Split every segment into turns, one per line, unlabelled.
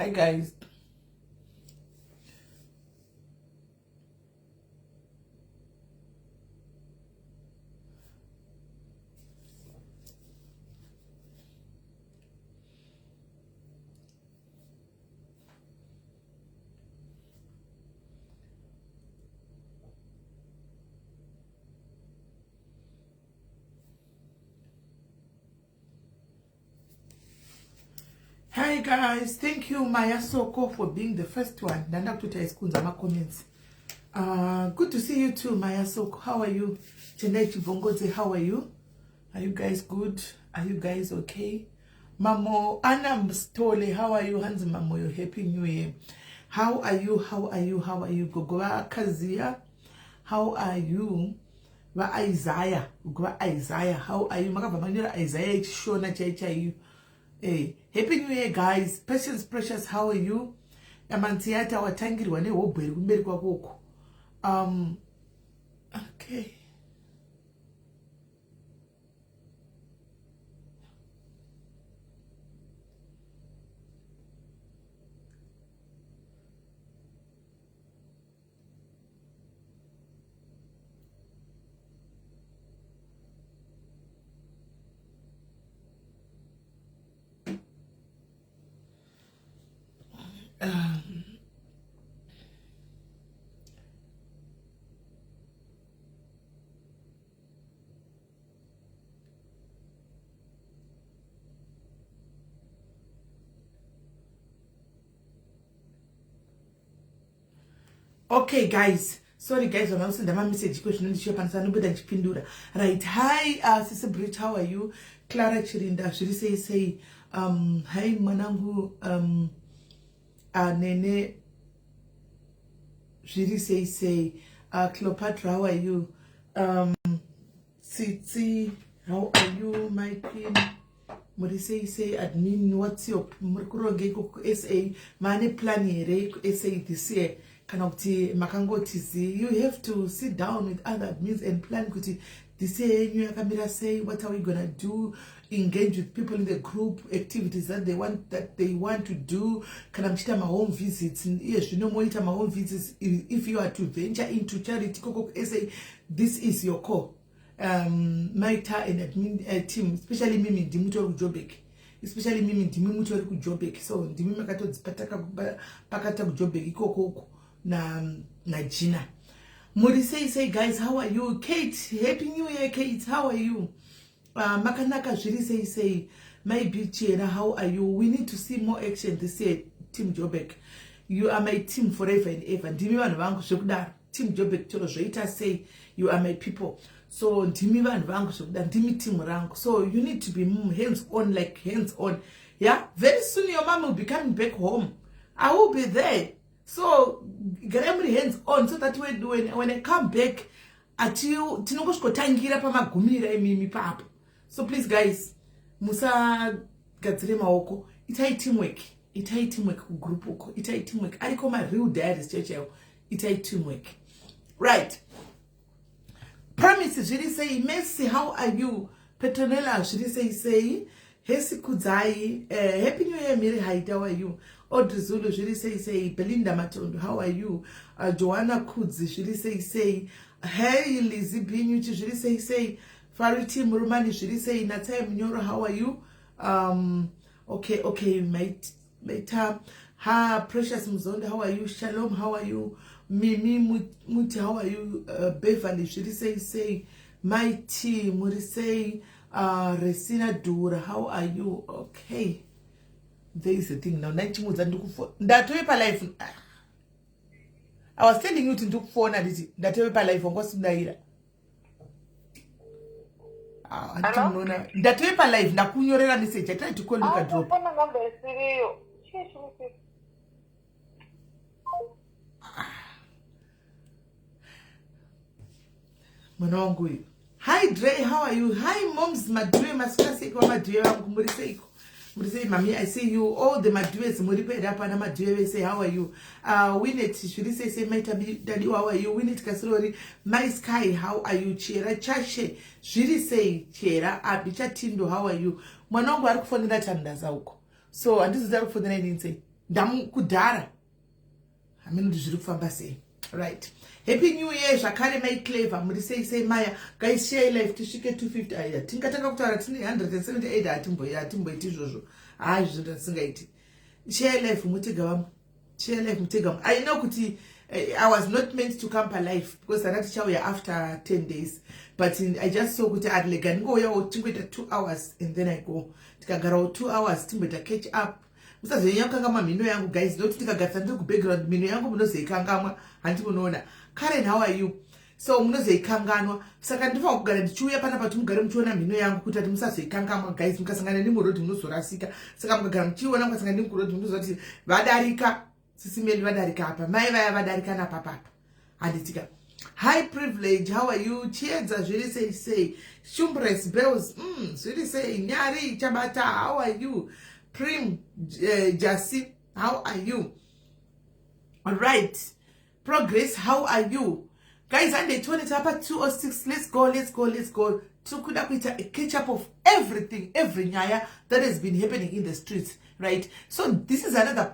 Hi guys. Hi guys, thank you Maya Soko for being the first one. Nanda kututa iskunza ma comments. Good to see you too Maya Soko. How are you? Tendai Chibongoze, how are you? Are you guys good? Are you guys okay? Mamo Anna Mstole, how are you? Hanzi Mamo, you happy new year. How are you? How are you? How are you? Gogoa Kazia. How are you? Wa Isaiah. Gogoa Isaiah. How are you? Makava manira Isaiah Shona Chai. Hey, happy new year guys. Precious, how are you? Amantiata watangiri wane wobweri kumberi kwa koko. Okay. Okay guys, sorry guys, I'm also the message question and shop and sanubu dan chipindura. Right, hi Sister Brit, how are you? Clara Chirinda, should say hi manangu Nene, should say Cleopatra, how are you? Siti, how are you, my queen? Murise say admin, what's your Murkuroge SA money planning SA this year? Kanopti makango tizi. You have to sit down with other admins and plan kuti this year you camera say what are we gonna do, engage with people in the group activities that they want to do. Kanamchita my home visits. Yes, you know monitor my home visits if you are to venture into charity Koko SA, this is your call. Maita and admin team, especially Mimi Dimuto Jobek. Especially Mimi Dimuto Jobek. So Dimimakato Pataka Pakata Jobek Koko na Gina. Murise say guys, how are you? Kate, happy new year, Kate, how are you? Makanaka Shiri say my beauty and how are you? We need to see more action this year, Team Jobek. You are my team forever and ever. Dimi wangu shukda Team Jobek Torojoita say you are my people. So Dimi wangu shukda Dimi team rangu. So you need to be hands on, like hands on. Yeah, very soon your mom will be coming back home. I will be there. So get every hands on so that when I come back at you tinokoshko tangira pa magumira mimi papa. So please guys, musa gadzire maoko. Itai teamwork group uko. Itai teamwork. I call my real dad is church. Itai teamwork. Right. Promises really say Messi, how are you? Petronella should say Hesi Kudzai, happy new year, Miri Haida, how are you? Audrey Zulu should say Belinda Matondo, how are you? Joanna Kudzi should say hey Lizzie Binuchi should say Fariti Murmani should say Nataya Minyoro, how are you? Okay, mate ha Precious Muzonda, how are you? Shalom, how are you? Mimi Muti, how are you? Beverly should say my team would say Resina Dura, how are you? Okay. There is a thing now. Life. I was telling you to do phone that life on what's Naira. I don't know now. That life na kunyorera message. I tried to call you a drop. Manongu. Hi Dre, how are you? Hi moms, Madue, Maskasi, Madue, Muriseko. Murise, Mami, I see you. All the Madues, Muripe, Rapana, Madue, say, how are you? Winnet, should say, Meta, Daddy, how are you? Winnet Casori, My Sky, how are you? Chera, Chache, should say, Chera, Abicha Tindo, how are you? Manongo, I for that and that's out. So, and this is that for the 19 say. ndamukudhara hamene kuti zviri kufamba sei. Right, happy new year zvakare mai clever muri sei maya guys. Share life tisvike 250. aya tingatanga kutaura tine 178 hatimboiti izvozvo. Zvinhu zvatingaiti. Share life mutega vamwe, share life mutega vamwe. I know kuti I was not meant to come per life because I had to after 10 days, but I just saw kuti arlega ndingouyawo tingoita 2 hours and then I go. Tikagarawo 2 hours timboita catch up. Musazonyanya kukangama mhino yangu guys, nokuti tikagarisa ndiri kubackground mhino yangu munozoikangamwa handi munoona. Karen, how are you? So munozoikanganwa. Saka ndinofanira kugara ndichiuya panapa kuti mugare muchiona mhino yangu kuti ati musazoikangamwa guys. Mukasangana nemurodhi munozorasika. Saka mukagara muchiona mukasangana nemurodhi munozoti vadarika. Sisimeli vadarika apa. Mai vaya vadarika napapapa. Handitika. High privilege, how are you? Chiedza zviri sei. Shumbres bells. Zviri sei. Nyari Chabata, how are you? Prim Jasi, how are you? All right. Progress, how are you? Guys, and they told it up at 2:06. Let's go. Tukuda kuita a catch up of everything, every nyaya that has been happening in the streets, right? So this is another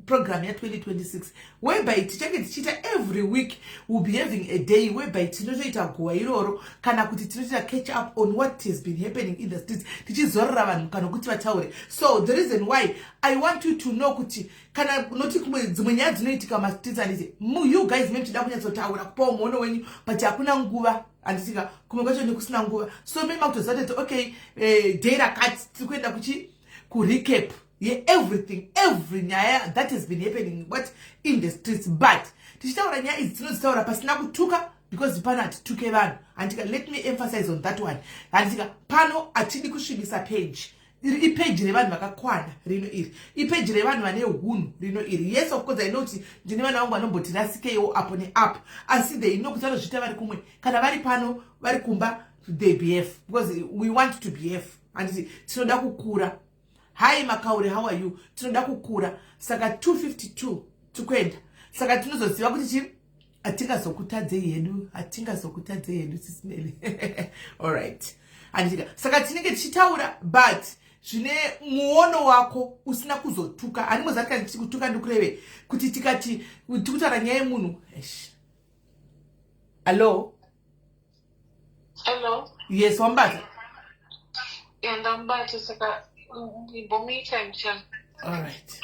program here 2026 whereby tichita every week we'll be having a day whereby tinoita guwairoro kana kuti tinoita catch up on what has been happening in the streets. Tichizorora vanhu kana kuti vataure. So the reason why I want you to know kuti kana noti dzimwe nyaya dzinoitika mastreets anditi you guys maybe tida kunyatsotaura kupawo muono wenyu but hakuna nguva. Andisika kumwe kwacho nekusina nguva. So mimi makutozati okay, day rakati tikuenda ku recap everything, every nyaya that has been happening what in the streets. But tichitaura nyaya idzi tinozitaura pasina kutuka because pano atituke vanhu. Andika let me emphasize on that one. Andika pano atidi kusvibisa page. Ipage revanhu vakakwana rino iri. Ipage revanhu vane hunhu rino iri. Yes, of course I know kuti ndine vana vangu vanomboti rasikewo apo neapo. Asi they know kuti vanozviita vari kumwe. Kana vari pano vari kumba they behave because we want to behave. And tinoda kukura. Hi Makaure, how are you? Tinoda kukura. Saka 252 tukwenda. Saka tinozoziva kuti chi atingazokutadze yedu sisimele. All right. And saka tinenge tichitaura but zvine muono wako usina kuzotuka. Handimozati kana tichikutuka ndikureve kuti tikati tikutaura nyaya yemunhu. Hello?
Hello?
Yes, wambata?
Yeah, ndambata saka mbomita mchana.
All right.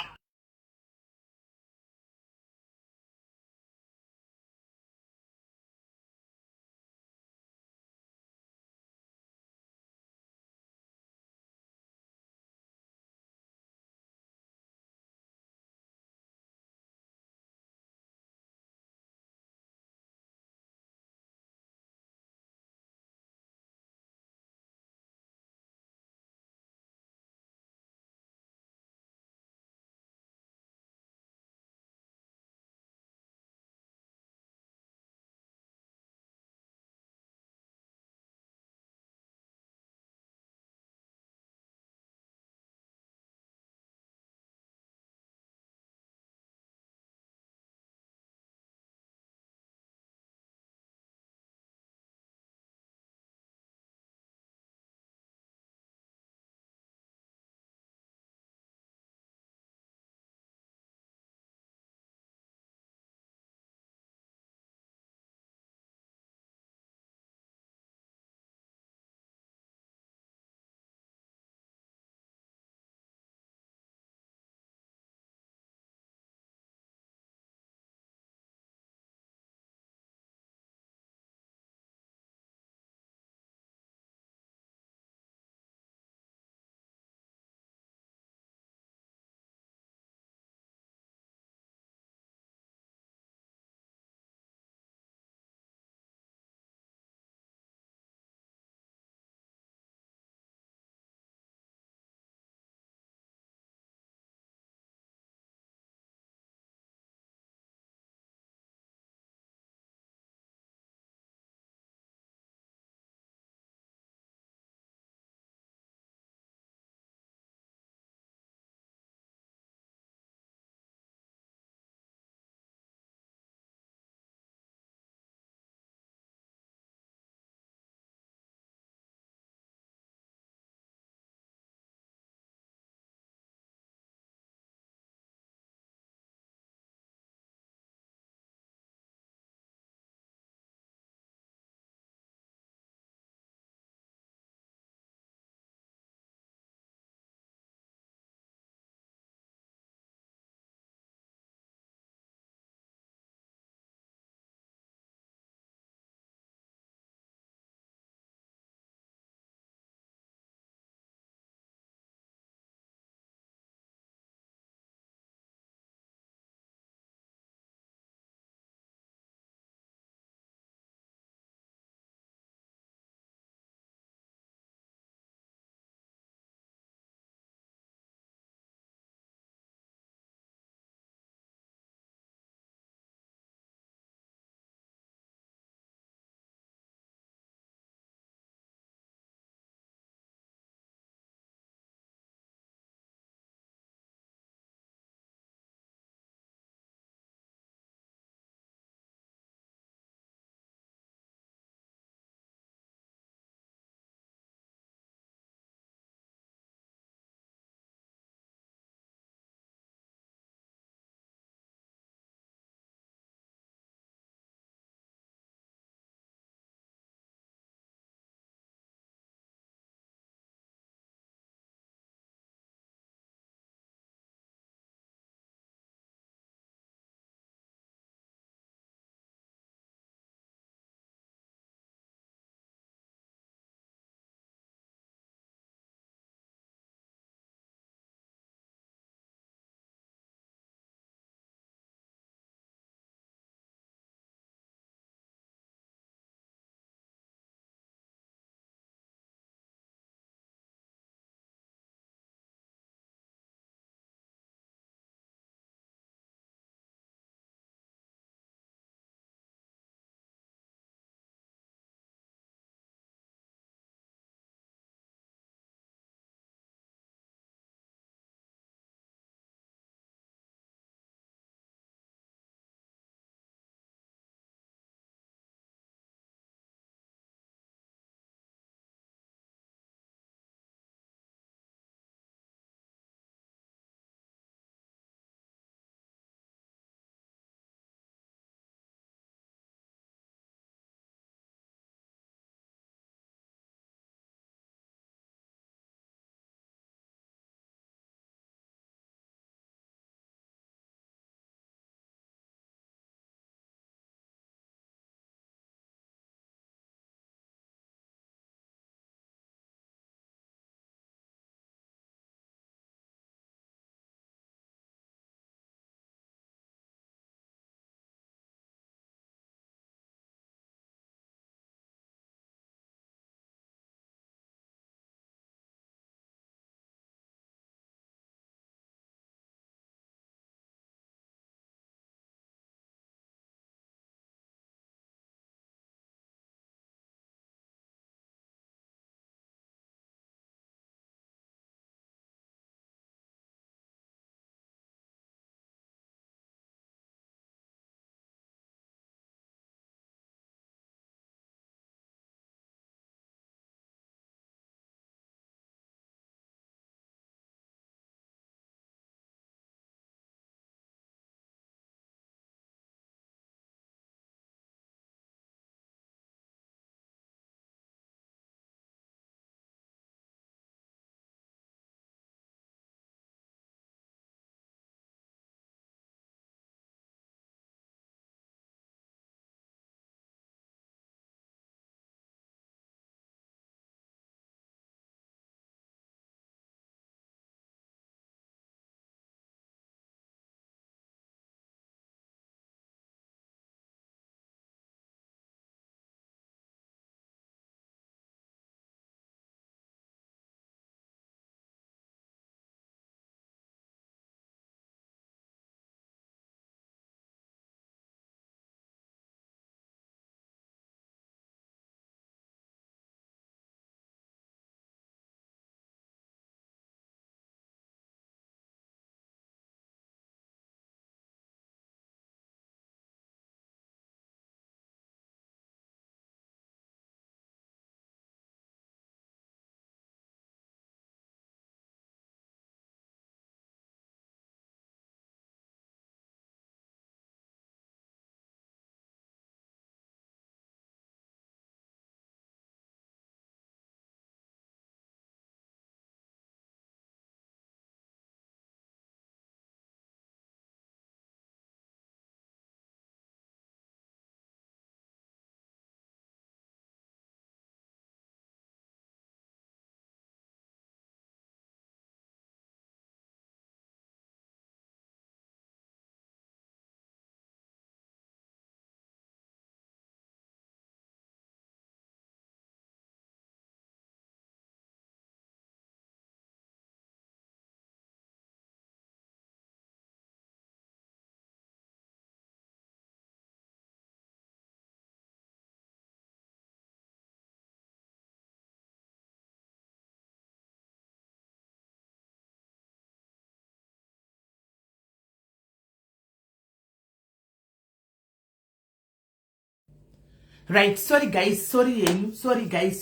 right? Sorry guys, sorry guys.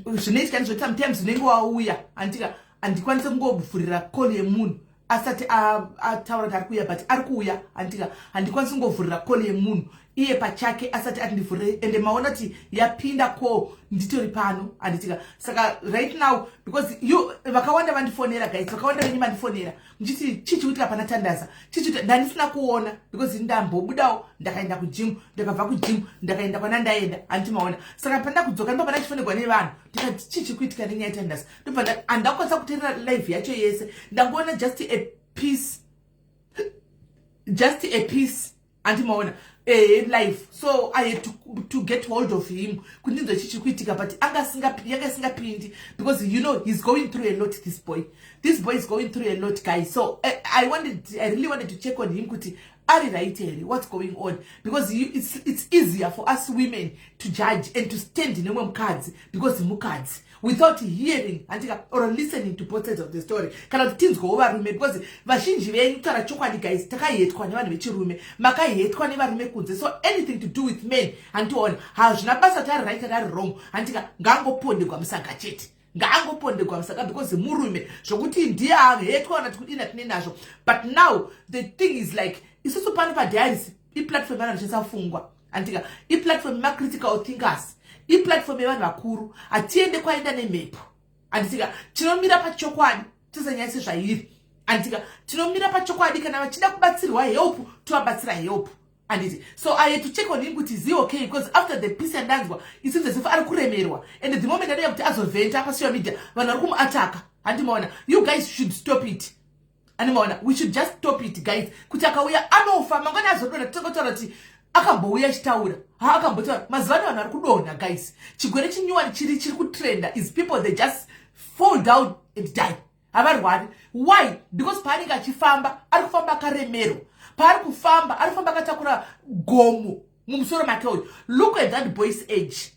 Zvinoitika ndizvo sometimes unenge wauya handikwanise kungovhurira call yemunhu asati ataura kuti ari kuuya, but ari kuuya. Handikwanise kungovhurira call yemunhu iye pachake asati atindivhurire, ende maona kuti yapinda call nditori pano. Saka right now, because you vakawanda vandifonera guys, vakawanda venyu vandifonera muchiti chichi kuitika pana Tandaza, chichi ndandisina kuona because ndambobudawo ndakaenda kugym, ndakabva kugym ndakaenda kwana ndaenda handiti maona. Saka panda kudzoka ndopanda chifonerwa nevanhu ndikati chichi kuitika nenyaya yaTandaza, ndobva handakwanisa kuteerera live yacho yese, ndangoona just a piece handiti maona life. So I had to get hold of him kundinzwa chichi kuitika, but yanga singapindi because you know he's going through a lot. This boy is going through a lot guys. So I really wanted to check on him kuti ari right here, what's going on, because it's easier for us women to judge and to stand in mukadzi because mukadzi without hearing or listening to both sides of the story. Kana tinzwa varume because vazhinji venyu kutaura chokwadi guys, takahetwa nevanhu vechirume, makahetwa nevarume kunze. So anything to do with men handitoona hazvina basa kuti ari right and ari wrong. Ngangopondegwa musanga chete, ngangopondegwa musanga because murume zvokuti ndiye ahetwa kana tikudina tine nazvo. But now the thing is like isusu pano paDiaries iplatform yanoshandisa iplatform yemacritical thinkers, iplatform yevanhu vakuru. Hatiende kwaenda nemhepo tinomira pachokwadi tisanyanyise zvairi. Tinomira pachokwadi, kana vachida kubatsirwa help tovabatsira help. So I had to check on him kuti is he okay, because after the piece yandanzwa it seems as if ari kuremerwa, and the moment adaya kuti azovhenta pasocial media vanhu vari kumuataka. Handimaona, you guys should stop it. Handimaona, we should just stop it guys. Kuti akauya anofa mangwana azodonha tokotaura kuti akambouya achitaura akambotaura mazuva ano vanhu vari kudonha guys. Chigwere chinyuwani chiri kutrenda is people they just fall down and die. Havarwari. Why? Because paanenge achifamba ari kufamba akaremerwa, paari kufamba akatakura gomo mumusoro make uyu. Look at that boy's age,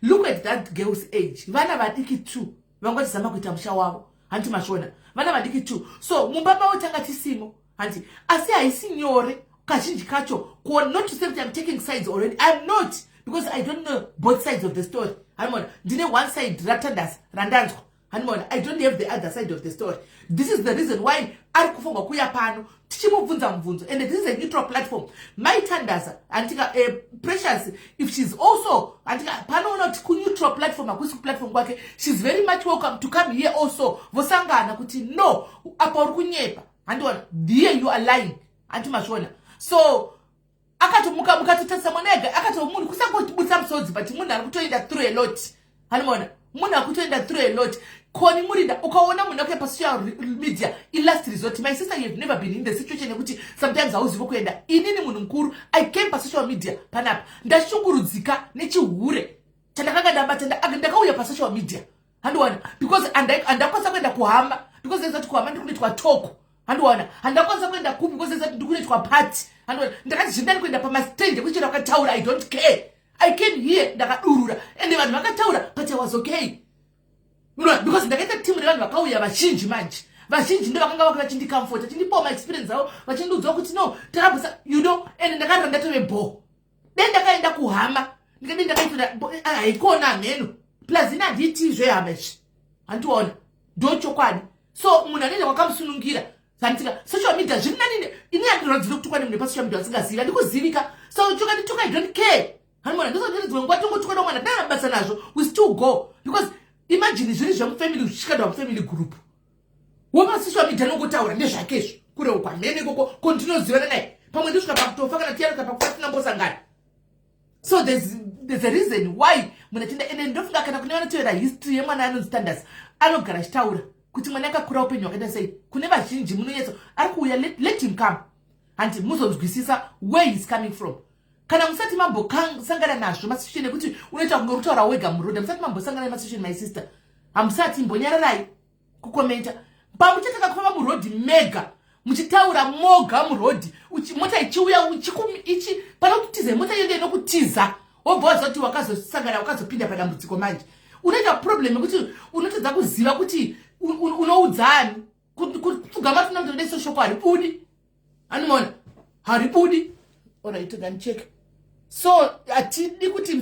look at that girl's age. Vana vadiki tu vangotizama kuita musha wavo, handiti mashona, vana vadiki tu. So mumba mavo tanga tisimo handiti, asi haisi nyore kazhinji kacho, not to say that I'm taking sides already. I'm not, because I don't know both sides of the story. Ndine one side raTandaza randanzwa. I don't have the other side of the story. This is the reason why ari kufunga kuya pano tichimubvunza mubvunzo, and this is a neutral platform. My Tandaza Precious, if she's also pano not neutral platform, akusi platform kwake, she's very much welcome to come here also vosangana kuti no apa uri kunyepa. Here you are lying mashona. So akatomuka mukatotatsa mwanega munhu kusangotibutsa musodzi, but munhu ari kutoenda through a lot. Munhu akutoenda through a lot. Koni murinda ukaona munhu wake pasocial media last resort. My sister, you've never been in the situation yekuti sometimes hauzivi kuenda. Inini munhu mukuru, I came pasocial media panapa ndashungurudzika nechihure chandakanga ndabata ndakauya pasocial media. Because andakwanisa kuenda kuhamba because there's that kuhamba ndikunoitwa talk. Handakwanisa kuenda kupi because there's that ndikunoitwa party. Ndakati zvindani kuenda pamastrenge kuchira wakataura, I don't care. I came here ndakadurura and vanhu vakataura, but I was okay. Because ndakaita team revanhu vakauya vazhinji manje. Vazhinji ndo vakanga vachindicomfort, vachindipawo maexperience avo, vachindiudzawo kuti no takabvisa you know, and ndakaramba ndatove bho. Then ndakaenda kuhama, ndikati ndakaita haikona mheno. Plus ina handiti zvehama izvi. Handiona. Ndo chokwadi. So munhu anoenda kwakamusunungira. Santika social media zviri nani ini handinoziva kuti kwane munhu pasocial media asingazivi, handikuzivika. So chokwadi I don't care. Ndizvo nguva tongotukana mwana ndakabasa nazvo, we still go. Because imagine zviri zvemufamily uchikadwa mufamily group. Womasocial media nongotaura ndezvakezvo. Kure kwamene koko kontinozivana naye. Pamwe ndisvika pakutofa kana tiyaruka pakufa tinambosangana. So there's a reason why munatenda, ende ndofunga kana kune vanotoera history yemwana anonzi Tandaza anogara achitaura kuti mwana akakura upenyu hwakaita sei. Kune vazhinji munonetsa ari kuuya, let him come. Hanti muzonzwisisa where he's coming from. Kana musati mambosangana nazvo masituation ekuti unoita kunge kutaura wega murodha, musati mambosangana nemasituation my sister. Hamusati mbonyararai kukomenta. Pamuchataka kufamba murodhi mega, muchitaura moga murodhi, mota ichiuya ichi pana kutiza mota yende inokutiza. Wobva wazoti wakazosangana wakazopinda padambudziko manje. Unoita problem yekuti unotodza kuziva kuti unoudzani kugama tunamdo social haribudi. Hanimona haribudi. Alright, then check. So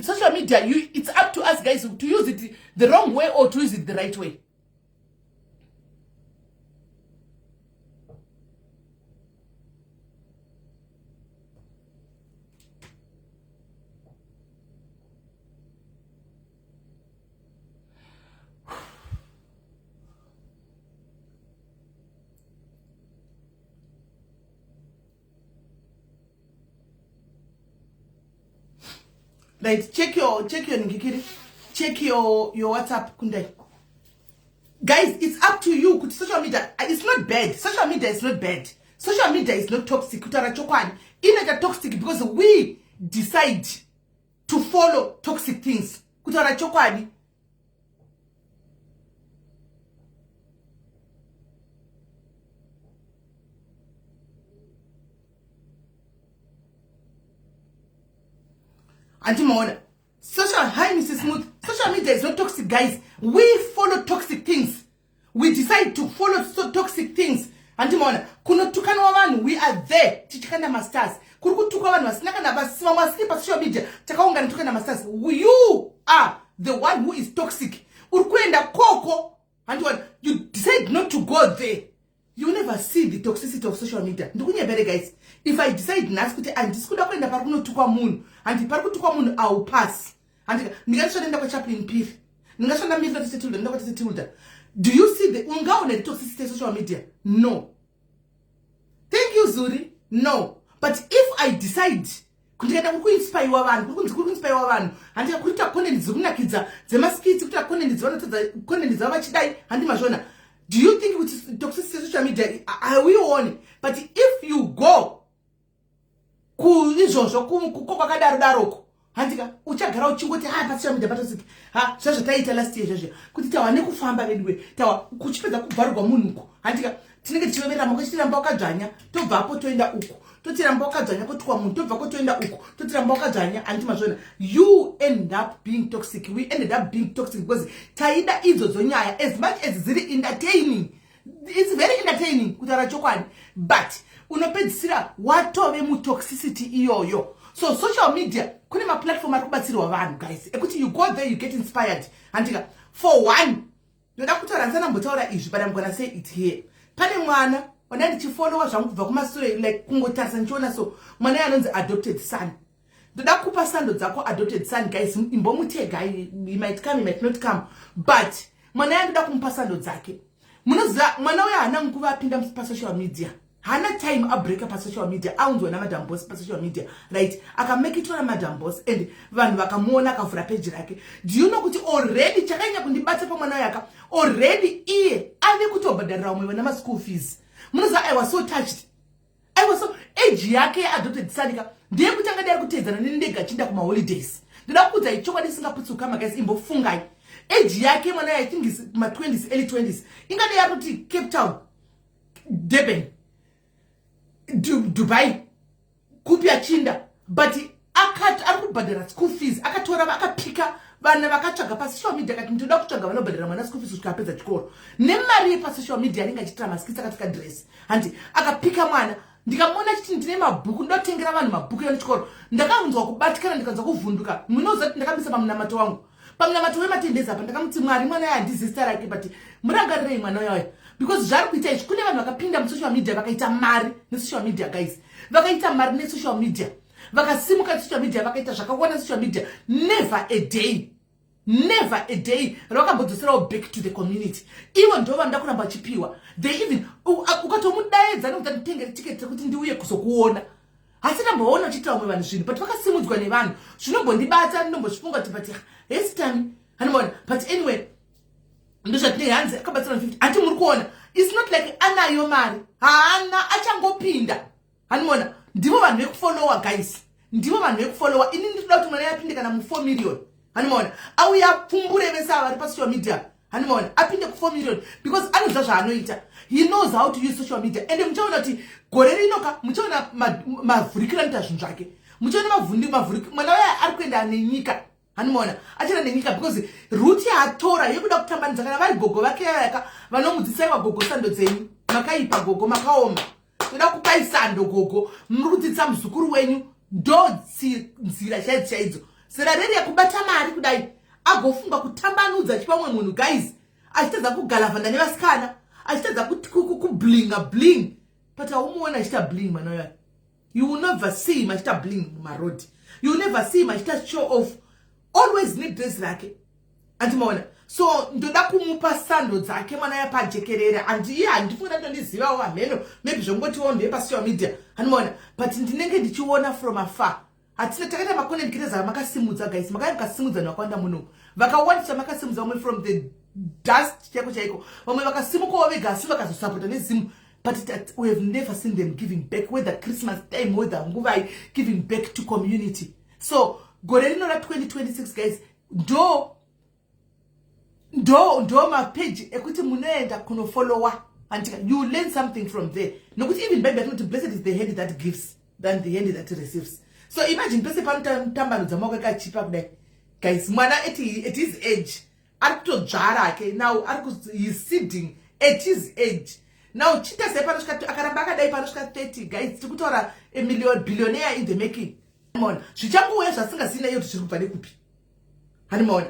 social media, it's up to us guys to use it the wrong way or to use it the right way. Like check your Ngikiri, check your WhatsApp Kundai. Guys, it's up to you. Social media, it's not bad. Social media is not bad. Social media is not toxic. It's not toxic because we decide to follow toxic things. Anti-Mona. Hi, Mrs. Smooth. Social media is not toxic, guys. We follow toxic things. We decide to follow toxic things. Anti-Mona. Kunotukana wanu, we are there. Tichikana masters. Kurukutuka wanu, wasinakana basima waslipa social media. Chakaunga nitukana masters. You are the one who is toxic. Urukwenda koko. Anti-Mona. You decide not to go there. You never see the toxicity of social media. Ndukunye bere guys. If I decide naskuti and diskuda kwenda parukuno tukwa moon and paruku tukwa moon I'll pass. And ningasho nenda kwa chaplain pif. Ningasho na mifla tisetilda nenda kwa tisetilda. Do you see the ungaone the toxicity of social media? No. Thank you Zuri. No. But if I decide kutikenda kuinspire wabantu, kuinspire wabantu, and kuita content zokunakidza zemaskiti kuita content zona content zavachidai and mashona. Do you think with toxicity of social media I will warn? But if you go kukoka kadarudaroko handika uchagara uchingoti social media patosiki zvazvo taita last year zvazvo kuti tawa nekufamba bedwe tawa kuchipedza kubvarugwa munhuko handika tinenge tichivera makachiramba wakadzvanya tobvapo toenda uku totiramba wakadzvanya kotwa munhu tobva toenda uku totiramba wakadzvanya andimazvona you end up being toxic. We ended up being toxic because taida idzodzo nyaya as much as ziri entertaining, it's very entertaining kutaura chokwadi, but unopedzisira watove mutoxicity iyoyo. So social media kune maplatform ari kubatsirwa vanhu guys ekuti you go there you get inspired. Andika for one ndoda kutaura ndisana mbotaura izvi but I'm gonna say it here. Pane mwana wanda ndichifollowa zvangu kubva kumasure like kungotarisa ndichiona so mwana anonzi adopted son. Ndoda kupa sando dzako adopted son guys imbomutega he might come he might not come but mwana yandoda kumupa sando dzake. Munoziva mwana uya hana nguva apinda pa social media. Hana time a break up social media. Aunzwe na Madam Boss pa social media. Right? Aka make it on Madam Boss and vanhu vakamuona akavhura page rake. Do you know kuti already chakanya kundibata pa mwana yaka already iye ave kutobhadharira umwe na school fees. Munoziva I was so touched. I was so age yake adopted sadika. Ndiye kutanga dari kutedzana nendega chinda kuma holidays. Ndoda kuudza ichokwadi singaputsuka guys imbofungai. Age yake mwana I think is my 20s early 20s. Ingade yakuti Cape Town, Durban, Dubai, kupya chinda, but akubhadhara school fees, akatora akapika vana vakatsvaga pa social media kati ndoda kutsvaga vanobhadhara mwana school fees kuti apedza chikoro. Nemari pa social media ringa chitira maskitsa katika dress. Handi akapika mwana ndikamona chiti ndine mabhuku ndotengera vanhu mabhuku ya chikoro. Ndakanzwa kubatikana ndikanzwa kuvhunduka. Munoza ndakamisa pamunamato wangu. Pamunamato wematendeza apa ndakamuti Mwari mwana yandizi star yake but murangarirei mwana wayo. Because zvari kuita izvi kune vanhu vakapinda mu social media vakaita mari ne social media guys. Vakaita mari ne social media. Vakasimuka social media vakaita zvakawanda social media. Never a day. Never a day rakabodzosera back to the community. Iwo ndo vanda kuramba chipiwa. They even ukatomudaedza nokutanga tengere ticket kuti ndiuye kuzokuona. Hasina mboona chita umwe vanhu zvinhu but vakasimudzwa nevanhu. Zvinombondibata ndombochifunga kuti but yes time. Hanimona but anyway ndozvatinenge hanzi akabatsira 50 ati muri kuona it's not like anayo mari haana achangopinda. Hanimona ndivo vanhu vekufollowa guys, ndivo vanhu vekufollowa. Ini ndinoda kuti mwana yapinde kana mu 4 million. Hanimona auya pfumbure vese vari pa social media. Hanimona apinde ku 4 million because anoziva zvaanoita. He knows how to use social media and muchaona kuti gore rinoka muchaona mavhurikira nita zvinhu zvake. Muchaona mavhurikira mwana waya ari kuenda nenyika. Hanimona achira nenyika because route yatora yekuda kutambanidza kana vari gogo vake yaka vanomudzisa vagogo sando dzenyu makaipa gogo makaoma toda kupai sando gogo muri kudzitsa muzukuru wenyu ndo nzira chaidzo zera reri yakubata mari kudai agofunga kutambanudza chipamwe munhu guys achitadza kugalavhanda nevasikana achitadza kublinga but aumuona achita bling mwana wayo. You will never see him achita bling mumarodi. You will never see him achita show off. Always need dress rake andimaona. So ndoda kumupa sando dzake mwana yapajekerere handifuna ndondizivawo hameno maybe zvongotiwo ndepasocial media andimaona but ndinenge ndichiona from afar. Hatina takaita macontent creators makasimudza guys makasimudza nwakwanda muno vakawandisa makasimudza vamwe from the dust chaiko vamwe vakasimukawo vega asi vakazosapota nezimu. But we have never seen them giving back, whether Christmas time, whether nguvai, giving back to community. So, gorerino la 2026 guys, do my page, ekuti munaenda kuno follower, and you learn something from there. No, even by that, blessed is the hand that gives than the hand that receives. So imagine, blessed tamba nuzamoka ka chipa kude, guys. Mwana at his age, arkuto jara ke now he's sitting at his age. Now, Chita Separuska Akarabaka Dai Paruska 30 guys, to put a million billionaire in the making. Mon, Chichamu wears a single senior to Chupanicupi. Hanimon.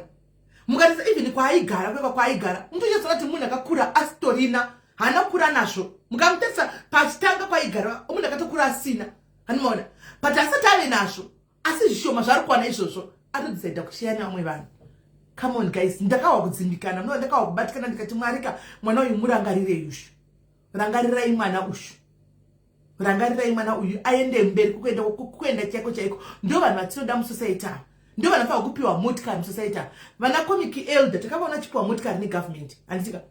Mugaza even kwa igara, Unto just let Munaka Kura Astorina, Hanakura Nasho, Mugamtesa, Pastanga kwa igara, Umunakura Sina, Hanimona. But as a time Nasho, as a show Masharqua Nation, I don't say Doxiana Wevan. Come on, guys, Ndaka Zindicana, no Ndaka, Batkan and Katumarika, Mono Murangari Yush. Rangarira imana uyu aende mbele kukwenda chaiko ndo vanhu vatinoda musociety ndo vanafa kupiwa motikari musociety vana komiki elder takavaona chipiwa motikari negovernment andika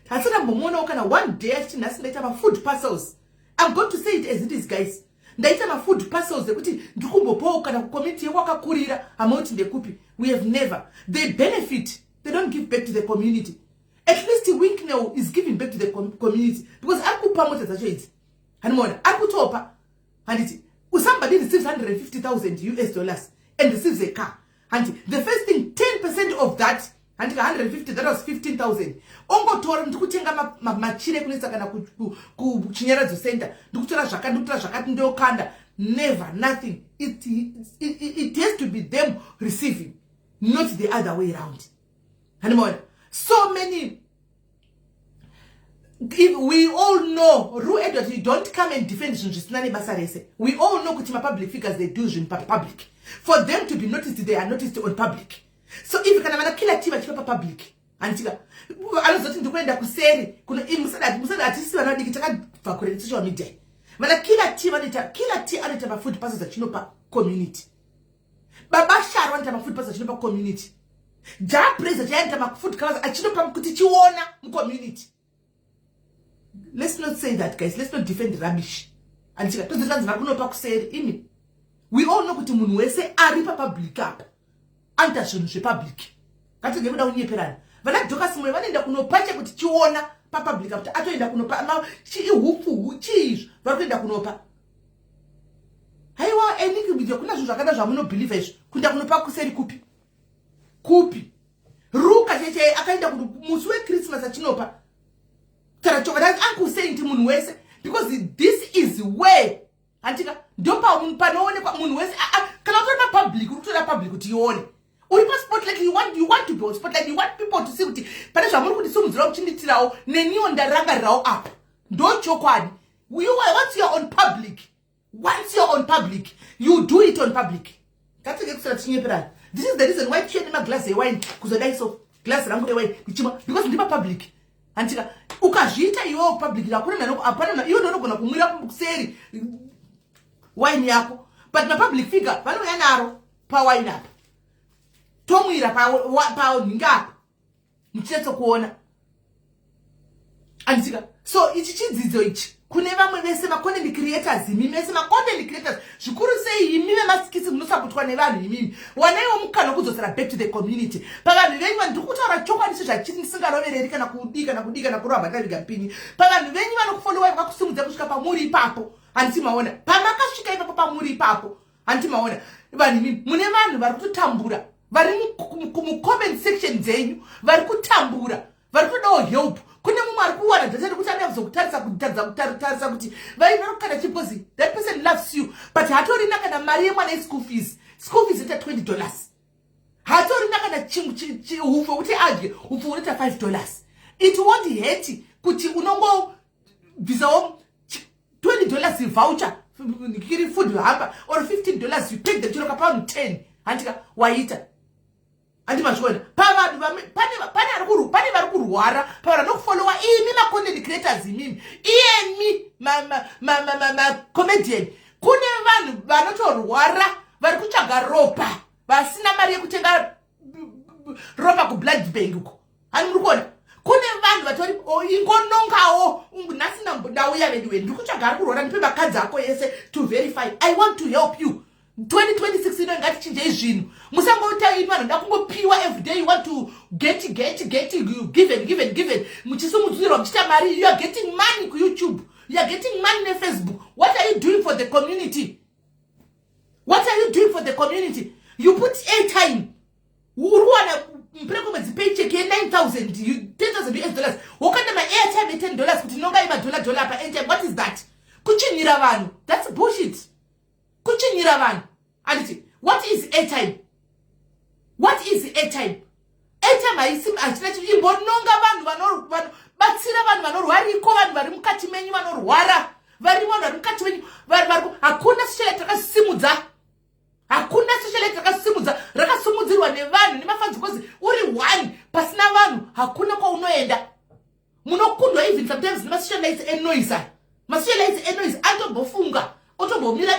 hasina mbomona kana one day achiti ndaita ma food parcels. I'm going to say it as it is guys. Ndaita ma food parcels ekuti ndikumbopawo kana community wakakurira amount ndekupi. We have never. They benefit. They don't give back to the community. At least Winknell is giving back to the community because akupa mota zacho idzi. Hanimona, akutopa. Handiti, somebody receives $150,000 and receives a car. And the first thing, 10% of that, and 150, that was 15,000. Ongo tora ndikutenga machire kunisa kana kuchinyeradzo center. Ndikutora zvakati ndokanda. Never, nothing. It has to be them receiving, not the other way around. Hanimona. So many, if we all know, Ru Edward, you don't come and defend Junjisnani Basarese. We all know Kutima public figures they do in public. For them to be noticed, they are noticed on public. So if you can have a killer team at public, and I was not to go kuseri, kuna musada artists are not digitaka for social media. But a killer team and a food passes at Chinopa community. Baba Sharon have a food pass at Chinopa community. Ja praise giant ma food covers achinopa mkutichiona community. Let's not say that guys. Let's not defend rubbish. And to the lands nakunopa kuseri imi. We all know kuti munhu wese aripa public up. Anta shonushe public. Kati ngemuda unyeperana. Vana doka simwe vanenda kunopacha kuti chiona pa public up. Atoenda kunopa ma chi hufu chi varikuenda kunopa. Haiwa eniki video kuna zvinhu zvakada zvamuno believe izvo. Kunda kunopa kuseri kupi. Kupi ruka cheche akaenda kuti musi weChristmas achinopa tarachoka that uncle saying to munhu wese because this is where antika ndopa panoonekwa munhu wese kana utori public utori public kuti ione uri pa spotlight you want to be on spotlight you want people to see kuti pane zvamuri kuti simudzira kuchinditirawo neniwo ndarangarirawo apa ndo chokwadi once you're on public you do it on public katike kusara chinyeperana. This is the reason why you need a glass of wine. Because I so glass rangu wine. Because you public. Antika ukajita yo public la kuna no apana hiyo ndio kuna kumwira kuseri wine yako. But na public figure vano yanaro pa wine up. Tomwira pa ngapi. Mchezo kuona. Antika so ichi chidzidzo ichi kune vamwe vese ma content creators zvikuru sei imime masikisi munosapotwa nevanhu imimi wanaiwo mukana kudzosera back to the community pavanhu venyu ndikutaura chokwadi zvachisingarovereri kana kudika kuramba taviga mpini pavanhu venyu vanokufollowa vakakusimudza kusvika pamuri ipapo handiti maona pamakasvika ipapo pamuri ipapo handiti maona vanhu imimi mune vanhu vari kutotambura vari mucomment section dzenyu vari kutambura vari kutodawo help kune mumwe ari kuwana data kuti ane kuzokutarisa kuti vainokana chipozi that person loves you but hatorina kana mari yemwana yeschool fees ita $20 hatorina kana hufo kuti adye hufo unoita $5 it won't hurt kuti unongobvisawo $20 voucher kiri food hapa or $15 you take the chiroka pound 10 handika waita andimazviona pane vari kurwara pavari nokufollowa imi macontent creators imimi iyemi comedian kune vanhu vanotorwara vari kutsvaga ropa vasina mari yekutenga ropa kublood bank uko hani muri kuona kune vanhu vatori ingonongawo nhasi ndauya vedu ndiri kutsvaga ari kurwara ndipe makadzi ako yese to verify. I want to help you. 2026 ino ngatichinjei zvinhu musangota ino vanhu nda kungopiwa every day you want to get given muchisumudzirwa muchita mari. You are getting money ku YouTube, you are getting money ne Facebook. What are you doing for the community? What are you doing for the community? You put airtime uruwana mpreko mwedzi paycheck ye $9,000 $10,000 wakanda ma airtime $10 kuti nonga ima $1 pa airtime. What is that? Kuchinyira vanhu. That's bullshit. Kuchinyira vanhu. Anditi, what is airtime? What is airtime? Airtime haisi achina imbononga vanhu batsira vanhu vanorwariko vanhu vari mukati menyu vanorwara vari vanhu vari mukati menyu hakuna social takasimudza. Hakuna social takasimudza rakasimudzirwa nevanhu nemafanzikozi uri one pasina vanhu hakuna kwaunoenda. Munokundwa even sometimes nemasocialites enoisa. Masocialites enoisa antombofunga otombomira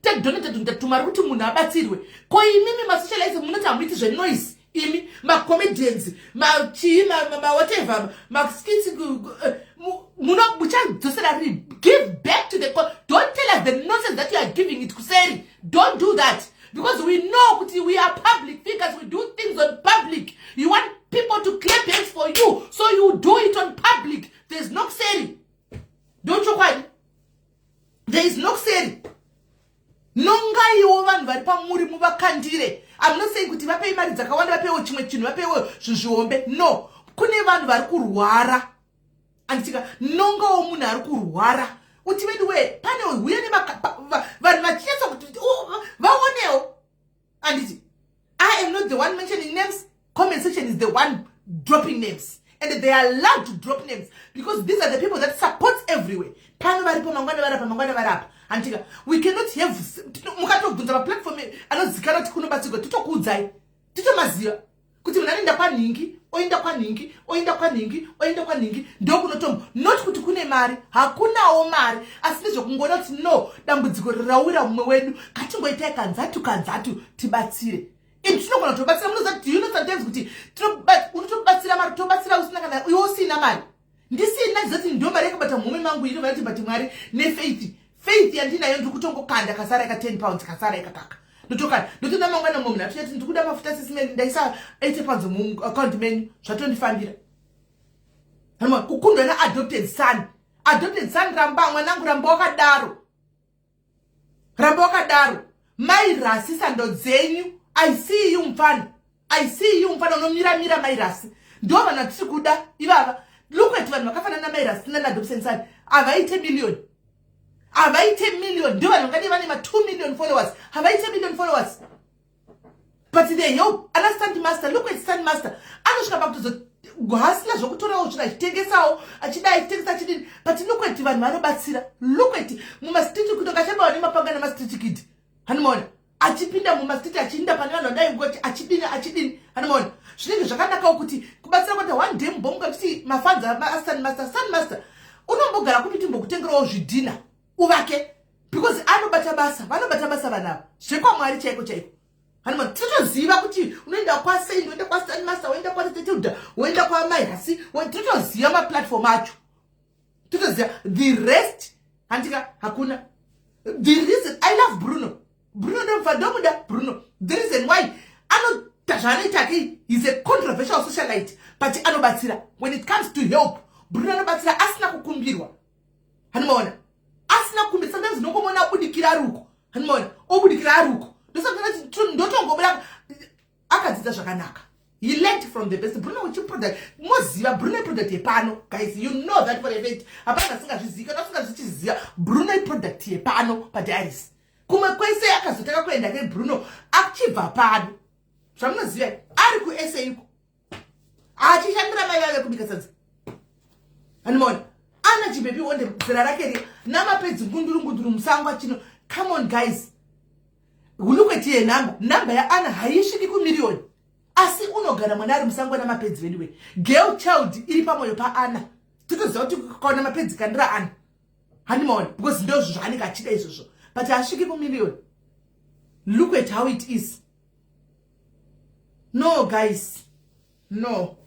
take donated tumari kuti munhu abatsirwe. Ko imimi masocialites munoti hamuiti zvenoise. Imi comedians whatever skits muchadzosera ri give back to the don't tell us the nonsense that you are giving it kuseri. Don't do that because we know we are public figures. We do things on public. You want people to clap hands for you, so you do it on public. There's no kuseri. Don't you quite? There is no kuseri. Nongaiwo vanhu vari pamuri muvakandire. I'm not saying kuti vapei mari dzakawanda vapeiwo chimwe chinhu vapeiwo zviombe. No, kune vanhu vari kurwara. Anditika nongawo munhu ari kurwara. Uti vediwe pane huye vanhu vachinetsa kuti vaonewo. Anditi, I am not the one mentioning names. Comment section is the one dropping names. And they are allowed to drop names because these are the people that support everywhere. Pano varipo mangwana varapa. Antika, we cannot have mukatobvunza pa platform anozikana kuti kunobatsirwa titokuudzai titomaziva kuti munhu anoenda kwaningi oenda kwaningi ndokunotombo not kuti kune mari hakunawo mari asi nezvokungona kuti no dambudziko rawira mumwe wedu ngatingoitai kanzatu tibatsire. Imi tinogona kutobatsira munoziva kuti sometimes kuti unotobatsira mari tobatsira usina kana iwe usina mari ndisina zoti ndo mari yakabata mumwe mangu ino vanoti bati mwari nefaith yandinayo ndiri kutongokanda kasara ika £10 kasara ikakaka ndotokanda ndotoda mangwana munhu atoti ndikuda mafuta sisimeni ndaisa £80 muaccount menyu zvatondifambira. Hama kukundwa na adopted son ramba mwanangu ramba wakadaro mai rasi sando dzenyu. I see you mfana unomira mai rasi ndo vanhu atiri kuda ivava. Look at vanhu vakafana na mai rasi na adopted son avaite million ndio vanhu ngadi vane ma 2 million followers havaite million followers but they help. Understand master, look at stand master anosvika pakutozo hasina zvokutorawo zvina achitengesawo achitengesa achidini but look at vanhu vanobatsira. Look at mumastreet kutokashabawo nemapanga nemastreet kid hanimona achipinda mumastreet achiinda pane vanhu vadai ngoti achidini hanimona zvinenge zvakanakawo kuti kubatsira kwata one day mbonga kuti mafanza stand master unombogara kuti timbokutengerawo zvidhina uvake because vanobata basa vanava zvekwamwari chaiko hanimona titoziva kuti unoenda kwaSaint unoenda kwaStan Master unoenda kwaTetilda unoenda kwamairasi titoziva maplatform acho titoziva the rest handika hakuna. The reason I love Bruno ndomfadomuda Bruno, the reason why anotazvanoitake is a controversial socialite but anobatsira when it comes to help. Bruno anobatsira asina kukumbirwa hanimona asina kukumbirwa. Sometimes nongomona abudikira aruko hanimona obudikira aruko ndotongobula akadzidza zvakanaka He learned from the best. Bruno which product moziva Bruno product yepano. Guys, you know that for a fact. Apana singa zvizika nasinga zvichizia Bruno product yepano pa diaries. Kuma kwese akazotaka kuenda ke Bruno achibva pano. Zvamunoziva ari ku SA iko. Achishandira mai vake kubika sadza. Animon ana chibebi wonde zera rake namapedzi ngunduru musango chino. Come on guys. Look at your number ya ana haishiki ku million. Asi unogara mwana ari musango namapedzi anyway. Girl child iri pamoyo pa ana. Tikuziva kuti kukaona mapedzi kandira ana. Animon because ndo zvanika achida izvozvo. But ashiki ku million. Look at how it is. No guys. No.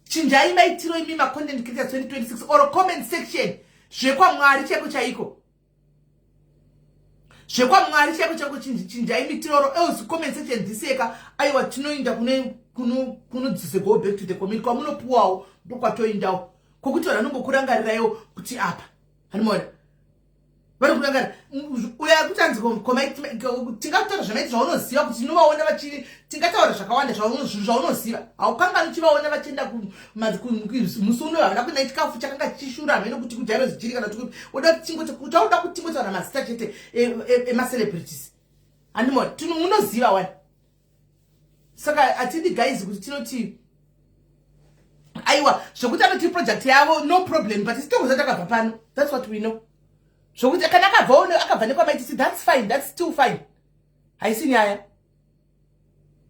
Chinjai maitiro imi ma content creators 2026 or comment section. Zvekwa mwari cheko chaiko. Zvekwa mwari cheko chinjai mitiro else comment section diseka aiwa tinoinda kuno dzise go back to the community kwa munopuwawo ndokwatoindawo. Kokuti vanongokurangarirayo kuti apa. Hanimona. Vari kurangara uya kutanzi tingataura zvamaiti zvaunoziva kuti novaona vachiri tingataura zvakawanda zvaunoziva haukangani uchivaona vachienda musi uno havana kuenda chikafu chakanga chishura hameno kuti kujairo zichiri kana uda uchauda kutingotaura mazita chete emacelebrities handimona unoziva wani saka hatidi guys kuti tinoti aiwa zvokuti anoti project yavo no problem but isitongoza takabva pano that's what we know. So kuti kana akabva nekwamaitisi that's fine, that's still fine. Haisi nyaya.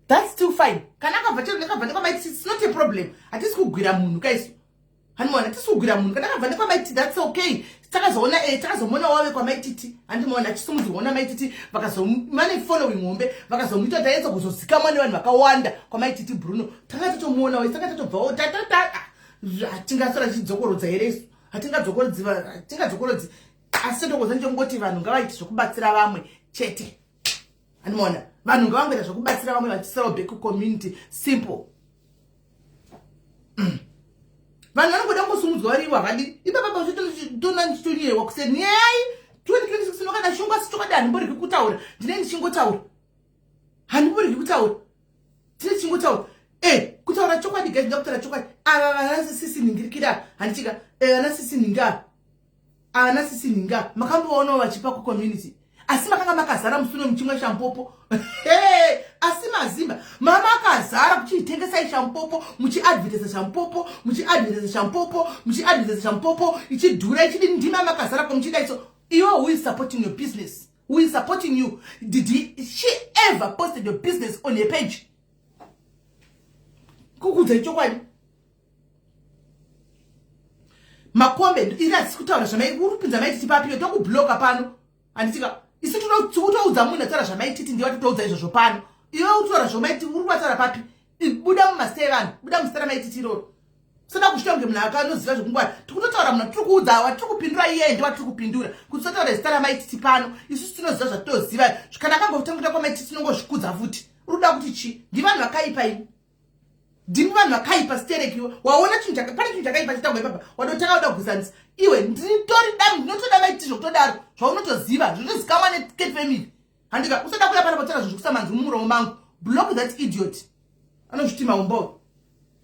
That's still fine. Kana akabva nekwamaitisi it's not a problem. Hatisi kugwira munhu guys. Hanimona hatisi kugwira munhu. Kana akabva nekwamaitisi that's okay. Takazomona wawe kwamaititi. Handimona chisumudziona maititi vakazomane following hombe vakazomuita taedza kuzozika mwane vanhu vakawanda kwamaititi Bruno. Takatotomuona wawe takatotobvawo hatingasora chidzokorodza here. Hatingadzokorodzi asi ndokoza njengoti vanhu ngavaiti zvokubatsira vamwe chete. Handimona vanhu ngavangoita zvokubatsira vamwe vachisarawo back community simple. Vanhu vanongoda kungosumudzwa vari wakadi ipapa uchitona ndichitoniyewa kuseni yai 2026 nokana shungu asi chokadi handimborigi kutaura ndine ndichingotaura handimborigi kutaura tine ndichingotaura kutaura chokwadi guys ndakutaura chokwadi ava vana sisi ningirikira handichika vana sisi ninga ana sisi ninga makamboona vachipa ku community asi makanga makazara musuno muchimwe shampopo asi mazimba mama akazara kuchitengesa shampopo muchiadvertise shampopo ichidhura ichidi ndima makazara komuchida iso iwe who is supporting your business, who is supporting you, did she ever posted your business on your page? Kukudza chokwadi makombe ira sikutaura zvamai urupinza maititi papiyo tokubloka pano handisika isi tunoudza munhu ataura zvamaititi ndiwa totoudza izvozvo pano iwe utaura zvomaiti uri kubataura papi buda mumasitei vanhu buda musitara maititi iroro soda kushonge munhu akanoziva zvokungwara tikutotaura munhu tiri kuudza awa tiri kupindura iye ndiwa tiri kupindura kuti sotaura zitara maititi pano isusu tinoziva zvatoziva kana akangotanguta kwamaititi tinongozvikudza futi uri kuda kuti chi ndivanhu vakaipa ini ndimi vanhu vakaipa stereki waona pane chinhu chakaipa chitangwa ipapa wadotaka kuda kuguzanisa iwe nditori damu ndinotoda maiti zvokutodaro zvaunotoziva zvinozikamwa nekate family handika usoda kuya pana potera zvokusamanzi mumuromo mangu block that idiot anozviti maumbo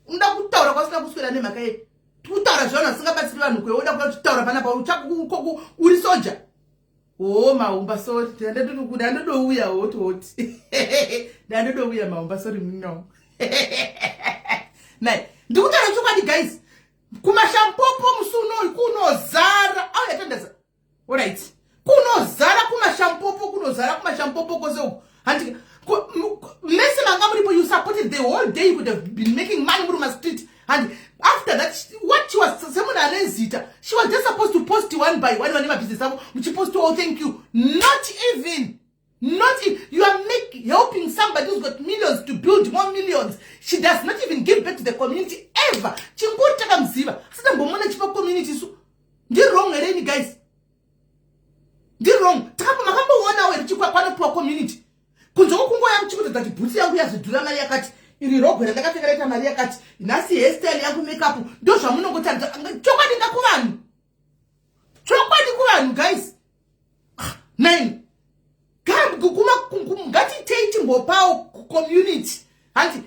unoda kutaura kwasina kuswera nemhaka ye kutaura zvavanhu vasingabatsiri vanhu kwe unoda kuda kutaura panapa uchakukoku uri soja maumba sorry ndandodouya hoti ndandodouya maumba sorry no nai ndikutaura chokwadi guys kumashampopo musuno kunozara yatandasa alright kunozara kumashampopo kwose uku handika mese manga muripo you supported the whole day, you could have been making money muri street and after that what she was someone anezita she was just supposed to post one by one whenever business avo muchipost oh thank you not even you are helping somebody who's got millions to build more millions. She does not even give back to the community ever. Chinguri takamziva. Sita mbomona chipa community su. Ndi wrong ereni guys. Ndi wrong. Takapa makambo wana weri chikwa pano poor community. Kunzoko kungo ya mchikuta tati buti yangu ya zidula mali yakati. Iri rogo ya ndakafika leta mali yakati. Nasi hairstyle yangu makeup. Dosha munongo tanda. Chokwadi ndakuvanu. Chokwadi kuvanu guys. 9. Ngati teiti mbopawo community Hanti,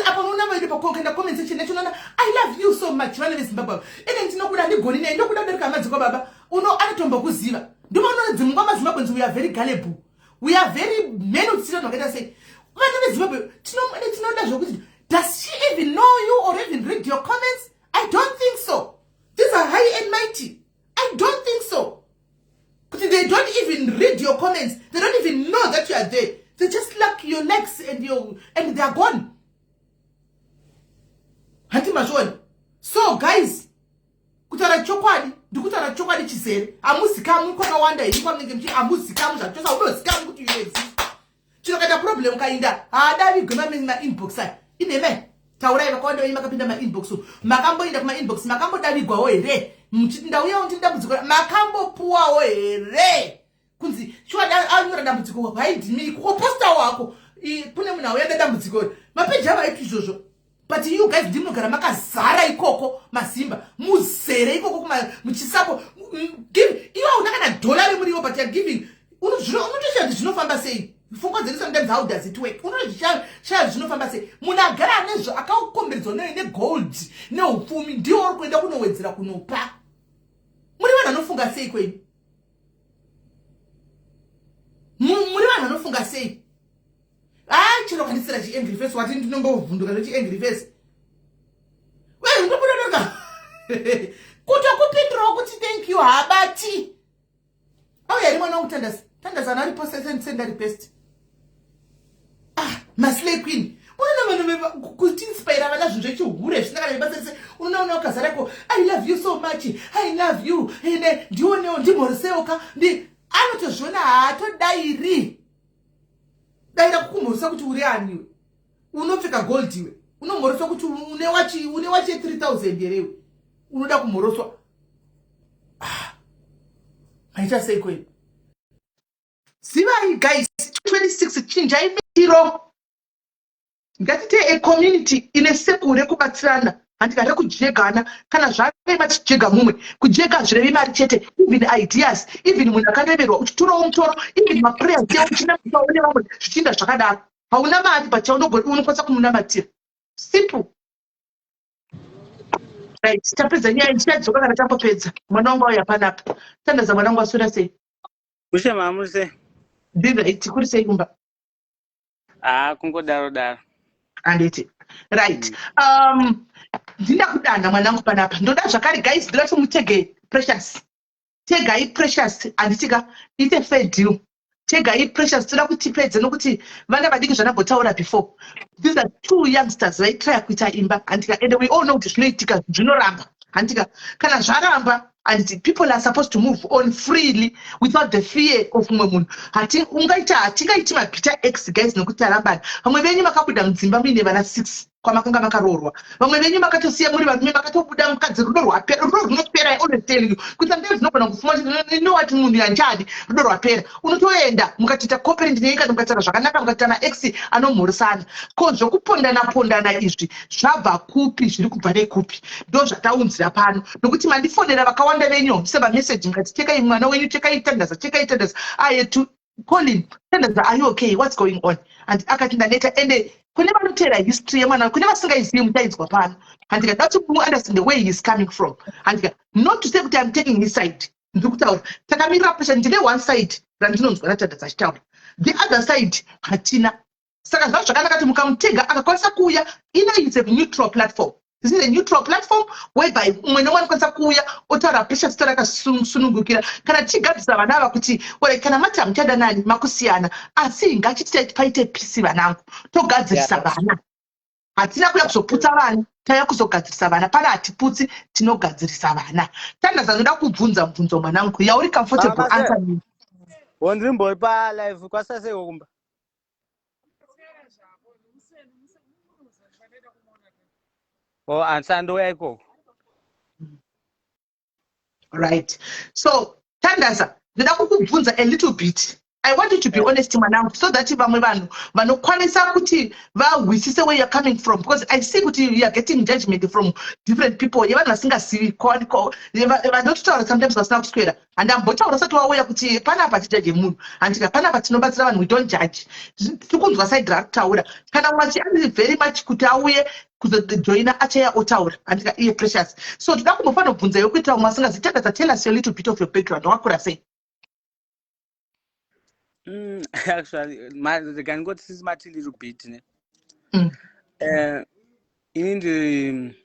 apa muna maile pakokenda comment section national. I love you so much. Vana veZimbabwe. Ene ndinokuda ndigoni ne ndokuda ndarika madziko baba. Uno anotomba kuziva. Ndimo uno dzimba maZimbabwe we are very gullible. We are very men of Sino Nogeta say. Vana veZimbabwe tinoda zvokuti. Does she even know you or even read your comments? I don't think so. These are high and mighty. I don't think so. But they don't even read your comments. They don't even know that you are there. They just lock your legs and they are gone. Hati mashoni. So guys, kutara chokwadi chisere. Amusikamu kwa wanda ilikuwa mngemchi amusikamu za chosa unosikamu kuti you exist. Chinokata problem kainda. Davi goma na inbox sai. Ineme. Taura ibakwanda imakapinda ma inbox. Makambo inda kuma inbox. Makambo Davi gwa ere. Mchitinda uya untinda muzikora. Makambo puwa ere. Kunzi chwa anyura dambudziko wako haidimi ko poster wako kune munhu auya dambudziko mapeji ava izvozvo but you guys ndinogara makazara ikoko mazimba muzere ikoko muchisapo give iwa una kana dollar muriwo but you're giving unotoshaya zvinofamba sei pfungwa dzedu sometimes how does it work unotoshaya zvinofamba sei munhu agara nezvo akakomberedzwa negold neupfumi ndiwo uri kuenda kunowedzera kunopa muri vanhu vanofunga sei kwenyu muri vanhu vanofunga sei chinokanisira chiangry face wati ndinombovhunduka nechiangry face we ndokudodoka kutokupindirawo kuti thank you habati auya ri mwana wangu anaripo send request maslay queen unoona vanhu kutinspira vana zvinhu zvechihure zvinakana vebasese unoona ukazarako I love you so much I love you ene ndionewo ndimhorisewoka anotozviona haatodairi daira kukumhorisa kuti uri aniwe unopfeka gold iwe unomhoroswa kuti une wachi 3000 yerewe unoda kumhoroswa maita sei kwenu zivai guys 26 chinjai mitiro ngatite a community ine sekuru rekubatsirana handikada kujegana kana zvave vachijega mumwe kujega zvirevi mari chete even ideas even munhu akareverwa uchitorowo mutoro even maprayers yao uchinamatawo nevamwe zvichiinda zvakadaro hauna mari but unokwanisa kumunamatira simple right tapedza nyaya tichadzoka kana tambopedza mwana wangu auya panapa tandaza mwana wangu aswera sei
mushe mamuse
ndiright kuri sei kumba
kungodaro
anditi right ndinda kudana mwanangu panapa ndoda zvakare guys ndingati mutege precious tegai precious anditika ite fair deal tegai precious toda kutipedza nokuti vana vadiki zvanambotaura before these are two youngsters vaitry kuita imba andika and we all know kuti zvinoitika zvinoramba andika kana zvaramba and people are supposed to move on freely without the fear of mumwe munhu hatingaiti mapita x guys nokuti arambana vamwe venyu makabuda mudzimba muine vana 6 kwamakanga makaroorwa vamwe venyu makatosiya muri varume makatobuda mukadzi rudo runopera I always tell you kuti andei zvinogona kufuma nowati munhu yanjani rudo rwapera unotoenda mukatiita cooperate nenyika mukataura zvakanaka mukatiita max anomhorisana ko zvokupondana izvi zvabva kupi zviri kubva nekupi ndo zvataunzira pano nokuti mandifonera vakawanda venyu seba message ngati chekai mwana wenyu chekai tandaza ayetu Colin tandaza are you okay what's going on and akati ndaneta ende kune vanotera history yemwana kune vasingaizivi mutaidzwa pano handika that's to understand the way he is coming from handika not to say kuti I'm taking his side ndiri kutaura takamirira pesha ndine one side randinonzwa natandaza achitaura the other side hatina saka zvavo zvakanaka kuti mukamutega akakwanisa kuuya is a neutral platform. This is a neutral platform whereby umwe nomwe anokwanisa kuuya otaura precious story akasunungukira kana tigadzisa vana ava kuti kana mati hamuchada nani makusiyana asi ngachiti paite pisi vanangu togadzirisa vana hatina kuya kuzoputsa vana tauya kuzogadzirisa vana pana hatiputsi tinogadzirisa vana tandaza ndoda kubvunza mubvunzo mwanangu yauri comfortable answer me
wondrimbori palive kwasaseko kumba ansando yako.
Right. So, Tandaza, ndoda kukubvunza a little bit. I want you to be honest mwanangu, so that vamwe vanhu vanokwanisa kuti vahwisise where you're coming from, because I see kuti you are getting judgment from different people yevanhu vasingazivi vanototaura sometimes vasina kuswera, and ambotaura usati wauya kuti panapa tijaje munhu andika panapa tinobatsira vanhu, we don't judge. Tikunzwa side rakutaura kana mwachi ari very much kuti auye kuzojoina achaya otaura andika iye Precious. So toda kumbofanira kubvunza yokuitira umwe asingazivi. Tell us a little bit of your background. Wakura sei?
Actually, the can go to my little bit. In the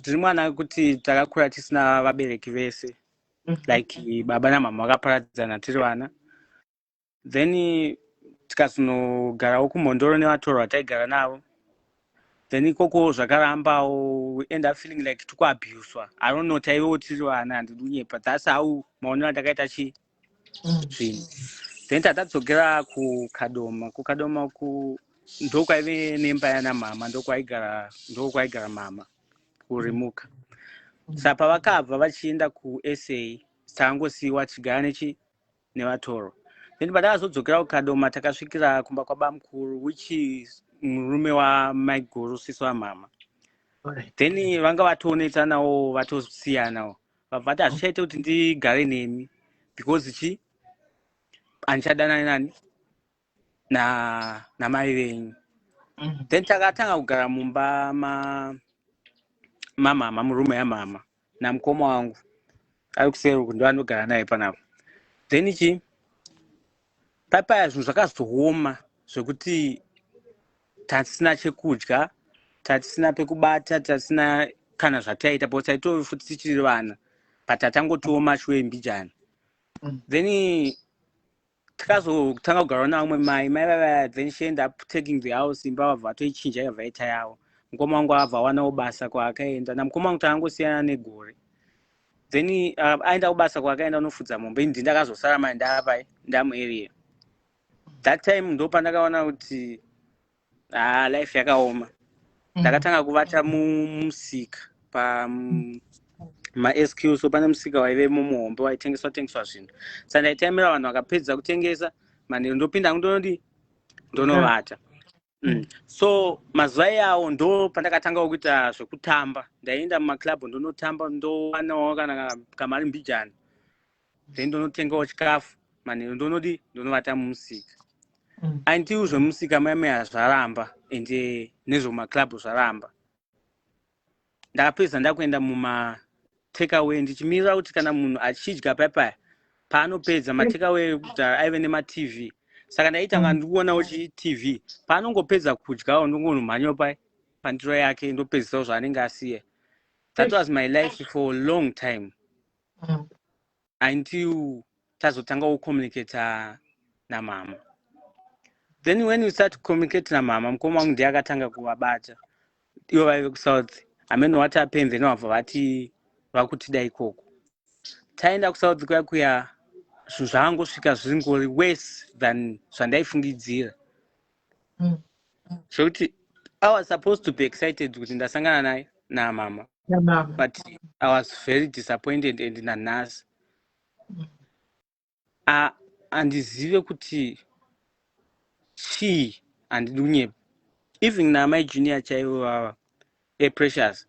Zimana kuti takakura tisina vabereki vese, like baba na mama vakaparadzana tiri vana. Then tikazonogara kumondoro nevatoro vataigara navo. Then ikoko zvakarambawo, we end up feeling like tokuabuswa. I don't know taivo tiri vana handidunye, but that's how maonero atakaita zvinhu. Then tatadzokera kukadoma ndokwaive nemba yana mama, ndokwaigara mama kurimuka. Saka vakabva vachienda kuSA, takangosiiwa tichigara nevatoro. Then patakazodzokera kukadoma takasvikira kumba kwabamukuru, which is murume wamaiguru sisi wamama. Then vanga vatoonetsanawo vatosiyanawo. Vabva vati hazvichaite kuti ndigare nemi because andichadana nani namai venyu. Then takatanga kugara mumba mamama, murume yamama namukoma wangu ari kuseri uku ndo anogara naye panapo. Then papaya zvinhu zvakazooma zvekuti tatisina chekudya, tatisina pekubata, tatisina kana zvataita, because taitove futi tichiri vana, but tatangotiwo mashwe mbijana. Then takazotanga kugara naumwe mai vaya, then she end up taking the house, imba vabva vatoichinja yabva ita yavo. Mukoma wangu abva wanawo basa kwaakaenda, namukoma wangu takangosiyana negore. Then aenda kubasa kwaakaenda unofudza mombe, ini ndakazosara mai ndapa ndamuarea. That time ndo pandakaona kuti life yakaoma. Ndakatanga kuvata mumusika ma-SQ, so pane musika waive mumuhombe waitengeswa zvinhu. Saka ndaitaimira vanhu vakapedza kutengesa, manheru ndopinda ndonovata. So mazuva iyawo ndo pandakatanga kuita zvekutamba. Ndaenda mumaklabhu ndonotamba, ndowanawo kana kamari mbijana. Then ndonotengawo chikafu, manheru ndonovata mumusika. Until zvemusika maime zvaramba ende nezvomaklabhu zvaramba. Ndakapedza ndakuenda muma-takeaway ndichimirira kuti kana munhu achidya papaya paanopedza ma-takeaway kuti aive nema-TV. Saka ndaitanga ndikuonawo TV paanongopedza kudyawo ndongonomhanyawo pandiro yake ndopedzisawo zvaanenge asiya. That was my life for a long time. Until tazotanga kucommunicate namama. Then when we start to communicate namama, mukoma wangu ndiye akatanga kuvabata. Ivo vaive kuSouth. Amene watapenze nevabva vati vakutida ikoko. Taenda kuSouth kuya zvinhu zvakangosvika zvingori worse than zvandaifungidzira. Zvekuti I was supposed to be excited kuti ndasangana naye namama. But I was very disappointed and nanhasi. Andizive kuti chii handidi kunyepa. Even namai junior chaivo vava Precious.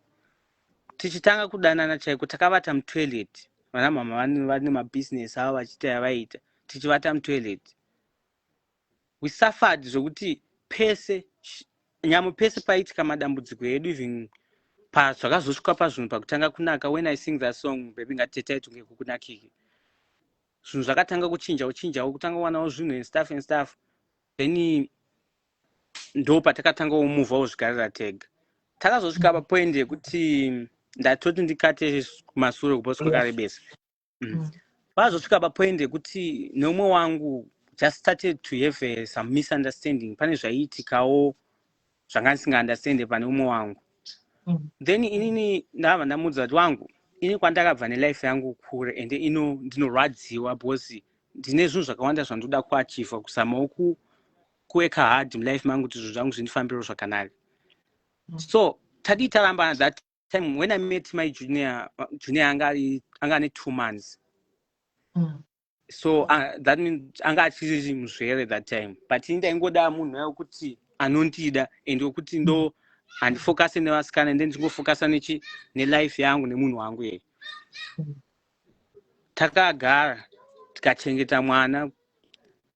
Tichitanga kudanana chaiko takavata mutoilet. Vana mama vane mabusiness avo vachiita yavaita. Tichivata mutoilet. We suffered zvokuti pese nyamo pese paitika madambudziko edu, even zvakazosvika pazvinhu pakutanga kunaka. When I sing that song, baby ngatitetai tunge kukunakiki. Zvinhu zvakatanga kuchinjawo kutanga wanawo zvinhu and stuff. Then ndo patakatanga kumuvawo zvigarira tega. Takazosvika papoint yekuti ndatoti ndikate kumashure kuposi kwakarebesa. Pazosvika papoint yekuti nomwe wangu just started to have some misunderstanding. Pane zvaiitikawo zvanga ndisingaunderstande pane umwe wangu. Then inini ndabva ndamudza kuti wangu, ini kwandakabva nelife yangu kure ende ndinorwadziwa because ndine zvinhu zvakawanda zvandoda kuachievha, kuzamawo kuweka hard mulife mangu kuti zvinhu zvangu zvindifambire zvakanaka. So tadi taramba that time when I met my junior anga ane 2 months. So that means anga achiri muzvere that time, but ndaingoda munhu wekuti anondida ende wekuti ndo handifokase nevasikana ende ndingofokasa nelife yangu nemunhu wangu yeye. Takagara tikachengeta mwana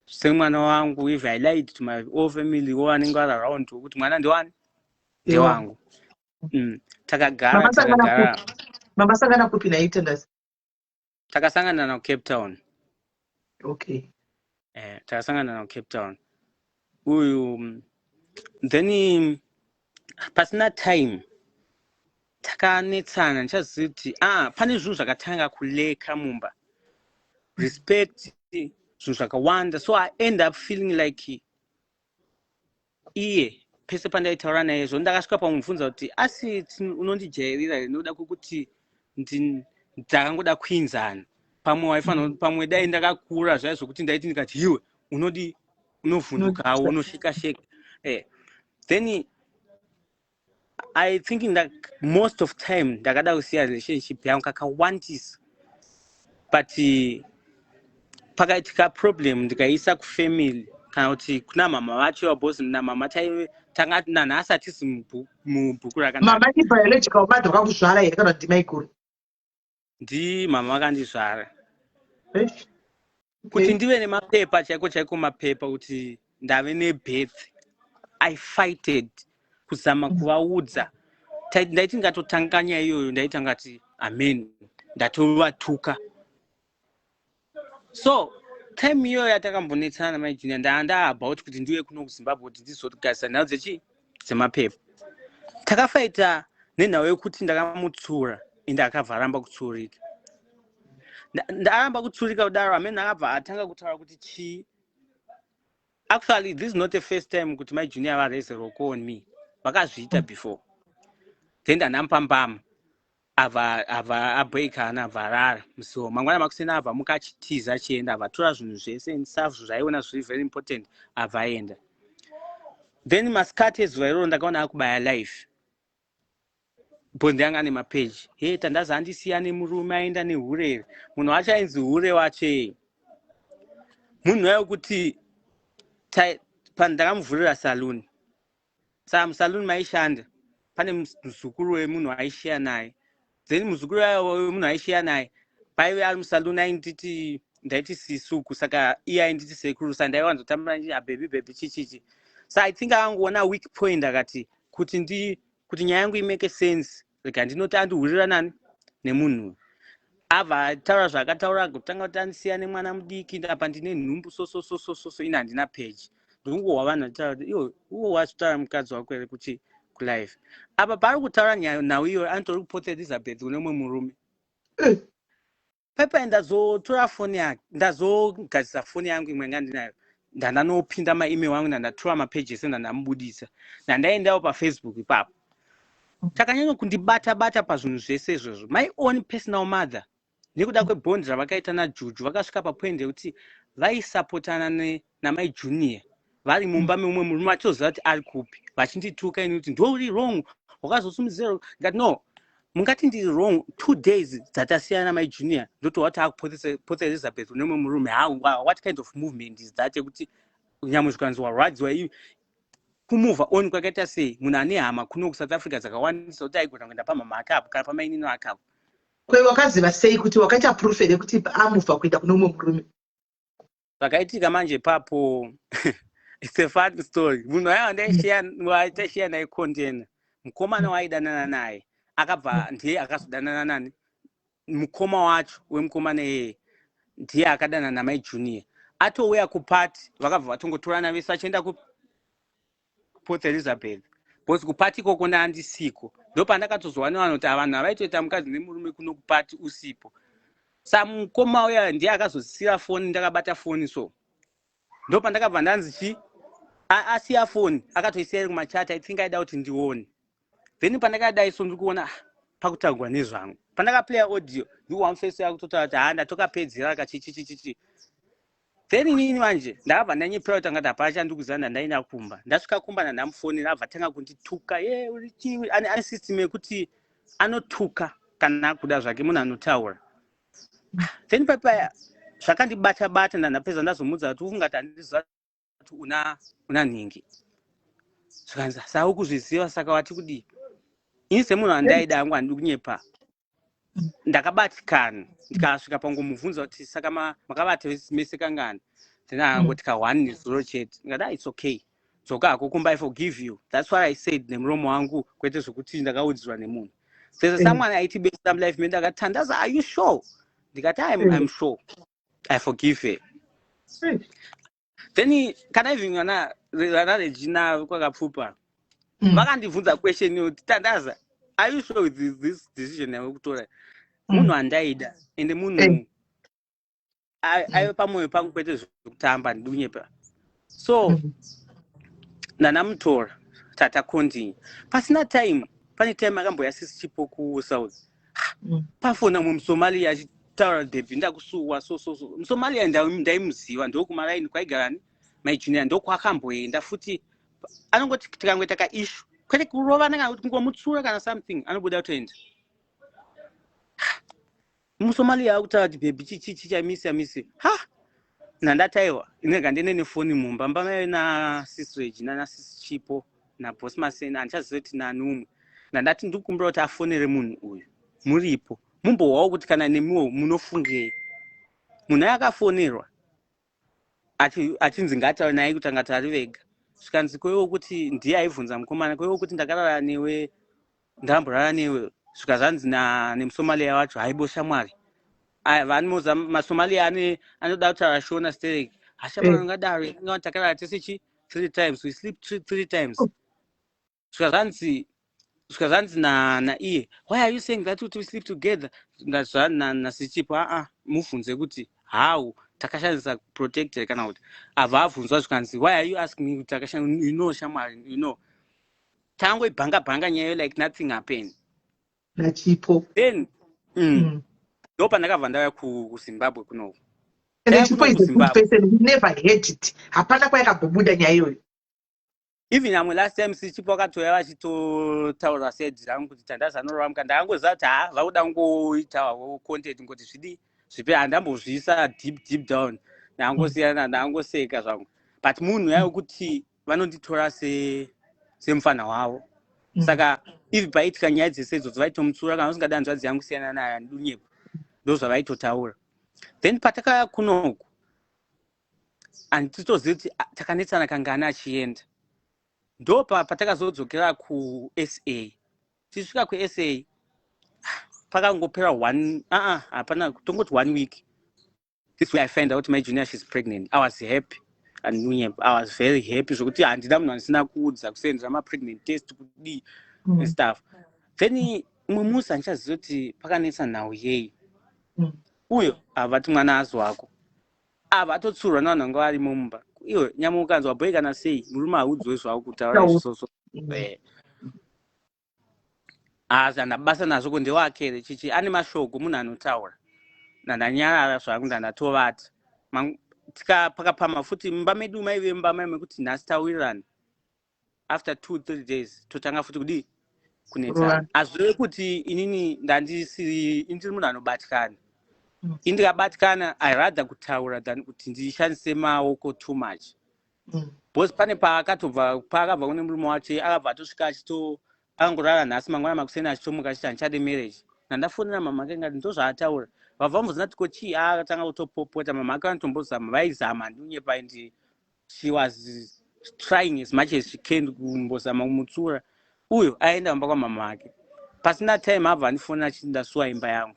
semwana wangu. If I lied to my whole family who wanenge vari around wekuti mwana ndewani ndewangu. Takagara
Mamasangana kupi na Itenders?
Takasangana na Cape Town.
Okay.
Takasangana na Cape Town. Uyu then pasina time takanetsana ndichaziva kuti pane zvinhu zvakatanga kuleka mumba. Respect zvinhu zvakawanda. So I end up feeling like iye pese pandaitaura naye zvo ndakasvika pamubvunza kuti asi unondijairira here nokuda kwokuti ndakangoda kuinzana. Pamwe waifanira pamwe dai ndakakura zvai zvokuti ndaiti ndikati iwe unodi unovhundukawo unosheka-sheka. Then I thinking that most of time ndakada kusiya relationship yangu kakawandisa, but pakaitika problem ndikaisa kufamily kana kuti kuna mama vacho because mama tanga nanhasi hatisi mubhuku rakanaka.
Mama ni biological mother wakakuzvara here kana kuti maikuru?
Ndi mama vakandizvara. Kuti ndive nemapepa chaiko mapepa kuti ndave nebirth, I fighted kuzama kuvaudza. Ndaiti ngatotanganya iyoyo ndaita ngati amen ndatovatuka. So time iyoyo yatakambonetsana namai junior ndaabva kuti ndiwe kuno kuZimbabwe kuti ndizogarisana nadzo dzemapepa. Takafaita nenhau yekuti ndakamutsura ende akabva aramba kutsurika. Ndaramba kutsurika kudaro amene akabva atanga kutaura kuti chii. Actually, this is not the first time kuti my junior raise a rock on me. Vakazviita before. Then ndampambama ava abreaka ana varara. So mangwana makusena ava mukachitiza achienda avatora zvinhu zvese nsafu zvaiona zviri very important avaenda. Then masikati ezuva iroro ndakaona akubaya life. Bondi yanga ane mapeji. Tandazi handisiya nemurume aenda nehure. Munhu wacho ainzi hure wacho. Munhu wekuti ndakamuvhurira saluni. Saka musaluni maishanda pane muzukuru wemunhu aishiya naye. Then muzukuru wemunhu aishiya naye paive ari musaluni ainditi ndaiti sisuku, saka iye ainditi sekuru, saka ndaiwanzotambura nditi bebi chichichi. So I think akangoona weak point akati kuti nyaya yangu imeke sense rega ndinoti andihurira nani nemunhu. Abva taura zvakataura kutanga kuti andisiya nemwana mudiki apa ndine nhumbu so ina handina page. Ndingowa vanhu vachitaura kuti iwo wachitaura mukadzi wako here kuti kulife. Apa pari kutaura nhau iyo anotori kupota Elizabeth unemwe murume. Pepa ndazotora foni yake, ndazogadzisa foni yangu imwe nga ndinayo. Ndandanopinda maemail wangu ndandatora mapages ndandamubudisa. Ndandaendawo paFacebook ipapo. Takanyanya kundibata pazvinhu zvese izvozvo. My own personal mother. Nekuda kwebhondi ravakaita naJuju vakasvika papoint yekuti vaisapotana namai junior. Vari mumba memumwe murume achizoziva kuti ari kupi. Vachindituka ini kuti ndori wrong. Wakazosumudzira ngati no. Mungati ndiri wrong 2 days dzatasiyana namai junior. Ndotowati akupotsa Elizabeth unemwe murume. What kind of movement is that yekuti nyamwe zvikanzwa rwadziwa iyi kumuvha on kwakaita sei munhu ane hama kuno kuSouth Africa dzakawandisa kuti aigona kuenda pamama akapo kana pamainino akapo.
Wakaziva sei kuti wakaita proof here kuti amuvha kuenda kuno mumwe murume?
Zvakaitika manje papo it's a fun story. Munhu waitaishiya naye container. Mukomana waidanana naye akabva ndiye akazodanana nani mukoma wacho wemukomana yeye ndiye akadana namai junior. Atouya kupati vakabva vatongotorana vese vachienda Port Elizabeth. Because kupati ikoko ndandisiko. Ndo pandakatozowana kuti vanhu avaitoita mukadzi nemurume kuno kupati usipo. Sa mukoma uya ndiye akazosira foni, ndakabata foni so. Ndo pandakabva ndanzi asiya foni akatoisiya kumachati. I think aida kuti ndione. Then pandakadai so ndikuona pakutagwa nezvangu. Pandakaplaya audio ndiwamfese yakutotaura kuti ndatokapedzera kachichichichi. Then inini manje ndabva ndanyepera kuti angati hapana ndikuzana ndaenda kumba. Ndasvika kumba ndandamufonera abva tanga kundituka. Uri chiwi ane system yekuti anotuka kana akuda zvake munhu anotaura. Then papa zvakandibata-bata ndandapedza ndazomudza kuti ungati handiziva kuti una nhingi. Zvikanzi sau kuzviziva saka wati kudii? Ini semunhu andaida hangu handidi kunyepa. Ndakabatikana ndikasvika pangomubvunza kuti saka makabata mese kangani? Then angoti ka1 nezuro chete. Ndikati it's okay. Dzoka hako kumba I forgive you. That's what I said nemuromo wangu kwete zvokuti ndakaudzirwa nemunhu. There's someone aiti best time life me ndakatandaza, are you sure? Ndikati I'm sure. I forgive her. Then kana even vana Regina kwakapfupa. Vakandibvunza question yoti tandaza, are you sure with this decision yakutora? Munhu andaida ende munhu aive pamwoyo pangu kwete zvokutamba ndinyepa. So ndanamutora tata continue. Pasina time, pane time akamboya sisi chipo ku South. Pafona muSomalia achitaura Debbie ndakusuwa so. muSomalia ndaimuziva ndokumaraini kwaigarani maijunior ndokwakamboenda futi anongoti tikangoita kaishu kwete kurovana kana kuti kungomutsura kana something anobuda kutoenda. muSomalia akutaura kuti baby chichi chamisi nandataiwa inenge ndine nefoni mumba mbamai na sis Regina na sis Chipo na boss Masena andichaziva kuti nani umwe. Nandati ndikukumbira kuti afonere munhu uyu muripo mumbowawo kuti kana nemiwo munofungei. Munhu akafonerwa achinzi ngataure naye kuti angati ari vega. Zvikanzi kwewo kuti ndiye aibvunza mukomana kwewo kuti ndakarara newe ndamborara newe. Zvikazanzi nemuSomalia wacho haibo shamwari. Vanoza maSomalia anoda kutaura Shona Sterek. Hashamwari ungadaro ngati takarara tese 3 times, we sleep 3 times. Zvikazanzi na iye, why are you saying that we sleep together? Na sichipo mubvunze kuti how takashandisa protector kana kuti avabvunzwa zvikanzi why are you asking me kuti takashandisa, you know shamwari, you know. Tangoibhanga nyayo like nothing happened.
Nachipo.
Then ndopa ndakabva ndauya kuZimbabwe kunoku.
And Chipo is a good person who never hated it. Hapana kwayakagobuda nyaya iyoyo.
Even amwe last time sichipo akatoya vachitotaura sedi rangu kuti tandaza anorova muka ndakangoziva kuti vakuda kungoitawo content ngoti zvipe handambozvisa deep down ndangosiyana ndangoseka zvangu. But munhu yayo kuti vanonditora semufana wavo. Saka if paitika nyaya dzesedzo vaitomutsura kana usingadi hanzvadzi yangu siyana naye handinyepo. Ndozvavaitotaura. Then patakaya kunoku handitoziva kuti takanetsana kangana achienda. Ndopa patakazodzokera kuSA. Tisvika kuSA pakangopera hapana tongoti 1 week. This way I find out my junior she's pregnant. I was happy and I was very happy zvokuti handina munhu andisina kuudza kusenzera ma-pregnant test kudii and stuff. Then umwe musi handichaziva kuti pakanetsa nhau yei. Uyo havati mwana azwako. Vatotsurwa navanhu vari mumba. Iwe nyama ukanzwa boy kana sei murume haudzwe zvako kutaura izvozvo. Ndabasa nazvo kundewakere chichi ane mashoko munhu anotaura. Ndanyarara zvangu ndandatovata. Pakapama futi mumba medu maive mumba mekuti nhasi taurirana. After 2-3 days totanga futi kudii kunetsana. Azvive kuti inini ndiri munhu anobatikana. Indikabatikana I rather kutaura than kuti ndishandise maoko too much. Because pane paakabva kune murume wacho akabva atosvika akangorara nhasi mangwana makuseni achitomuka achiti handichade marriage. Nandafonera mama ake ngati ndozvaataura. Vabva vambozina kuti akatanga kutopopota mama ake vanotombozama vaizama ndinyepa and she was trying as much as she can kumbozama kumutsura. Uyo aenda kumba kwamama ake. Pasina time abva andifonera achiti ndasuwa imba yangu.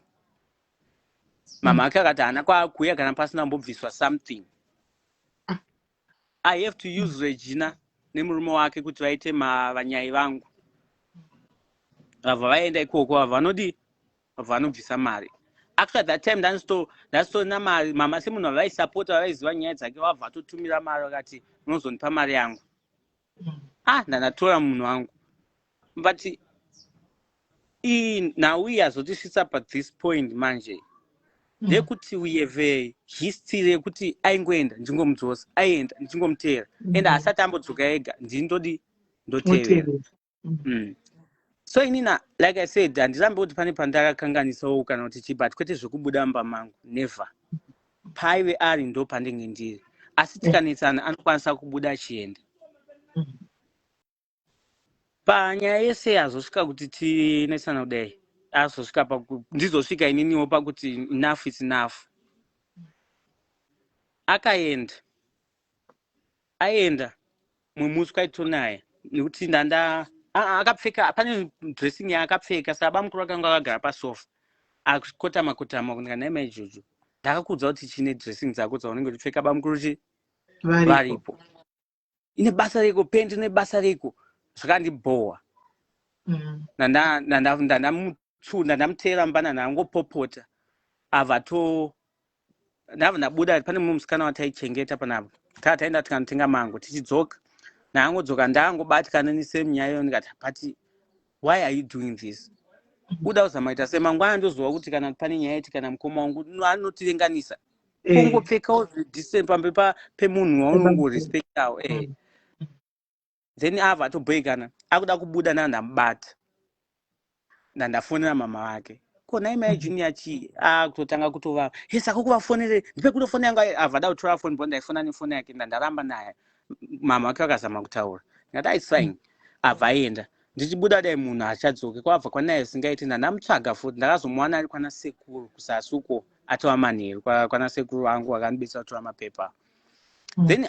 Mama ake akati hana kwaakuuya kana pasina mbobviswa something. I have to use Regina nemurume wake kuti vaite vanyai vangu. Vabva vaenda ikoko vanobvisa mari. Actually at that time ndasina mari. Mama semunhu wavaisapota wavaiziva nyaya dzake wabva atotumira mari vakati unozondipa mari yangu. Ndandatora munhu wangu. But now we azotisvitsa up at this point manje. Ndekuti we have a history yekuti aingoenda ndingomudzosa aienda ndingomutera ende asati ambodzoka ega ndotevera. So inina like I said handirambe kuti pane pandakakanganisawo kana kuti chibati kwete zvokubuda mumba mangu never. paive ari ndo pandenge ndiri asi tikanetsana anokwanisa kubuda achienda panyaya yese azosvika kuti tinetsana kudai azosvika ndizosvika ininiwo pakuti enough is enough akaenda aenda mumusi kwaitonaye nekuti akapfeka pane dressing yaakapfeka saba mukuru akanga akagara pasofa akotama kundika naime ijojo ndakakudza kuti chine dressing dzako dzaunenge uchipfeka bamukuru varipo ine basa reko pendi ine basa reko zvakandibhowa ndandamutera mbanana angopopota abva ndabva ndabuda pane mumwe musikana wataichengeta panapo taenda tikanotenga mango tichidzoka naangodzoka ndaangobatikana nesame nyaya ndikati but why are you doing this uda kuzamaita semangwana ndoziva kuti kana pane nyaya iti kana mukoma wangu anotirenganisa kungopfekawo decent pamberi pemunhu waunongorespectawo then abva atobhoikana akuda kubuda ndandamubata ndandafonera mama wake kona imai junior chi kutotanga kutova saka kuvafonere ndipe kutofonera yanga abva da kutora foni bonda ifona nefoni yake ndandaramba naye mama wake akazama kutaura ndikati it's fine abva aenda ndichibuda dai munhu achadzoke kwabva kwanaye singaiti ndandamutsvaga futi ndakazomuwana ari kwana sekuru kusasuko atova manheru kwana sekuru wangu akandibetsera kutora mapepa then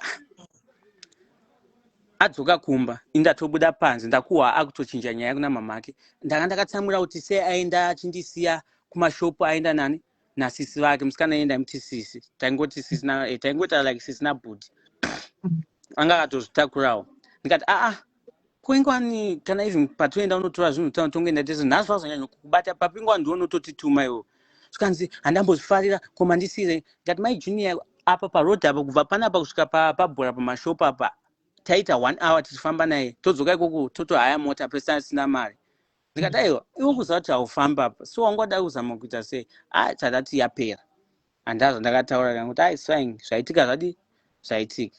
adzoka kumba indatobuda panze ndakuwa akutochinja nyaya kuna mama ake ndakatsamura kuti sei aenda achindisiya kumashopu aenda nani nasisi vake musikana aenda muti sisi taingoti like sisi nabhudi anga akatozvitakurawo ndikati kwengwani kana even patoenda unotora zvinhu tongoenda tese nhasi vazonyanya kukubata papingwani ndiwonototituma iwo zvikanzi handambozvifarira koma ndisire ndikati mai junior apa parodhi apa kubva panapa kusvika pabhora pamashopu apa taita 1 hour tichifamba naye todzoka ikoko totohaya mota pesina sina mari ndikati aiwa iwe kuziva kuti haufamba apa so wangoda kuzama kuita sei tadati yapera handazo ndakataura kanguti it's fine zvaitika zvaitika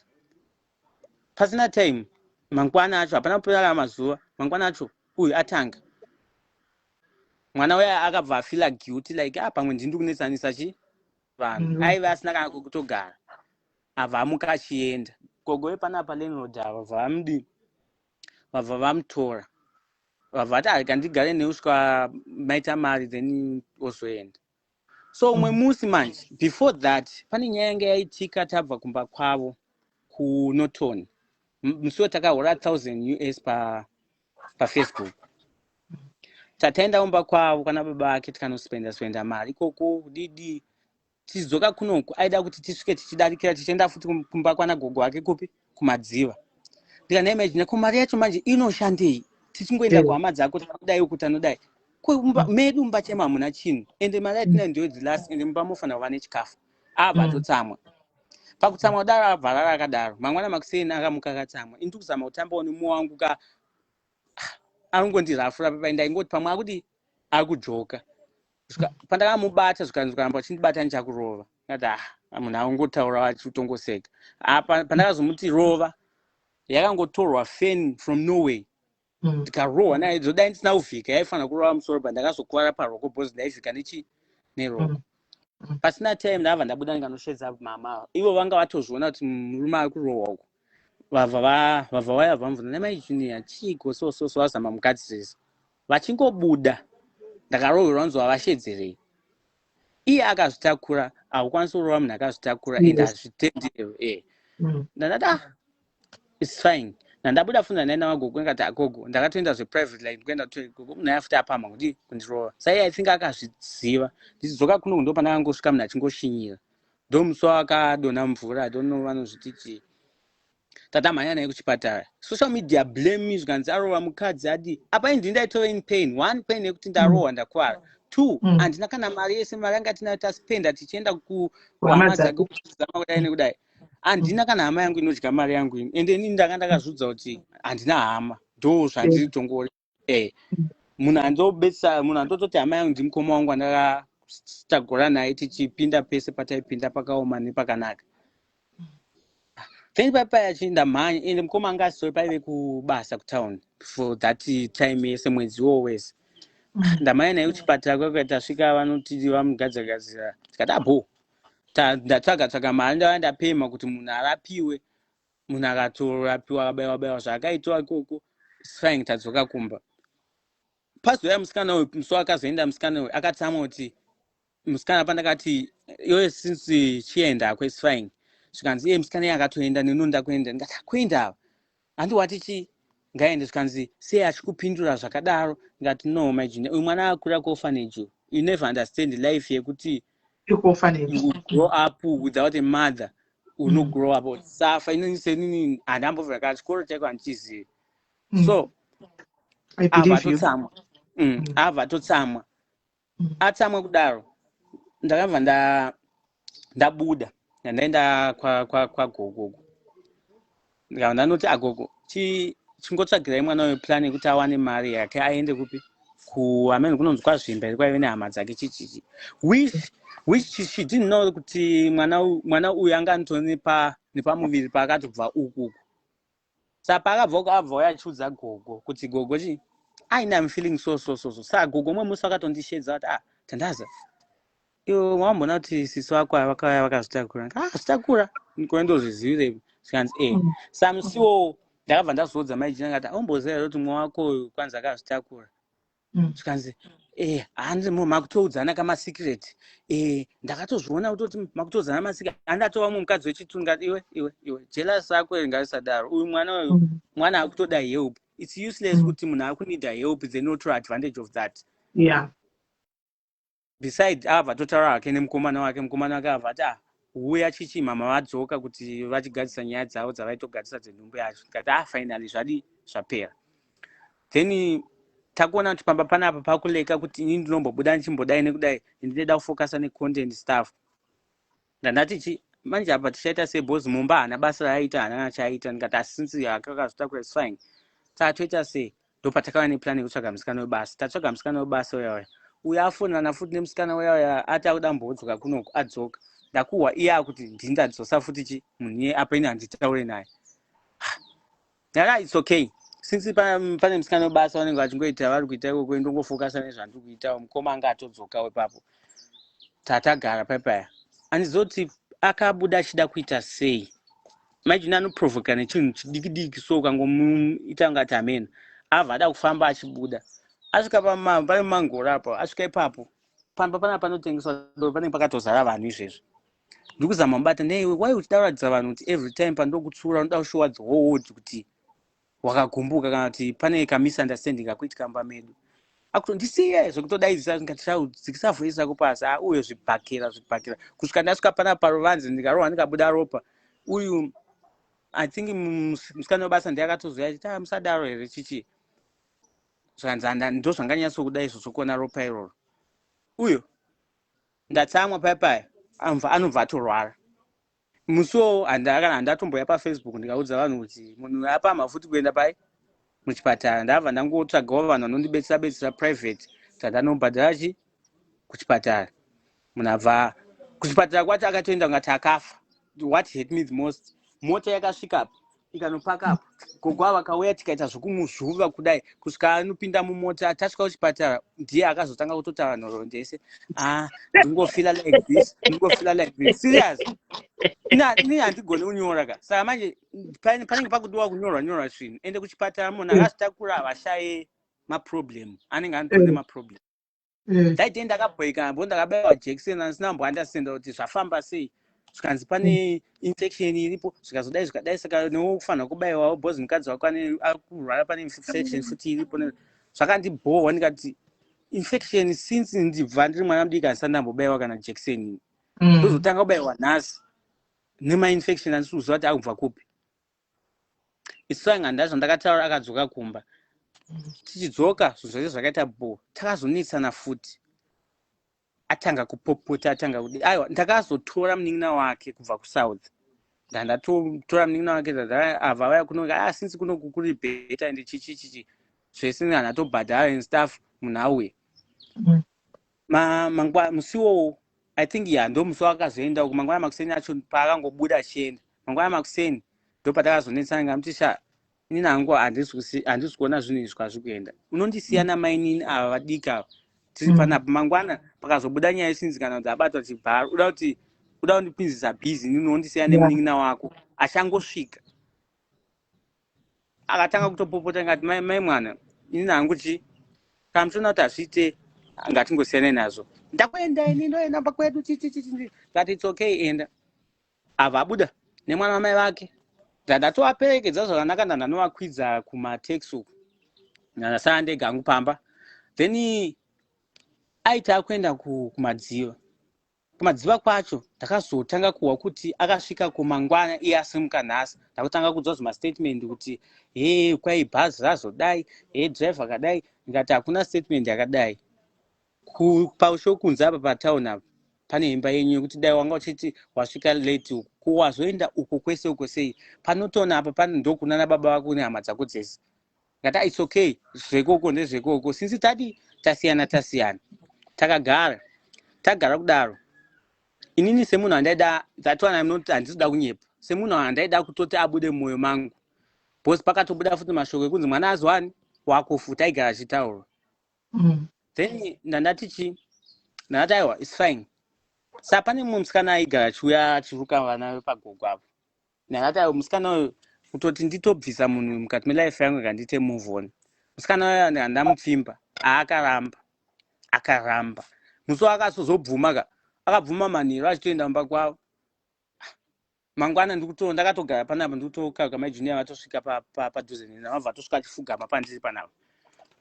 pasina time mangwana acho hapana kupera mazuva mangwana acho uyu atanga mwana uya akabva afila guilty like pamwe ndiri kunetsanisa vanhu aiva asina kana kutogara abva amuka achienda gogo panapa landlord vabva vamutora vabva vati akandigare neusvika maita mari then ozoenda so umwe musi manje before that pane nyaya yanga yaitika tabva kumba kwavo kuNorton musi watakahora 1000 US paFacebook tataenda kumba kwavo kana baba vake tikanospenda mari ikoko didi tizoka kunoku aida kuti tisvike tichidarikira tichienda futi kumba kwana gogo wake kupi kumadziva ndikanaimagine ko mari yacho manje inoshandei tichingoenda kuhama dzako takudai kuti anodai medu mumba chema hamuna chinhu ende mari yatina ndiyo dzilasi ende mumba mofanira kuva nechikafu abva atotsamwa pakutsamwa kudaro abva rara akadaro mangwana makuseni akamuka akatsamwa ini tikuzama kutambawo nemuwe wangu anongondirafura pepainda ingoti pamwe akuti akujoka pandakamubata zvikaramba chindibata nichakurova ngati munhu angotaura achitongoseka pandakazomuti rova yakangotorwa feni from Norway ndikarohwa naye zodai ndisina kuvhika yaifanira kurova musoro pandakazokwara paroko bhozi ndaivhika neroko pasina time ndabva ndabuda ndikanoshedza mama ivo vanga vatozviona kuti murume ari kurohwa uku vabva vaya vamvuna namai junior chiko so vazama mukadzirisa vachingobuda ndakarohwerwa nzwa vashedzerei iye akazvitakura hakukwanisi kurova munhu akazvitakura ende hazvitenderewo ndandati it's fine ndandabuda funda naina magogo ngati agogo ndakatoenda zveprivate like kuenda gogo munhu ayafuti apama kuti kundirova sai I think akazviziva ndichidzoka kuno ndo pandakangosvika munhu achingoshinyira ndo musi wakadonha mvura I don't know vanozviti tatamhanya naye kuchipatara social media blame me zvikanzi arova mukadzi adi apa indi ndaitova in pain 1 pain yekuti ndarohwa ndakwara 2 handina kana mari yese mari yanga tinayo taspenda tichienda kuhama dzake kuzama kudai nekudai handina kana hama yangu inodya mari yangu ini ende ini ndanga ndakazvidza kuti handina hama ndo zvandiri tongori munhu andototi hama yangu ndimukoma wangu andakatagora naye tichipinda pese pataipinda pakaoma nepakanaka then paipai achienda mhanya ende mukoma anga asori paive kubasa kutown for that time yese mwedzi wowese ndamhanya naye kuchipatara kwakaita svika vanoti vamugadziragadzira tikati abo ndatsvaga mari ndapema kuti munhu arapiwe, munhu akatorapiwa akabaiwa zvaakaitwa ikoko, it's fine, tadzoka kumba. Pazouya musikana uyu, musi wakazoenda musikana uyu akatsamwa kuti musikana pandakati iwe since chiendako it's fine, zvikanzi musikana iye akatoenda nenoda kuenda, ndikati kuenda handiwati chi ngaende, zvikanzi sei achikupindura zvakadaro, ndikati no my junior, uyu mwana akura kuorphanage, you never understand life yekuti you grow up without a mother, uno grow up safa inini handambovhera chikoro chaiko handichizivi. So abva atotsamwa atsamwa kudaro, ndakabva ndabuda ndaenda kwagogo, ndikabva ndanoti agogo chingotsvagirai mwana uyu plan yekuti awane mari yake aende kupi kuameni kunonzi kwazvimba iri kwaive nehama dzake chichichi, which she didn't know kuti mwana uyu anga anitoni nepamuviri paakatobva uku. Saka paakabva uya achiudza gogo kuti gogo chi I'm feeling so. Saka gogo mwe musi akatondishedza kuti Tandaza, iwe wambona kuti sisi wako vakauya vakazvitakura, zvitakura ndikoendozvizivire, zvikanzi saka musiwo ndakabva ndazodza maijina ngati aumboziva kuti mwa wako uyu kwanza akazvitakura, zvikanzi hanzi makutoudzana kamasecret, ndakatozviona kuti makutoudzana masecret, handatova mumwe mukadzi wechitunhu, ngati iwe jealous yako iri ngarisadaro, uyu mwana akutoda help, it's useless kuti munhu akunida help, they not to advantage of that. Besides abva totaura hake nemukomana wake abva ati uya chichi mama vadzoka kuti vachigadzisa nyaya dzavo dzavaitogadzisa dzenhumbu yacho, tikati finally zvadi zvapera. Then takuona kuti pamba panapa pakuleka kuti ini ndinombobuda ndichimbodai nekudai, ndinoda kufokasa necontent stuff. Ndandati manje apa tichaita sebhozi mumba haana basa raaita, haana achaita, ndikati asinzi akakazvitakura is fine. Saka toita sei, ndopatakava neplan yekutsvaga musikana webasa. Tatsvaga musikana webasa uya afonana futi nemusikana uya ati akuda mbodzoka kunoku, adzoka. Ndakuhwa iye akuti ndingadzosa futi munhu iye apa ine handitaure naye. Ndakati it's okay, since pane musikana webasa vanenge vachingoita vari kuita ikoko, ndongofokasa nezvandiri kuita, mukoma anga atodzoka wepapa. Tatagara paipa andizoti akabuda achida kuita sei, majina anoprovoka nechinhu chidiki so ukangomuita ngati amena abva ada kufamba achibuda, asvika pane mangoro apo, asvika ipapo pamba panapa panotengeswa panenge pakatozara vanhu izvezvo. Ndiri kuzama mubata, neiwe wai uchidaratidza vanhu kuti every time pandokutsura unoda kushowa the whole world kuti wakagumbuka, kana kuti pane kamisunderstanding kakuitika mumba medu. Akutondisiya zvekutodaidzisa ndikati vhoisa kupasi, uye zvibhakira kusvika ndasvika panapa parovanzi ndikarohwa ndikabuda ropa. Uyu I think musikana webasa ndiye akatozoya achiti musadaro here chichi, zvanzanda ndo zvanganyatso kudai zvokuona ropa iroro. Uyu ndatsamwa paipai anobva atorwara. Musiwo handatomboya paFacebook ndikaudza vanhu kuti munhu apama futi kuenda muchipatara. Ndabva ndangotsvagawo vanhu vanondibetsera private tandanobhadhara kuchipatara. Munhu abva kuchipatara kwacho akatoenda ngati akafa. What hit me the most, mota yakasvika ikanopaka apo, gogo ava akauya tikaita zvokumuzvuva kudai, kusvika anopinda mumota, tasvika kuchipatara ndiye akazotanga kutotaura nhororo ndese, ndingofila like this, serious. Ini handigoni kunyora ka, saka manje panenge pakudiwa kunyorwa zvinhu, ende kuchipatara munhu akazvitakura havashaye maproblem, anenge anotone maproblem. Ndaiti ndakabhoika mbo ndakabaiwa jekiseni, handisina mboandasenda kuti zvafamba sei, zvikanzi pane infection iripo, zvikazodai saka newokufanira kubaiwawo bhozi mukadzi wako akurwara pane infection futi iripo. Zvakandibhohwa ndikati infection since ndibva ndiri mwana mudiki handisati ndambobaiwa kana jekiseni, ndozotanga kubaiwa nhasi nemainfection handisi kuziva kuti akubva kupi. Isanga ndazvo ndakataura akadzoka kumba. Tichidzoka zvinhu zvese zvakaita takazonetsana futi, atanga kupopota, atanga kudi. Aiwa, ndakazotora munin'ina wake kubva kuSouth, ndatotora munin'ina wake abva vaya kunoka, since kunoku kuri bheta ende chichi zvese handatobhadhara and stuff, munhu auye. Musiwo I think ndo musi wakazoenda uku, mangwana makuseni acho paakangobuda achienda, mangwana makuseni ndo patakazonetsana, ngamutisha ini nangu handisi kuona zvinhu izvi kwazvi kuenda, unondisiyana mainini ava vadiki ava tiri panapa. Mangwana pakazobuda nyaya isinzi kana kuti abatwa chibharo, uda kuti uda kundipinzisa busy ninondisiya nemunin'ina wako achangosvika akatanga kutopopota ngati mai mwana inini hangu kamuchona kuti hazviite ngatingosiyana nazvo ndakuenda ini ndoenda pakwedu ngati it's okay enda abva abuda nemwana wamai vake ndatovaperekedza zvakanaka ndanovakwidza kumateksi uku ndandasara ndega hangu pamba then aita akuenda kumadziva kwacho ndakazotanga kuwa kuti akasvika kumangwana iye asimuka nhasi ndakutanga kunzwa zvimastatement kuti kwai bhazi razodai driver akadai ndikati hakuna statement yakadai pausho kunze apa patown apa pane imba yenyu yekuti dai wanga uchiti wasvika late uku kuwazoenda uko kwese sei panotoona apa pane ndokuna nababa vako nehama dzako dzese ngati it's okay zvekoko ndezvekoko since tasiyana tagara kudaro inini semunhu handaida that one I'm not handisida kunyepa semunhu handaida kutoti abude mumwoyo mangu because pakatobuda futi mashoko ekunzi mwana azwani wako futi aigara achitaura then ndandati aiwa it's fine saka pane mumwe musikana aigara achiuya achiruka vana vepagogo apo ndandati aiwa musikana uyu kutoti nditobvisa munhu mukati melife yangu ngandite move on musikana uyu handamupfimba akaramba musi akazobvuma akabvuma manheru achitoenda mumba kwavo mangwana ndakatogara panapa ndikutokaga majunior vatosvika padhuze nena vabva tosvika achifugama pandiri panapa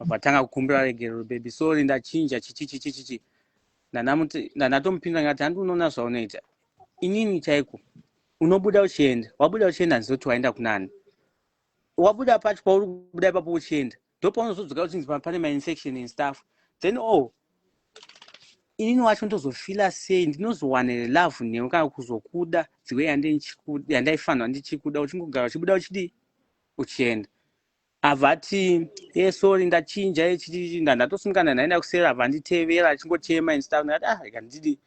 vatanga kukumbira regerero baby sorry ndachinja chichi ndandatomupinda ngati handi unoona zvaunoita inini chaiko unobuda uchienda wabuda uchienda ndizoti waenda kunani wabuda pacho pauri kubuda ipapo uchienda ndopaunozodzoka uchinzi pane mainfection and stuff then inini wacho ndozofila sei ndinozowana love newe kana kuzokuda dziwe yandaifanwa ndichikuda uchingogara uchibuda uchienda avati sorry ndachinja ndatosungana naenda kusera vanditevera achingochema and stuff ndati ikandidi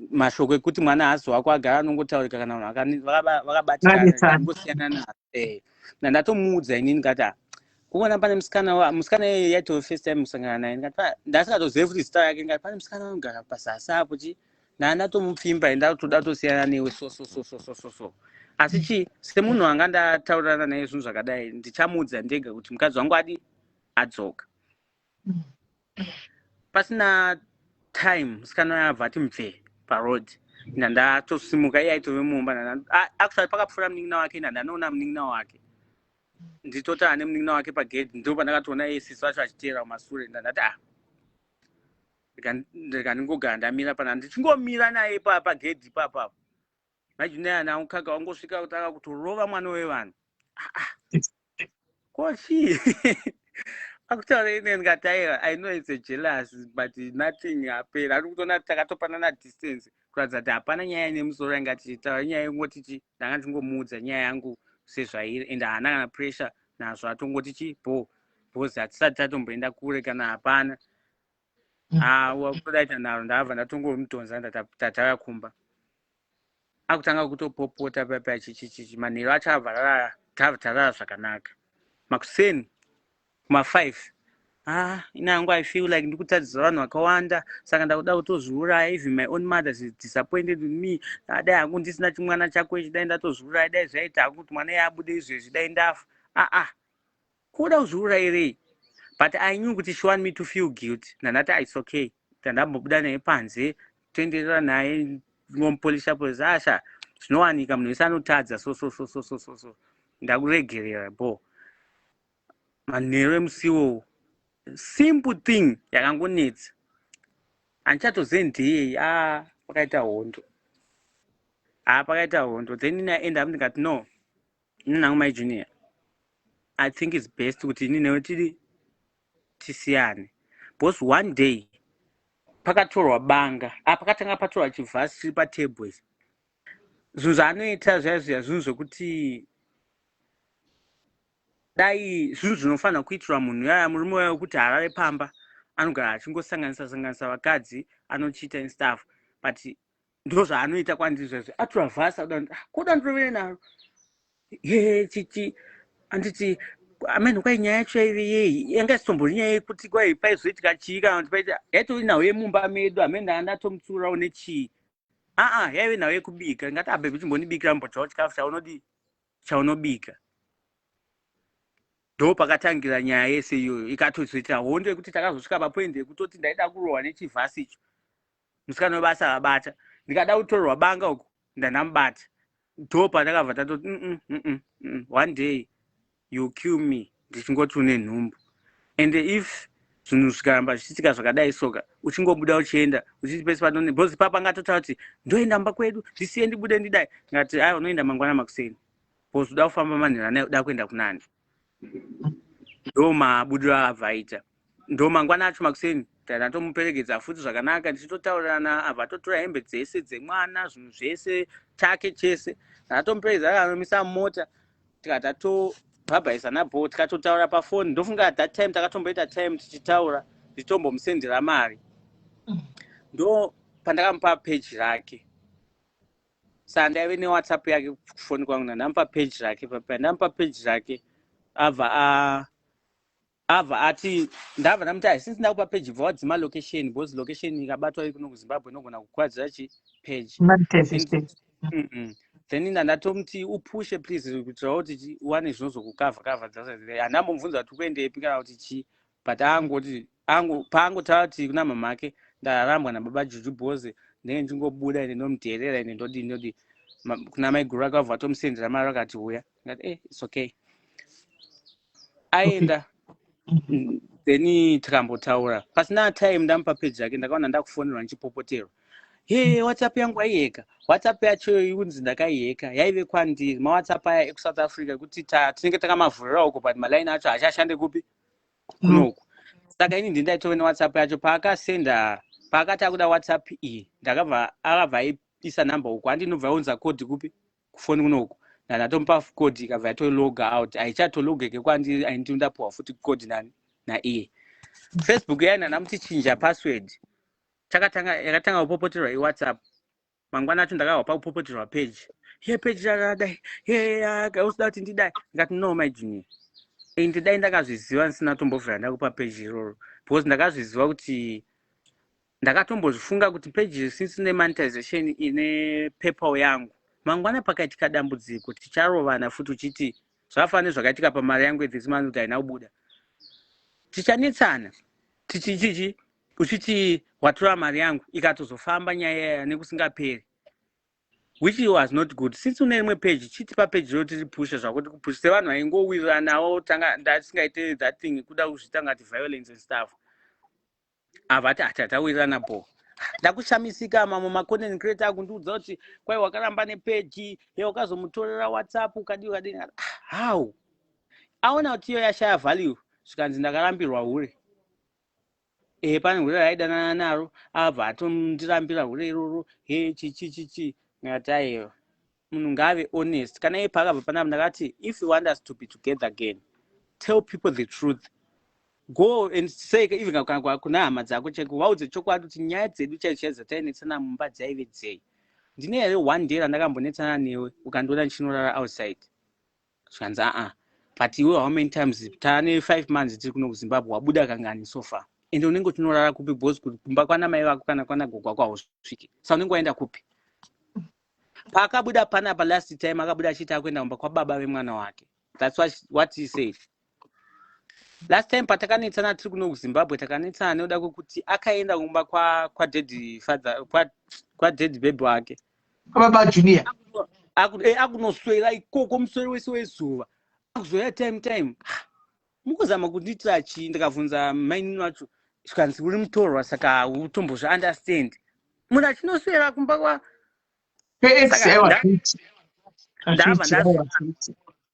mashoko ekuti mwana hazi wako agara anongotaurika kana vanhu vakabatirana ngosiyana nazo ndandatomuudza inini ngati kuona pane musikana iye yaito first time kusangana naye ndasingatozivi kuti zita yake ngati pane musikana anogara pasasi apo ndandatomupfimba ndatoda kutosiyana newe so asi semunhu wanga ndataurirana naye zvinhu zvakadai ndichamuudza ndega kuti mukadzi wangu adzoka pasina time musikana uyo abva ati mubve paroad ndandatosimuka iye aitove mumba actually pakapfuura munin'ina wake ndandanoona munin'ina wake nditotana nemunin'ina wake pagedhi ndo pandakatoona isisi vacho achiteera kumasure ndandati ndikandingogara ndamira pana ndichingomira naye pagedhi ipapapo majunior naukaga wangosvika kutanga kutorova mwana wevanhu kochi akutaura ine ndikati I know it's a jealous but nothing happened ari kutoona takatopanana distance kuratidza kuti hapana nyaya nemusoro yanga tichitaura nyaya yengoti ndanga ndingomuudza nyaya yangu sezvairi ende haana kana pressure nazvo atongoti bhozi hatisati tatomboenda kure kana hapana wakutodaita naro ndabva ndatongomudhonza ndatakakumba akutanga kutopopota papa chichichichi manheru acho abva tarara zvakanaka makuseni kuma5 inangu I feel like ndikutadzisa vanhu vakawanda saka ndakuda kutozviuraya even my own mother is disappointed with me dai hangu ndisina chimwana chako ichi dai ndatozviuraya dai zvaita hangu kuti mwana yaabude izvezvi dai ndafa kuda kuzviurayirei but I knew kuti she want me to feel guilty ndandati it's okay ndambobuda naye panze toenderera naye ngomupolisa asha zvinowanika munhu wese anotadza so ndakuregerera manheru emusiwo simple thing yakangonetsa handichatozei ndiyei pakaita hondo then inaenda apo ndikati no inanangu my junior I think it's best kuti ini newe tisiyane because one day pakatorwa banga pakatanga patorwa chivhasi chiri patebwe zvinhu zvaanoita zviya zvinhu zvokuti dai zvinhu zvinofanira kuitirwa munhu yaya murume wayo kuti harare pamba anogara achingosanganisa vakadzi anochiita and stuff but ndo zvaanoita kwandiri zvezvi atora vhasi koda ndirovere naro anditi amene kwai nyaya yacho yaive yanga isitombori nyaya yekuti kwai paizoitika chii kana kuti paita yaitori nawo yemumba medu amene ndandatomutsurawo nechii yaive nawo yekubika ngati abebe chimbondibikira mbochawo chikafu chaunobika. Ndo pakatangira nyaya yese iyoyo ikatozoita hondo yekuti takazosvika papoindi yekutoti ndaida kurohwa nechivhasi icho. Musikana webasa akabata. Ndikada kutorwa banga uko ndanamubata. Ndo pandakabva tatoti one day you kill me ndichingoti une nhumbu. And if zvinhu zvikaramba zvichiitika zvakadai soka uchingobuda uchienda uchiti pese panone bhozi papa ngatotaura kuti ndoenda mba kwedu ndisiye ndibude ndidai ngati aiwa unoenda mangwana makuseni bhozi uda kufamba manherana uda kuenda kunani. Ndo mabudiro abva aita. Ndo mangwana acho makuseni ndatomuperekedza futi zvakanaka ndichitotaurirana abva atotora hembe dzese dzemwana zvinhu zvese chake chese ndatomuperekedza akanomisa mota tikatobhabhaisana bho tikatotaura pafoni. Ndofunga that time takatomboita time tichitaura ndichitombomusendera mari. Ndo pandakamupa page rake sandaive newhatsapp yake kufoni kwangu ndandamupa page rake. Pandamupa page rake abva ati ndabva ndamuti since ndakupa page bva wadzima location because location ikabatwa iri kuno kuZimbabwe inogona kukwadzira page. Then ndatomuti upushe please kuitira kuti uwane zvinozokukavha dzase. Handambomubvunza kuti kuendepi kana kuti chii but angoti paangotaura kuti kuna mama ake ndararambwa nababa Juju Boze ndenge ndingobuda ine ndomuteerera ine ndodi kuna mai guru ake wabva tomusendera mari akati uya ngati it's okay aenda. Then tikambotaura pasina time ndamupa page yake ndakaona ndakufonerwa ndichipopoterwa. WhatsApp yangu aiyeka. WhatsApp yacho yunzi ndakaiyeka yaive kwandiri mawhatsapp aya ekuSouth Africa kuti tinenge takamavhurira uko but malaini acho achashande kupi kunoku. Saka ini ndaitove neWhatsApp yacho paakati akuda WhatsApp iyi akabva aisa namba uko andinobva aunza kodi kupi kufoni kunoku ndatomupa kodi ikabva yatologa out aichatologeke kwandiri ainiti ndapuwa futi kodi naiye. Facebook yaina namuti chinja password yakatanga kupopoterwa iWhatsApp. Mangwana acho ndakahwa pakupopoterwa page page yakadai usida kuti ndidai ngati no my junior ndidai ndakazviziva ndisina tombovhera ndakupa page iroro because ndakazviziva kuti ndakatombozvifunga kuti page since ine monetization ine PayPal yangu mangwana pakaitika dambudziko ticharovana futi uchiti zvakafanira zvakaitika pamari yangu this month kuti haina kubuda tichanetsana uchiti watora mari yangu ikatozofamba nyaya nekusingaperi which was not good. Since une imwe page chiti pa page roti ripusha zvakuti kupusha sevanhu vaingowiriranawo ndasingaite that thing kuda kuzvita ngati violence and stuff avati atatawirirana po ndakushamisika mamo macontent creator akundiudza kuti kwai wakaramba nepage wakazomutorera WhatsApp ukadii how aona kuti iyo yashaya value zvikanzi ndakarambirwa hure pane hure raidanana naro abva atondirambira hure iroro chichi ngati aiyo munhu ngave honest kana iye pakabva panapa ndakati if you want us to be together again tell people the truth. Go and say even kuna hama dzako cheko vaudze chokwadi kuti nyaya dzedu chaidzo dzatainetsana mumba dzaive dzei. Ndine here one day randakambonetsana newe ukandiona ndichinorara outside zvikanzi but iwe how many times taane 5 months tiri kuno kuZimbabwe wabuda kangani so far ende unenge uchinorara kupi boss kuti kumba kwana mai vako kana kwana gogo wako hausviki saka unenge waenda kupi. Paakabuda panapa last time akabuda achiti akuenda kumba kwababa vemwana wake. That's what he said. Last time patakanetsana tiri kuno kuZimbabwe takanetsana nekuda kwekuti akaenda kumba kwa daddy father kwa daddy baby wake
baba Junior
akunoswera ikoko muswero wese wezuva akuzoya time mukuzama kunditira chii ndikabvunza maini wacho zvikanzi uri mutorwa saka utombozvi understand munhu achinoswera kumba kwa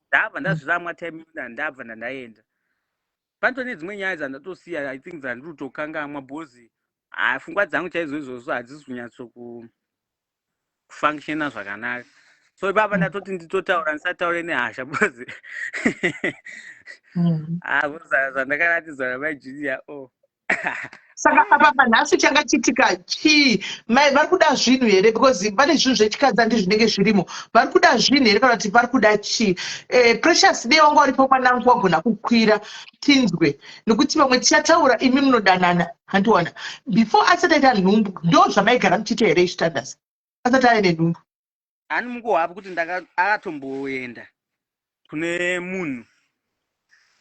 ndabva ndazviramwa time ndabva ndandaenda panto nedzimwe nyaya dzandatosiya I think dzandiri kutokangamwa bhozi pfungwa dzangu chaizvo izvozvo hadzisi kunyatso kufunctiona zvakanaka so ipapa ndatoti nditotaura ndisataure nehasha bhozi zvandakaratidzwa namai Julia
saka apa nhasi changa chitika chii mai vari kuda zvinhu here because pane zvinhu zvechikadzi andi zvinenge zvirimo vari kuda zvinhu here kana kuti vari kuda chii. Precious dei wanga uripo panangu wagona kukwira tinzwe nekuti vamwe tichataura imi munodanana handiwana before asati aita nhumbu ndo zvamaigara muchita here ichitandasa asati aine nhumbu.
Ani mungohapa kuti akatomboenda kune munhu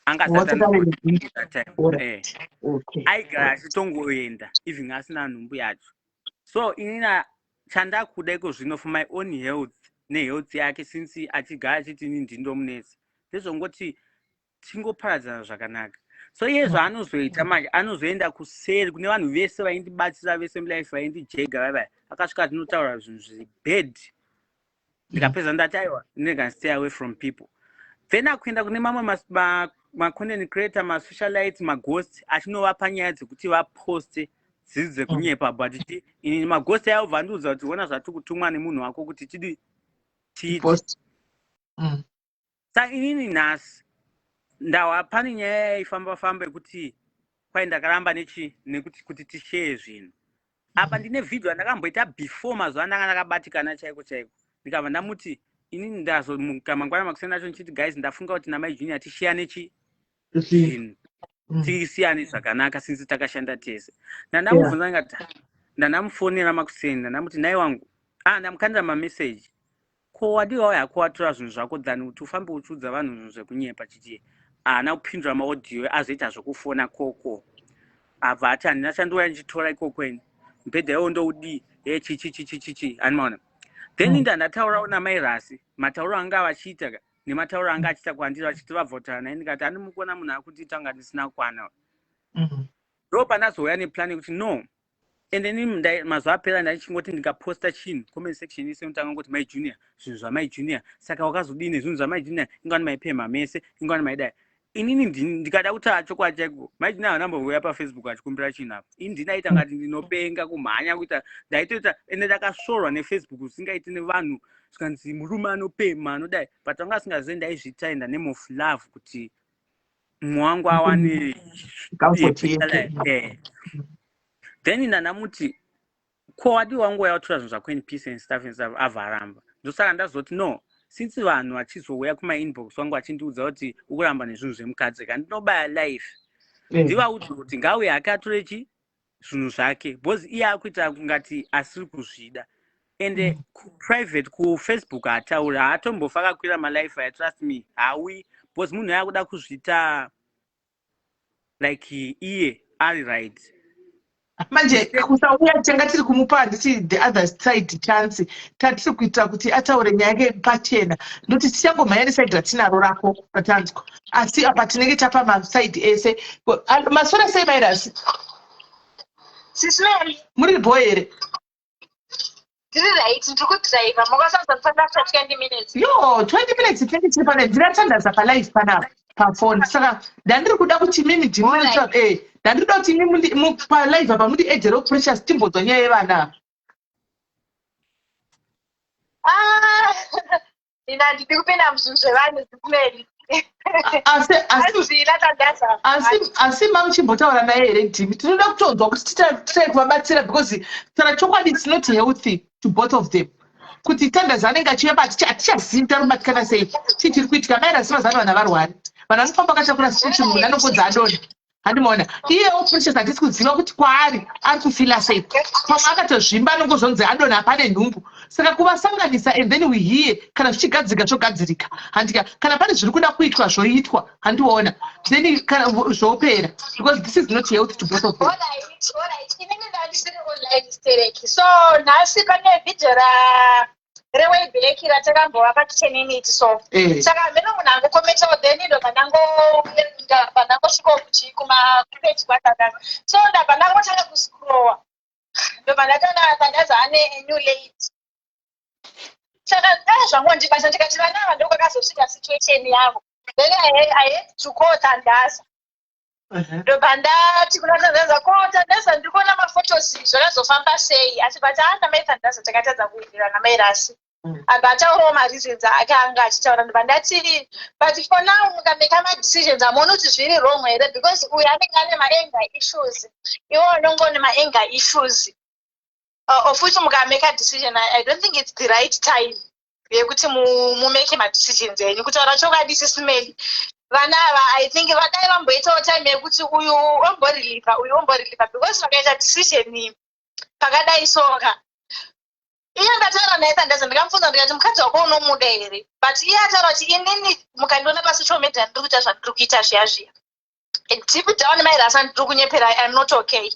angasati aigara achitongoenda even asina nhumbu yacho. So inina chandakuda iko zvino for my own health nehealth yake since achigara achiti ini ndindomunesi ndezvongoti tingoparadzana zvakanaka. So iye zvaanozoita manje anozoenda kuseri kune vanhu vese vaindibatsira vese mulife vaindijega vaya akasvika tinotaura zvinhu zviri bad ndikapedza ndati aiwa ndinenge stay away from people. Then akuenda kune mamwe ma-content creator, ma-socialite, ma-ghost achinovapa nyaya dzekuti vaposte dzidzi dzekunyepa but ini ma-ghost ayobva ndiudza kuti ona zvati kutumwa nemunhu wako kuti chidi tiiti. Saka inini nhasi ndawa pane nyaya yaifamba yekuti kwai ndakaramba nekuti kuti tishare zvinhu. Apa ndine video ndakamboita before mazuva ndanga ndakabatikana chaiko ndikabva ndamuti inini ndazomuka mangwana makusenda acho ndichiti guys ndafunga kuti namai junior tishiyane zvinhu tisiyane zvakanaka since takashanda tese. Ndandamubvunza ndikati ndandamufonera makusenda ndamuti nai wangu ndamukandira mamessage ko wadiwa wauya kuwatora zvinhu zvako than kuti ufambe uchiudza vanhu zvinhu zvekunyepa chiti haana kupindura maaudio azoita zvokufona koko abva ati handina chandouya ndichitora ikoko ini mubhedha iwo ndoudi chichichichichi animaona. Then ndandataurawo namai Rasi matauro anga vachiita nematauro anga achiita kwandiri vachiti vavhotana naye ndikati handimukuona munhu akutiita kunga ndisina kwana. Ndo pandazouya neplan yekuti no and then mazuva apera ndaichingoti ndikaposta chinhu comment section ise unotanga kuti mai junior zvinhu zvamai junior saka wakazodini zvinhu zvamai junior ingani maipema mese ingani maidai. Inini ndikada kutaura chokwadi chaiko mai junior haanambouya paFacebook achikumbira chinhu apa ini ndinaita ngati ndinopenga kumhanya kuita ndaitoita ende ndakasvorwa neFacebook usingaiti nevanhu zvikanzi murume anopema anodai but vanga vasingazii ndaizvitaenda name of love kuti mumwe wangu awane then ndandamuti ko wadi wangu yawatora zvinhu zvako in peace and stuff abva aramba. Ndosaka ndazoti no since vanhu vachizouya kuma-inbox wangu vachindiudza kuti ukuramba nezvinhu zvemukadzi kandi ndinobaya life ndivaudze kuti ngauye akatore zvinhu zvake because iye akuita kungati asiri kuzvida ende private kuFacebook hatauri haatombofa akakwira malife aya trust me hawi because munhu yakuda kuzviita like iye ari right.
Manje kusauya tenga tiri kumupa handiti the other side chance tatiri kuita kuti ataure nyaya yake pachena ndoti tichangomhanya nesaidi ratinaro rako ratanzwa asi apa tinenge tapa masaidi ese masora sei mairasi
Sisimeri
muri boy here
ndiri right ndikudriva makasanzwa 20 minutes
yo 20 minutes tinenge tiri pane ndiratandaza palive panapa pafoni saka ndandiri kuda kuti mimi ndimurita ndandiri kuti mimi palive apa muri ejero precious timbodzwa nyaya yevana
ina ndiri kupinda muzvinhu zvevanhu Sisimeri
asi mamuchimbotaura naye here ndimi tinoda kutonzwa kuti titai kuvabatsira because tara chokwadi it's not healthy to both of them kuti tandaza anenge achiuya hatichazivi tarubatikana sei chii chiri kuitika mairasi vanhu varwari vanhu vanofamba kachakura sichi munhu anokodza adona handimaona iyewo precious hatisi kuziva kuti kwaari ari kufila sei pamwe akatozvimba anongozonzi adona hapane nhumbu saka kuvasanganisa and then we hear kana zvichigadzirika zvogadzirika handika kana pane zviri kuda kuitwa zvoitwa handiona then kana zvopera because this is not health to both of them.
Inenge ndandisiri online stereki so nhasi pane vhidhio rewayback ratakambova pa10 so saka mene munhu angokometawo then ndobva ndangosvika kumapage kwataka so ndabva ndangotanga kuscrolla ndobva ndatandaza ane new late saka zvangondibatsa ndikati vanava ndokwakazosvika situation yavo then I had to go Tandaza ndobva ndati kuna Tandaza ko Tandaza ndikuona mafotos zvakazofamba sei asi but namai Tandaza takatadza kuwirirana mairasi abataurawo mareasons ake anga achitaura ndobva ndati but for now mukameka madecisions amuoni kuti zviri wrong here because uyu anenge ane maanger issues iwo unongone maanger issues of which mukameka decision I don't think it's the right time yekuti mumeke madecisions enyu kutaura chokwadi Sisimeri vana ava I think vadai vamboitawo time yekuti uyu omboreliva uyu omboreliva because vakaita decision pakadai soka iye ndataura naye Thandaza ndikamufunza ndikati mukadzi wako unomuda here, but iye ataura kuti inini mukandiona pasocial media ndiri kuita zvandiri kuita zviya deep down mairasi andiri kunyepera, I'm not okay.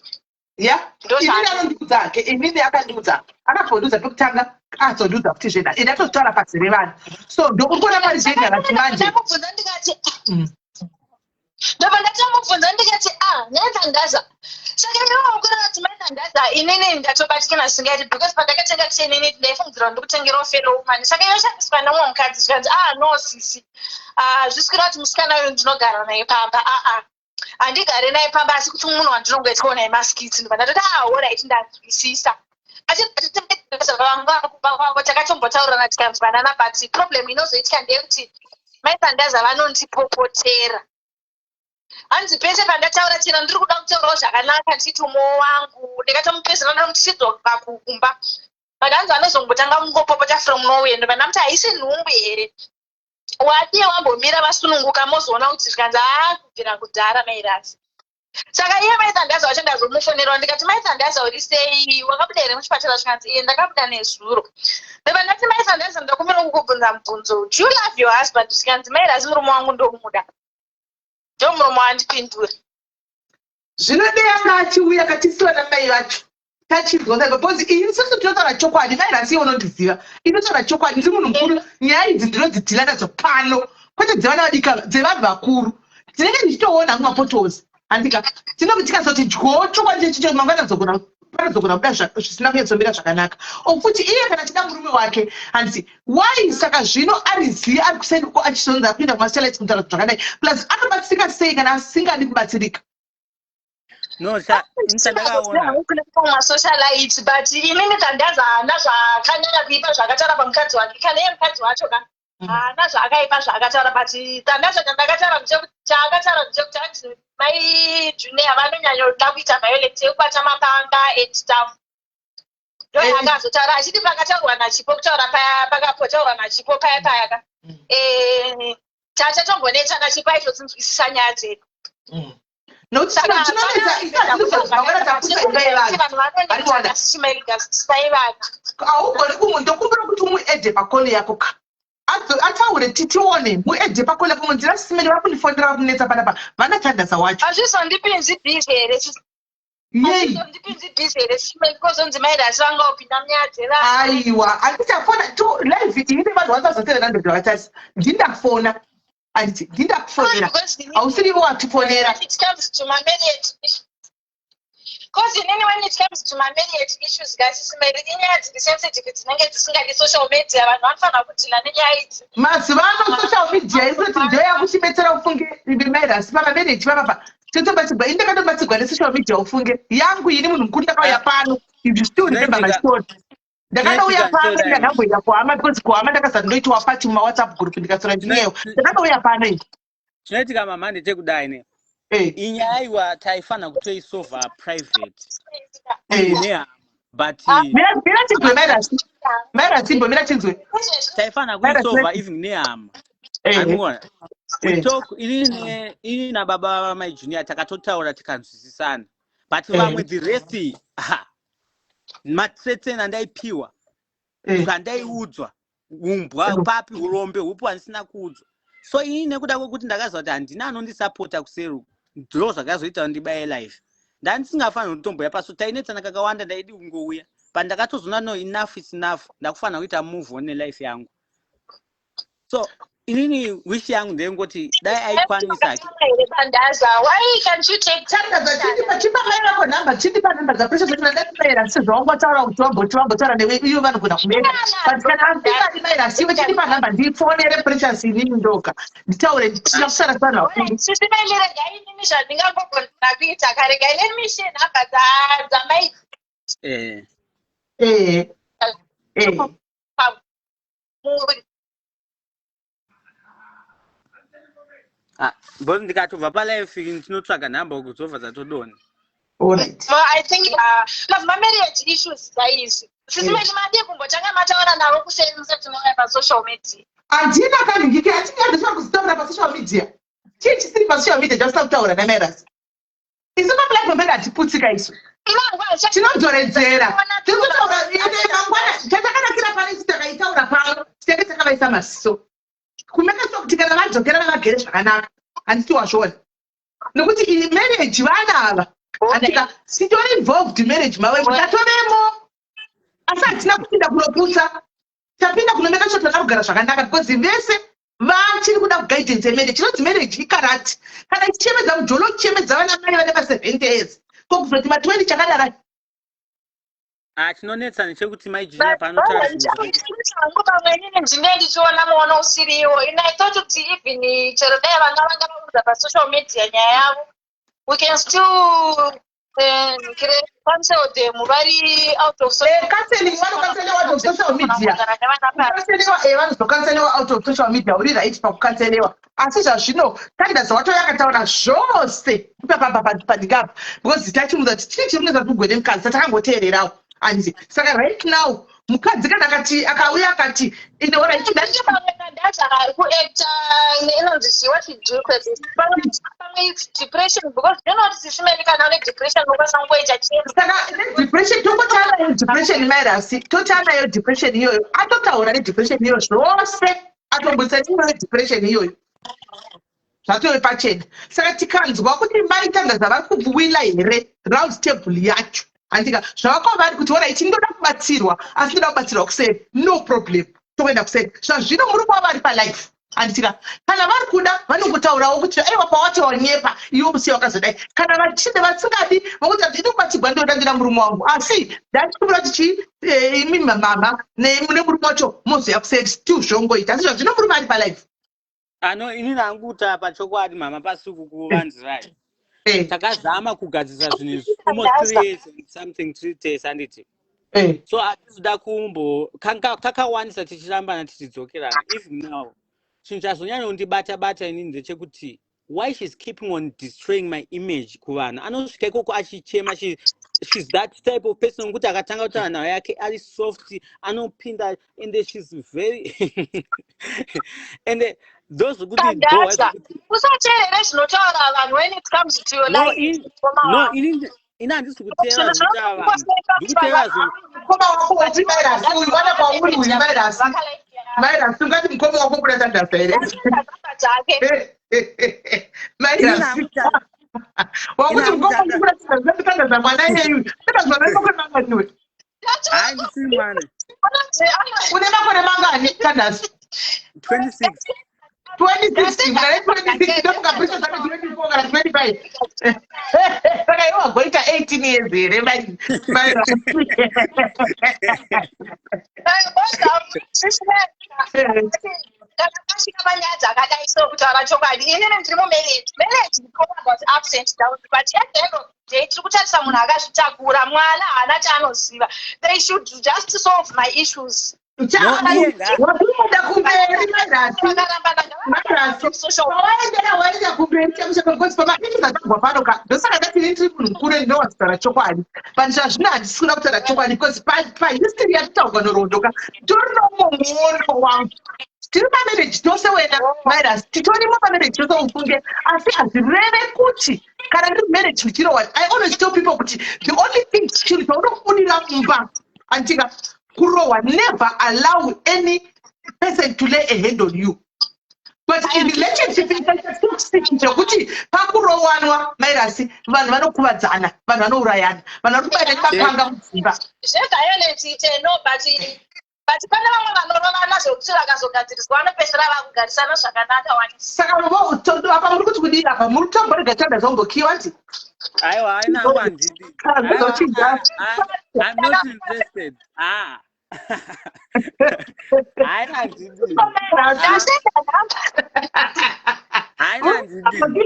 Inini anondiudzake, inini akandiudza, akapondiudza pekutanga azondiudza kuti zvena ine atotaura pasi revanhu, so ndokukona mari zvegara chimanje.
Ndamubvunza ndikati ndobva ndatamubvunza ndikati naThandaza, saka iwe ukura kuti maThandaza inini ndatobatikana singaiti because pandakatenga kuti inini ndaifungidzira kuti ndikutengera fellow woman, saka iwe shandiswa nomwe mukadzi zvikanzi no sisi zviswira kuti musikana uyu ndinogara naye pamba handigare naye pamba asi kuti munhu wandinongoitwa naye maskiti, ndobva ndatoti alright ndanzwisisa. Asi takatombotaurana tikanzwanana, but problem inozoitika ndeyekuti maThandaza vanondipopotera. Hanzi pese pandataura chena ndiri kuda kutaurawo zvakanaka ndichiti umwe wangu ndikatomupezera ndichidzoka kukumba, vakanzi vanozongotanga kungopopota from nowhere, ndobva ndamuti haisi nhumbu here, wadiye wambomira vasununguka mozoona kuti zvikanzi kubvira kudhara mairasi. Saka iye maThandaza wacho ndazomufonerawo ndikati maThandaza uri sei, wakabuda here muchipatara? Zvikanzi ndakabuda nezuro. Ndobva ndati maThandaza ndakumbira kukubvunza mubvunzo, do you love your husband? Zvikanzi mairasi murume wangu ndomuda. Ndomurume wandipindura.
Zvinodeyanga achiuya katisiwa namai vacho tachizonda because ini sese tinotaura chokwadi, mairasi unondiziva, inotaura chokwadi, ndiri munhu mukuru, nyaya idzi ndinodzidhila nadzo pano, kwete dzevana vadika, dzevanhu vakuru dzinenge ndichitoona kumapotosi. Andika tinokutikazoti dyo chokwadi chechicho mangwana panozogona kuda zvisina kunyatsomira zvakanaka. Okuti iye kana chida murume wake handiti why saka zvino ariziye ari kuseni uko achizonza kuinda kumasatelite kutaura zvakadai, plus akabatsirika sei kana asingadi kubatsirika?
No, ndakaona
socialite, but inini Thandaza haana zvakanyanya kuipa zvakataura pamukadzi wake, kana iye mukadzi wacho haana zvakaipa zvakataura, but Thandaza chandakataura chaakataura ndechekuti anzi mai Junior vanonyanya kuda kuita violence yekubata mapanga echitafu. Ndo akazotaura achiti pakataurwa nachipo kutaura paya pakapotaurwa nachipo paya ka tachatombonetana chipo aitotsinzwisisa nyaya dzedu.
Augone kumwe ndokumbira kuti muedhe pakole yako ka ataure titione muedhe pakole yako munzira simeni vari kundifondera vari kunetsa panapa vana Thandaza wacho
hazvizondipinzi bhizi here hazvizondipinzi bhizi here simeni kozonzi mairasi vanga upinda munyaya dzera
aiwa handichafona to live ine vanhu vasazoteverandod vakatasi ndindafona handiti ndindakufonera hausirivo watifonera.
Because when it comes to my marriage issues, guys, it's sensitive. It's negative. Social media.
Mazivano social media is not there. We should better ufunge ibimera. Sipama marriage papa. Tetobatigwa indakatobatigwa ne social media ufunge. Yangu yini munhu mukuru ndakauya pano. You still remember my story. Ndakauya pano ndakabwira kuhama because kuhama ndakazandoitwa pati mu WhatsApp group ndikasora ndineyo. Ndakauya pano iyi.
Chinoitika mama ndite kudai ne. Inyaiwa taifana kutoisova private. But taifana kuisova even neam. We talk ini na baba my Junior takatotaura tikanzwisisana. But vamwe the rest matsetse ndaipiwa. Ndaiudzwa. Umbwa papi urombe upo andisina kuudzwa. So ini nekuda kwekuti ndakaziva kuti handina anondisapota kuseruka. Ndiro zvakazoita ndibaye life. Ndandisingafanira kutomboya paso tainetsana kakawanda ndaidi kungouya. Pandakatozona no enough is enough. Ndakufanira kuita move on life yangu. So inini wish yangu ndengoti dai aikwanisa.
Thandaza, why can't you take
Thandaza chipa maila kwa namba chipa namba za pressure zina ndati maila sisi zongo taura utombo newe iyo vanhu kuna kumeka. But kana ampika ni maila siwe chipa namba ndi phone ile pressure sini ndoka. Nditaure ndisana sana.
Sisi maila gai nini shadinga ngoko nakuita kare gai let me share namba za mai.
But ndikatobva palife ndinotsvaga nhamba kuzobva dzatodona.
Alright.
I think my marriage issues guys. Sisi madiye kumbotanga mataura navo kusenza tunoona pa social media.
Andina kani ngike atinga kuzitaura pa social media. Chichi siri pa social media just kutaura na meras. Isoma black member atiputsika iso. Tinodzodzera. Tirikutaura mangwana chatakanakira pane takaitaura pano tinenge takavaisa masiso. Kumeka kuti kana vadzokera vagere zvakanaka. Handiti wazvona. Nokuti iyi marriage vana ava. Andika sitori involved marriage mawe tatoremo. Asi hatina kupinda kunoputsa. Tapinda kunomeka sure takagara zvakanaka because vese vachiri kuda guidance yemarriage. Chinonzi marriage ikarati. Kana ichichemedza mujolo ichichemedza vana mai vane pa7 years. Kokuzoti ma20 chakadara.
Chinonetsa ndechekuti maijinja panotaura
pamweni ndine ndichiona muono usiriwo. And I thought kuti even chero dai vana vanga vaudza pasocial media nyaya yavo, we can still cancel them vari out of social
Cancelling out of social media. Canceliwa out of social media. Uri right pakucanceliwa. Asi zvazvino taida zvawato yakataura zvose padikapo because tachimuudza kuti chii chiri kuita kugwene mukadzi takangoteererawo. Anzi saka right now mukadzi kana akauya akati ine ora ichidati
kuacta inonzi she what she do pamwe depression because you know this simeni kana une depression ukasangoita chinhu
saka depression tongotanayo depression mairasi totanayo depression iyoyo atotaura nedepression iyoyo zvose atombutsa imwe depression iyoyo zvatove pachena. Saka tikanzwa kuti maitandadza vari kubwila here round table yacho andika zvavakova vari kuti ora ichindoda kubatsirwa asi ndoda kubatsirwa kuseri no problem toenda kuseri zvazvino muri kuva vari palife anditika kana vari kuda vanongotaurawo kuti aiwa pawataonyepa iwo musiya wakazodai kana vachide vasingadi vokuti handidi kubatsirwa ndinodangira murume wangu asi ndatikumbira kuti imi mama nemurume wacho mozoya kuseri still zvongoita asi zvazvino muri vari palife.
Inini anguta pachokwadi mama pasuku kuvanzirai. Takazama kugadzisa zvinhu izvi almost 3 years and something 3 days handiti. So hatizida kumbo kakawandisa tichirambana tichidzokerana. Even now chinhu chazonyanya kundibata inini ndechekuti why she's keeping on destroying my image kuvanhu. Anosvika ikoko achichema she's that type of person kuti akatanga kutaura nayo yake ari soft anopinda and she's very and those who could be
usateerere zvinotaura vanhu when it comes to your life.
No, ina handisi kuteera zvinotaura vanhu ndikuteera zvinhu
mukoma wako wati mairasi uyu wana kwauri uyu mairasi ungati mukoma wako kuda tandasa here mairasi wakuti mukoma wako kuda tandasa mwana iyeyu tandasa
hayi ndisiri mwana
une makore mangani tandasa
26
ndokukapisa zake 24 kana 25 saka iwe wagoita 18 years here
kasvika panyaya dzakadai so kutaura chokwadi inini ndiri mumarriage was absent down but at the end of the day tiri kutarisa munhu akazvitakura mwana haana chaanoziva. They should just solve my issues.
wakuenda kumberi waenda kumberi chakuchakagoti pamaitizatagwa panoka ndosaka ndatini tiri munhu mukuru ndinowadzitara chokwadi but zvazvino handisikuna kutaura chokwadi because pahistory yatitaurwa norondoka ndorinomo muono wangu tiri pamarriage tose wena virus titorimo pamarriage tose ufunge asi hazireve kuti kana ndiri marriage ndichirowa I always tell people kuti the only thing chiri chaunofundira mumba antika kurowa never allow any person to lay a hand on you. But in relationship kuti pakurowanwa mairasi vanhu vanokuvadzana vanhu vanourayana vanhu varikubaita kapanga mudzimba
zveviolence iteno but pane vamwe vanorovana zvokuti vakazogadziriswa vanopedzisira vakugarisana zvakanaka wani.
Saka apa muri kuti kudii apa muri kutomborega chanda zvombokiwa nti
aiwa haina hangu handidi I'm not interested haina handidi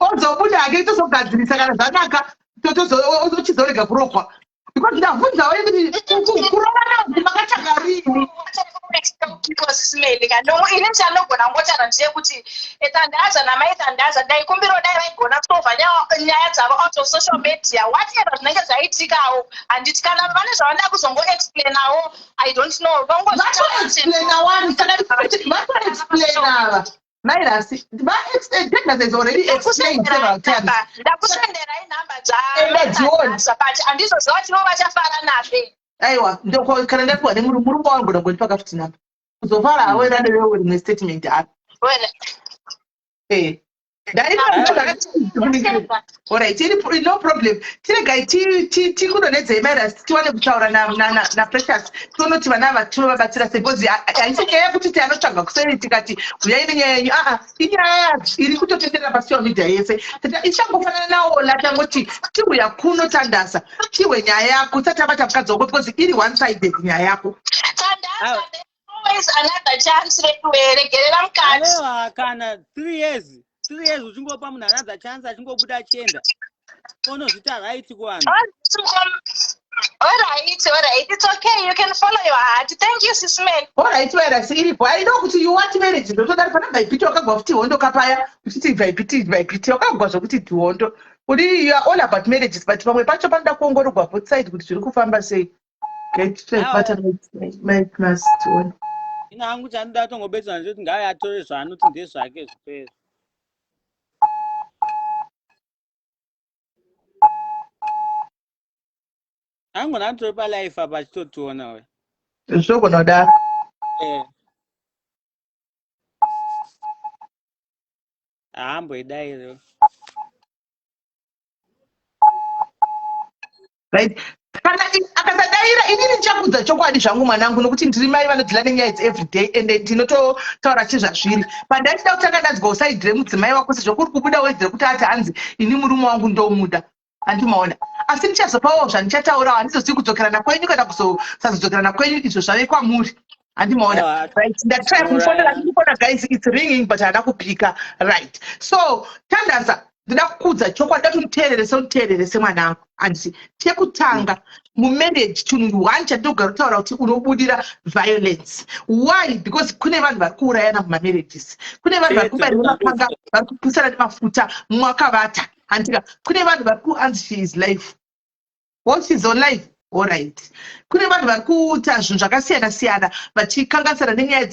ozobuda hake tozogadzirisa kana zvanaka tochizorega kurokwa because ndabvunzawo kuti kurovana makachagarini
ini chandogona ngotaura ndechekuti tandaza namai tandaza dai kumbiro dai vaigona kutovha nyaya dzavo out of social media whatever zvinenge zvaitikawo handiti kana vane zvavanoda kuzongoexplainawo I don't know
vatoexplaina ava Virus, Douglas has already explained several times.
Ndakusendera inhamba
Ndadziona.
but andizoziva kuti vachafara nafe.
Aiwa, ndoko kana ndakuwa nemurumba wangu ndangonipa 50 namba. Kuzofara hawe radewe rimwe statement apa. Alright, no problem. Tiregai tikudonedza virus tiwane kutaura na Precious. Tonoti vana vatino vabatsira because haisikeya kuti tianotsvaga kuseri tikati uyai nenyaya yenyu. Inyaya iri kutotenderera pasi media yese. Ichangofanana nawo tangoti tiuya kuno Tandasa. Tiwe nyaya yako tatabata mukadzi wako because iri one sided nyaya yako.
Tandasa always another chance rekuveregerera mukadzi.
Aiwa kana 3 years uchingopa munhu another chance achingobuda achienda. Unozvita right kuvanhu.
Alright, it's okay. You can follow your heart. Thank you, sis man.
Alright, where iripo. I know kuti you want marriage. Ndotodari pana vaipiti wakagwa kuti hondo kapaya. Kuti vaipiti wakagwa zvokuti hondo. Kuti you are all about marriages, but pamwe pacho panoda kuongororwa both side kuti zviri kufamba sei. Get straight pattern must one.
Ina hangu chandoda tongobetsera ndoti ngaye atore zvaanoti ndezvake zvipera. Hangu natori palife apa achitotiona we.
Zvogona kudaro.
Hamboidai.
Right. Kana akasadaira inini ndichakudza chokwadi zvangu mwanangu nokuti ndiri mai vanodzila nenyaya idzi every day ende ndinototaura chizvazviri. Pandachida kutanga ndadzwa usaidhire mudzimai wako sezvo kuri kubuda wedzere kuti ati hanzi ini murume wangu ndomuda. Handimaona. Asi ndichazopawo zvandichataurawo handizozivi kudzokerana kwenyu kana kusazodzokerana kwenyu izvo zvave kwamuri. Handimaona. Right. Ndatry kufonera ndikona guys it's ringing but haana kupika. Right. So Tandasa ndida kukudza chokwadi ndatomuteerere semwanangu. Handiti chekutanga mumarriage chinhu one chandogara kutaura kuti unobudira violence. Why? Because kune vanhu vari kuurayana mumamarriages. Kune vanhu vari kubairwa mapanga, vari kupusana nemafuta mwakavata. Handika kune vanhu vari kuanzi she is life. What is on life? Alright. Kune vanhu vari kuita zvinhu zvakasiyana vachikanganisana nenyaya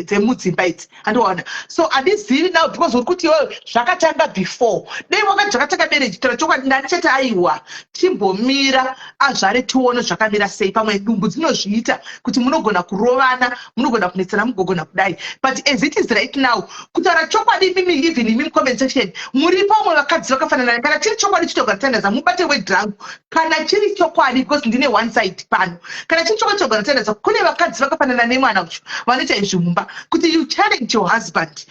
dzemudzimba idzi. Handiona. So handizivi now because uri kuti iwewe zvakatanga before. Dei wakati zvakatanga marriage tora chokwadi ndatichati aiwa chimbomira azvare tione zvakamira sei pamwe dumbu dzinozviita kuti munogona kurovana munogona kunetsana mugogona kudai. But as it is right now kutaura chokwadi mimi even in comment section muripo umwe vakadzi vakafanana kana chiri chokwadi chitogara Tandasa mubate wedrangu kana chiri chokwadi because ndine one side pano kana chiri chokwadi chitogara Tandasa kune vakadzi vakafanana nemwana uchu vanoita izvimba kuti you challenge your husband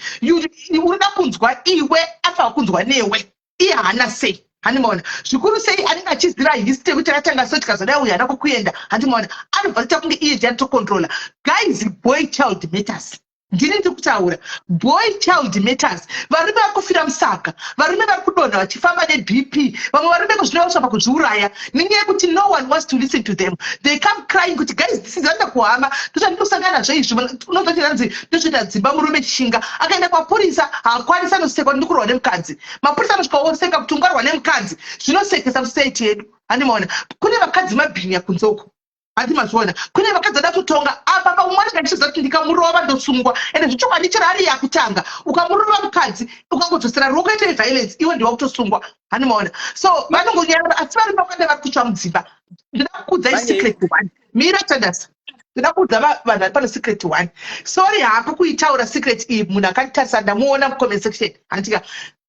unoda kunzwa iwe afa kunzwa newe iye haana sei. Handimaona zvikuru sei anenge achiziva history kuti akatanga so tikazodai uyu haana kukuenda. Handimaona anobva kuita kunge iye ndiye anotocontrola. Guys, boy child matters. Ndini ndiri kutaura boy child matters. Varume vari kufira musaka, varume vari kudonha vachifamba neBP, vamwe varume kuzvinosvapa kuzviuraya nenyaya yekuti no one wants to listen to them. They come crying kuti guys this is vanda kuhama ndosangana nazvo izvi unozoti ranzi ndozvita dzimba murume chishinga akaenda kwapurisa haakwanisa anosekwa ndikurwa nemukadzi. Mapurisa anosvika oseka kuti ungarwa nemukadzi zvinosekesa society yedu. Handimaona kune vakadzi mabhinya kunzoko. Handimazviona kune vakadzi vada kutonga apa paumwari kandichiziva kuti ndikamurova ndosungwa ende zvichokwadi chero ari yakutanga ukamurova mukadzi ukangodzosera rokuita violence iwe ndiwa kutosungwa. Handimaona so vanongonyara asi vari vakanda vari kutsva mudzimba. Ndida kukudza secret one mira Tandasa ndida kudza vanhu vari pano secret one. Sorry hako kuitaura secret iyi munhu akanditarisa ndamuona mucomment section. Handika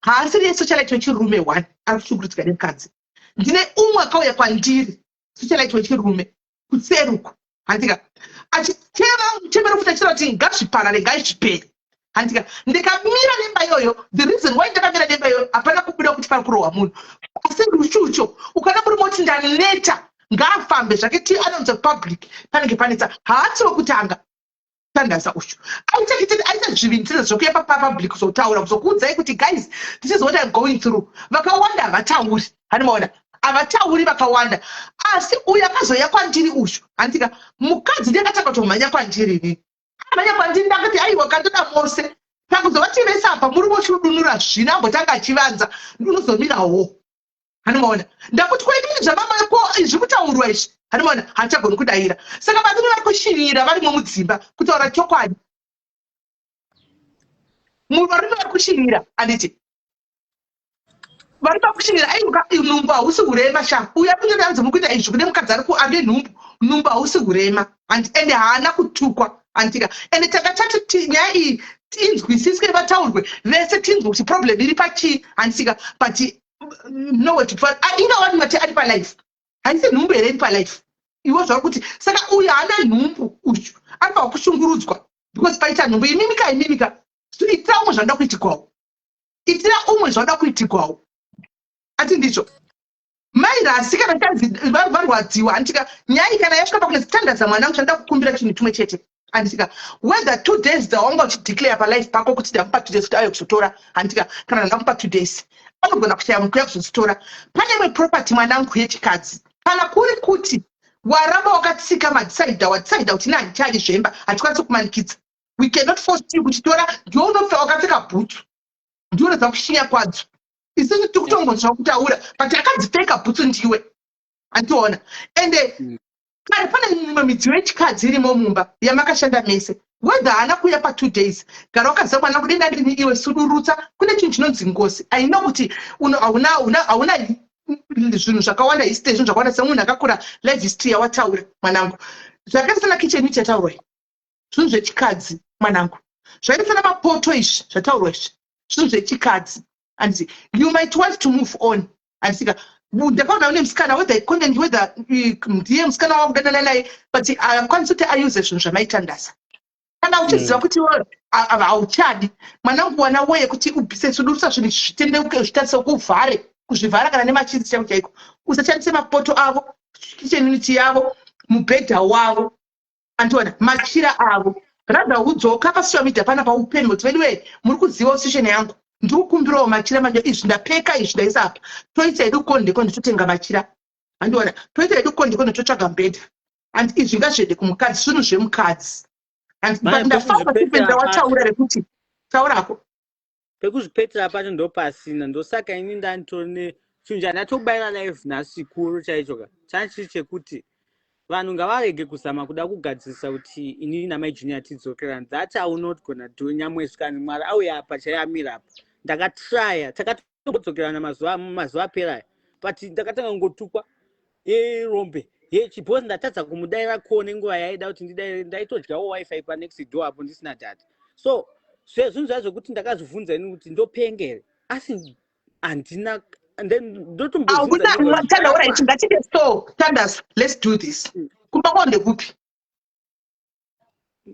haasiri yesocialite wechirume one ari kushungurudzika nemukadzi. Ndine umwe akauya kwandiri socialite wechirume kutseruko. Handika achiteva mutevero futi achitaura kuti ngazviparare ngazvipere. Handika ndikamira nemba iyoyo the reason why ndakamira nemba iyoyo hapana kubuda kuti pari kurohwa munhu asi rushucho ukada murume kuti ndaneta ngaafambe zvake ti anonza public panenge panetsa haati wekutanga Tandasa uchu aita zvivinzira zvokuya papublic kuzotaura kuzokuudzai kuti guys this is what I'm going through. Vakawanda havatauri. Handimaona havatauri vakawanda asi uyu akazoya kwandiri ushu. Handika mukadzi ndakatanga kutomhanya kwandiri ini amhanya kwandiri ndakati aiwa kandoda mose pakuzovati vese apa muri vochidunura zvino ambotanga achivanza ndinozomirawo. Handimaona ndakuti kwaitini zvamama yako izvi kutaurwa izvi. Handimaona hachagoni kudayira saka varume vari kushirira varimo mudzimba kutaura chokwadi. varume vari kushingira anditi vari pakushingira aiuka nhumbu hausi hurema sha uya kunyanzi mukuita izvi kune mukadzi ane nhumbu hausi hurema ende haana kutukwa anditika ende takatati nyaya iyi tinzwisiswe vataurwe vese tinzwe kuti problem iri pachii anditika but ingawani mati ari palife haisi nhumbu here iri palife iwo zvauri kuti saka uyu haana nhumbu uyu ari pakushungurudzwa because paita nhumbu imimika itira umwe zvanoda kuitigwawo ati ndicho mairasi kana tanzi varwadziwa andika nyaya kana yasvika pakune standards mwanangu chanoda kukumbira chinhu chimwe chete andika whether 2 days dzawanga uchideclare palife pako kuti ndamupa 2 days kuti auye kuzotora andika kana ndamupa 2 days anogona kushaya mukuya kuzozitora pane imwe property mwanangu yechikadzi kana kuri kuti waramba wakatsika madisaidha wadisaidha kuti nehandichadi zvemba hatikwanisi kumanikidza we cannot force you kuchitora ndiwo unofa wakapfeka bhutsu ndiwo unoza kushinya kwadzo isini tikutongonzwa kutaura but akadzipfeka bhutsu ndiwe andiona ende kare pane mimwe midziyo yechikadzi irimo mumba yamakashanda mese whether haana kuuya pa2 days gara wakaziva mwana kudenda ndini iwe sudurutsa kune chinhu chinonzi ngosi aina kuti hauna zvinhu zvakawanda history zvinhu zvakawanda semunhu akakura life history yawataura mwanangu zvakasiyana kicheni chataurwa zvinhu zvechikadzi mwanangu zvaifana mapoto izvi zvataurwa izvi zvinhu zvechikadzi and you might want to move on andisika ndakaona une musikana whether ikoneni whether ndiye musikana wakudana naye but akwanisa kuti ayuze zvinhu zvamaitandasa kana uchiziva kuti hauchadi mwanangu wana weye kuti ubvise sudurisa zvinhu zvitendeuke zvitarisa kuvhare kuzvivhara kana nemachisi chavo chaiko usashandise mapoto avo kitchen unit yavo mubhedha wavo andiona machira avo rather udzoka pasocial media pana paupenyu kuti vediwe muri kuziva session yangu ndiri kukumbirawo machira macho izvi ndapeka izvi ndaisa apa toita hedu kondeko ndototenga machira andiona toita hedu kondeko ndototsvaga mubhedha and izvi ngazvede kumukadzi zvinhu zvemukadzi ndafaura kupedza wataura rekuti taurako
pekuzvipetera pacho ndopasina ndosaka ini ndanditori chinhu chandatobayira live nhasi kuru chaicho ka chanchiri chekuti vanhu ngavarege kuzama kuda kugadzirisa kuti inini namai junior tidzokerana that I will not gonna do nyamwezvikani mwari auya apa chayamira apa ndakatrya takatodzokerana mazuva apera but ndakatanga ngotukwa rombe chibhozi ndatadza kumudayira kone nguva yaida kuti ndidaire ndaitodyawo wifi panext door apo ndisina data so zvinhu zvacho kuti ndakazvibvunza ini kuti ndopengere asi handina
let's do this kumba konde kupi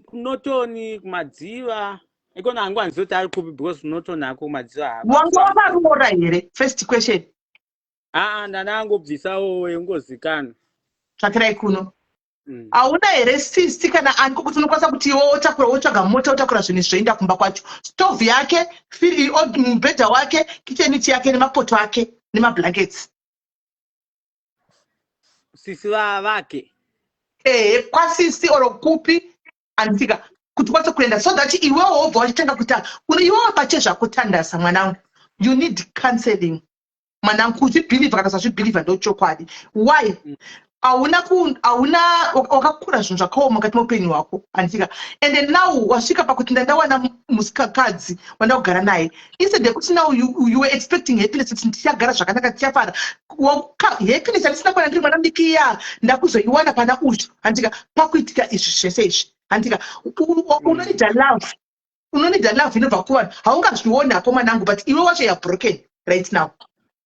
kunotoni kumadziva ikona hangu hanzoti ari kupi because kunotoni ako kumadziva
wanga wavarora here first question
ndana angobvisawo engozikana
tsvakirai kuno hauna here sisi kana aniko kuti unokwanisa kuti iwo otakura wotsvaga mota otakura zvinhu zvoenda kumba kwacho stovhu yake mubhedha wake kicheniti yake nemapoto ake nemablankets
sisi vake
kwasisi oro kupi andika kuti kwanisa kuenda so that iwewo wobva wachitanga kuta iwewo pachezvakutandasa mwanangu you need counseling mwanangu kuzvibhilivha kana sazvibhilivha ndochokwadi why hauna wakakura zvinhu zvakaoma mukati meupenyu hwako andika ende now wasvika pakuti ndandawana musikakadzi wanda kugara naye instead yekuti now you were expecting happiness kuti ndichagara zvakanaka tichafara happiness handisina kuwana ndiri mwana mudikiya ndakuzoiwana pana uyu andika pakuitika izvi zvese izvi andika unonida love inobva kuvanhu haungazvionako mwanangu but iwe wacho youare broken right now.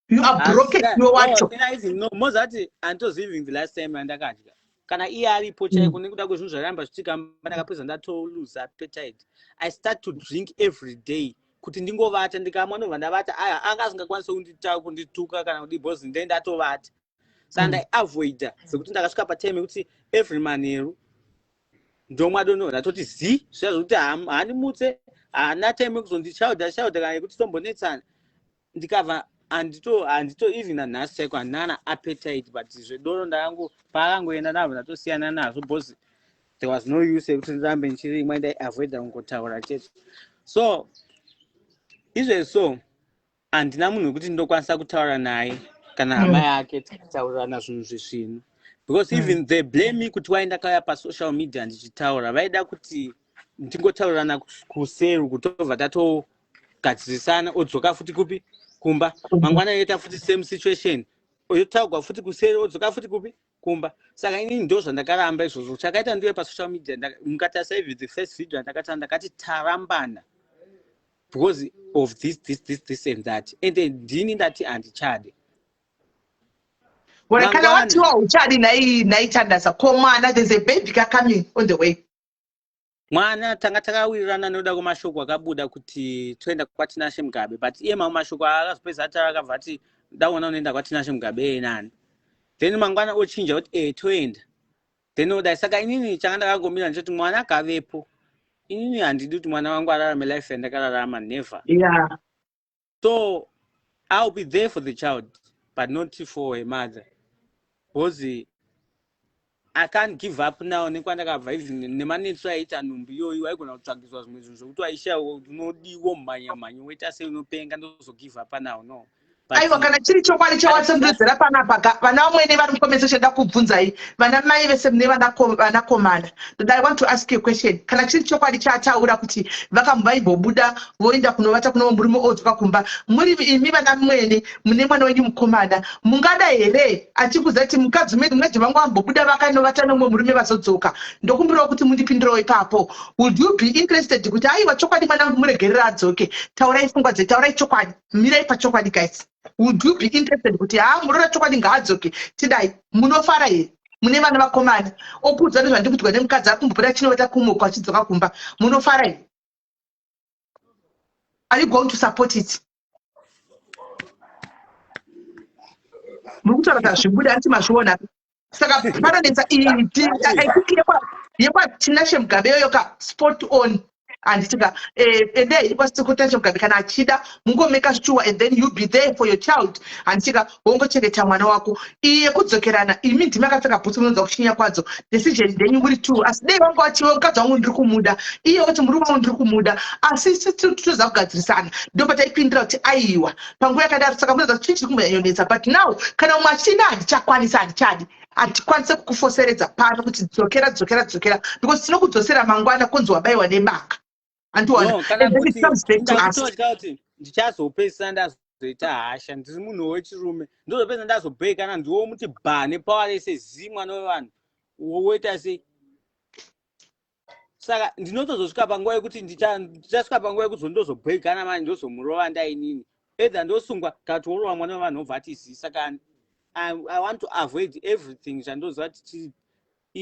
You are broken. You wacho.
No, mozati antozivi the last time ndakadya. Kana aripo chaiko nekuda kwezvinhu zvaramba zvichigamba ndakapedza ndatoluza appetite. I start to drink every day. Kuti ndingovata ndikamwa ndobva ndavata angasingakwanisi kundituka kana kuti bozi ndatovata. Saka ndaiavoida sekuti ndakasvika patime kuti every manheru ndomwa dono ndatoti zviya zvokuti handimutse haana time yekuzondishauda kana yekuti tombonetsana ndikabva andito even nanhasi chaiko handina appetite but zvedoro ndakangu paakangoenda navo ndatosiyana nazvo because there was no use yekuti ndirambe ndichirimwa ndaiavoida kungotaura chete so izvezvo handina munhu wekuti ndinokwanisa kutaura naye kana hama yake tikataurirana zvinhu zvezvino because even they blame me kuti waindakauya pasocial media ndichitaura vaida kuti ndingotaurirana kuseru kutobva gadzirisana odzoka futi kupi kumba mangwana yoita futi same situation oyotaugwa futi kuseri odzoka futi kupi kumba saka inini ndo zvandakaramba izvozvo chakaita ndiwe pasocial media mukatarisa even the first video andakati ndakati tarambana because of this and that and then ndini ndati handichade
Well, kana watiwa uchadi naitandasa ko mwana there's a baby coming on the way.
Mwana tanga takawirirana noda kwamashoko akabuda kuti toenda kwaTinashe Mugabe but iye mamwe mashoko akazopedza akabva ati ndaona unoenda kwaTinashe Mugabe nani then mangwana ochinja kuti toenda then oda saka inini changa ndakangomira ndechoti mwana agavepo inini handidi kuti mwana wangu ararame life yandakararama never.
Yeah.
So I'll be there for the child but not for her mother because I can't give up now nekwandakabva even nemanetso aita nhumbi iyoyo waigona kutsvagiswa zvimwe zvinhu zvokuti waisha unodiwo mumhanya woita sei unopenga ndozo give up now no.
Aiwa kana chiri chokwadi chawatsemberedzera panapa vana vamwene vari mukomesa ndakubvunzai vana mai vese mune vanakomana. I want to ask you a question. Kana chiri chokwadi chataura kuti vakambaimbobuda voenda kunovata kuno murume odzoka kumba muri imi vana mwene mune mwana wenyu mukomana mungada here achikuza kuti mukadzi medu mwaje vangu ambobuda vakanovata nomwe murume vazodzoka ndokumbirawo kuti mundipindirawo ipapo. Would you be interested kuti aiwa chokwadi mwanangu muregerera adzoke taurai pfungwa dzedu taurai chokwadi mirai pachokwadi guys. Would you be interested kuti murora chokwadi ngaadzoke tidai munofara here mune vana vakomana opudza nezvandikudzwa nemukadzi akumbopera chinovata kumukwa achidzoka kumba munofara here? Are you going to support it? Mukutaura zvibuda anti mazviona saka paranetsa iyi yekwaTinashe Mugabe yoka spot on anditika ende ikwasikuTinashe Mugabe kana achida mungomeka sure and then you be there for your child anditika wongochengeta mwana wako iye kudzokerana imi ndimi akapfeka bhutsu munonza kushinya kwadzo decision ndenyu muri two asi dei vangu vachiwe mukadzi wangu ndiri kumuda iye kuti murume wangu ndiri kumuda asi toza kugadzirisana ndopa taipindira kuti aiwa panguva yakadaro saka munoza kuti chiri kumbonyanyonetsa but now kana umwe achida handichakwanisa handichadi hatikwanise kukufoseredza pano kuti dzokera because tinokudzosera mangwana kunzi wabayiwa nebaka
kuti ndichazopedzisa ndazoita hasha ndiri munhu wechirume ndozopedza ndazobheka kana ndiwo muti bhane pawarese zi mwana wevanhu woita sei saka ndinotozosvika panguva yekuti ndichasvika panguva yekuti ndozobhekana manje ndozomurova ndainini edza ndosungwa kana kuti worova mwana wevanhu obva ati zi saka I want to avoid everything zvandoziva kuti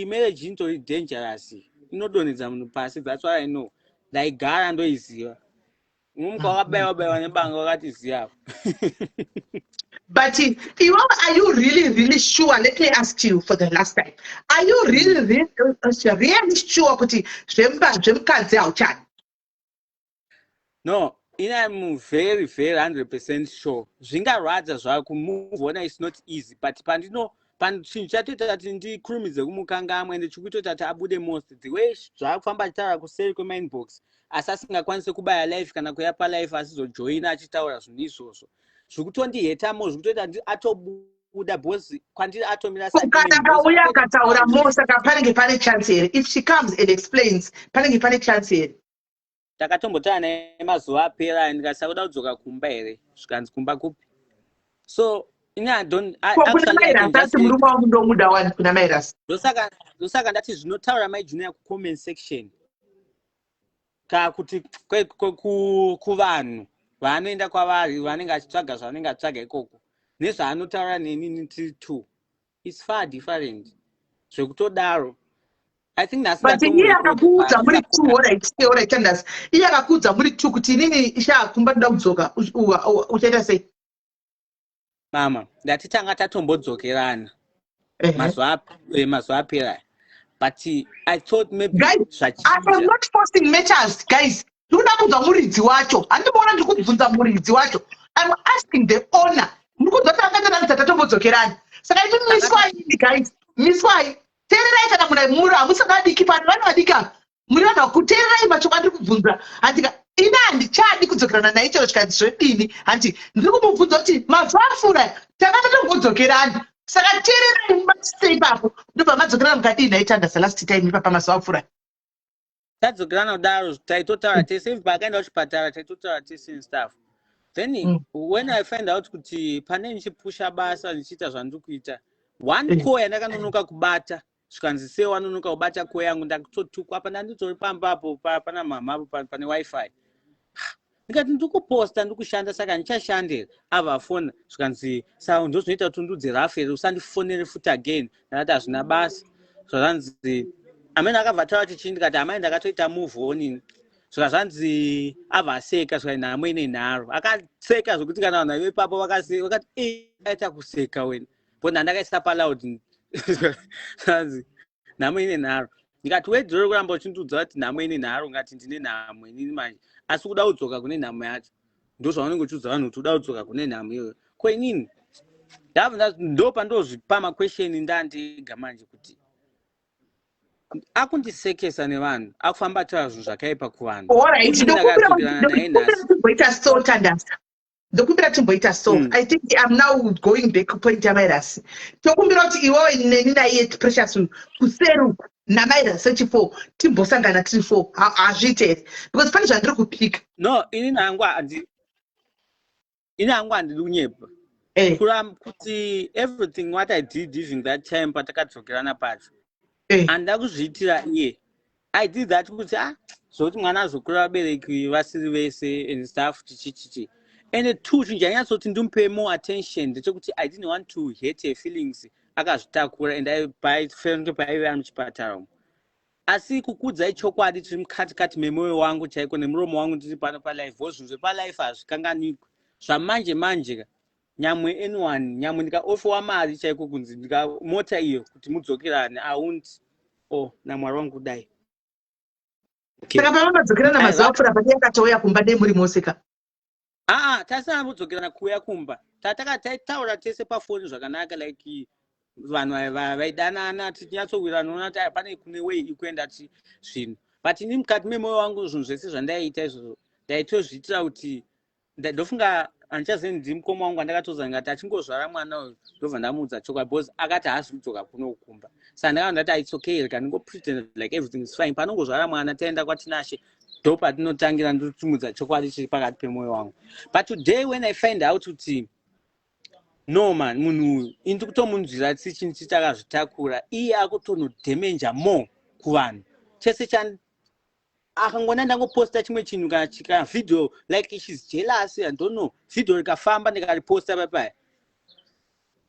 marriage intori dangerous inodonhedza munhu pasi. That's what I know. Ndaigara ndoiziva mumuka wakabayiwa nebanga wakati ziyapo.
But are you really sure? Let me ask you for the last time. Are you really sure kuti zvemukadzi hauchadi?
No, I'm very 100% sure. Zvingarwadza zvako move on is not easy but chinhu chatoita kuti ndikurumidze kumukanga amwe ndichikutoita kuti abude most the way zvaakufamba achitaura kuseri kwemainbox asi asingakwanise kubaya live kana kuya palive asizojoina achitaura zvinhu izvozvo zviri kutondihetamo zviri kutoita atobuda bhosi kwandiri atomira
kana akauya akataura mo saka panenge pane chance here if she comes and explains panenge pane chance here.
Takatombotana naye mazuva apera ndikasaka kuda kudzoka kumba here zvikanzi kumba kupi so murume wangu ndomuda wani kuna Mairasi ndosaka ndati zvinotaura maijuniya kucomment section kakuti kuvanhu vaanoenda kwavari vanenge achitsvaga zvavanenge atsvaga ikoko nezvaanotaura neni tiri two is far different zvekutodaro I think that's
but iye akakuudza muri two alright Candace iye akakuudza muri two kuti inini ishakumba ndoda kudzoka uchaita sei
mama ndati tanga tatombodzokerana mazuva apera but I thought maybe
guys I am not forcing matters guys ndoda kuudza muridzi wacho handimboona ndiri kubvunza muridzi wacho I'm asking the owner muri kudzota akatana tatombodzokerana saka imi miswai guys miswai teererai kana munhu hamusingadiki pano vanhu vadika muri vanhu vakuteererai machoko andiri kubvunza handika ina handichadi kudzokerana naye chero chikanzi zvedini handi ndiri kumubvunza kuti mazuva afura takatombodzokerana saka teererai mubatise ipapo ndobva madzokerana mukadii naye Candace last time ipapa mazuva afura
tadzokerana kudaro taitotaura tese if pakaenda kuchipatara taitotaura tese and stuff. Then when I find out kuti pane ndichipusha basa ndichiita zvandiri kuita, one core yandakanonoka kubata zvikanzi sei wanonoka kubata core yangu ndakutotukwa apa ndanditori pambapo pana mamapo pane wifi. Ndikati ndikuposta ndikushanda saka ndichashandira ava phone zvikanzi saka ndozvinoita kuti ndudze raferi usandifonere futi again ndakati hazvina basa zvazvanzi amene akabva taura tichii ndikati amai ndakatoita move on zvika zvanzi avaseka zvika nhamo ine nharo akaseka zvokuti kana vanhu vaive ipapo vakaseka vakati aita kuseka wena but ndandakaisa paloud zvanzi nhamo ine nharo ndikati wedhirori kuramba uchindudza kuti nhamo ine nharo ngati ndine nhamo inini manje asi kuda kudzoka kune nhamo yacho ndozvaunenge uchiudza vanhu kuti uda kudzoka kune nhamo iyoyo ko inini ndo pandozvipa makwesheni ndandega manje kuti akundisekesa nevanhu akufamba taura zvinhu zvakaipa kuvanhu.
Ndokumbira timboita so I think I'm now going back kupoint yamairasi tokumbira kuti iwewe neni naiye Precious kuseru namairasi echifo timbosangana tiri 4 hazviite here because pane zvandiri kupika
no ini hangu handiri kunyepa kuti everything what I did during that time patakadzokerana pacho handida kuzviitira iye I did that kuti zvokuti mwana azokura vabereki vasiri vese and stuff chichichichi. And two, chinjanyatsoti ndimupe more attention ndechekuti I didn't want to hurt her feelings akazvitakura and paifanike paive ari muchipatara umo. Asi kukudzai chokwadi tiri mukati memoyo wangu chaiko nemuromo wangu ndiri pano palife zvinhu zvepalife hazvikanganikwi zvamanje manje nyamwe anyone nyamwe ndikaofewa mari chaiko kunzi mota iyo kuti mudzokerane aundi namwari wangu kudai.
Saka pamadzokera mazuva apfuura pane yakatouya kumba nemuri moseka
tasina kudzokerana kuuya kumba taitaura tese pafoni zvakanaka like vanhu vaidanana tichinyatsowira noona kuti pane kune way ikuenda zvinhu but ini mukati memoyo wangu zvinhu zvese zvandaiita izvozvo ndaitozviitira kuti ndofunga handichazeni ndi mukoma wangu andakatoza ngati achingozvara mwana uyu ndobva ndamuudza chokwadi because akati haasi kudzoka kuno kumba saka ndakava ndati it's okay reka ndingopretend like everything is fine panongozvara mwana taenda kwatinashe ndo patinotangira ndotimudza chokwadi chiri pakati pemoyo wangu. But today when I find out kuti no man munhu uyu indi kutomunzwira chinhu chitakazvitakura iye akutonodhemenja more kuvanhu chese akangona ndangoposta chimwe chinhu kana video like she's jealous I don't know video rikafamba ndikariposta papaya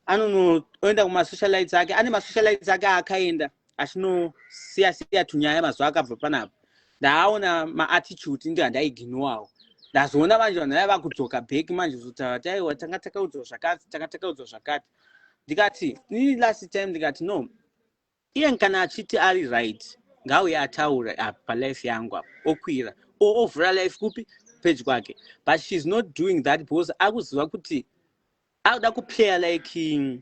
anonoenda kumasocialites ake ane masocialites ake akaenda achinosiya tunyaya mazuva akabva panapa ndaaona maattitude ndi handaighinowawo ndazoona manje vanhu vaiva kudzoka back manje kutaura kuti aiwa tanga takaudzwa zvakati ndikati ini last time ndikati no iye kana achiti ari right ngauye ataura palife yangu apo okwira ovhura life kupi pedyo kwake but she's not doing that because akuziva kuti akuda kuplaya like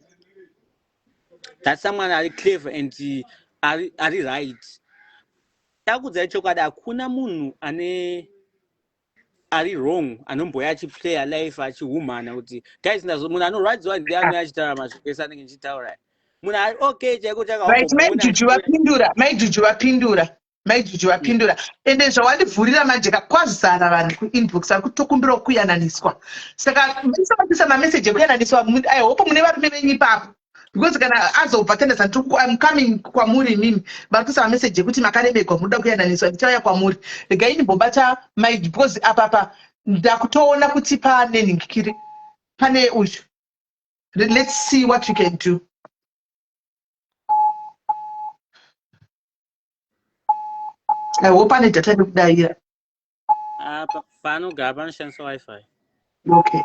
that someone ari clever and ari right. Takudzai chokwadi hakuna munhu ari wrong anomboya achiplaya life achihumana kuti guys munhu anorwadziwa ndiani achitaura mazvikwese anenge ndichitaura munhu ari okay chaiko maijuju vapindura ende zvawandibvurira manje kakwazisana vanhu kuinbox ari kutokumbira kuyananiswa saka ndisamatisa mameseji ekuyananiswa I hope mune varume venyu ipapo because kana azobva tendesa I'm coming kwamuri mimi vari kuisa mameseji ekuti makaremegwa munoda kuyananiswa ndichauya kwamuri regai ndimbobata because apapa ndakutoona kuti pane nhingikiri pane uyu let's see what we can do. I hope ane data ndokudayira panogara panoshandisa wifi.
Okay.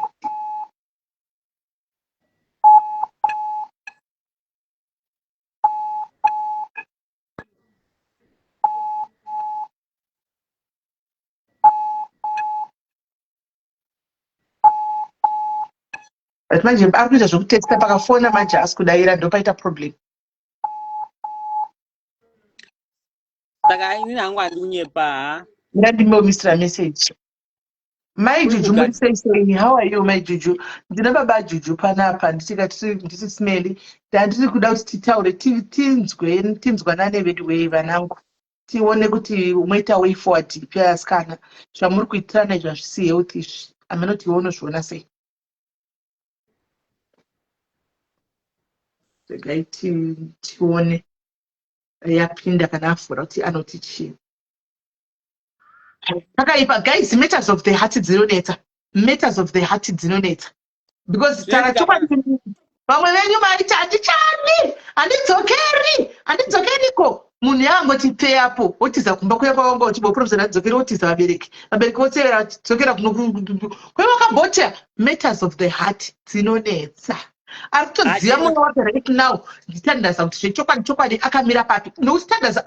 But manje ari kuita zvokutesta pakafona manje asi kudayira ndopaita problem.
Saka ini hangu handi kunyepa
ndandimbomisira message. Mai Juju murisei, how are you my Juju? Ndina baba Juju panapa ndisi smeli ndandiri kuda kuti titaure tinzwanane vedu wei vanangu. tione kuti umoita way forward pyasikana zvamuri kuitirana izvi hazvisi health izvi aminoti iwe unozviona sei? regai tione yapinda kana avhura kuti anoti chii. Takaipa guys, matters of the heart dzinonetsa, matters of the heart dzinonetsa, because tara chokwadi vamwe venyu mariti handidzokeriko munhu yangoti pay apo wotiza kumba kuya kwawanga uchiboprofesa adzokere wotiza vabereki votsevera dzokera kwevakabhota. Matters of the heart dzinonetsa. Ari kutodziva mwoyo wake right now nditandaza kuti zvechokwadi akamira papi, nokuti tandaza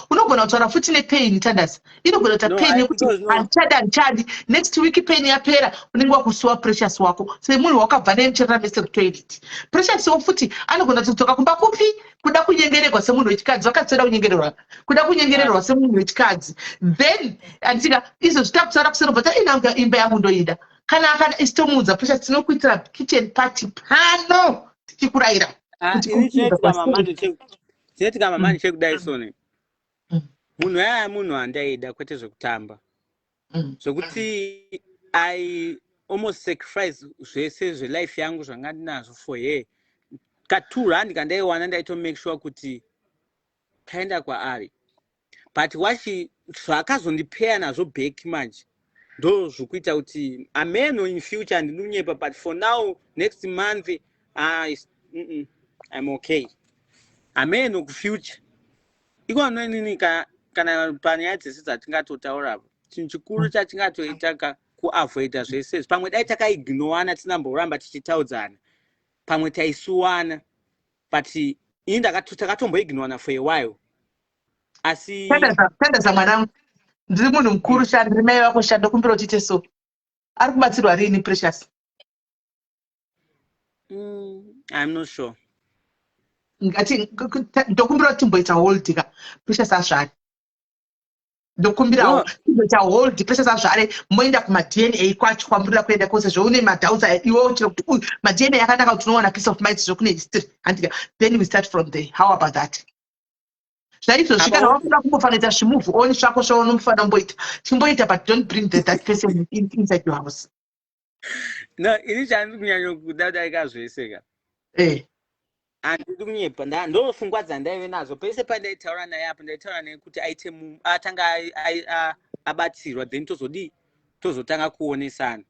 unogona kutaura futi nepain. Tandaza inogona kuita pain yekuti handichadi next week pain yapera unenge wakusuwa Precious wako semunhu wakabva nemucherera mese kutoilet. Precious wo futi anogona kudzoka kumba kupi kuda kunyengererwa semunhu wechikadzi, wakatsoda kunyengererwa kuda kunyengererwa semunhu wechikadzi. Then andika izvo zvitakusara kuserobvata inanga imba yangu ndoida kana isitomuudza Precious tinokuitira kitchen party pano tichikurayira
tinotika mamani chekudai soni munhu yaya munhu handaida kwete zvekutamba zvokuti I almost sacrifice zvese zvelife yangu zvanga ndinazvo for her. Ka2 kandaiwana ndaito make sure kuti kaenda kwaari, but zvakazondipeya nazvo back manje ndo zvokuita kuti ameno in future ndinonyepa, but for now next month I'm okay. Ameno kufuture ikononini kana panyaya dzese dzatingatotaura chinhu chikuru chatingatoita kuavoida zvese pamwe dai takaignowana tinamboramba tichitaudzana pamwe taisuwana, but ini takatomboignowana for a while. Asi
tandaza mwanangu ndiri munhu mukuru ndiri mai vako ndokumbira uchite so. Ari kubatsirwa rini Precious?
I'm not sure.
Ngati ndokumbira kuti timboita hold ka Precious azvare. Ndokumbirawo timboita hold Precious azvare moenda kuma-DNA kwacho kwamurira kuenda kwose zvoune madhauza iwe uchira kuti ma-DNA yakanaka kuti unowana peace of mind zvokune history handika, then we start from there. How about that? Zvaizvosvika nawakuda kumbofanira zvimuvhu oni zvako zvaunomufanira kumboita chimboita, but don't bring that person inside your house.
No, ini chandiri kunyanya kuda daika zvese ka handidi kunyepa ndofungwa dzandaive nazo pese pandaitaura naye apo ndaitaura naye kuti atanga abatsirwa then tozotanga kuonesana.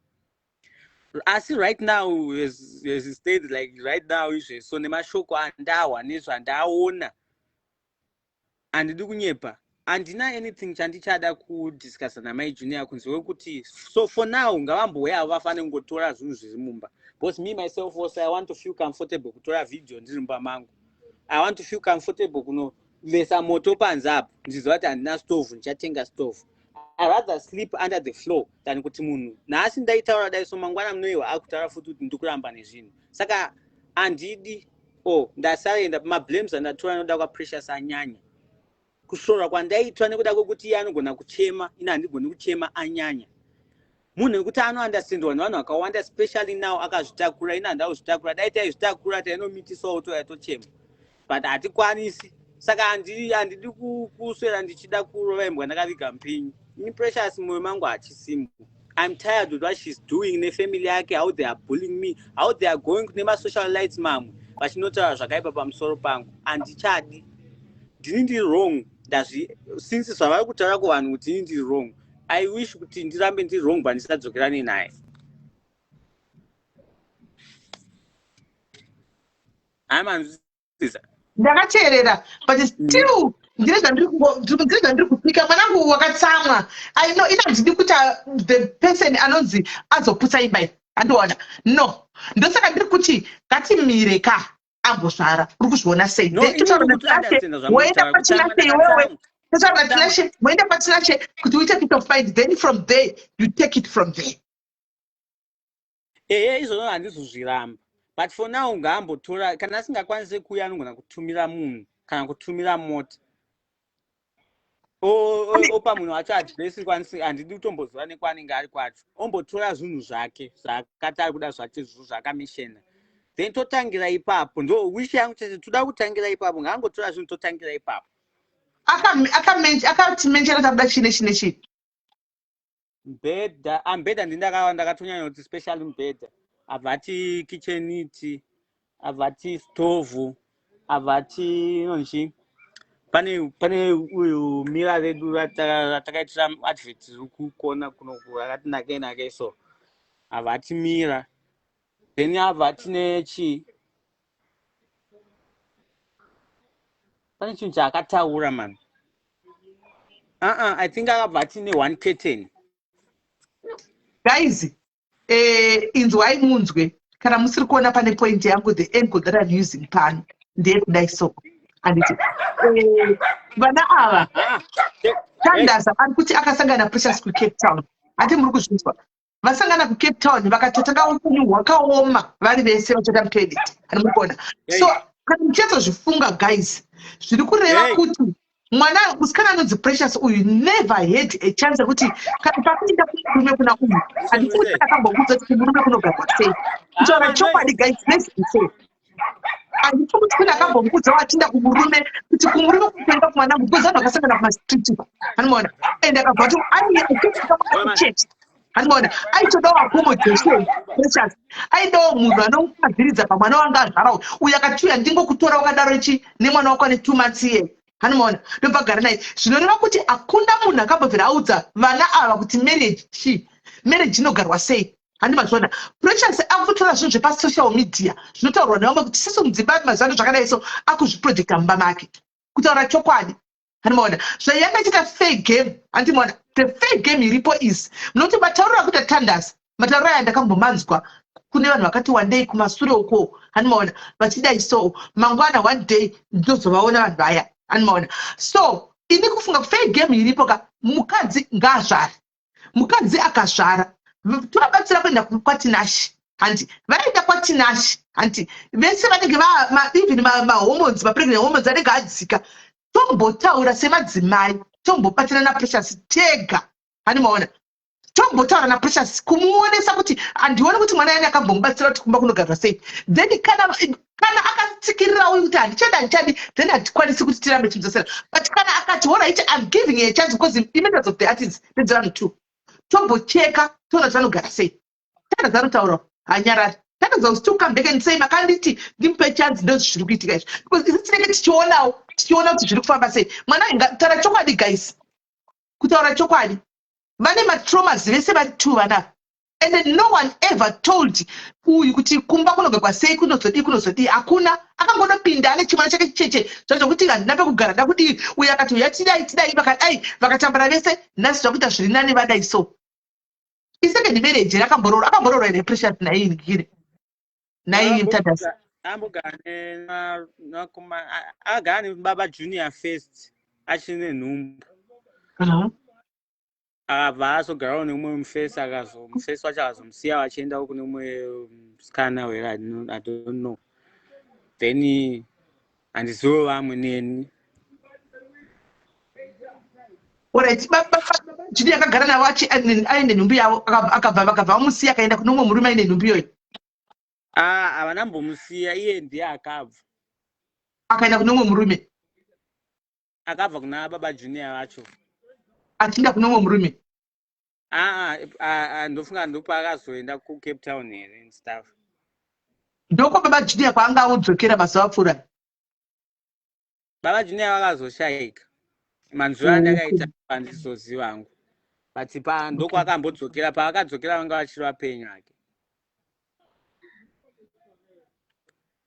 Asi right now as he stated, like right now izveso nemashoko andawa nezvandaona handidi kunyepa, handina anything chandichada kudiscussa namai Junior kunze wekuti so for now ngavamboya vafanire kungotora zvinhu zviri mumba, because me myself also I want to feel comfortable kutora video ndiri mumba mangu. I want to feel comfortable kunovesa moto panze apo ndiziva kuti handina stove ndichatenga stove. I rather sleep under the floor than kuti munhu nhasi ndaitaura dai so mangwana munoiwa akutaura futi kuti ndikuramba nezvinhu. Saka handidi ndasaenda mablames andatora noda kwaPrecious anyanya. Kushora kwandaitwa nekuda kwekuti iye anogona kuchema ina handigoni kuchema anyanya. Munhu wekuti anoandastandwa nevanhu vakawanda, especially now akazvitakura ina handazvitakura, dai taizvitakura tainomitisawo tochema, but hatikwanisi. Saka handidi kuswera ndichida kurova imbwa ndakaviga mupinyu. Ini Precious mwoyo mangu hachisimo. I'm tired with what she's doing nefamily yake, how they are bullying me, how they are going nema-social lights mamwe vachinotaura zvakaipa pamusoro pangu. Handichadi. Ndini ndiri wrong. Since zvavari kutaura kuvanhu kuti ndini ndiri wrong, I wish kuti ndirambe ndiri wrong but ndisadzokerane naye.
Ndakateerera, but still ndiri zvandiri kupika mwanangu wakatsamwa. I know ina ndidi kuti the person anonzi azoputsa imba handiona no ndosaka ndiri kuti ngatimire ka ambozvara uri kuzviona sei woenda patinashe iwewe woenda patinashe kuti uite peace of mind, then from there you take it from there.
Izvozvo handizozviramba, but for now ngaambotora kana asingakwanisi kuuya anogona kutumira munhu kana kutumira mota opa munhu wacho adresi kwanisi. Handidi kutomboziva nekwanenge ari kwacho, ombotora zvinhu zvake zvakati ari kuda zvake zvinhu zvakamishena, then totangira ipapo. Ndo wish yangu chete toda kutangira ipapo, ngaangotora zvinhu totangira ipapo.
akatimenjera tabuda chine
mbedha ndakatonyanya kuti special mbedha abvati kitcheniti abvati stovu abvati nonchi pane uyu mira redu ratakaitira advert kukona kunoku rakati nake so abvati mira then abvati nechi pane chinhu chaakataura man I think akabvati ne1 curtain
guys inzwai munzwe kana musiri kuona pane point yangu the angle that I'm using pano ndeyekudai so anditi vana ava tandaza ari kuti akasangana Precious kuCape Town hati muri kuzvinzwa vasangana kuCape Town vakatotanga upenyu hwakaoma vari vese vachoita mutoilet ari muri kuona so kana muchizozvifunga guys zviri kureva kuti mwana musikana anonzi Precious uyu never had a chance yekuti kana pakuenda kumurume kuna uyu handiti kuti akambobudza kuti murume kunogarwa sei kutaura chokwadi guys let's be fair handiti kuti kuna akambomubudza watinda kumurume kuti kumurume kuenda kumwana because anhu akasangana kumastreet anomaona and akabva kuti aichurch anomaona aitodawo accommodation Precious aidawo munhu anomupadziridza pamwana wanga azvarawo uyu akatiuya ndingokutora wakadaro ichi nemwana wako ane 2 months iye hanomaona ndobvagara naye zvinoreva kuti akunda munhu akambobvira audza vana ava kuti marriage inogarwa sei handimazvona Precious akutora zvinhu zvepasocial media zvinotaurwa nevamwe kuti siso mudzimba mazano zvakadai so akuzviprojecta mumba make kutaura chokwadi hanomaona zvayakaita fair game handimona the fair game iripo is munoti matauriro akuita tandas matauriro aya ndakambomanzwa kune vanhu vakati one day kumashure uko hanomaona vachidai so mangwana one day ndozovaona vanhu vaya anomaona so ini kufunga fair game iripo ka mukadzi ngaazvare mukadzi akazvara tovabatsira kuenda kwatinashi handi vaenda kwatinashi handi vese vanenge even mahormones mapregnant hormones anenge adzika tombotaura semadzimai tombobatana naPrecious tega hanimaona tombotaura naPrecious kumuonesa kuti handioni kuti mwana yani akambomubatsira kuti kumba kunogarwa sei then kana akatsikirira uyu kuti handichadi then hatikwanisi kuti tirambe timudzosera but kana akati alright I'm giving a chance because images of the artists ndedzanhu tu tombocheka toona kuti vanogara sei tana dzanotaura hanyarari tanoza kuti to come back and say makanditi ndimupe chance ndozvi zviri kuitika izvi because isi tinenge tichiona kuti zviri kufamba sei mwana taura chokwadi guys kutaura chokwadi vane matraumas vese vari 2 vana and no one ever told uyu kuti kumba kunogarwa sei kunozodii hakuna akangodopinda ane chimwana chake chicheche zvazokuti handina pekugara ndakudii uyu akati uya tidai vakatambara vese nhasi zvakuita zviri nani vadai so isecond marriage akamboroora ine Precious naingire naitadasi
agara nebaba Junior first achine nhumbu akabva azogarawo nemumwe mufesi mufesi wacho akazomusiya vachiendawo kune mumwe musikana where I don't know then handizivo vamwe neni
alright baba Junior akagara navo aine nhumbu yavo vakabva vamusiya akaenda kune mumwe murume aine nhumbu iyoyo
havanambomusiya iye ndiye akabva
akaenda kune mumwe murume
akabva kuna baba Junior vacho
achienda kune mumwe murume
ndofunga ndopaakazoenda kuCape Town here and stuff
ndoko baba Junior kwaanga audzokera mazuva apfuura
baba Junior vakazoshayika manzura andakaita handizoziva hangu but ndoko akambodzokera paakadzokera vanga vachiri vapenyu ake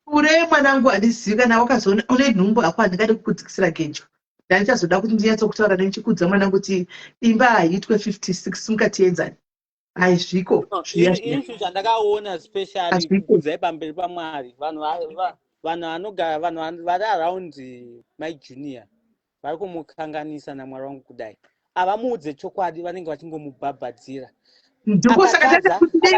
ure
mwanangu handizivi kana wakazoona une nhumbu ako handingadi kukudzikisira gejo ndandichazoda kuti ndinyatsokutaura nenichikudza mwana kuti imba haitwe 56 mukatienzani haizviko
izvi zvandakaona specially kudzai pamberi paMwari vanhu vanogara vanhu vari around Mike Junior vari kumukanganisa naMwari wangu kudai avamuudze chokwadi vanenge vachingomubhabhadzira
Ndikusaka tete kuti dei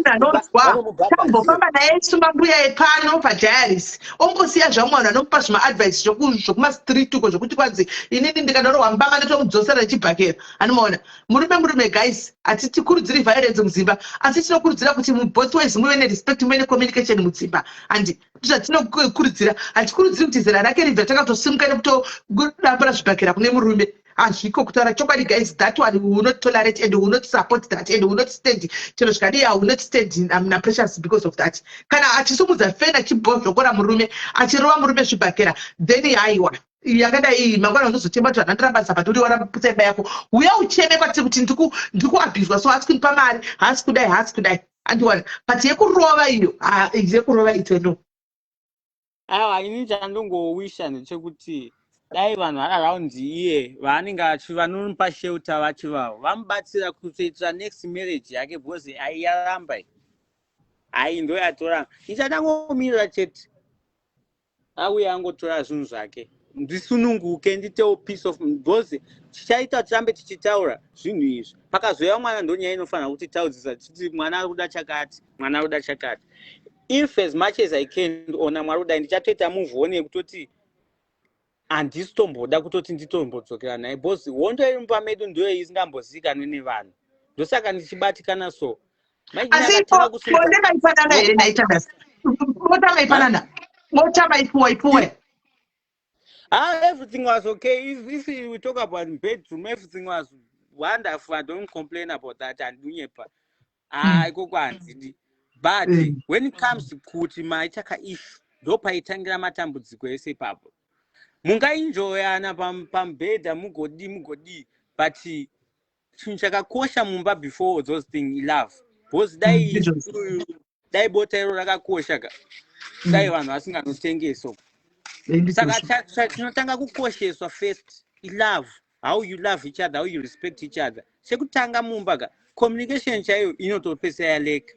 anonzwa tambofamba naye sumambuya epano padiaris ombosiya zvamwana anomupa zvima-advice zvokuma-street uko zvokuti kwanzi inini ndikadorwa mbanga ndotomudzosera ichibhakera anomaona murume guys hatitikurudziri violence mudzimba asi tinokurudzira kuti both ways muve nerespect muve necommunication mudzimba handi ndozvatinokurudzira hatikurudziri kuti zera rake ribva takatosimuka nekutodambura zvibhakera kune murume azviko kutaura chokwadi guys, that one we will not tolerate and we will not support that and we will not stand chero zvikadi I will not stand na pressures because of that. Kana achisumudza fena chibhozvokora murume achirova murume zvibhakera then haiwa yakadai mangwana unozotemba kuti vanandirambasa but uri waraputsa imba yako uya ucheme kwati kuti ndikuabhizwa so hasi kunipa mari hasi kudai andiwana but yekurova iyo yekurova iteno
aiwa ini chandongowisha ndechekuti dai vanhu vararaundi iye vaanenge vanomupa shelter vachivavo vamubatsira kutoitira next marriage yake because aiyaramba ai ndo yatora ichadangomirira chete auye angotora zvinhu zvake ndisununguke nditewo peace of because tichaita tirambe tichitaura zvinhu izvi pakazoya mwana ndonyaya inofanira kuti taudzisa kuti mwana ari kuda chakati if as much as I can ona mwari kudai ndichatoita move on yekutoti handisitomboda kutoti nditombodzokera naye because hondo iri mumba medu ndiyo isingambozivikanwi nevanhu ndosaka ndichibatikana so
asi bonde maifanana here naitandasi mota maifanana mota maipuwe
everything was okay if we talk about bedroom everything was wonderful. I don't complain about that and dunyepa ikoko handidi but when it comes to kuti maichaka issue ndopaitangira matambudziko ese ipapo mungainjoyana pambedha mugodi but chinhu chakakosha mumba before those things love because dai bota iro rakakosha ka dai vanhu vasinganotengeso saka tinotanga kukosheswa first love, how you love each other, how you respect each other. Sekutanga mumba ka communication chaiyo inotopesa yaleka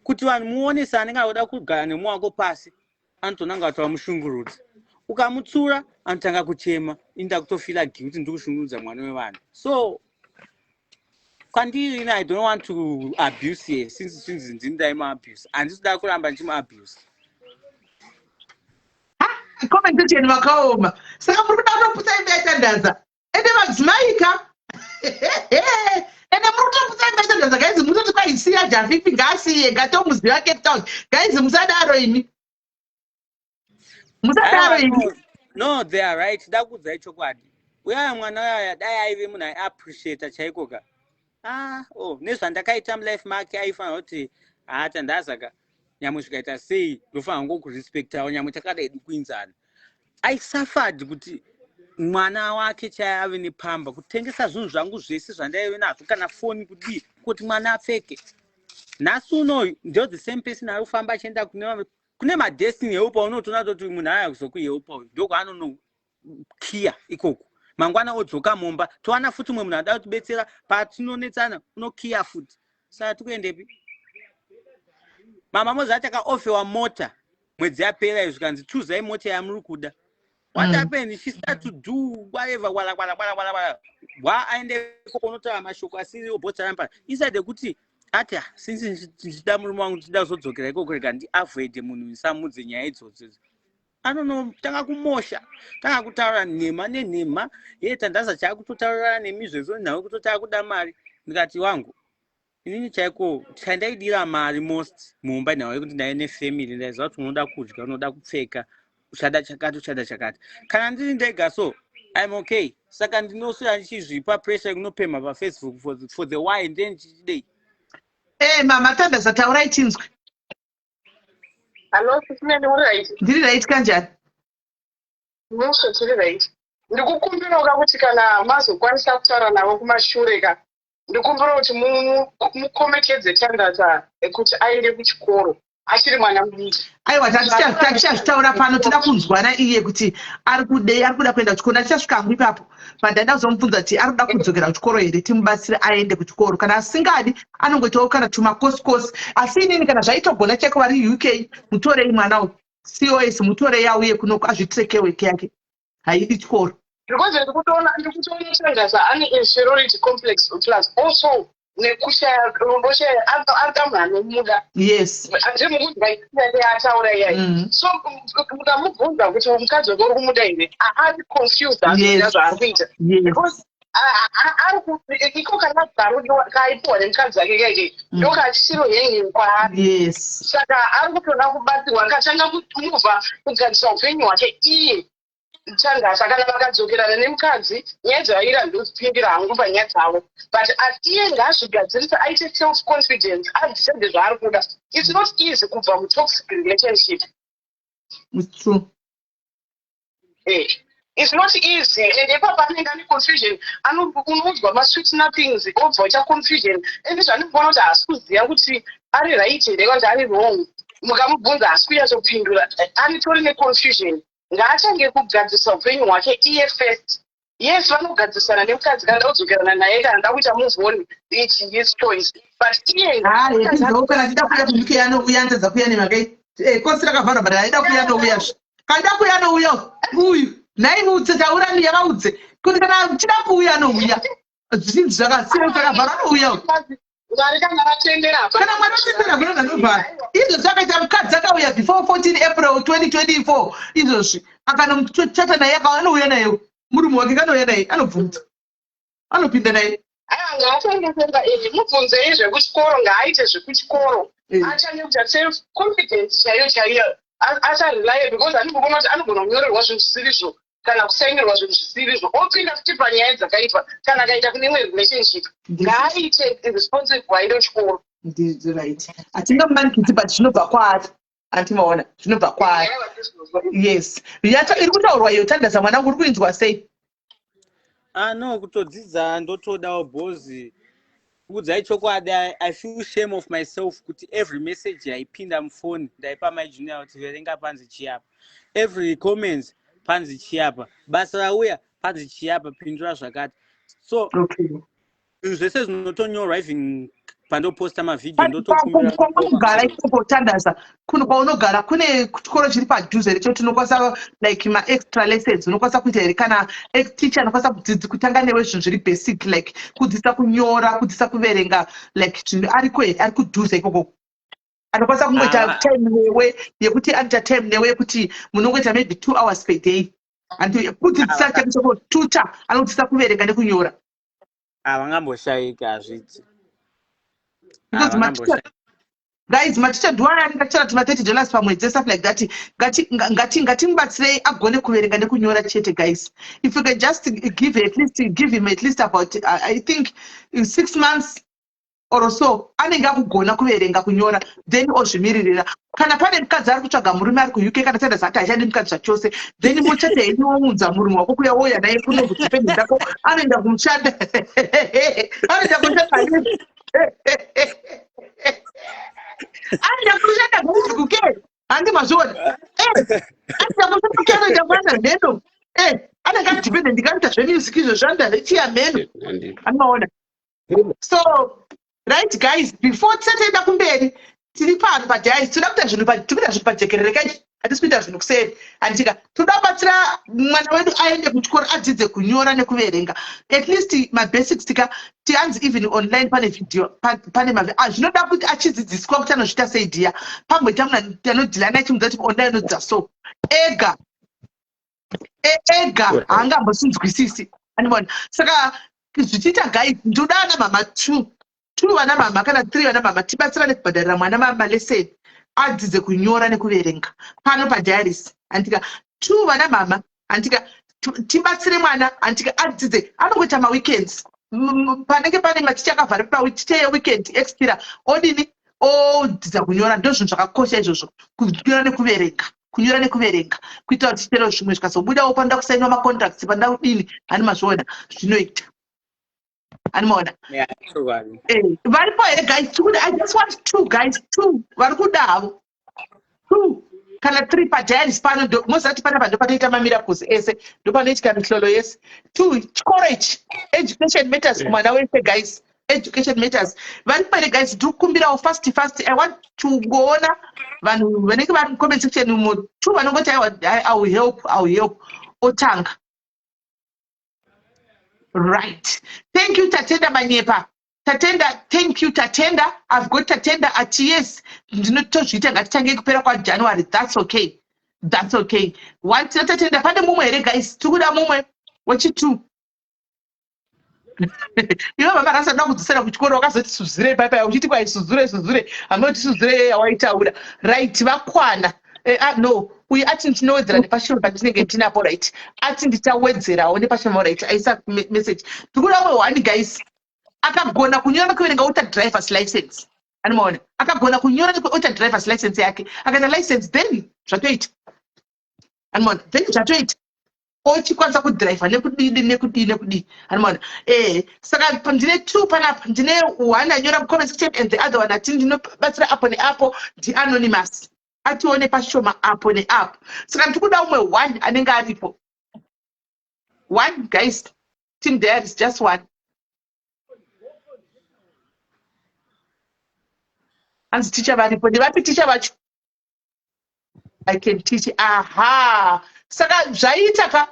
kuti vanhu muonesane ngaoda kugara nemwe wako pasi antonanga watowa mushungurudza ukamutsura anotanga kuchema inda kutofila guilty ndikushungurudza mwana wevanhu. So kwandiri I don't want to abuse here since ndindaima abuse handisida kuramba ndichimuabuse.
Commentation vakaoma saka muri kuda kutoputsa imba yatandaza ende madzimaika ende muri kutoputsa imba yatandaza guys mutoti kwaisiya Jafifi ngasiye ngatomuziva Cape Town guys musadaro imi musadaro imi.
No, they are right. Ndakudza ichokwadi uyaya mwana uyaya dai aive munhu aiappreciata chaiko ka nezvandakaita mulife make aifanira kuti tandaza ka nyamwe zvikaita sei ndofanira ngokurespectawo nyamwe takadai kuinzana. I suffered kuti mwana wake chaiye ave nepamba kutengesa zvinhu zvangu zvese zvandaive nazvo kana foni kudii kuti mwana apfeke. Nhasi unoyu ndio the same person ari kufamba achienda kune madestiny eupa unotoona kuti munhu aya kuzokueupa uyu ndokwanonokiya ikoko mangwana odzoka mumba towana futi mwe munhu ada kutibetsera patinonetsana unokiya futi. Saka tikuendepi mama mozati akaofewa mota mwedzi yapera izvi kanzi chuzai mota yamuri kuda. What happened? She started to do whatever aende koko unotaura mashoko asiri obotsarampa isade kuti ati since ndichida murume wangu ndichida kuzodzokera ikoko rega ndiavoide munhu ndisamudze nyaya idzodzo. I don't know, tanga kumosha tanga kutaura nhema nenhema tandaza chakutotaurana nemi zvezvo nawe kutotaka kuda mari. Ndikati wangu inini chaiko chandaidira mari most mumba nawe kuti ndaye nefamily ndaiziva kuti unoda kudya unoda kupfeka uchada chakati kana ndiri ndega so I'm okay. Saka ndinoswera ndichizvipa pressure kunopema paFacebook for the why then ndichidei
mama tandaza taurai chinzwe.
Hello, sisine uri right?
Ndiri right kanjani?
Musho tiri right. Ndikukumbira kuti kana mazokwanisa kutaura navo kumashure ka ndikumbira kuti mukomekedze tandaza kuti aende kuchikoro achiri mwana mudiki.
Aiwa tatichazvitaura pano toda kunzwana iye kuti ari kuda kuenda kuchikoro. Tichasvika ngwi ipapo madhanda azomubvunza kuti ari kuda kudzokera kuchikoro here timubatsire aende kuchikoro kana asingadi anongoitawo kana tumakosi asi inini kana zvaitogona cheko vari UK mutorei mwana uyu COS mutorei auye kunoko azvitireke weke yake haidi chikoro.
Because ndikutoona tandaza ane inferiority complex plus also nekushaya rumboshaya akamhana nomuda.
Yes.
Andiri mukuziva isinde ataura iyai. So mukamubvunza kuti mukadzi wake uri kumuda here, ari confused azvina zvaari kuita. Because iko kana garo kaipiwa nemukadzi wake kaike ndokachiro hengi kwaari.
Yes.
Saka ari kutoda kubatsirwa akatanga kumubva kugadzisa upenyu hwake iye changa sakana vakadzokerana nemukadzi nyaya dzavaira ndozipindira hangu panyaya dzavo but iye ngaazvigadzirisa aite self confidence adzisende zvaari kuda. It's not easy kubva mutoxic relationship.
It's true.
It's not easy and ipapa anenge ane confusion unoudzwa masweet nothings obva ucha confusion and zvanibona kuti haasi kuziva kuti ari right here kana kuti ari wrong. Mukamubvunza haasi kunyatopindura anitori neconfusion. Ngaachange kugadzisa upenyu hwake iye first. Yes, vanogadzisana nemukadzi kana ndodzokerana naye kana ndakuita move on, it's his choice. But iye
kana tida kuya kumike anouya anzedza kuya nemake kosi rakavharwa but aida kuya anouya kanda kuya anouya uyu naiudze taurani yakaudze kuti kana tida kuuya anouya zvinhu zvakasiyana takavharwa anouya kana mwana atendera kunonga novhara izvozvi akaita mukadzi akauya before 14 April 2024 izvozvi akanochata naye akaanouya naye murume wake kanouya naye anobvunza anopinda naye
ngaachangesenga mubvunze izvekuchikoro ngaaite zvekuchikoro achange kuita self confidence chaiyo acharelaye because anogona kuti anogona kunyorerwa zvinhu zvisirizvo kana kusainirwa zvinhu zvisirizvo opinda futi panyaya dzakaipa kana akaita kune imwe relationship ngaaite responsive wairo chikoro.
Right. Atingamumanikidzi but zvinobva kwaari atimaona zvinobva kwaari. Yes. Iri kutaurwa iyo Tandasa mwanangu uri kuinzwa sei?
No, kutodzidza ndotodawo bhozi kuudzai chokwadi. I feel shame of myself kuti every message yaipinda mufoni ndaipa my junior kuti verenga panzi chiapa, every comments panzi chiapa, basa rauya panzi chiapa, pindura zvakati. So zvese zvinotonyorwa even pandoposta mavideo
ndotokumbira ipopo Tandasa kwaunogara kune chikoro chiri padhuze recho tinokwanisa like ma-extra lessons unokwanisa kuita here kana teacher anokwanisa kutanga newe zvinhu zviri basic like kudzidzisa kunyora kudzidzisa kuverenga like zvinhu ariko here ari kudhuze ikoko anokwanisa kungoita time newe yekuti anoita time newe yekuti munongoita maybe 2 hours per day and kudzidzisa chakuchoko tutor anodzidzisa kuverenga nekunyora.
Havangamboshayiki hazviti.
Guys, maticha dhuara anenge achara tuma $30 pamwedzi stuff like that. Ngatimubatsirei agone kuverenga nekunyora chete guys. If you can just give him at least about I think 6 months or so anenge akugona kuverenga kunyora then ozvimiririra. Kana pane mukadzi ari kutsvaga murume ari kuUK kana Tandasa ati hachadi mukadzi zvachose then muchete heniounza murume wako kuya woya naye kuno kuti penyu dzako anoenda kumushanda anoenda kushanda anda kushanda kuUK handi mazviona anda kushanda kwana neno anenge adependent ndikaita zvemusic izvo zvandarechiya meno anomaona. So right guys, before tisatoenda kumberi tiri pano padhai tinoda kuita zvinhu pajekerere kaiti hatisi kuita zvinhu kuseri handitika toda kubatsira mwana wedu aende kuchikoro adzidze kunyora nekuverenga at least mabasics tianzi even online pane video pane zvinoda kuti achidzidziswa kuti anozviita sei dhiya pamwe tanodhila naye chimudza kuti online nodzidza so ega haangambosinzwisisi anibona. Saka zvichiita guys ndoda ana mama 2 vana mama kana 3 vana mama tibatsirane kubhadharira mwana maleseni adzidze kunyora nekuverenga pano padiaris andika 2 vana mama andika tibatsire mwana andika adzidze anongoita maweekends panenge pane maticha akavhara paweekend weekend extra odini odzidza kunyora ndozvinhu zvakakosha izvozvo kunyora nekuverenga kuita kuti chitero zvimwe zvikazobudawo panoda kusainiwa macontracts panoda kudini hani mazviona zvinoita animona varipo here guys tikuti I just want 2 guys 2 vari kudavo 2 kana 3 padiaris pano mozati pana pando panoita mamiracles ese ndopanoitika mihlolo yese 2 chikoro ichi education matters kumwana wese guys education matters varipo here guys ndiri kukumbirawo fast I want to goona vanhu vanenge vari mucomment section umo 2 vanongoti I will help otanga. Right. Thank you Tatenda Manyepa. Tatenda, thank you Tatenda. I've got Tatenda at yes. Ndinotozviita ngatitange kupera kwaJanuary. That's okay. That's okay. What Tatenda pane mumwe here guys. Tikuda mumwe. Wachitu. Iwe mama akasada kudzosera kuchikoro wakazoti suzire papa uchiti kwa suzure anoti suzire yawaitaura right vakwana no uyu ati ndinowedzera nepashoma patinenge tinapo right ati nditawedzerawo nepashoma right aisa message tikuda mwe one guys akagona kunyora kuverenga uta drivers license anomaona akagona kunyora uta drivers license yake akaita license then zvatoita anomaona then zvatoita ochikwanisa kudhiraivha nekudii anomaona saka ndine 2 panapa ndine one anyora kucomment section and the other one ati ndinobatsira apo neapo ndianonymous atione pashoma apo neapo saka ndikuda umwe one anenge aripo one guys team there is just one anzi ticha varipo ndivapi ticha vacho I can teach aha saka zvaita ka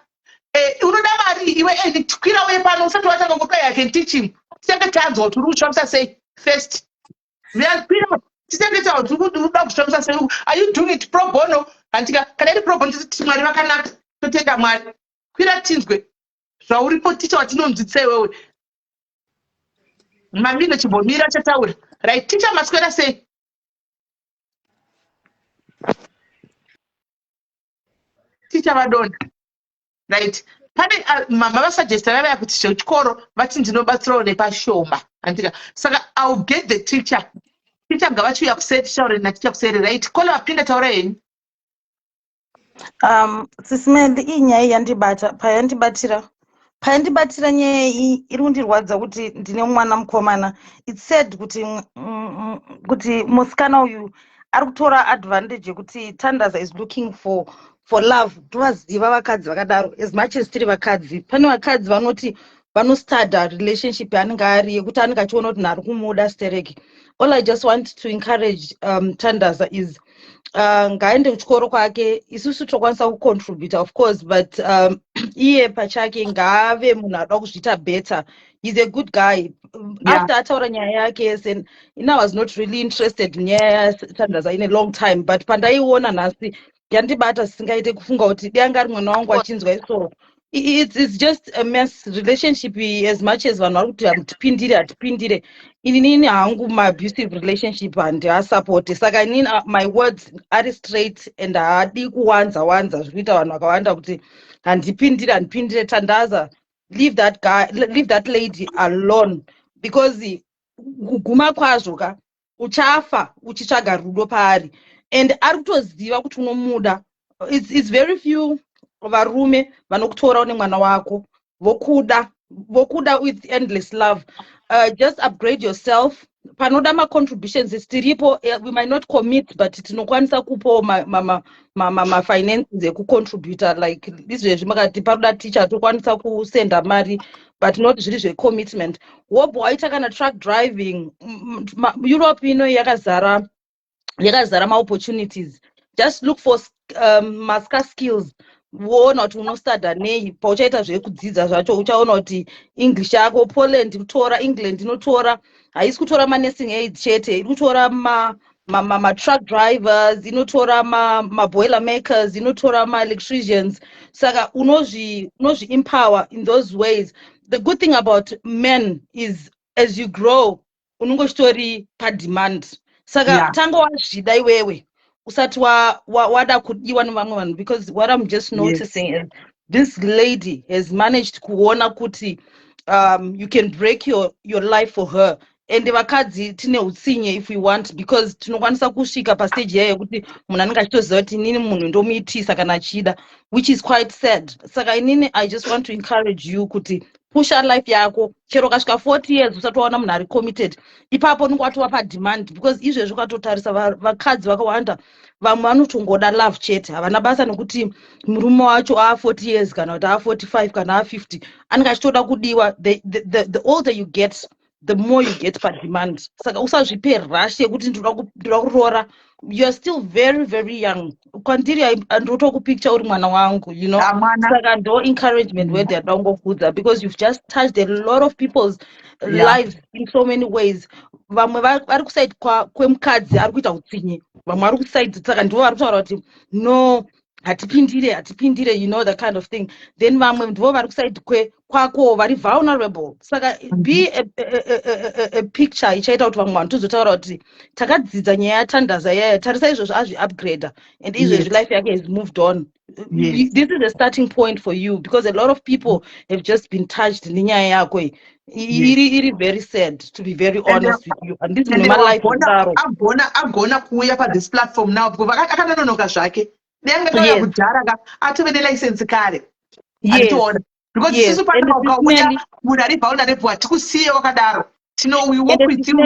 unoda mari iwe ndikwira uye pano usati watanga ngopa I can teach him tisange tanzwa kuti uri kushamisa sei first ndiyakwira tisange tanzwa kuti uri kushamisa sei are you doing it pro bono handika kana iri pro bono titi mwari vakanaka totenda mwari kwira tinzwe zvauripo ticha watinonzwitsa iwewe mamino chimbomira chataura right ticha maswera sei ticha vadonda right pane mama vasuggested vaya kuti zvechikoro vati ndinobatsirawo nepashoma andika saka I'll get the teacher ngavachiuya kuseri tichaure naticha kuseri right kole vapinda taura henyu
sisimendi iyi nyaya yandibata payandibatira nyaya iyi iri kundirwadza kuti ndine mwana mukomana it's said kuti musikana uyu ari kutora advantage yekuti Tandaza is looking for love. Tovaziva vakadzi vakadaro as much as tiri vakadzi pane vakadzi vanoti vanostada relationship yaanenge ari yekuti anenge achiona kuti nari kumuda stereki. All I just want to encourage Tandaza is ngaende kuchikoro kwake isusu tokwanisa kucontribute of course but iye pachake ngaave munhu anoda kuzviita better. He's a good guy. After ataura nyaya yake and I was not really interested in nyaya Tandaza in a long time but pandaiona nhasi yandibata singaite kufunga kuti danga ari mwana wangu achinzwa so it's just a mess relationship as much as vanhu vari kuti hatipindire inini hangu maabusive relationship handiasupport saka inini my words are straight and haadi kuwanza zvikuita vanhu vakawanda kuti handipindire Tandaza leave that lady alone because kuguma kwazvo ka uchafa uchitsvaga rudo paari and ari kutoziva kuti unomuda. It's very few varume vanokutora nemwana wako vokuda with endless love. Just upgrade yourself. Panoda ma-contributions tiripo, we might not commit but tinokwanisa kupo ma finances ekucontributa like this zvemakati paroda teacher tokwanisa kusenda mari but not zviri zve-commitment. Wobva waita kana truck driving Europe ino yakazara ma-opportunities. Just look for maska skills. Woona kuti unostada nei pauchaita zvekudzidza zvacho uchaona kuti English yako Poland kutora England inotora haisi kutora ma-nursing aid chete iri kutora ma-truck drivers inotora ma-boiler makers inotora ma-electricians saka unozvi-empower in those ways. The good thing about men is as you grow unongochitori pa-demand saka tanga wazvida iwewe usati wada kudiwa nevamwe vanhu because what I'm just noticing is this lady has managed kuona kuti you can break your life for her and vakadzi tine utsinye if we want because tinokwanisa kusvika pastage yayo yekuti munhu anenge achitoziva kuti inini munhu ndomuitisa kana achida which is quite sad. Saka inini I just want to encourage you kuti pusha life yako chero kasvika 40 years usati waona munhu ari committed ipapo unenge watova pademand because izvezvi ukatotarisa vakadzi vakawanda vamwe vanotongoda love chete havana basa nekuti murume wacho 40 years kana kuti 45 kana 50 anenge achitoda kudiwa. The older you get the more you get per demand. Saka usazvipe rush yekuti ndoda kuroora you're still very very young kwandiri andotokupicture uri mwana wangu you know
Mwana.
saka ndo encouragement where they are ngokuudza because you've just touched a lot of people's
Yeah.
lives in so many ways vamwe vari kusaidi kwemukadzi ari kuita utsinye vamwe vari kusaidi saka ndivo vari kutaura kuti no hatipindire you know that kind of thing then vamwe ndivo vari kusaidi kwako vari vulnerable saka be a picture ichaita kuti vamwe vanhu tozotaura kuti takadzidza nyaya yatandaza yaya tarisa izvozvo azviupgrade and izvezvi life yake has moved on.
Yes.
This is a starting point for you because a lot of people have just been touched nenyaya yako iri very sad to be very honest with you and this is my life
agona kuuya this platform now because akanonoka zvake neangatoya kudhara atove nelicense kare anditoona because isusu pano ukauya munhu ari vulnerable hatikusiye wakadaro we work with you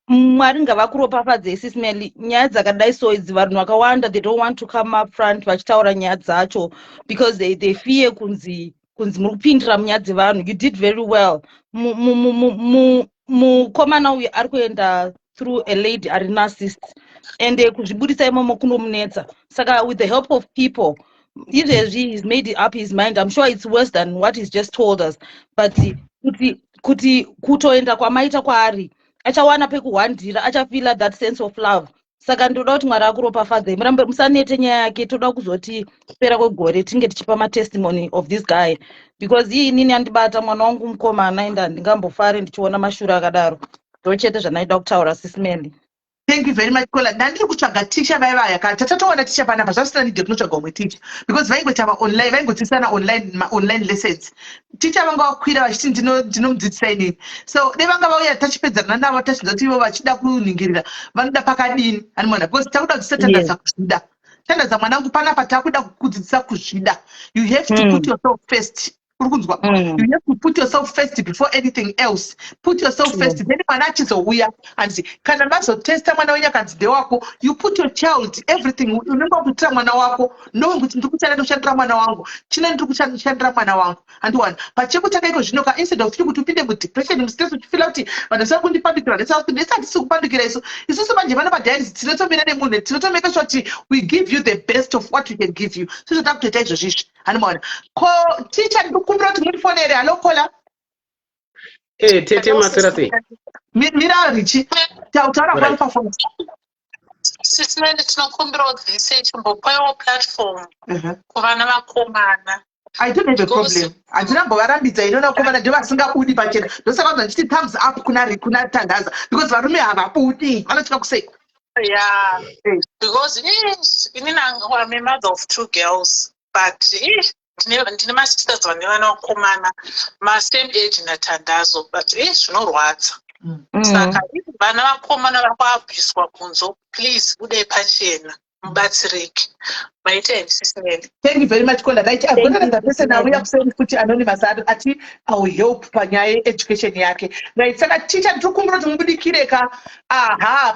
mwari ngavakuropafadze isismeli nyaya dzakadai so idzi vanhu vakawanda they don't want to come up front vachitaura nyaya dzacho because they fear kunzi muri kupindira munyaya dzevanhu. You did very well. Mukomana uyu ari kuenda through a lady ari narcissist and kuzvibudisa imomo kunomunetsa saka with the help of people izvezvi he's made up his mind. I'm sure it's worse than what he's just told us but kuti kutoenda kwamaita kwaari achawana pekuhwandira achafila that sense of love saka ndoda kuti mwari akuropafadzei murambe musanete nyaya yake toda kuzoti kupera kwegore tinge tichipa matestimony of this guy because inini andibata mwana wangu mukomana ende handingambofare ndichiona mashure akadaro ndochete zvanaida kutaura sisimeli. Thank you very much Kola. Ndandiri kutsvaga teacher vaya kana tatatoona teacher panapa zvasina need kunotsvaga umwe teacher because vaingoita online vaingodzidzisana online lessons. Teacher vanga vakwira vachiti ndinomudzidzisa inini so nevanga vauya tachipedzana navo tachinza kuti ivo vachida kuningirira vanoda pakadini animona because takuda kudzidzisa tandaza kuzvida tandaza mwanangu panapa takuda kudzidzisa kuzvida. You have to put yourself first. You have to put yourself first before anything else. Put yourself first. Then mwana achizouya and kana vazotesta mwana wenyu akanzi ndewako you put your child everything. Unenge kuitira mwana wako knowing kuti ndiri kuchanda kushandira mwana wangu chine ndiri kushandira mwana wangu andiwana pachekutanga iko zvino ka instead of kuti upinde mudepression mustress uchifila kuti vanhu sari kundipandukira ndisatisi kupandukira isu isusu manje vana padialysis tinotomira nemunhu tinotomeka sure kuti we give you the best of what we can give you so zvota kutoita izvozvizvi andimaona ko teacher kumbira kuti mutifonere. Halo Kola.
Tete Maserati.
Mira Richi. Tautaura kwa performance.
Sisimeli tinokumbira kudzidzisa chimbopawo platform kuvana vakomana.
I don't have a problem. Andina mbovarambidza inoona komana ndevasingabudi pachena. Ndosaka ndichiti thumbs up kuna tandaza because varume havabudi. Vanotya kusei.
Yeah. Because inini I'm a mother of 2 girls but ndine masisters vane vana vakomana masame age natandazo but zvinorwadza saka vana vakomana vari kuabviswa kunzo please budai pachena mubatsirike maita endisismeli.
Thank you very much Kola. Right, I've got another person now. We have sent kuti anonymous ati I will help panyaya education yake. Right, saka teacher ndikumbira kuti mubudikire ka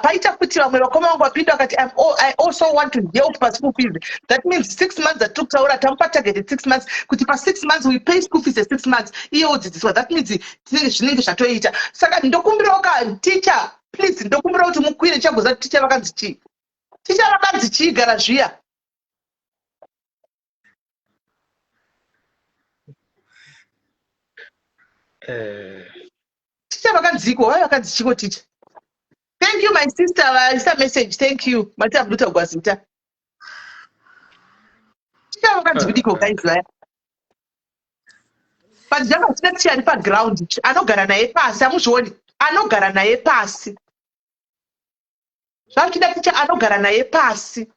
paita kuti vamwe vakoma vangu vapinda vakati I also want to help pa school fees. That means 6 months that took taura tamupa targeted 6 months kuti pa 6 months we pay school fees 6 months iye odzidziswa. That means zvinenge zvatoita saka ndokumbira ka teacher please ndokumbira kuti mukwire chagoza teacher vakanzi chi teacher vakanzi chi gara zviya teacher vakanziko why vakanzi chiko teacher. Thank you my sister vaisa message. Thank you mati abduta gwazita teacher vakanzi kudiko guys vaya but java sina teacher ari paground anogara naye pasi amuzvioni anogara naye pasi zvachida teacher anogara naye pasi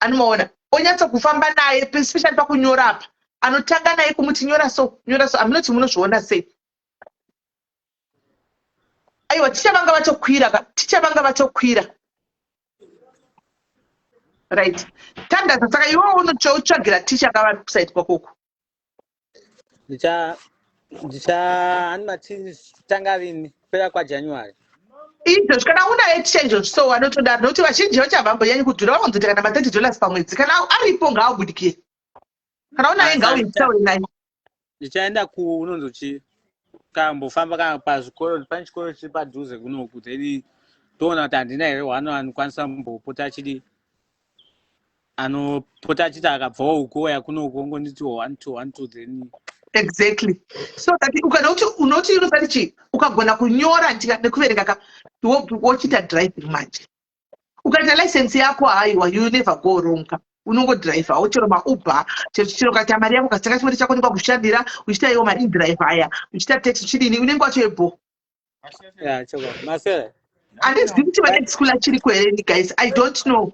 anomaona onyatsa kufamba naye especially pakunyora apa anotanga naye kumuti nyora so aminoti munozviona sei. Aiwa teacher vanga vachokwira right tandaza saka iwe unotsvagira teacher kavari kuside kwakoko
tanga rini kupera kwaJanuary
izvozvo kana unaye teacher izvozvo so vanotodaro nokuti vazhinji vachavambonyanyi kudhura vanonzoti kana $30 pamwedzi kana aripo ngaabudikire kana unaye ngauitaure naye
ndichaenda kunonzochi kambofamba kana pazvikoro pane chikoro chiri padhuze kunoku then toona kuti handina here wano anokwanisa kumbopota achidi anopota achiti akabvawo ukoya kunoku ngonditi 1 2 1 2 then
exactly. So that unoti university ukagona kunyora nekuverenga wochita driving manje ukaita license yako haiwa you never go wrong unongodrive uchiro mauber chiro kaita mari yako kasitaka chimwe chako nikwa kushandira uchita iwo mari drive aya uchita taxi chidini unenge wachoebo
yeah choko masere
handizii kuti vane school achiri kuhereni guys I don't know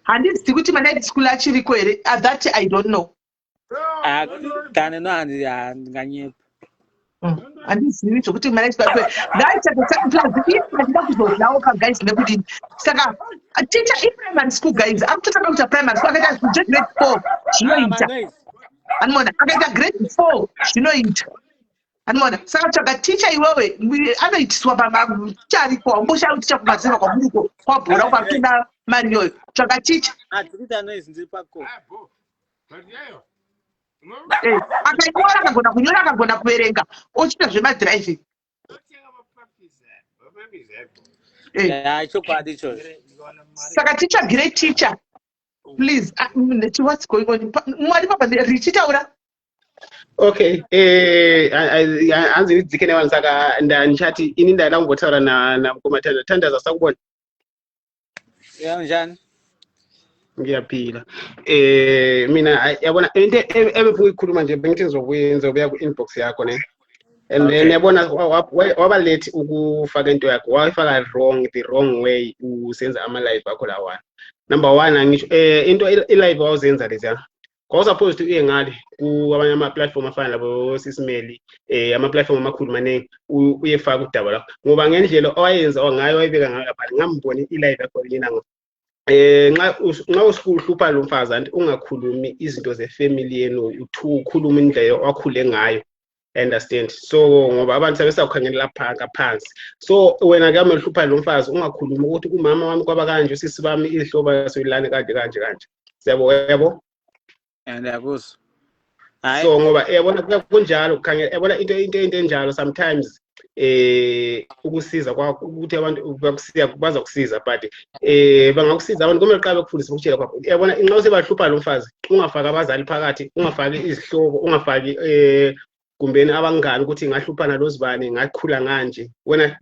handizii kuti vane school achiri kuhere that I don't know
kana no handinganyepa
handizii zvokuti ndida kuzodlaoka guys nekudini saka teacher primary school guys akutotanga kuita primary school akaita grade 4 zvinoita anmona akaita grade 4 zvinoita anmona saka tsvaga teacher iwewe anoitiswa pamacharipo amboshauri teacher kumadzima kwamuruko kwabhora ukapinda mari iyoyo tsvaga teacher akainyora akagona kunyora akagona kuverenga ochita zvemadriving saka teacher great teacher please what's going on mwari papa richitaura
okay hanzi nidzike nevanhu saka ndichati ini ndaida kumbotaura namukoma Tandaza sakubona
njani
ngiyapila mina yabona into ebebuyikhuluma nje bengithi ngizobuya ku-inbox yakho ne and then yabona waba late ukufaka into yakho wayifaka the wrong way usenza ama-live akho lawana. Number 1 angisho into i-live wawuzenza leziya kwawusupposed uye ngale kwabanye ama-platform afana labo sisimeli ama-platform amakhulu maningi uyefaka udaba lakho ngoba ngendlela owayenza ngayo wayibeka ngayo lapha ngambone i-live yakho lena nxa usuhlupha lo mfazi anti ungakhulumi izinto ze-family yenu ukhuluma indlela wakhule ngayo understand so ngoba abantu sebesakukhangelela phansi so wena ke amahlupha lo mfazi ungakhulumi ukuthi umama wami kwaba kanje usisi bami ihloba soyilane kanje siyabo yebo
yakuzwa
so ngoba yabona kunjalo kukhangela yabona into enjalo sometimes ukusiza kwakho ukuthi abantu baza kusiza but bangakusiza abantu kumele qale ukufundisa ukutshela kwakho yabona inxa usebahlupha lo mfazi ungafaka abazali phakathi ungafaki izihlobo ungafaki kumbeni abangani ukuthi ngahluphana lozibane ngakhula nganje wena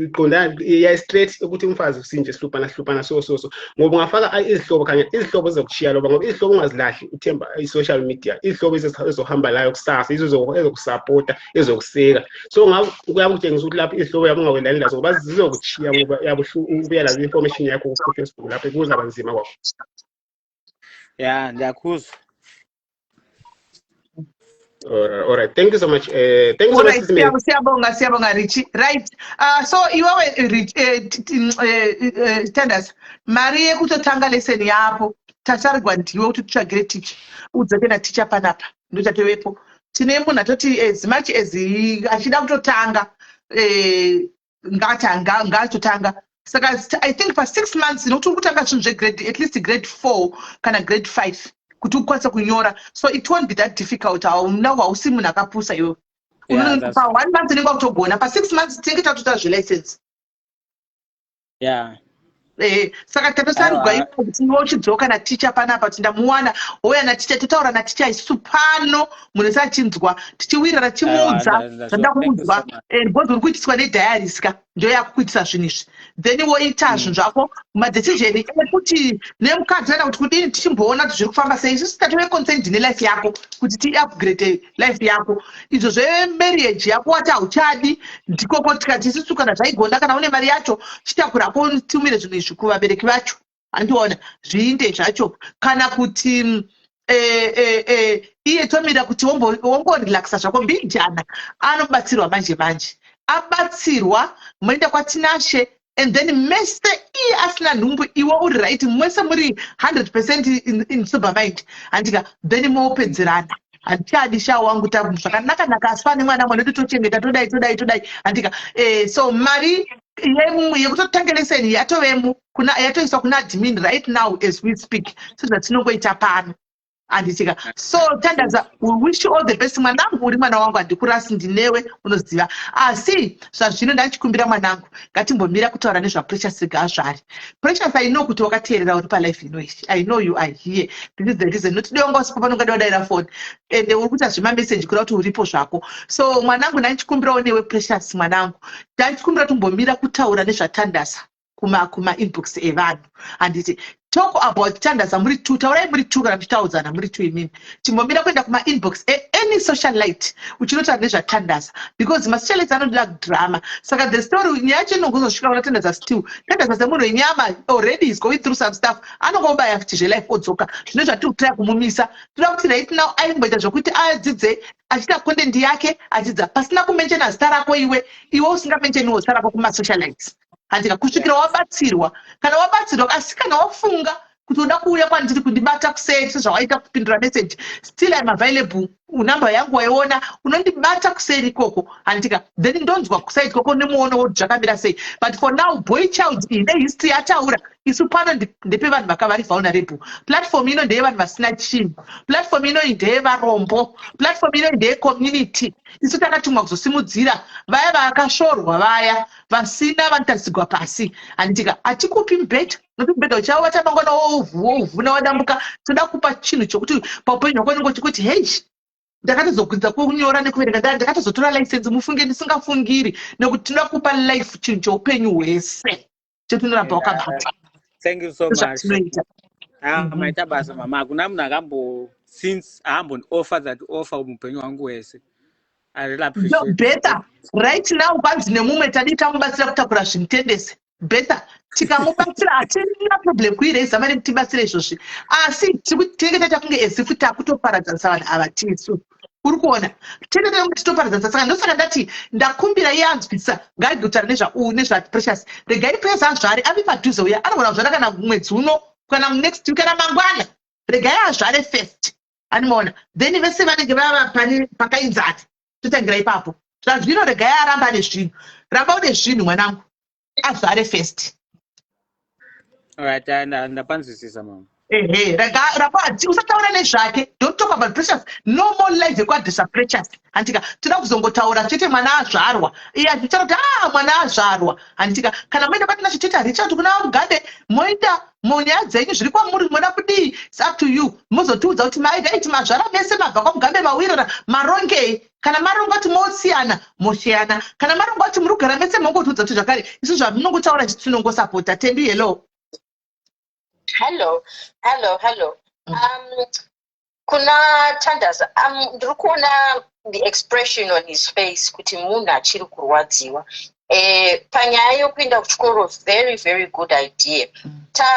uqonda iya straight ukuthi umfazi usinje sihluphana so ngoba ungafaka izihlobo khanye izihlobo ezokuchiya loba ngoba izihlobo ungazilahli uthemba i-social media izihlobo ezohamba layo kusasa ezokusupporta ezokuseka so kuyakutshengisa ukuthi lapho izihlobo yabo ungawelani lazo ngoba zizokuchiya ngoba ubuya la information yakho ku Facebook lapho kuzaba nzima kwakho
ndiyakuzwa.
All right, thank you so much. Thank you so much.
Siyabonga Richie. Right. So iwewe Tandaza mari yekutotanga lesson yapo tatarigwa ndiwe kuti tutsvagire teacher udzoke na teacher panapa ndochatowepo tine munhu atoti as much as achida kutotanga ngatotanga saka I think for 6 months nokuti kutanga zvinhu zvegrade at least grade 4 kana grade 5 kuti ukwanisa kunyora so it won't be that difficult hausi munhu akapusa iwe pa 1 month unenge wakutogona pa 6 months tinenge tatota zvelicense saka tatosarigwa kuti iwe uchidzoka naticha panapa kuti ndamuwana ouya naticha totaura naticha isu pano munhu sachinzwa tichiwirira tichimuudza zvanda kumuudzwa bhodhi uri kuitiswa nedhayariska ndo yakukuitisa zvinhu izvi then woita zvinhu zvako madecision ekuti nemukadzi ana kuti kudini tichimboona kuti zviri kufamba sei isusu tatove concerned nelife yako kuti tiupgrade life yako izvo zvemarriage yako wati hauchadi ndikoko tikati isusu kana zvaigona kana une mari yacho chitakurapo tiumire zvinhu izvi kuvabereki vacho handiona zviinde zvacho kana kuti iye tomira kuti womborelaxa zvako mbijana anobatsirwa manje abatsirwa moenda kwatinashe and then mese iye asina nhumbu iwe uri right mwese muri 100% in sober mind handika then moopedzerana handichadi shaa wangu zvakanaka asifane mwana mwana tochengeta todai handika so mari yekutotanga leseni yatovemo yatoiswa kuna admin right now as we speak so zvatinongoita pano Anditika. So Tandaza, we wish you all the best. Mwanangu uri mwana wangu andikurasi ndinewe unoziva. Asi zvazvino ndachikumbira mwanangu ngatimbomira kutaura nezvaPrecious Gazvari. Precious, I know kuti wakateerera uri palife inoishi. I know you are here. This is the reason. Notidonga usipo panonga daira phone. And uri kuita zvima message kuda kuti uripo zvako. So mwanangu ndachikumbira newe Precious mwanangu. Ndachikumbira tumbomira kutaura nezvaTandaza kuma inbox evanhu. Anditi talk about Tandaza muri 2 taurai muri 2 kana 2000 muri 2 imini chimbomira kuenda kuma inbox any social light uchinota nezva Tandaza because ma social lights anoda drama saka the story nyacho inongozosvika kuna Tandaza still Tandaza semunhu wenyama already is going through some stuff anongomba yafuti life odzoka zvinoita kuti try kumumisa toda kuti right now aimboita zvokuti adzidze achita content yake achidza pasina kumention zita rako iwe usingamention zita rako kuma social lights handika kusvikira wabatsirwa kana wabatsirwa asi kana wafunga kuti uda kuuya kwandiri kundibata kusei sezvawaita kupindura message still I'm available unamba yangu waiona unondibata kuseri ikoko handika then ndonzwa kusai ikoko nemuono woti zvakamira sei but for now boy child ine history yataura isu pano ndepe vanhu vakavari vulnerable platform ino ndeye vanhu vasina chinhu platform ino ndeye varombo platform ino ndeye community isu takatumwa kuzosimudzira vaya vakashorwa vaya vasina vanotarisirwa pasi handika hatikupi mubhedha nokuti mubhedha uchavo vatamangwana wovhuna wadambuka toda kupa chinhu chokuti paupenyu hwako ningo chikuti hei ndakatozokudza kunyora nekuverenga ndakatozotora license mufunge ndisingafungiri nekuti tinoda kupa life chinhu choupenyu hwese chotinoramba wakabata.
Thank you so much. Maita basa mama hakuna munhu akambo since offer that offer mupenyu wangu wese. I really appreciate it.
Better right now kwanzi nemumwe tadi tamubatsira kutakura zvimutendese better tikamubatsira hatina problem kuiraisa mari kutibatsira izvozvi asi tinenge taita kunge esifu takutoparadzanisa vanhu ava tisu uri kuona tinenge taita kunge titoparadzanisa saka ndosaka ndati ndakumbira iye anzwisisa ngaigutaura nezvaPrecious regai Precious azvare avi padhuze uya anogona kuzvara kana mwedzi uno kana next week kana mangwana regai azvare first animaona then vese vanenge vava pakainzana totangira ipapo zvazvino regai aramba nezvinhu ramba une zvinhu mwanangu azvare first.
Alright, ndapanzwisisa mama.
Usataura nezvake don't talk about Precious no more lies ekwadhisa Precious handika toda kuzongotaura chete mwana azvarwa iye achitaura kuti mwana azvarwa handika kana moenda patina chitoita Richard kuna Mugabe moenda munyaya dzenyu zviri kwamuri moda kudii it's up to you mozotiudza kuti maidaiti mazvara mese mabva kwaMugabe mawirira marongei kana marongo kuti mosiyana moshiyana kana marongo kuti muri kugara mese mongotiudza kuti zvakare isu zvamunongotaura tinongosapota tendu hello.
Hello. Kuna Tandaza, ndiri kuona the expression on his face kuti munhu achiri kurwadziwa. Panyaya yokuenda kuchikoro, very, very good idea.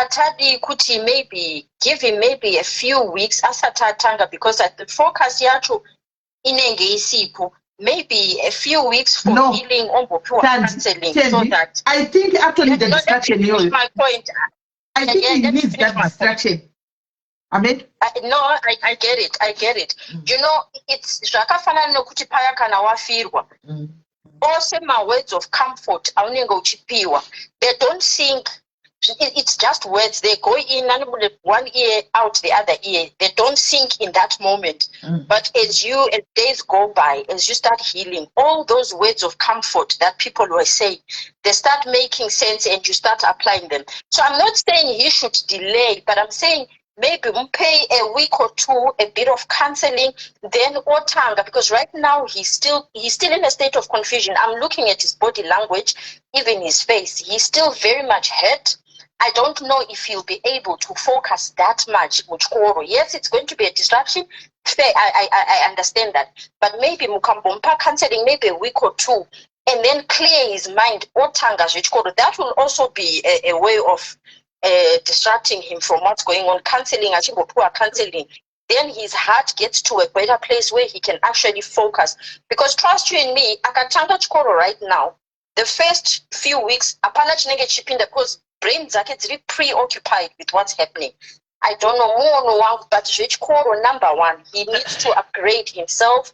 Tadi kuti maybe give him maybe a few weeks asati atanga because at the focus yacho inenge isipo. Maybe a few weeks for healing ombopiwa counseling so that
I think actually the distraction here.
My point.
I think he needs that distraction. Amen.
No, I get it. You know, it's zvakafanana nokuti paya kana wafirwa. Also my words of comfort aunenge uchipiwa. They don't think it's just words. They go in and one ear out the other ear. They don't sink in that moment. But as days go by, as you start healing, all those words of comfort that people were saying, they start making sense and you start applying them. So I'm not saying he should delay, but I'm saying maybe pay a week or two, a bit of counseling, then otanga, because right now he's still in a state of confusion. I'm looking at his body language, even his face. He's still very much hurt. I don't know if he'll be able to focus that much. Yes, it's going to be a distraction. Fair, I understand that. But maybe mukambompa counseling, maybe a week or two, and then clear his mind. That will also be a way of distracting him from what's going on. Counseling, then his heart gets to a better place where he can actually focus. Because trust you and me, akatanga chikoro right now, the first few weeks, apana chinenge chipinda because brain zake dziri preoccupied with what's happening. I don't know more, but chikoro number one, he needs to upgrade himself.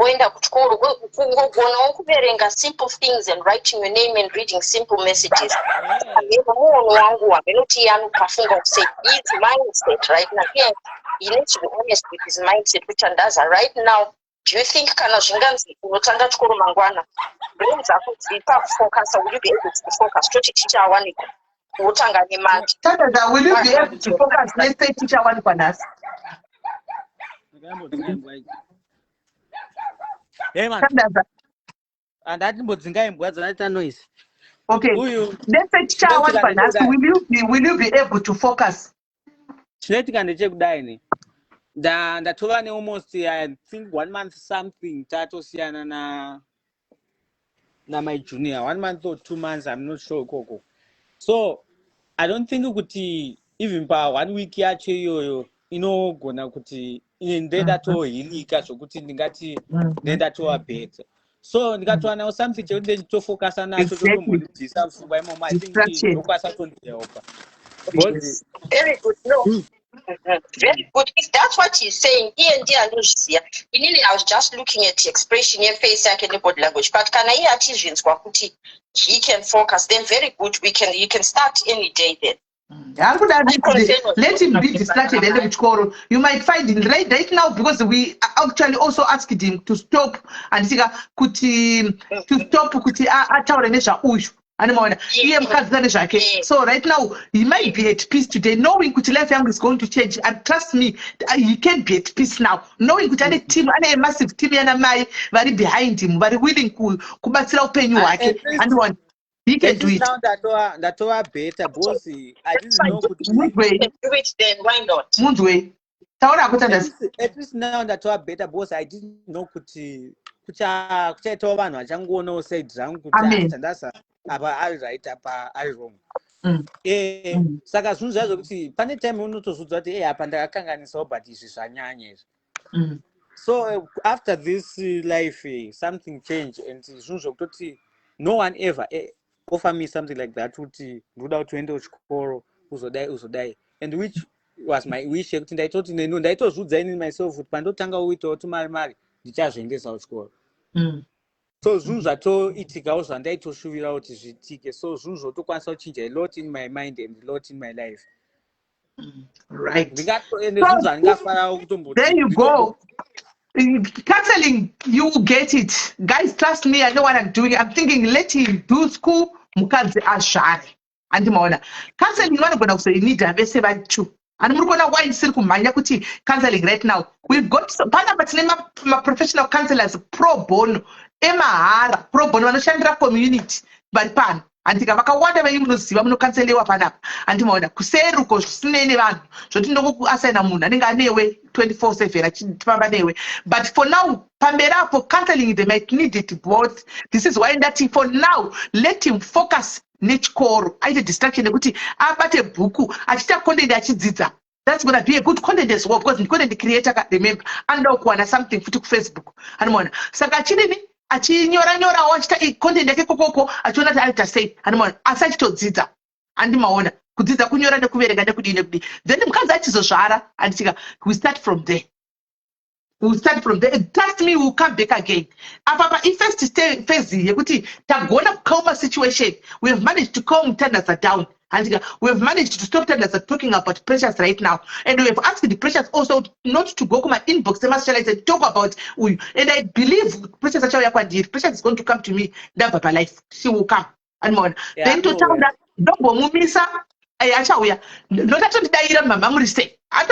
oenda kuchikoro kungogonawo kuverenga simple things and writing your name and reading simple messages. Munhu wangu wamenoti anopafunga kusay his mindset right now. Yeah, he needs to be honest with his mindset, which andaza right now. Do you think kana zvinganzi unotanga chikoro mangwana brain dzako dzipa focus, will you be able to focus toti teacher awanikwa utanga nemandi
Tandaza, will you be able to focus? Let's say teacher awanikwa nhasi.
Hey man,
Tandaza.
and that mbodzinga imbwa dzanaita noise.
Okay.
Uyu
Let's say teacher awanikwa nhasi. Will you be able to focus?
chinoitika ndechekudai ne. Ndatova ne almost I think 1 month something tatosiyana na my junior 1 month or 2 months, I'm not sure koko. So I don't think kuti even pa 1 week yacho iyoyo inogona kuti ndenda tohilika zvokuti ndingati ndenda tova better. So ndikatowana something chekuti nditofocusa nacho totombodzidzisa mfungwa imomo. I think ndokwanisa kutondihelpa.
very good. No. Very good. If that's what he's saying, I was just looking at the expression in face and body language. But can I he can focus, then very good. You can start any day then.
Let him be distracted and then you might find him right now, because we actually also asked him to stop and to stop so right now he might be at peace today, knowing that life is going to change, and trust me, he can be at peace now, knowing that a team and a massive team and very behind him, very willing to and one. He can do it.
Now that better, bossy. I didn't know.
Do it then. Why not?
At least now that better, boss. I didn't know. Kuchaitwa vanhu vachangoona said zvangu kuti tandasa apa ari right apa ari wrong. Saka zvinhu zvazo kuti pane time unotozudza kuti apa ndakakanganisawo but izvi zvanyanya izvi. So after this life something changed, and zvinhu zvokutoti no one ever offer me something like that kuti ndoda kuti uende kuchikoro uzodai, and which was my wish yekuti ndaitoti ndaitozudza ini myself kuti pandotanga uitawo tumari ndichazviendesa kuchikoro. So zvinhu zvatoitikawo zvandaitoshuvira kuti zviitike, so zvinhu zvotokwanisa kuchinja a lot in my mind and a lot in my life.
Right.
There
you go. Counseling, you get it. Guys, trust me, I know what I'm doing. I'm thinking, let him do school, mukazi ashari. And counseling, you want to go say you need a very true. And we're going to why kumanya kuti counseling right now. We've got my professional counselors pro bono, emahara pro bono vanoshandira community vari pano. Andika vakawanda vaimunoziva munokanselewa panapa. Andimaona kuseruko zvisinei vanhu zvoti ndokuasaina munhu anenge anewe 24/7 achifamba newe. But for now, pamberapo counseling, they might need it both. This is why that for now, let him focus nechikoro. Aite distraction yekuti abate bhuku achita content achidzidza. That's going to be a good content as well, because content creator remember and kuwana something futi ku Facebook. Andimaona saka chini achinyora wachita content yake kokoko achiona kuti alita say andimaona asachitodzidza andimaona kudzidza kunyora nekuverenga nekudini then mukadzi achizozvara anditika we start from there. Trust me, we'll come back again. Apapa first phase yekuti tagona kukoma situation, we have managed to calm Tandaza down. And we have managed to stop Tandaza talking about pressures right now. And we have asked the pressures also not to go to my inbox. They must and talk about you. And I believe pressures is going to come to me. That by life, she will come. And more. Then to tell that Dobo Mumisa, Ayachawea, not actually die Mamma say. I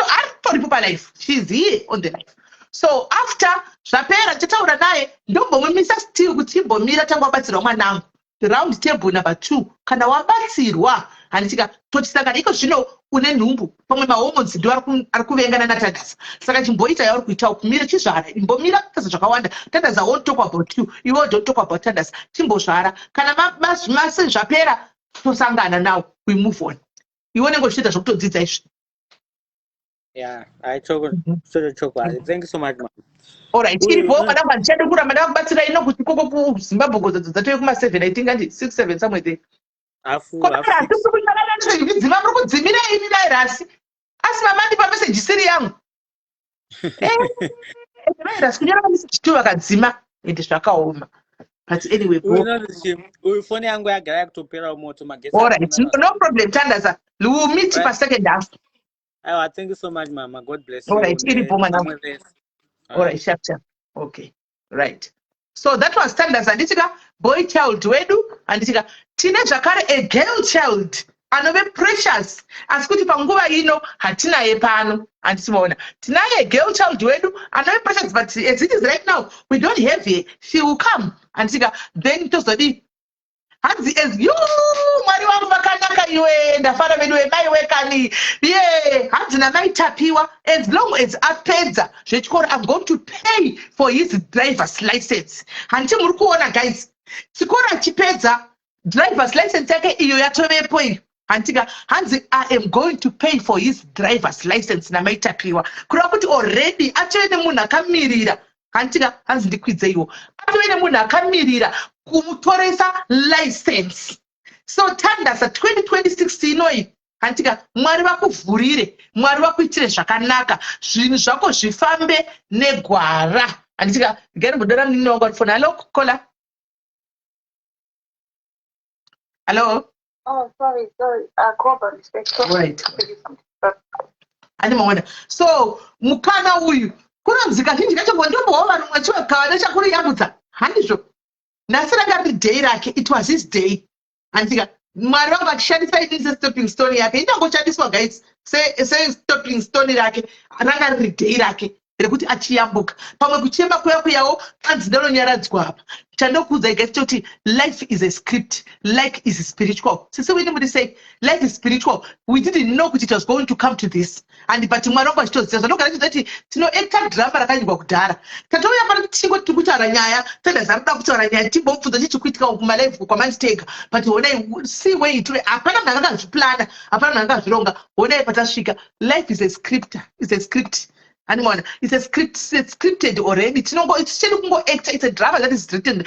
told people life. She's here on the life. So after Shapera Chataura naye ndombo mumisa still kuti mbomira tangwa batsirwa mwanangu round table number 2 kana wabatsirwa handitika totisanga iko zvino une nhumbu pamwe mahormones ndo ari kuvengana naTandaza saka chimboita yauri kuita kumira chizvara imbomira kaza zvakawanda Tandaza won't talk about you, you don't talk about Tandaza chimbozvara kana masi zvapera tosangana now we move on ione ngochita zvokutodzidza izvi.
Yeah, I talk. Thank you so much, man.
All right, madam, batsira ino kuti koko ku Zimbabwe godzo dzatoye kuma 7 I think and 6-7 somewhere there. Zimbabwe kudzimira ini dai rasi. Asi mama ndi pa message siri yangu. virus kunyora vanisichitu vakadzima ende zvakaoma. But anyway,
Uyu
go.
nozvishi uyu foni yangu yagara yakutopera moto magesi
All right,
hakuna
no problem. Tandaza, we will meet
right.
for second half.
Aiwa, thank you so much mama, God bless
All
you.
right, iripo mwana. All right, sharp. Okay, right. So that was Tandaza. Nditika boy child wedu, anditika tine zvakare a girl child. Anove precious. Asikuti panguva ino hatina yepano. Andisimaona. Tinaye girl child wedu anove precious, but as it is right now, we don't have her. She will come. Andika then tozodi hanzi as you mwari wangu vakanaka iwe ndafara vedu vemai wekani ye hanzi namai tapiwa as long as apedza zvechikoro I'm going to pay for his driver's license. Hanti muri kuona guys, chikoro achipedza driver's license yake iyo yatovepo iyo. Antika hanzi I am going to pay for his driver's license namai tapiwa kureva kuti already atove nemunhu akamirira. Antika hanzi ndikwidze iwo atove nemunhu akamirira kumutoresa license. So Tandaza 2026 inoi antika mwari vakuvhurire, mwari vakuitire zvakanaka, zvinhu zvako zvifambe negwara. Antika gari mudora ninonga phone. Hello Kola. Hello.
Oh, sorry. Call by mistake.
Right. Animaona. So mukana uyu kunonzi kazhinji kacho ndombowo vanhu mwachiwagava nechakuri yamudza handizvo. Nasira ngati day rake, it was his day. Antika mwari vangu achishandisa ini sestopping stone yake itangoshandiswa guys stopping stone rake ranga riri day rake rekuti achiyambuka pamwe kuchema kuyawo anzi ndinonyaradzwa apa. Chandokuudza guys kuti life is a script, life is spiritual. Sisi we didn't say life is spiritual. We didn't know that it was going to come to this. And but mwari wangu achitoziva zvanogara chiti tinoacta drama rakanyorwa kudhara. Tatouya pano tingo tiri kutaura nyaya Tandaza anoda kutaura nyaya timbobvunza chichikuitika kumalive kwamanditega. But honai see where it hapana munhu akazviplana, hapana munhu akazvironga. Honai patasvika life is a script, is a script. Animal, it's a script, it's scripted already. It's a drama that is written.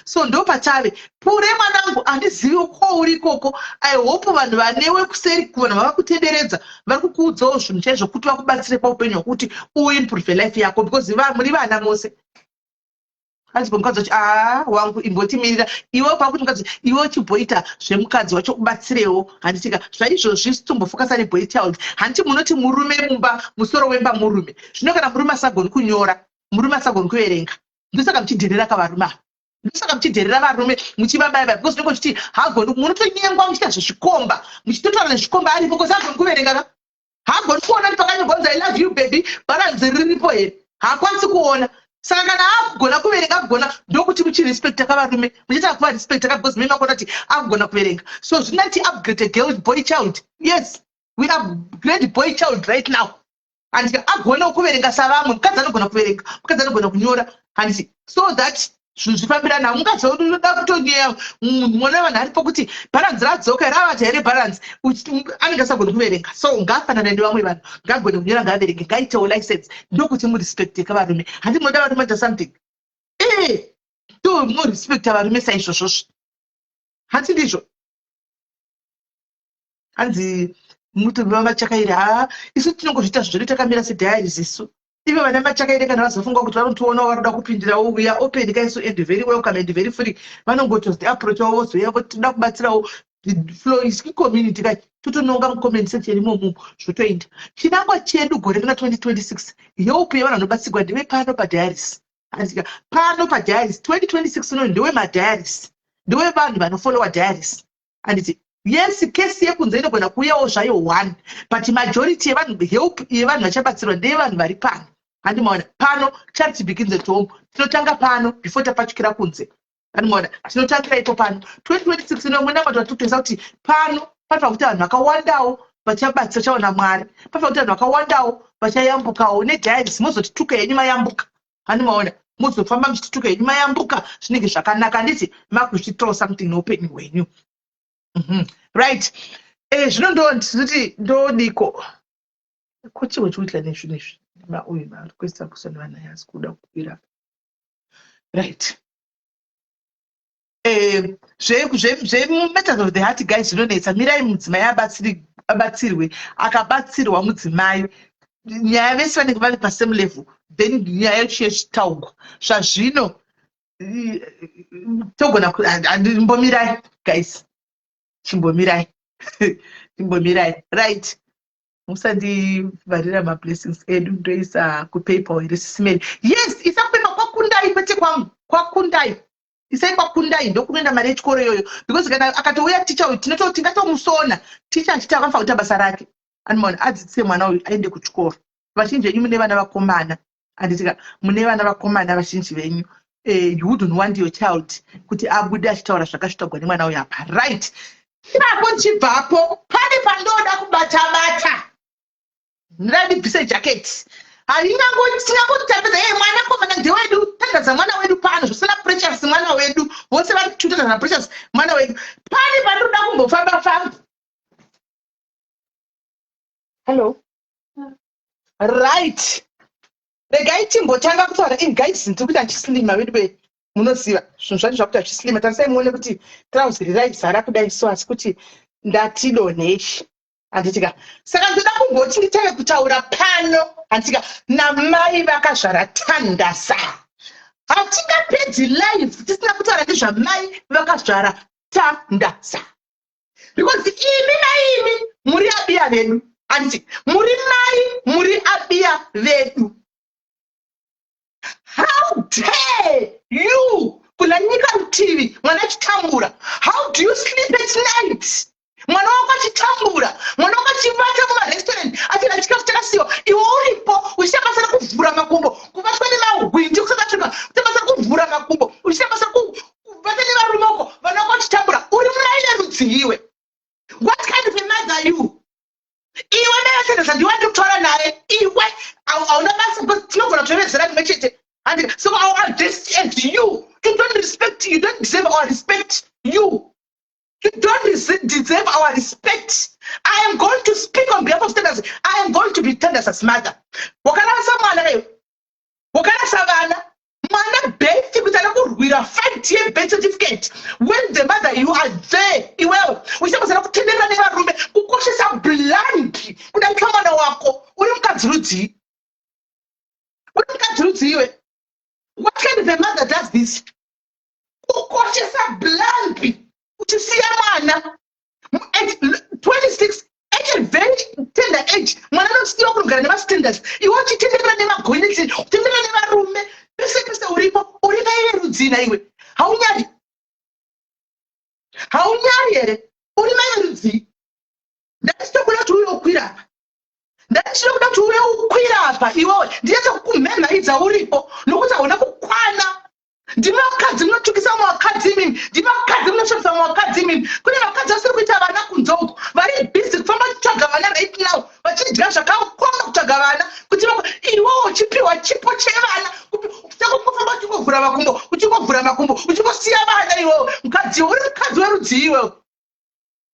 So ndo patave pure mwanangu andizivi ko uri koko. I hope vanhu vanewe kuseri kuvanhu vavakutenderedza vari kukuudzawo zvinhu chaizvo kuti vakubatsire paupenyu hwokuti uimprove life yako because muri vana mose. Hanzi mukadzi wacho wangu imbotimirira iwe pakuti mukadzi iwe chibhoita zvemukadzi wacho ubatsirewo. Handitika zvaizvozvi sitombofoka nebhoy child. Handiti munoti murume mumba musoro wemba murume. Zvino kana murume asagoni kunyora, murume asagoni kuverenga, ndosaka muchidherera kavarume ava. Ndosaka muchidherera varume muchivabaya because ndingo chiti hagoni munotonyengwa muchiita zvezvikomba muchitotaura nezvikomba aripo because hagoni kuverenga. Hagoni kuona kuti pakanyorwa I love you baby baranzi riripo here. Haakwanisi kuona. Saka kana akugona kuverenga akugona ndokuti muchirespecta kavarume muchita kuvarespecta because mimi makona kuti akugona kuverenga. So zvinati upgrade a girl boy child. Yes, we upgrade boy child right now. And agona kuverenga savamwe mukadzi anogona kuverenga, mukadzi anogona kunyora. And so that zvinhu zvifambirana mukadzi unoda kutonyeya mwana vanhu aripo kuti balance radzoka ravati here balance anenge asagona kuverenga. So ngafanana nevamwe vanhu ngagone kunyora ngaaverenge ngaitewo license ndokuti murespecte varume. Handi munoda varume ta something to murespecta varume saizvozvozvo. Hati ndizvo hanzi muti vamachakaire isu tinongozviita zvizvo takamira sediaries isu. Ive vana machakaire kana vazofunga kuti vanotiona varoda kupindirawo we are open guys and very welcome and very free. Vanongotozi approach wavo vozoya toda kubatsirawo flow is community kai totononga mucomment section imomo zvotoenda. Chinangwa chedu gore rina 2026 help yevanhu vanobatsirwa ndive pano padiaries. Andika pano padiaries 2026 uno ndiwe madiaries, ndiwe vanhu vanofollowa diaries. Anditi yes, case yekunze inogona kuuyawo zvayo 1 but majority yevanhu help yevanhu vachabatsirwa ndevanhu vari pano. Handimaona pano charity begins at home. Tinotanga pano before tapachukira kunze. Handimaona tinotangira ipo pano 2026 inomwena vanhu vatotesa kuti pano panofa kuti vanhu vakawandawo vachabatsira chaona mwari, panofa kuti vanhu vakawandawo vachayambukawo nediaries mozotituka yenyu mayambuka. Handimaona mozofamba muchituka yenyu mayambuka zvinenge zvakanaka. Handiti makuchitirawo something noupenyu hwenyu. Right. Zvino ndoti ndodiko kochiwe chikuitira nezvinhu izvi uyu marikwesta kusana vana yasi kuda kukwira. Right. Matters of the heart guys zvinonetsa. Mirai mudzimai abatsirwe akabatsirwa mudzimai nyaya vese vanenge vari pasame level then nyaya yacho yechitaugwa zvazvino togona mbombirai guys chimbomirai chimbomirai right musandivharira mablessings edu ndoisa kupaypal here sisimeni yes isa kupaypal kwakundai kwete kwangu kwakundai isai kwakundai ndokunoenda mari yechikoro iyoyo because kana akatouya ticha uyu tingatomusona ticha achiti akafa kuita basa rake anomaona adzidzise mwana uyu aende kuchikoro vazhinji venyu mune vana vakomana anditika mune vana vakomana vazhinji venyu you wouldn't want your child kuti abude achitaura zvakasvitagwa nemwana uyu apa right ipapo chibvapo pane pandoda kubata ndandibvise jaketi haringangotitambidza mwana komana ndewedu tandadza mwana wedu pano zvisina precious mwana wedu vose vari kututana na precious mwana wedu pane pandoda kumbofamba hello right regai timbotanga kutaura guys ndiri kuti andislima wedu munoziva zvinhu zvacho zvakuti achislima tarisai muone kuti trausiri raizara kudai so asi kuti ndatidoneshi handitika saka ndoda kungoti nditange kutaura pano handitika namai vakazvara tandasa hatingapedzi live tisina kutaura ndezvamai vakazvara tandasa because imi naimi muri abiya vedu handiti muri mai muri abiya vedu. How dare you kulanyika rutivi mwana chitambura? How do you sleep at night? Mwana wako chitambura, mwana wako chivata kuma restaurant achina chikafu chakasiwa iwe uripo uchitambasa kuvhura makumbo kubatwa nemahwindi kusakasvika kutambasa kuvhura makumbo uchitambasa kubata nevarumoko vana wako chitambura uri munaine rudzi iwe. What kind of a mother are you? Iwe nayo ndiwandi kutaura naye iwe hauna basa because tinogona kutovezera rimwe chete. And so our address as you don't respect, you don't deserve our respect. You don't deserve our respect. I am going to speak on behalf of Tenders. I am going to be Tenders' mother. Wakana samana, wakana savana, mana bet with an with a 5-year birth certificate. When the mother you are there, you will. We say was enough tender in our room. Ukoshe sa blank. Uda kama na wako. Ulimkazruti. Ulimkazruti. What kind of a mother does this? Ukoshesa blank. Utisia mwana. At 26, at a very tender age, mwana no still kugana nema standards. You want to tender nema goiniti, tender nema rume. Pese uripo, urika ile rudzina iwe. Haunyari. Haunyari ere. Urima ile rudzi. Ndachitokula tuwe okwira. Ndachitokula tuwe okwira apa iwe. Ndiyata kumema idza uripo. Nokuti hauna kukwana. Ndima wakadzi munotukisa mawakadzi imini. Ndima wakadzi munoshopisa mawakadzi imini. Kune vakadzi vasiri kuita vana kunzoko. Vari busy kufamba kutsvaga vana right now. Vachidya zvakakwana kutsvaga vana. Kuti iwewe uchipiwa chipo chevana. Uchangofamba uchingovhura makumbo. Uchingovhura makumbo. Uchingosiya vana iwewe. Mukadzi uri mukadzi werudzi iwewe.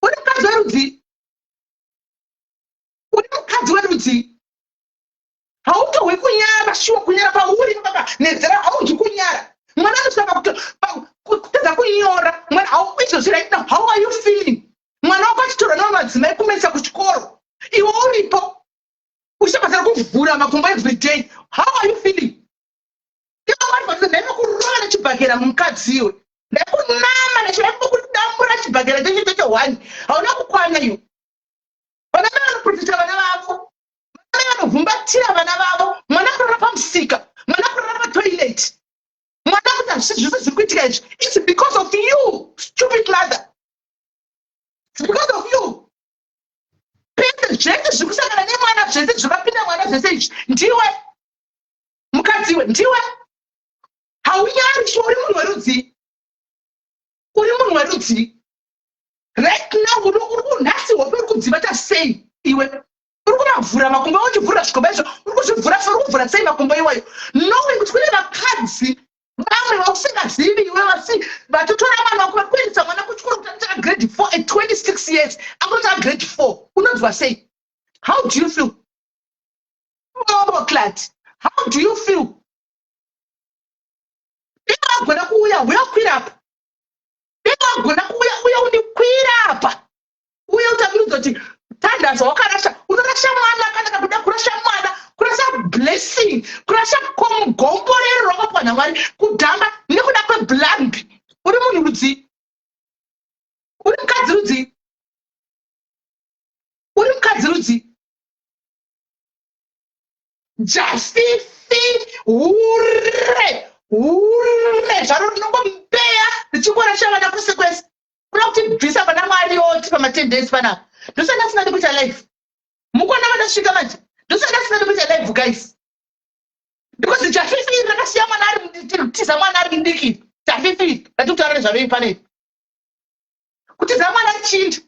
Uri mukadzi werudzi. Uri mukadzi werudzi. Hautohwi kunyara pashuwa kunyara pauri baba. Nedzera haunzwi kunyara. Mwana anotanga kutadza kunyora. Mwana haukuita right now. How are you feeling? Mwana wako achitorwa namadzimai kumesa kuchikoro. Iwe uripo. Uchitambasa kuvhura makumbo every day. How are you feeling? Iwe wari ndaikurova nechibhakera mukadzi iwe. Ndaikunama ndakudambura chibhakera cheche 1. Hauna kukwana iwe. Vana vanoprotecta vana vavo. Vana vanovhumbatira vana vavo. Mwana kurara pamusika. Mwana kurara patoilet. It's because of you, stupid mother. It's because of you. Ndiwe mukadziwe ndiwe haunyari uri munhu werudzi uri munhu werudzi right now uri kunhasi hope uri kudzivata sei iwe uri kumavhura makumbo uchivhura zvikomba izvo uri kuzvivhura uri kuvhura sei makumbo iwayo knowing kuti kune vakadzi vamwe vakusingazivi iwe vatotora mwana wako vakuendesa mwana kuchikoro kuti anotanga grade 4 at 26 years anotanga grade 4 unonzwa sei? How do you feel? Oh, Clat, how do you feel? I'm gonna queer up. I'm gonna queer up. We are talking Tandazo wakarasha, unorasha mwana kana kuda kurasha mwana, kurasha blessing, kurasha komugomborero rakapwa naMwari, kudhamba nekuda kweblood. Uri munhu rudzi? Uri mukadzi rudzi? Uri mukadzi rudzi? Jafifi hure zvaro rinongombeya richingorasha vana kwese kwese. Kuda kuti bvisa vana Mwari oti pamatendesi panapa. Ndosana sina kuita live. Mukona vanasvika manje. Ndosana sina kuita live guys. Because Jafifi rakasiya mwana ari tiza mwana ari ndiki. Jafifi ratutaura zvaro ipanei. Kuti za mwana chintu.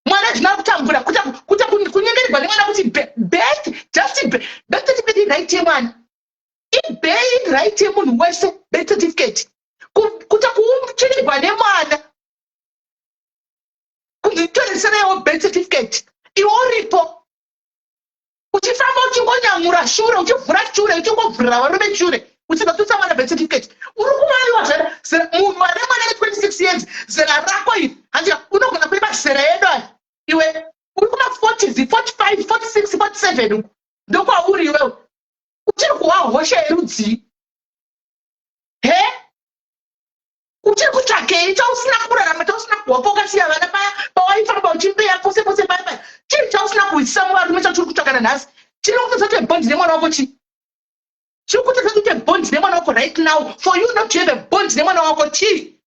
Mwana zvina kutambura kuta kunyengererwa nemwana kuti birth certificate right yemwana. Ibei right yemunhu wese birth certificate. Kuta kuuchenegwa nemwana. Kunditoriserewo birth certificate. Iwo uripo. Uchifamba uchingonyamura shure, uchivhura shure, uchingovhurira varume shure. Uchingatutsa mwana birth certificate. Uri kumaiwa zera munhu ane mwana ane 26 years. Zera rako iri. Handika unogona kuiva zera yedu aya. Iwe uri kuma 40, 45, 46, 47. Ndokwauri iwewe. Uchiri kuwa hosha yerudzi. He? Uchiri kutsvakei chausina kurarama, chausina kuwapo ukasiya vana paya pawaifamba uchimbeya pose pose paya paya. Chiri chausina kuisa muvarume chauri kutsvakana nhasi. Chiri kutotsa bond nemwana wako chi? Chiri kutotsa bond nemwana wako right now for you not to have a bond nemwana wako chi?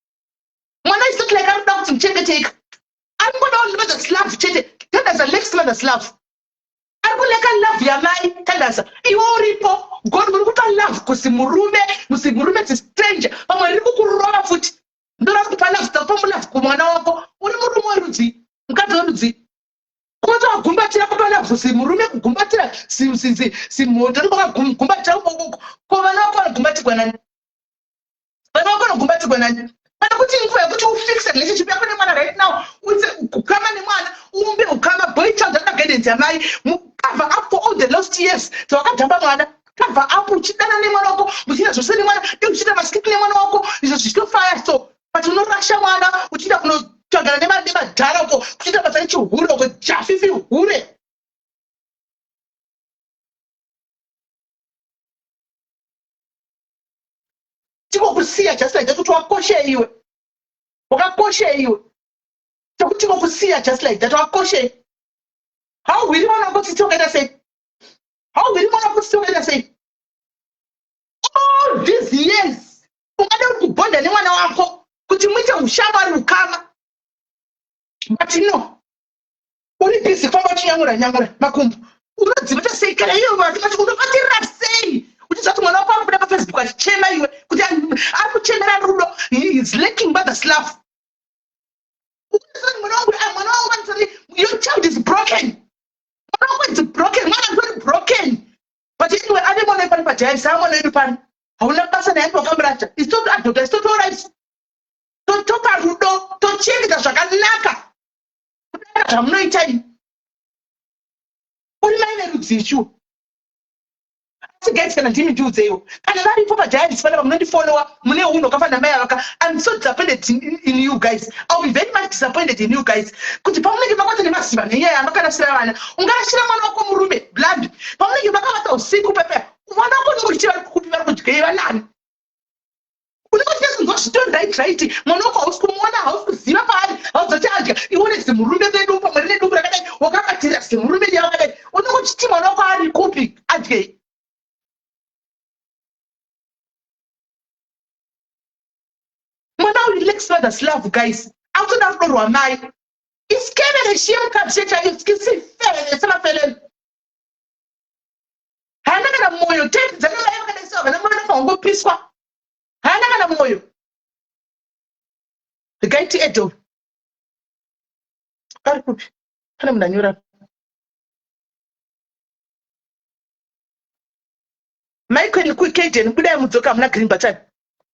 Mwana is not like anoda kuti muchengeteka. Ari ngoda ulimedza slave chete. Tandaza Lex mother slave. Ari kuleka love yamai Tandaza. Iwe uripo. God muri kupa love kusi murume ti stranger. Pamwe riri kukurova futi. Ndora kupa love tapamu love kumwana wako. Uri murume werudzi. Mukadzi werudzi. Kumata wagumbatira kupa love si murume kugumbatira si moto kugumbatira kuvana wako vanogumbatirwa nani? Vana wako vanogumbatirwa nani? Kana kuti nguva yekuti ufixe relationship yako nemwana right now, uite ukama nemwana, umbe ukama boy child under guidance yamai, cover up for all the lost years. So wakadhamba mwana, cover up uchidana nemwana wako, muchida zvose nemwana, uchida maskiti nemwana wako, izvo zvichitofaya so. But unorasha mwana, uchida kunotsvagana nemadhara uko, uchida basa rechihure uko, Jafifi hure. Tikokusiya just like that kuti wakoshe iwe. Wakakoshe iwe. Tikokusiya just like that wakoshe. How will you want to go to together say? How will you want to go together say? All these years, ungada kubonda nemwana wako kuti muite ushamwari ukama. But no. Uri busy kwamba chinyamura makumbu. Unodziva sei kana iyo vanhu unovatira sei? Uchizati mwana wako akubuda paFacebook achichema iwe kuti ari kuchemera rudo, he is lacking by the slave. Mwana wangu anoti your child is broken. Mwana wangu is broken. Mwana is broken. But anyway, ane mwana ipani pajaya samwana ipani. Hauna basa naye wakamracha. It's not adult. It's not alright. Topa rudo, tochengeta zvakanaka. Zvamunoita ini. Uri maine rudzicho. Guys, can I ndiudze iwo kana varipo pagiants panapa munondifollowa mune uno kafana mai vaka. I'm so disappointed in you guys. I'll be very much disappointed in you guys. Kuti pamunenge makwata nemaziva nenyaya yamakarasira vana, ungarasira mwana wako murume blood. Pamunenge makavata usiku pepe, mwana wako unongochira kukupi vari kudyeiva nani? Unongochira kuzozvitori right. Mwana wako hausi kumuona, hausi kuziva paari, hauzoti adya. Ione zimurume vedu pamwe rine dumbu rakadai, wakabatira zimurume yakadai. Unongochiti mwana wako ari kupi adyei? Lex mother slave guys. After that no Ramai. It's Kevin shame capture it's kissing fell sama fell. Hana kana moyo take zana la kana sawa na mwana fongo piswa. Hana kana moyo. The guy to Edo. Karikupi. Kana mnanyura. Michael Kwikeden kuda mudzoka mna green button.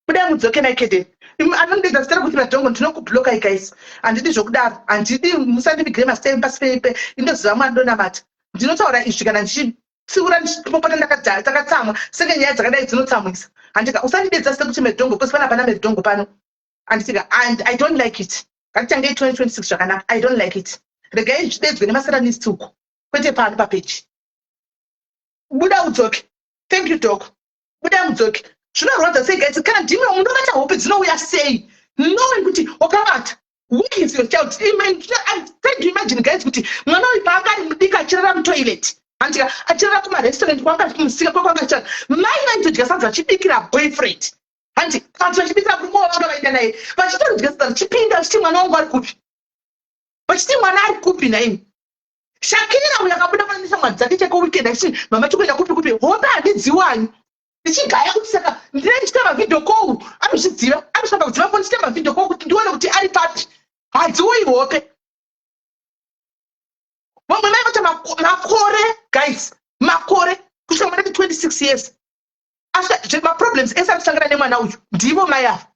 Kuda mudzoke na Keden. Anondida stara kuti madhongo ndinokubloka guys. Andidi zvokudaro. Andidi musandibigire stay pass pepe. Inoziva mwandona mata. Ndinotaura izvi kana ndichitsiura ndipopota takatsamwa. Senge nyaya dzakadai dzinotsamwisa. Andika usandidedza sita kuti medhongo because pana medhongo pano. Andika and I don't like it. Ngatitange 2026 zvakanaka. I don't like it. regai zvidedzwe nemasaranisi uko kwete pano papeji. Buda udzoke. Thank you dog. Buda mudzoke. Zvinorwadza sei guys, kana ndimwe munhu akati hope dzinouya sei, knowing kuti wakavata. Where is your child? I'm trying to imagine guys kuti mwana uyu paakari mudika achirara mutoilet, andika achirara kumarestaurant kwakamusika kwakachara mai vaitodya sadza vachibikira boyfriend, handi vantu vachibikira murume wavanga vaenda naye vachitodya sadza vachipinda vachiti mwana wangu ari kupi, vachiti mwana ari kupi naini. Shakira uyu akabuda panisa mwana dzake cheke weekend achiti mama tikuenda kupi kupi, hope handidziwani ndichigaya kuti saka ndinoita mavhidhio call anozvidziva, anoshamba kudziva kuti ndiite mavhidhio call kuti ndione kuti ari papi, hadziuyi hope. Vamwe mai vati makore guys, makore kusvika mwana 26 years maproblems ese anosangana nemwana uyu ndivo mai ava.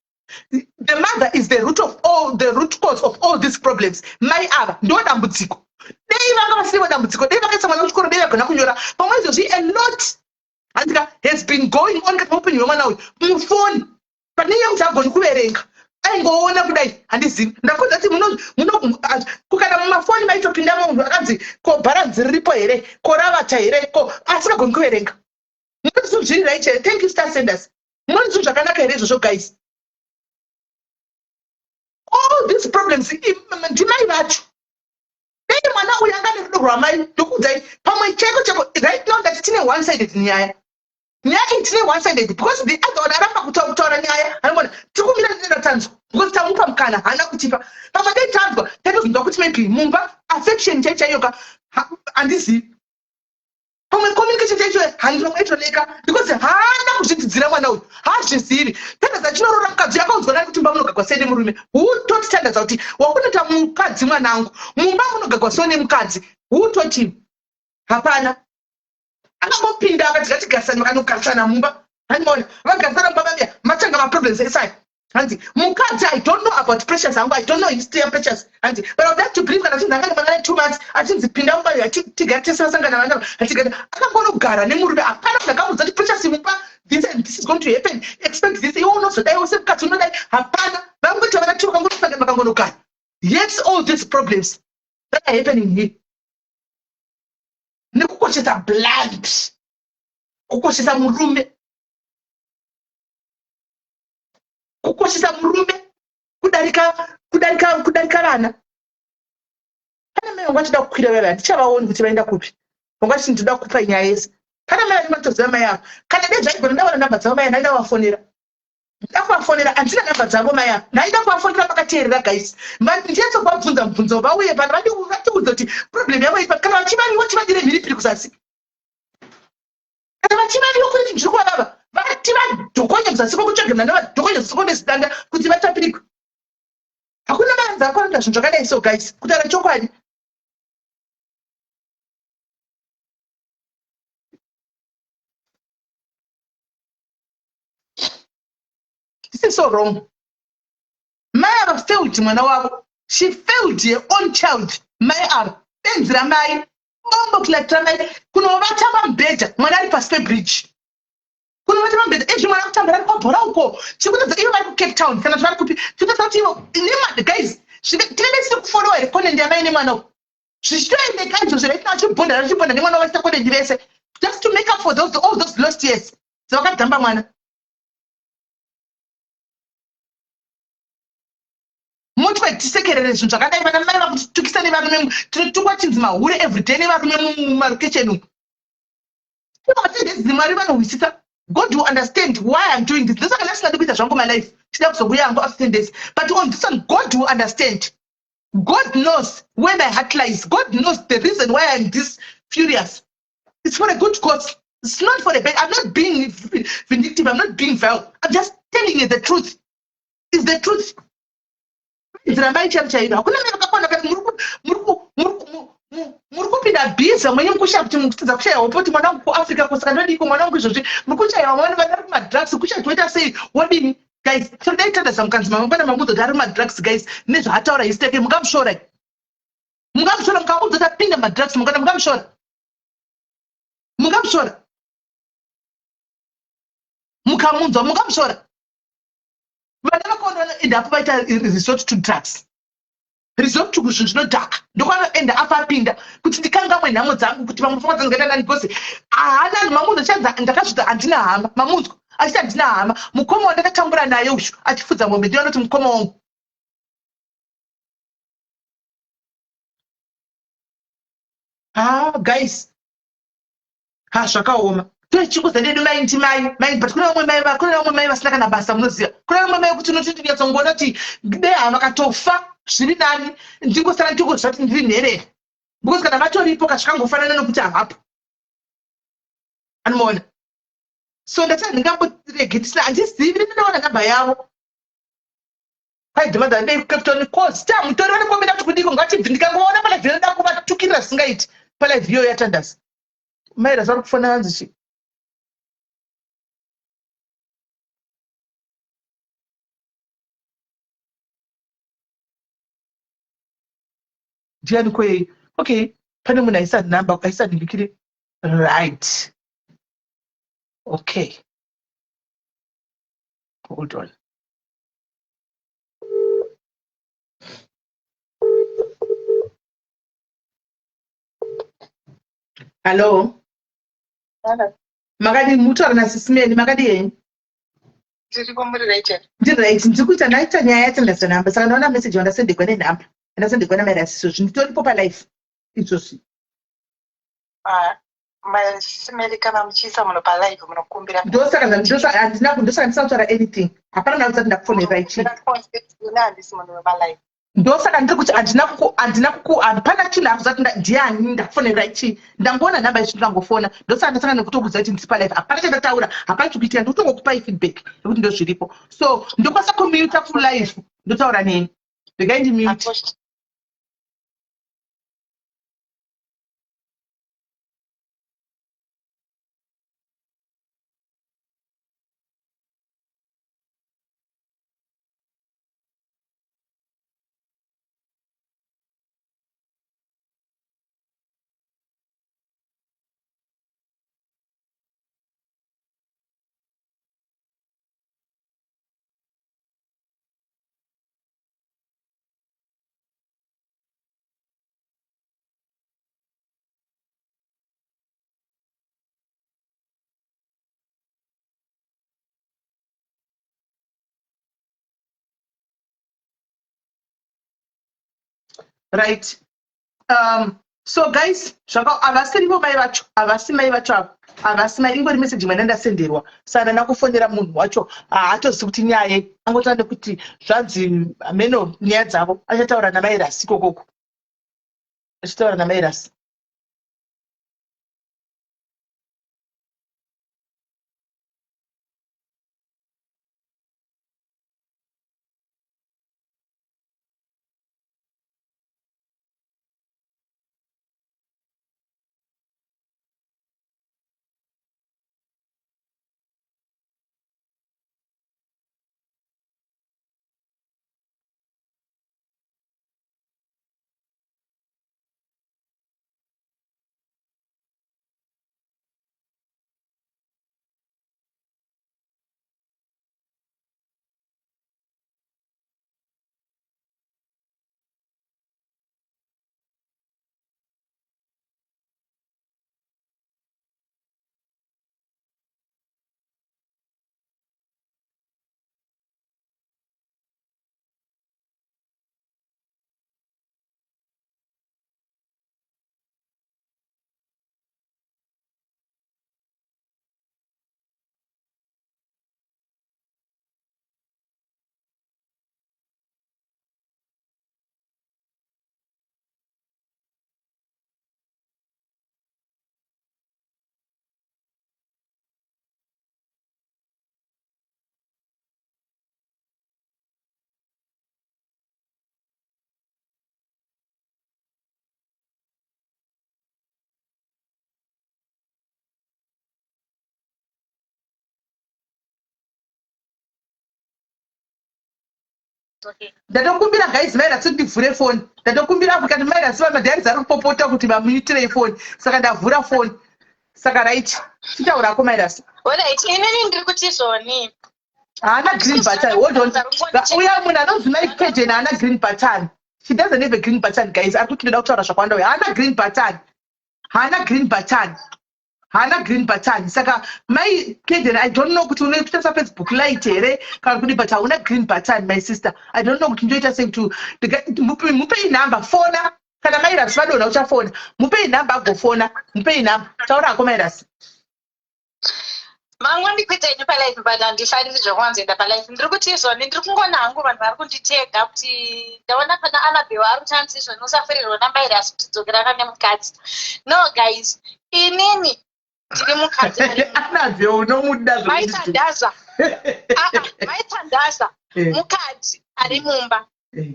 The mother is the root cause of all these problems. Mai ava ndo dambudziko. Dei vanga vasivo dambudziko, dei vakaisa mwana kuchikoro, dei vagona kunyora pamwe izvozvi a lot andika has been going on kati muupenyu hwemwana uyu mufoni panenge kuti agoni kuverenga aingoona kudai handizivi. Ndakodza kuti kukana mumafoni maitopinda munhu akanzi ko bharanzi riripo here, ko ravata here, ko asingagoni kuverenga. Munozvirirai chete. Thank you Star Senders. Munozvi zvakanaka here izvozvo guys. All these problems ndimai vacho. Dei mwana uyu anga nerudo rwamai ndokuudzai pamwe cheko right now that tine one sided nyaya. Nyaya itine one sided because the other one aramba kutaura nyaya anobona tikumira ndinoda tanzwa because tamupa mukana hana kutipa. Pamwe dei tanzwa tatozinzwa kuti maybe mumba affection chaiyoka handizivi. Pamwe communication chaicho handinoitoneka because hana kuzvidzidzira mwana uyu hazvizivi. Tandaza chinorora mukadzi yakaudzwa nani kuti mumba munogagwa sei nemurume. Hutoti tandaza kuti wakunoita mukadzi mwanangu mumba munogagwa so nemukadzi hutoti hapana. Akangopinda akati ngatigarisane, vakanogarisana mumba handimaona vagarisana mumba vavia matanga maproblems esai handi mukadzi. I don't know about pressures angu, I don't know history ya pressures handi, but I would like to believe kana chinzangani mwana 2 months achinzi pinda mumba tigari tesasangana vana atigari akangogara nemurume hapana zvakamudza kuti pressures mumba this and this is going to happen, expect this, iwe unozodai wose mukadzi unodai hapana. Vangoti vana 2 vakangosangana vakangogara. Yes, all these problems that are happening here nekukoshesa blood, kukoshesa murume, kukoshesa murume kudarika vana. Kana mai vangu vachida kukwira vava handichavaoni kuti vaenda kupi, vangu vachiti ndoda kupa nyaya yese. Kana mai vachitoziva mai avo, kana dei zvaigona ndaona namba dzavo mai ndaida kuvafonera, handina namba dzavo mai avo, ndaida kuvafonera vakateerera guys. Ndietso kuvabvunza mubvunzo vauye pano vatiudza kuti problem yavo ipa. Kana vachivaniwo tivadire mhiripiri kuzasi, kana vachivaniwo kuti ndiri kuvavava vativadhokonye kuzasi kokutsvaga mnanda vadhokonye zasi konezidanda kuti vatapirikwe. Hakuna maanza akanoita zvinhu zvakadai so guys, kutaura chokwadi. This is so wrong. Mai failed mwana wavo. She failed her own child. Mai ava benzira mai bombo kulatira mai kunovata pambedha mwana ari pasi pebridge, kunovata pambedha ezvi mwana kutambira ari kwabhora uko chikutadza ivo vari kuCape Town kana zvari kupi. Tinotaura kuti ivo nemad guys tinenge kufollowa here kondendi yamai nemwana uyu zvichitoendeka izvo zvaiti achibhonda nemwana wavasita kondendi vese just to make up for all those lost years dzavakadzamba mwana. Mutwe tisekerere zvinhu zvakadai vana mai vakutukisa nevarume tinotungwa chinzi mahure everyday nevarume mumarokesheni umu. Tinotendezi mwari vanohwisisa. God will understand why I'm doing this. Ndosaka ndasingadi kuita zvangu my life chida kuzobuya hangu after 10 days, but on this one God will understand. God knows where my heart lies. God knows the reason why I'm this furious. It's for a good cause. It's not for a bad. I'm not being vindictive. I'm not being vile. I'm just telling you the truth. It's the truth. Zirambai chairo hakuna mimi akakona kati muri kupinda biza mwenye mukusha kuti mukutidza kushaya opoti mwana wangu kuAfrica kusaka ndodiko mwana wangu izvozvi mukuchaya vamwe vari kumadrugs kuchatoita sei wodini guys. Todai tandasa mukanzi mangwana mamudzo ari kumadrugs guys nezvaataura histeke mungamushora mukamuudza tapinda madrugs mangwana mungamushora mukamunzwa mungamushora. Vana vakaona endapo vaita resort to drugs. resort kuzvinhu zvinodhaka ndokwanoenda afapinda kuti ndikangamwe nhamo dzangu kuti vamwe pfungwa dzangu ngaita because haana mamunhu chanza ndakasvika handina hama mamunzwa achiti handina hama mukoma wandakatambura naye uyu achifudza mombe ndinoti mukoma wangu guys zvakaoma tochikuza nedu mai ndi mai but kuna vamwe mai vasina kana basa munoziva kuna vamwe mai kuti unoti ndinyatsongoona kuti dei hama katofa zviri nani ndingosara ndikuzva kuti ndiri nherera because kana vatoripo kazvikangofanana nokuti havapo anomaona so ndati handingamborege tisina handizivi ndinoona nhamba yavo kwaidhimadza ndei captain cause mutori vanokombera kuti kudiko ngatibvi ndikangoona palive inoda kuvatukirira zvisingaiti palive iyo yatandasi maira zvari kufona hanzi chi ndiani kwei okay pane munhu aisati namba aisati ndikiri right okay hold on hello makadi mutaura nasisimeni makadi yenyu ndiri right ndiri kuita naita nyaya yatandasa namba saka ndaona meseji wandasendekwa nenhamba andasendekwa namairasiso zvinditoripo palife izvozvi
masimeri kana muchiisa munhu palive munokumbira
ndosaka ndisakutaura anything hapana nakuti ndakufonera ichi
handisi munhu wepalive
ndosaka ndiri kuti hapana chinhu akuzati ndiani ndakufonera ichi ndangoona nhamba yechi ndangofona ndosaka ndasangana nekutokuudza kuti ndisi palive hapana chandataura hapana chikuitika ndikutongokupai feedback nekuti ndozviripo so ndokwanisa kumute full life ndotaura neni regai ndimute right so guys havasirivo mai vacho havasi mai vacho avo havasi mai ingori meseji imwe ndandasenderwa saka ndanakufonera munhu wacho haatozivi kuti nyaya angotova nekuti zvanzi meno nyaya dzavo achataura namairasi ikokoko achitaura namairasi ndatokumbira guys mairasi kuti ndivhure foni ndatokumbira kuti mairasi vamadharis ari kupopota kuti vamuitirei foni saka ndavhura foni saka right titaurako mairasi
inini ndiri kuti zvoni
haana green button hold on uya munhu anonzi mike pagen haana green button She doesn't have a green button, guys. I took it out of Shakwanda. Hana green button. Hana green button. Hana green button. Saka, my kid, I don't know what to do. Facebook light, but I want green button, my sister. I don't know what to do. Just saying to the guy, Mupe number phone. Can I make us follow your phone? Mupe number go phone. Mupe number. Taura comedas.
Mangwani kuita ino palife but andifaniri zvekwanzoenda palife ndiri kuti izvoni ndiri kungona hangu vanhu vari kunditega kuti ndaona pana Annabelle ari kuchanzi izvoni usafirirwa namairasi kuti dzokerana nemukadzi. No guys, inini ndiri mukadzi
Annabelle unomuda
maitandaza mukadzi ari mumba.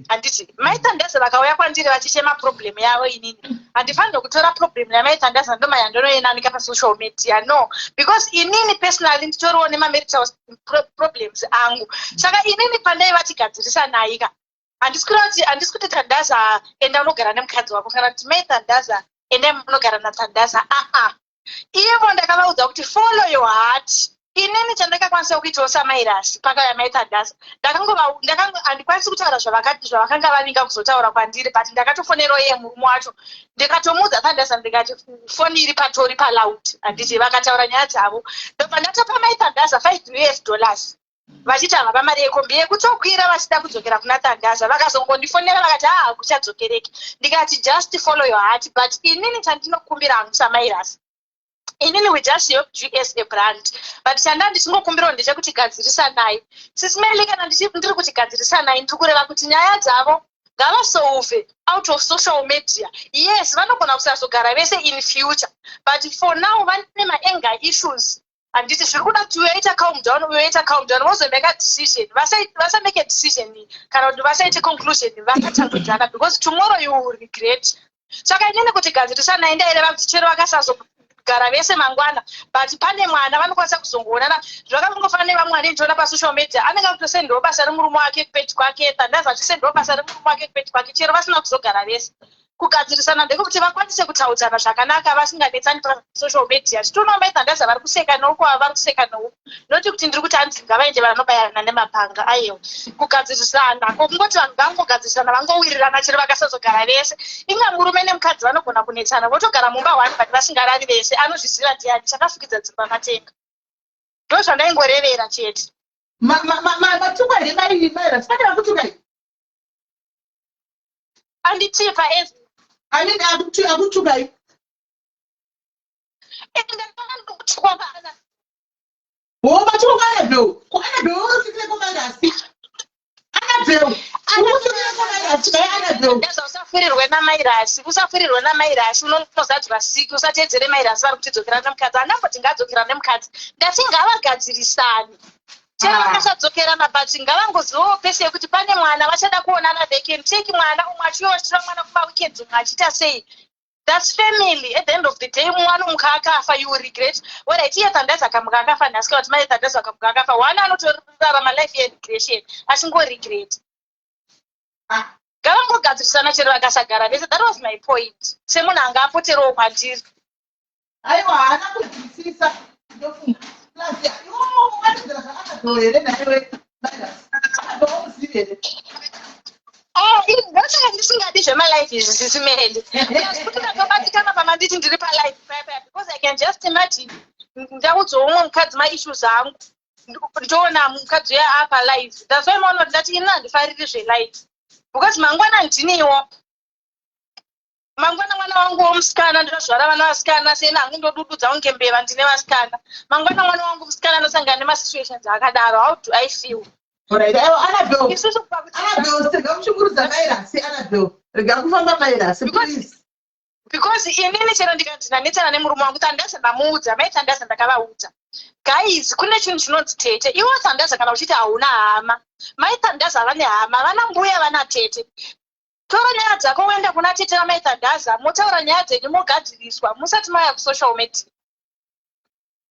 Handiti maitandaza vakauya kwandiri vachichema problem yavo inini handifanira kutora problem yamaitandaza ndomayandoroenanika pasocial media, no, because inini personally nditoriwo nemamarital problems angu. Saka inini pandai vatigadzirisa naika handisi kuti tandaza enda unogara nemukadzi wako kana kuti maitandaza enda unogara natandaza. Ivo ndakavaudza kuti follow your heart. Inini chandakakwanisa kuitawo samairasi pakauya maitandaza handikwanisi kutaura zvavakanga vavinga kuzotaura kwandiri, but ndakatofonerawo iye murume wacho ndikatomuudza tandaza ndikati foni iri patori paloud. Handiti vakataura nyaya dzavo ndobva ndatopa maitandaza $5 vachiti havapa mari yekombi yekutokwira vachida kudzokera kuna tandaza. Vakazongondifonera vakati kuchadzokereki. Ndikati just follow your heart, but inini chandinokumbira hangu samairasi, inini we just helped you as a brand, but chanda ndichingokumbirawo ndechekuti gadzirisanai. Sisimeli kana ndiri kuti gadzirisanai ndiri kureva kuti nyaya dzavo ngavasolve out of social media. Yes, vanogona kusazogara vese in future, but for now vane maanger issues. Handiti zviri kuda kuti uyoita calm down vozomake a decision. Vasamake a decision kana kuti vasaite conclusion vakatangodzana, because tomorrow you will regret. Saka inini kuti gadzirisanai ndaireva kuti chero vakasazogara vese mangwana, but pane mwana vanokwanisa kuzongoonana zvakangofanira vamwari ndiona pasocial media anenge kutosendawo basa remurume wake kupeti kwake, tandaza achisendawo basa remurume wake kupeti kwake, chero vasina kuzogara vese. Kugadzirisana ndekuti vakwanise kutaudzana zvakanaka vasinganetsani pasocial media. Tinoona maitandaza vari kuseka nouko vari kuseka nouko, noti kuti ndiri kuti hanzi ngavaende vanobayarana nemapanga. Aiwa, kugadzirisana kokungoti vanhu vangogadzirisana vangowirirana chero vakasazogara vese. Inga murume nemukadzi vanogona kunetsana votogara mumba 1 but vasingarari vese. Anozviziva ndiani chakafukidza dzimba matenga. Ndo zvandaingorevera chete.
Matukai mairasi pane vakutukai
Anditipa ezi
akutukai
ndakandikutukana
matuka Annabelle unofikire kumairasi. Annabelle unofikire kumairasi kai Annabelle
usafirirwe namairasi unozadzura siki usateedzere mairasi vari kutidzokera nemukadzi. Andamboti ngadzokera nemukadzi ndati ngavagadzirisani chero vakasadzokera but ngavangozivawo pese yekuti pane mwana vachada kuonana, they can take mwana umwe achiyotira mwana kumaweekends umwe achita sei. That's family. At the end of the day mwana muka akafa you will regret. Whereas iye tandaza akamuka akafa ndasika kuti mai tandaza akamuka akafa wana anotorarama life yeregression achingoregret. Ngavangogadzirisana chero vakasagara vese. That was my point. Semunhu anga apoterewo kwandiri.
aiwa haana kunzwisisa ndofunga
ndosaka ndisingadi zvemalife izvi zvisimende kuti ndatobatikana pamanditi ndiri palife paya because I can just imagine ndaudzawo umwe mukadzi maissues angu ndoona mukadzi uya apa life. That's why maona kuti ndati ini handifariri zvelife because mangwana ndiniwo. Mangwana mwana wangu womusikana ndinozvara vana vasikana sena hangu ndodududza kunge mbeva ndine vasikana. Mangwana mwana wangu musikana anosangana nemasituations akadaro. How do I feel?
Alright, Annabelle sega kushungurudza mairasi. Annabelle rega kufamba mairasi please,
because inini chero ndikandinanetsana nemurume wangu tandaza ndamuudza maitandaza ndakavaudza guys kune chinhu chinonzi tete. Iwo tandaza kana uchiti hauna hama, maitandaza vane hama, vana mbuya vana tete. Tora nyaya dzako uende kuna tete vamaitandaza motaura nyaya dzenyu mogadziriswa musati maya kusocial media.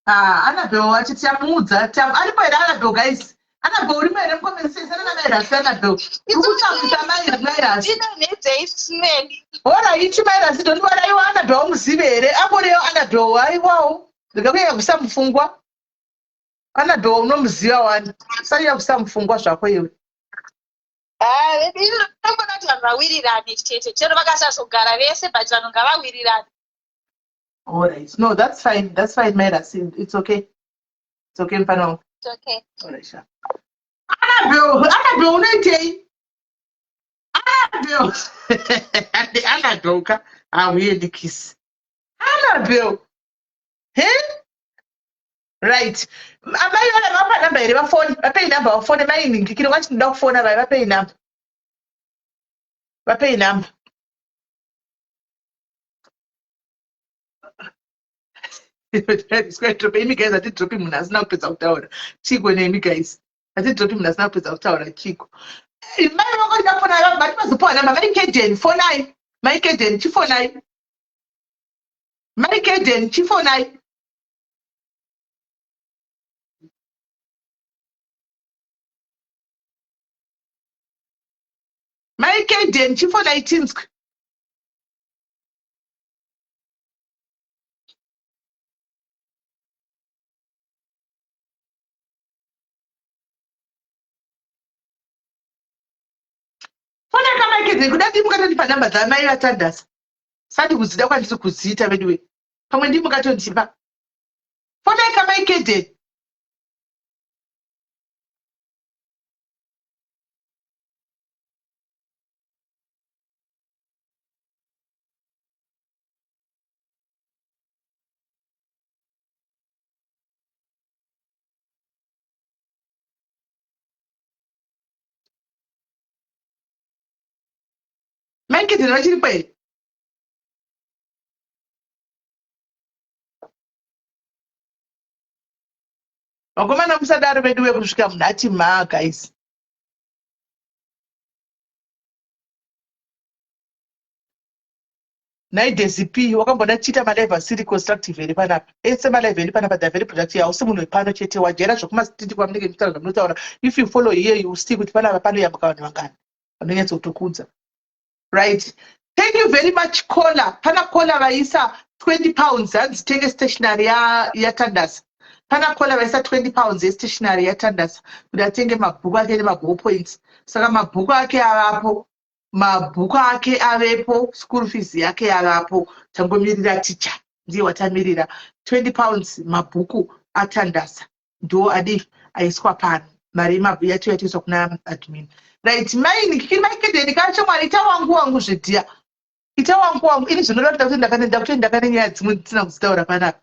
Annabelle achiti amuudza aripo here Annabelle guys. Annabelle uri maire mukomesesana namairasi. Annabelle urikutambisa mairasi
ndinonedzeisimendi
ora ichi mairasi ndondivara iwo Annabelle umuzive here amboriyo Annabelle aiwawo ndikakuya kusamufungwa. Annabelle unomuziva wani saiya kusamufungwa zvako iwe.
ndinogona kuti vanhu vawirirane chete chero vakasazogara vese but vanhu ngavawirirane.
All right. No, that's fine. That's fine, Mera. It's okay. It's okay, Mpano.
It's okay.
All right, sure. Annabelle, unoitei? Annabelle. Annabelle, weird kiss. Annabelle. Hey? Right. Amai vana vapa namba here vafoni, vapei namba vafoni mai ningikiro vati ndoda kufona vai vapei namba. Vapei namba. Imi guys atidropi munhu asina kupedza kutaura. Chiko nemi guys. Atidropi munhu asina kupedza kutaura Chiko. Mai vako ndafona vavo vati vazopawa namba vari Keden fonai. Mai Keden chifonai. Mai Keden chifonai. Mai Keden chifonai Tinsk. Fona kama Keden kuda ndimukatonipa namba dzamai vatandasa. Sati kuzida kwandisi kuziita veduwe. Pamwe ndimukatondipa. Fona kama Keden. Mai Keden vachiri kwei. Vakomana musadaro veduwe kusvika munhu ati maa guys. Nai DCP wakamboda chiita malive asiri constructive here panapa. Ese malive here panapa they're very productive. Hausi munhu wepano chete wajera zvokumasititi kwamunenge muchitaura zvamunotaura. If you follow here you will see kuti panapa panoyambuka vanhu vangani. Vanonyatsa kutokudza. Right. Thank you very much caller. Pana caller vaisa 20 pounds handzitenge stationary yaTandasa. Pana caller vaisa 20 pounds yestationary yaTandasa kuti atenge mabhuku ake nemaball points. Saka mabhuku ake avapo. Mabhuku ake avepo, school fees yake yavapo, tangomirira teacher ndiye watamirira 20 pounds mabhuku aTandasa ndo adi aiswa pano mari yacho yatiiswa kuna admin. Right, mai Keden kacho mwari ita wangu zvidiya. Ita wangu ini zvinoda kuti ndakanenda kuti ndakanyaya dzimwe dzisina kuzitaura panapa.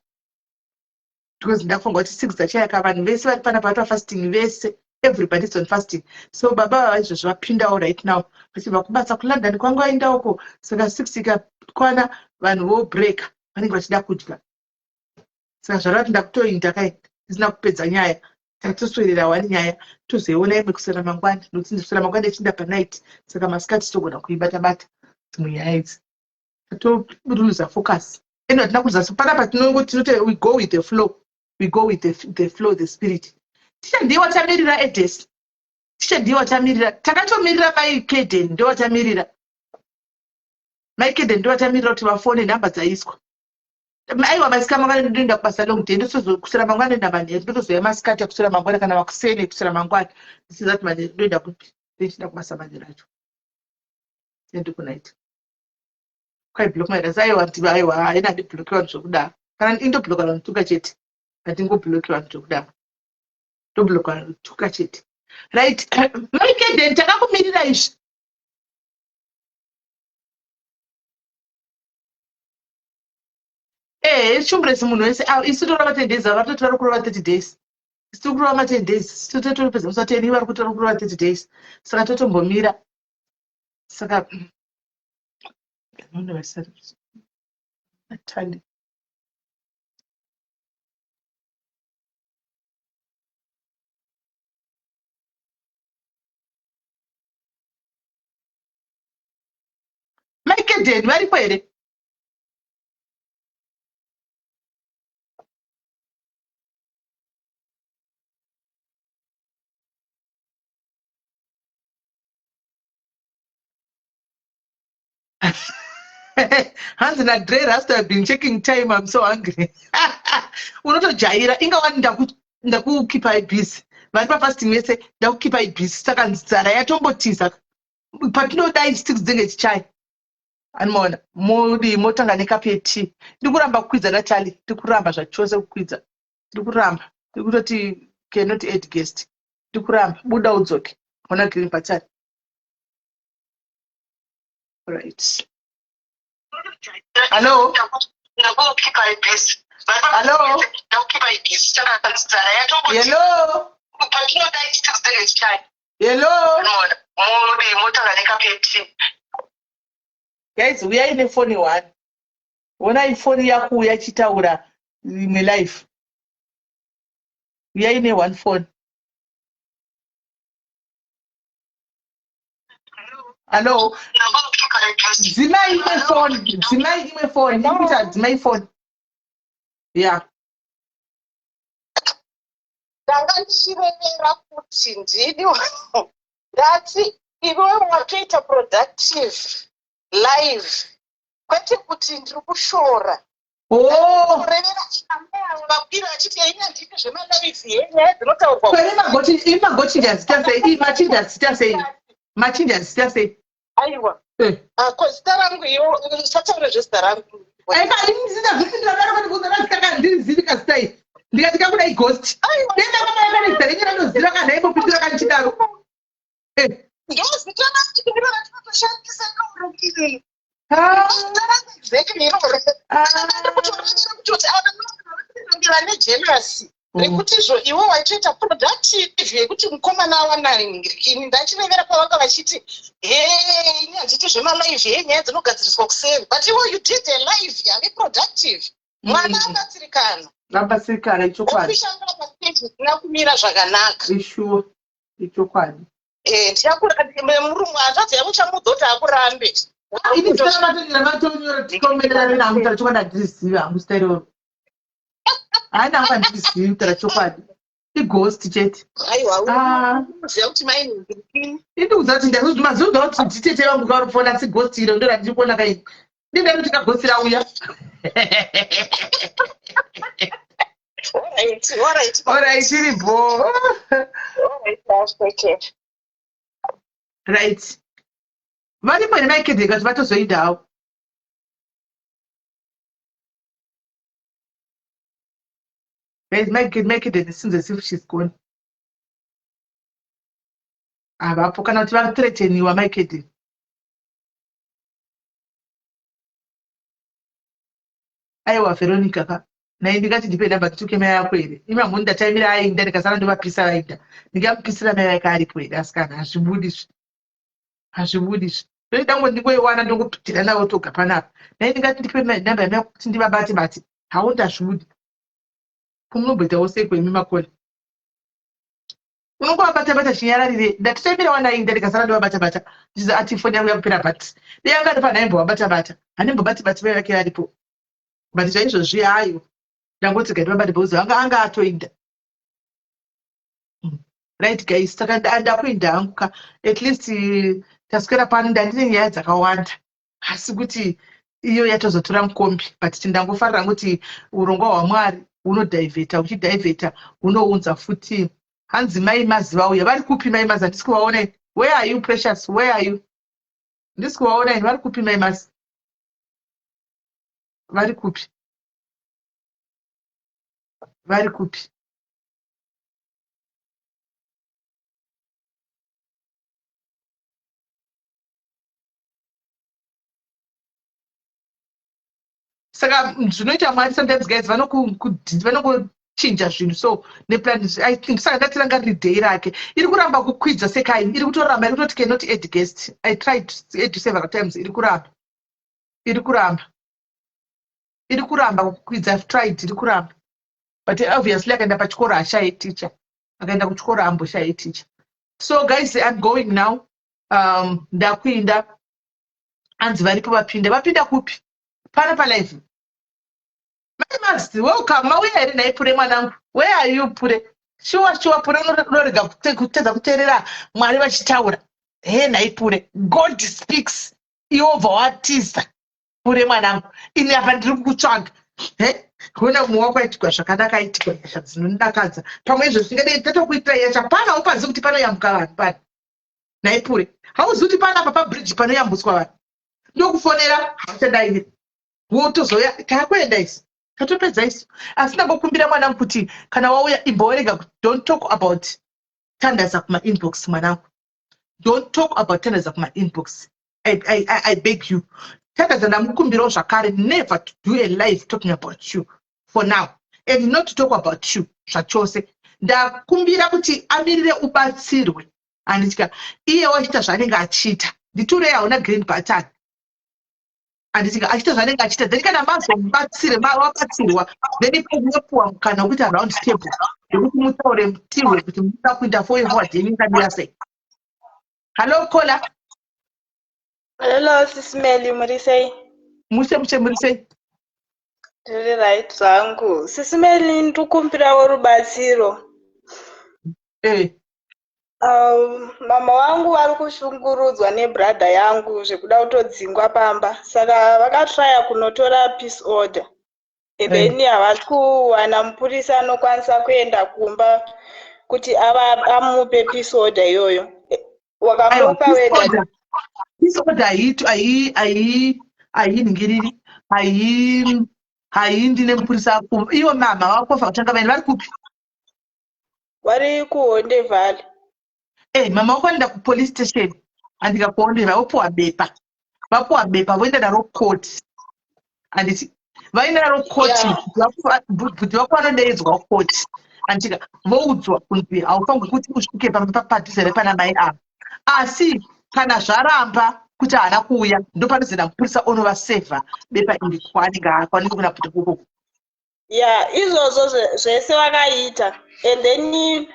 Because ndafunga kuti 6 dzachayaka vanhu vese vari panapa vatwa fasting vese. Everybody is on fasting. So baba vaizvozvo vapindawo right now. Vachibva kubasa kuLondon kwangu vaenda uko. Saka 6 ikakwana vanhu vo break. Vanenge vachida kudya. Saka zvarati ndakutoinda kai. Isina kupedza nyaya. Tatoswedera wani nyaya. Tozoiona imwe kusera mangwani. Nokuti kusera mangwani echinda panight. Saka masikati togona kuibata-bata. Dzimwe nyaya idzi. Totoluza focus. Eno hatina kuziva panapa tinoti we go with the flow. We go with the flow, the spirit. Ticha ndiye watamirira Edesi. Ticha ndiye watamirira. Takatomirira mai Keden ndiye watamirira. Mai Keden ndiye watamirira kuti vafone namba dzaiswa. Aiwa masikati mangwana ndoenda kubasa long day ndozokusira mangwana namba manheru ndozoya masikati kusira mangwana kana makuseni kusira mangwana. Ndisizati manheru ndoenda kupi. Ndoenda kubasa manheru acho. Ndi kunaita. Kwai block my aiwa ndi aiwa haina ndi block vanhu zvokudaro. Kana indo block vanhu tuka chete. Atingo block vanhu zvokudaro. Tobloka tuka chete. Right. Mai Keden takakumirira izvi. Shumbresi munhu wese isi torova 10 days avatotora kurova 30 days. Isi tokurova 10 days. Totorepedza musateni vari kutora kurova 30 days. Saka totombomira. Saka munhu wese atali. Mai Keden varipo here? Hans and Andre Rasta have been checking time. I'm so hungry. Unotojaira ingawani ndakukipa ibhizi. Vari pafasting vese ndakukipa ibhizi. Saka nzara yatombotiza. patinodai 6 dzinge tichai anomaona muri motanga nekapeti ndikuramba kukwidza Natali ndikuramba zvachose kukwidza ndikuramba ndikutoti cannot add guest ndikuramba buda udzoke ona green patari right hello hello guys uyai nefoni 1 ona ifoni yako uyachitaura imwe live uyai ne1 phone hello dzimai imwe phone ndikuita dzimai phone yeah
ndanga ndichirevera kuti ndini ndati iwe watoita productive live kwete kuti ndiri kushora kurevera chiamea vakwira achiti aina ndini zvemalive yenyaya dzinotaurwa
machinja zita sei
aiwa zita rangu iwo usataure zvezita rangu
ndikati kakudai ghost denda kamayakanezita renye ranozira kana imbopitira kanchidaro
ndozitonatinotoshandisa kaurukiri kuti nejealousy rekutizvo iwe waitoita productive yekuti mukomana awananingirikini ndachirevera pavanga vachiti ini handiti zvemalive yenyaya dzinogadziriswa kuseri but iwe you did a live yave productive mwana abatsirikana
ichokwadi
pastage zina kumira zvakanaka
ishuwa ichokwadi
murume hanzvadzi yavo chamudzoti akurambe
ini matonyora tikomerera namuta chokwadi handirizivi hangu zita iroro haina hangu handirizivi mutara chokwadi ighost chete
aiwaziva kuti mainingirikini
indikuza kuti ndazozvimaziuza kuti nditete vangu kaurifona asi ghost iro ndo randiri kaini ndinda kuti kagosti rauya alright iripo right varipo nemaikedzeka kuti vatozoida havo guys maikede seems as if she's gone havapo kana kuti vathreateniwa maikede aiwa Veronica ka nai ndingati ndipe namba tuke mai yako ere imambo ndataimira aenda ndikasara ndovapisa vaida ndingamupisira mai vake aripo ere asikana hazvibudizvi ndoidango ndingoiwana ndongopitira navo toga panapa nai ndingati ndipe namba yamai kuti ndivabati hawo ndazvibudi kumunobhoitawo sekwemi makona unongovabata chinyararire ndatitaimira wanainda ndikasara ndovabata ndizi ati foni yangu yakupera bhati deyanga ndopana aimbovabata hanembobati mai vake varipo but chaizvozvi hayo ndangoti gati vabati bhauzi anga atoinda right guys saka ndakuinda hangu ka at least taswera pano ndandine nyaya dzakawanda asi kuti iyo yatozotora mukombi but tindangofarira kuti urongwa hwamwari unodhaivheta uchidhaivheta unounza futi hanzi mai mazi vauya vari kupi mai mazi handisi kuvaona where are you precious where are you handisi kuvaona vari kupi mai mazi vari kupi saka zvinoita mwari sometimes guys vanongochinja zvinhu so neplan I think saka ndatirangariri day rake iri kuramba kukwidza sekai iri kutoramba iri kutoti cannot add guest I tried to add several times iri kuramba kukwidza I've tried iri kuramba but obviously akaenda pachikoro hashaye teacher akaenda kuchikoro amboshaye teacher so guys I'm going now ndakuinda anzi varipo vapinda kupi pana palive must welcome mauya here naipure mwanangu where are you pure sure pure unorega kutedza kuteerera mwari vachitaura naipure God speaks Jehovah watiza pure mwanangu ini apa ndiri kukutsvaga kuona mumwe wako aitikwa zvakanaka aitikwa nyasha dzinondakadza pamwe izvo zvingadei tatokuitira nyasha panawo pazi kuti panoyambuka vanhu pana naipure hauzuti panapa pabridge panoyambutswa vanhu ndokufonera hachadaire wotozoya takwenda isi tatopedza isu asi ndambokumbira mwanangu kuti kana wauya imbowerega kuti don't talk about tandaza kuma-inbox mwanangu, don't talk about tandaza kuma-inbox. I beg you. Tandaza ndamukumbirawo zvakare never to do a live talking about you for now and not to talk about you zvachose. Ndakumbira kuti amirire ubatsirwe anditika iye wachiita zvaanenge achiita nditure hauna green button anditika achiita zvaanenge achiita then kana mazomubatsire wabatsirwa then unopuwa mukana wekuti around table yekuti mutaure mutirwe kuti muda kuita forward yenyingamira sei. Hello Kola.
Hello Sisimeli, muri sei?
Mushe muri sei?
Ndiri right zvangu. Sisimeli ndikumbirawo rubatsiro. Mama wangu vari kushungurudzwa nebrother yangu zvekuda kutodzingwa pamba. Saka vakatraya kunotora peace order. Then havasi kuwana mupurisa anokwanisa kuenda kumba kuti amupe peace order iyoyo. Wakamupa weda.
Peace order ayiningiriri ndine mupurisa aku iwo mama wakofa kutanga vaini vari kupi?
Vari kuHonde Valley.
Mama wako aenda kupolice station andika kuHonde Valley vopuwa bepa voenda naro court anditi vaenda naro court bvudzi wako vanodaidzwa court andika voudzwa kunzi haufanirwi kuti usvike padhuze nepana mai avo asi kana zvaramba kuti haana kuuya ndopanozoenda mupurisa onovasevha bepa iri kwaanenge kuna puta kukoko.
Izvozvo zvese vakaita and then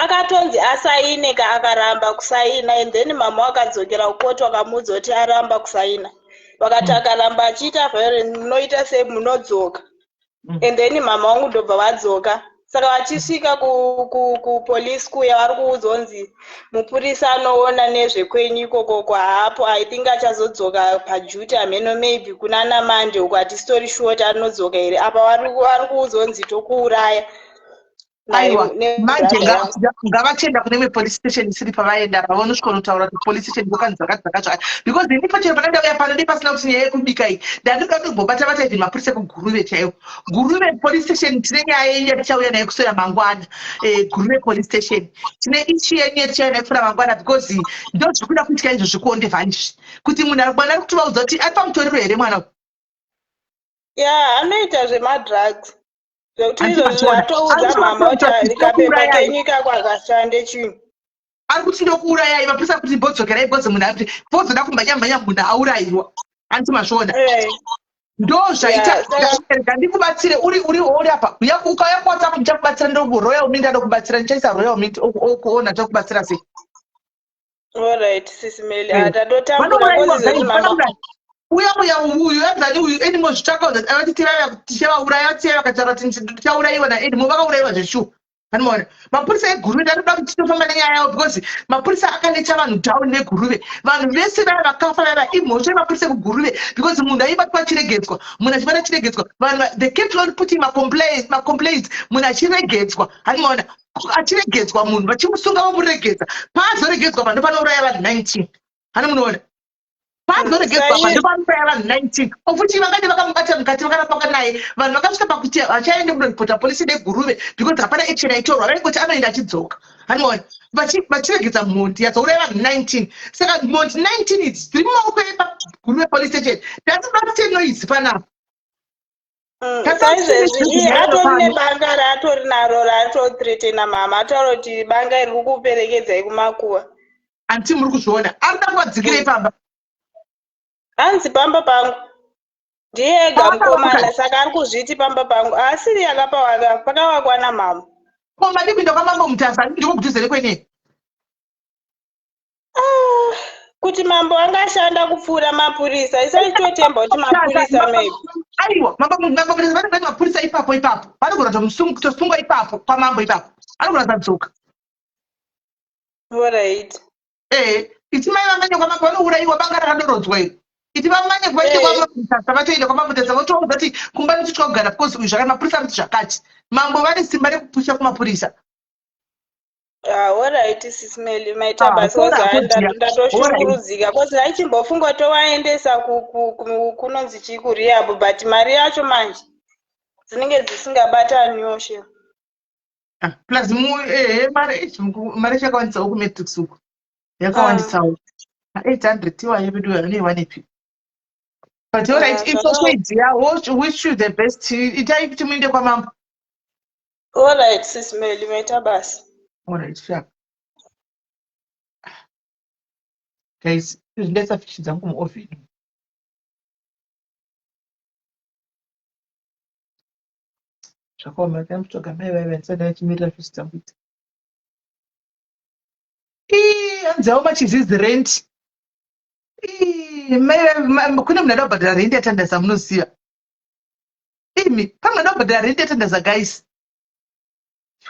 akatonzi asaine akaramba kusaina and then mama wakadzokera kukoti wakamuudza kuti aramba kusaina vakati akaramba achiita violence munoita semunodzoka and then mama wangu ndobva vadzoka. Saka vachisvika kupolice kuya vari kuudzonzi mupurisa anoona nezvekwenyu ikoko haapo. I think achazodzoka paduty ameno maybe kuna namande uko ati story short anodzoka here apa vari kuudzonzi tokuuraya.
Aiwa manje ngavachenda kune police station isiri pavaenda vavonosvika unotaura kuti police station ndokanzi dzakadzaka because ini pachero pandandauya pano ndipasina kuti nyaya yekubika iyi ndandoda kutombobata even mapurisa kuguruve chaiwo. Guruve police station tine nyaya yenyu yatichauya nayo kuswera mangwana. Guruve police station tine ichi yenyu yatichauya nayo kuswera mangwana because ndo zvikuda kuitika izvozvi kuHonde Valley kuti munhu mwana ari kutovaudza kuti ari pamutoriro here mwana.
Anoita zvemadrugs zvekuti izvozvi zvatoudza mama kuti rikapepa kenyika kwakashande chinhu.
Ari kuti ndokuurayai mapurisa kuti mbodzokerai bvonze munhu ari kuti bvozoda kumbanyambanya munhu aurayiwa anditi mazviona ndo zvaita ndikubatsire uri apa ukauya kuwhatsapp ndichakubatsira ndoRoyal Mint ndokubatsira ndichaisa Royal Mint okuona tokubatsira sei.
Alright Sisimeli tatotambura kozizoti mama
uya uyu yazani uyu edimo zvitakaudza avati tichavauraya tichava vakataura kuti tichaurayiwa naedimo vakaurayiwa zveshuwa. Vanimona mapurisa eGuruve anoda kuti tinofamba nenyaya yavo because mapurisa akaneta vanhu down neGuruve. Vanhu vese vaya vakafa vaya imhosva yemapurisa ekuGuruve because munhu aibatwa achiregedzwa munhu achibata achiregedzwa vanhu they kept on putting macomplaints munhu achiregedzwa. Vanimona achiregedzwa munhu vachimusunga vamuregedza paazoregedzwa vanhu panouraya vanhu 19. Hani munoona paazoregedzwa vanhu panouraya vanhu 19 ofuti vakati vakamubata mukati vakarapaka naye vanhu vakasvika pakuti vachaende kundoripota polisi neGuruve because hapana action aitorwa vaingoti anoenda achidzoka. Hanimona vachiregedza mhondi yazouraya vanhu 19 saka mhondi 19 idzi dziri mumaoko epaGuruve police station tatinoda noise panapa.
Saizvezvi atori nebanga raatori naro raatothreatena mama ataura kuti banga iri kukuperekedzai kumakuwa.
Anti muri kuzviona arida kuvadzikirei pamba
hanzi pamba pangu ndiye ega mukomana saka ari kuzviti pamba pangu asiri yakapawaka pakawakwa namama.
Koma ndipinda kwamambo Mutasa ndiko kudhuze nekwenei.
Kuti mambo angashanda kupfuura mapurisa isaitotemba kuti mapurisa maybe.
Aiwa mambo vanenge mapurisa ipapo vanogona kutosungwa ipapo kwamambo ipapo anogona kutadzoka.
Alright.
Iti mai vanganya kwamambo vanourayiwa banga rakandorodzwa iri iti vamanye kuvaite kwamambo Mutasa vatoenda kwamambo Mutasa votoudza kuti kumba nichitya kugara because uyu zvakati mapurisa vati zvakati mambo vane simba rekupusha kumapurisa.
Alright, sisimeli maita basi ndatoshungurudzika kozi aichimbofunga tovaendesa kunonzi chii kurehab but mari yacho manje dzinenge dzisingabataniwo she
plus mari chakawandisa kumatrix uku yakawandisawo 800 tiwayevedu anoiwanepi but alright it's also idea wish you the best itai kuti muinde kwamambo.
Alright sisimeli maita basi.
Alright, sharp. Guys, let's fish zangu muofini. Chakoma kama mtoka wewe nsana chimirira fish zangu. And how much is this rent? Kuna mnada badala rent yatandasa mnosiya. Imi, kama mnada badala rent yatandasa guys.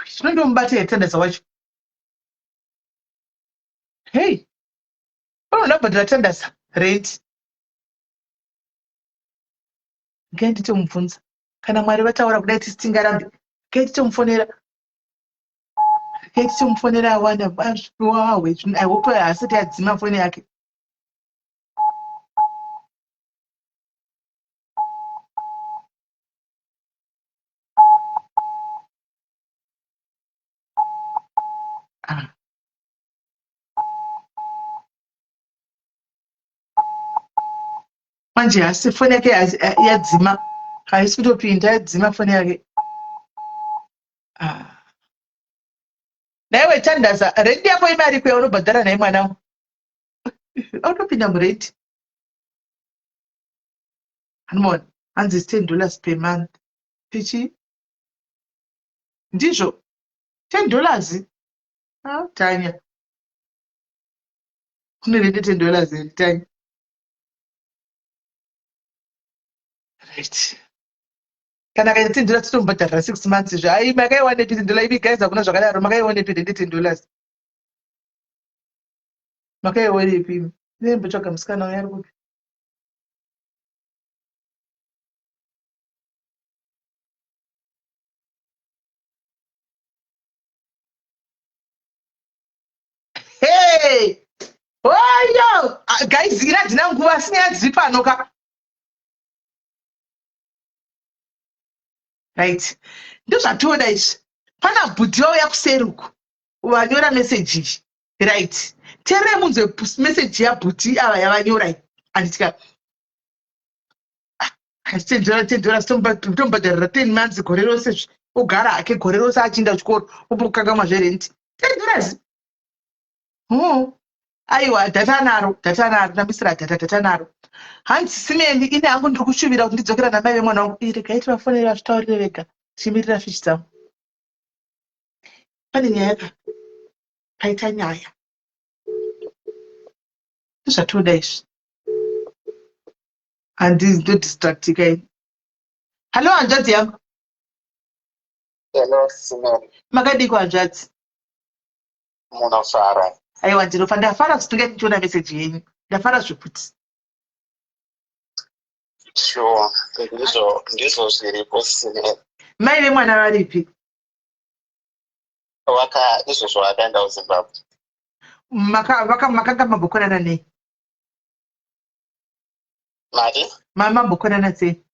Shinondo mbate yatandasa wacho. Hey, no, but attendance rate. Get it on phones. Can I marry what our greatest thing around? Get it on phone. Get it on phone. I want a bunch of which I hope I said at Zima phone. Manje asi foni yake yadzima haisi kutopinda yadzima foni yake. Naiwe tandaza rendi yako imari kwe unobhadhara naye mwana autopinda murenti hanimoni hanzi $10 per month pichi ndizvo $10 tanya kune rendi $10 tanya. Right. Kana kaita $10 tinombhadharira 6 months izvo ai makaiwanepi $10 ivi guys hakuna zvakadaro makaiwanepi rendi $10 makaiwanepi nembotsvaga musikana uya ari kupi hey oyo guys ira ndina nguva sinyadzivi pano ka. Right. Ndozvatoda izvi. Pana bhudhi wauya kuseri uku. Wanyora message iyi. Right. Terere munzwe message yabhudhi ava yavanyora iyi. Anditika. $10 tombhadharira 10 months gore rose ogara hake gore rose achiinda kuchikoro opokangamwa zverenti. $10. Aiwa data naro namisira data naro. Hanzi simeni ine hangu ndiri kushuvira kuti ndidzokera namai vemwana wangu regai tivafonera zvitaurire vega tichimirira fishi dzangu. Pane nyaya paita nyaya ndozvatoda izvi handindodistractika ini. Halo hanzvadzi yangu.
Hello simeni.
Makadiko hanzvadzi?
Munofara.
Aiwa ndinofa ndafara kusitonga ndichiona meseji yenyu ndafara zvekuti.
Sure, ndizvo zviripo simeni.
Mai vemwana varipi?
Izvozvo vakaenda kuZimbabwe.
Makanga mambokonana nei?
Mari?
Mambokonana sei?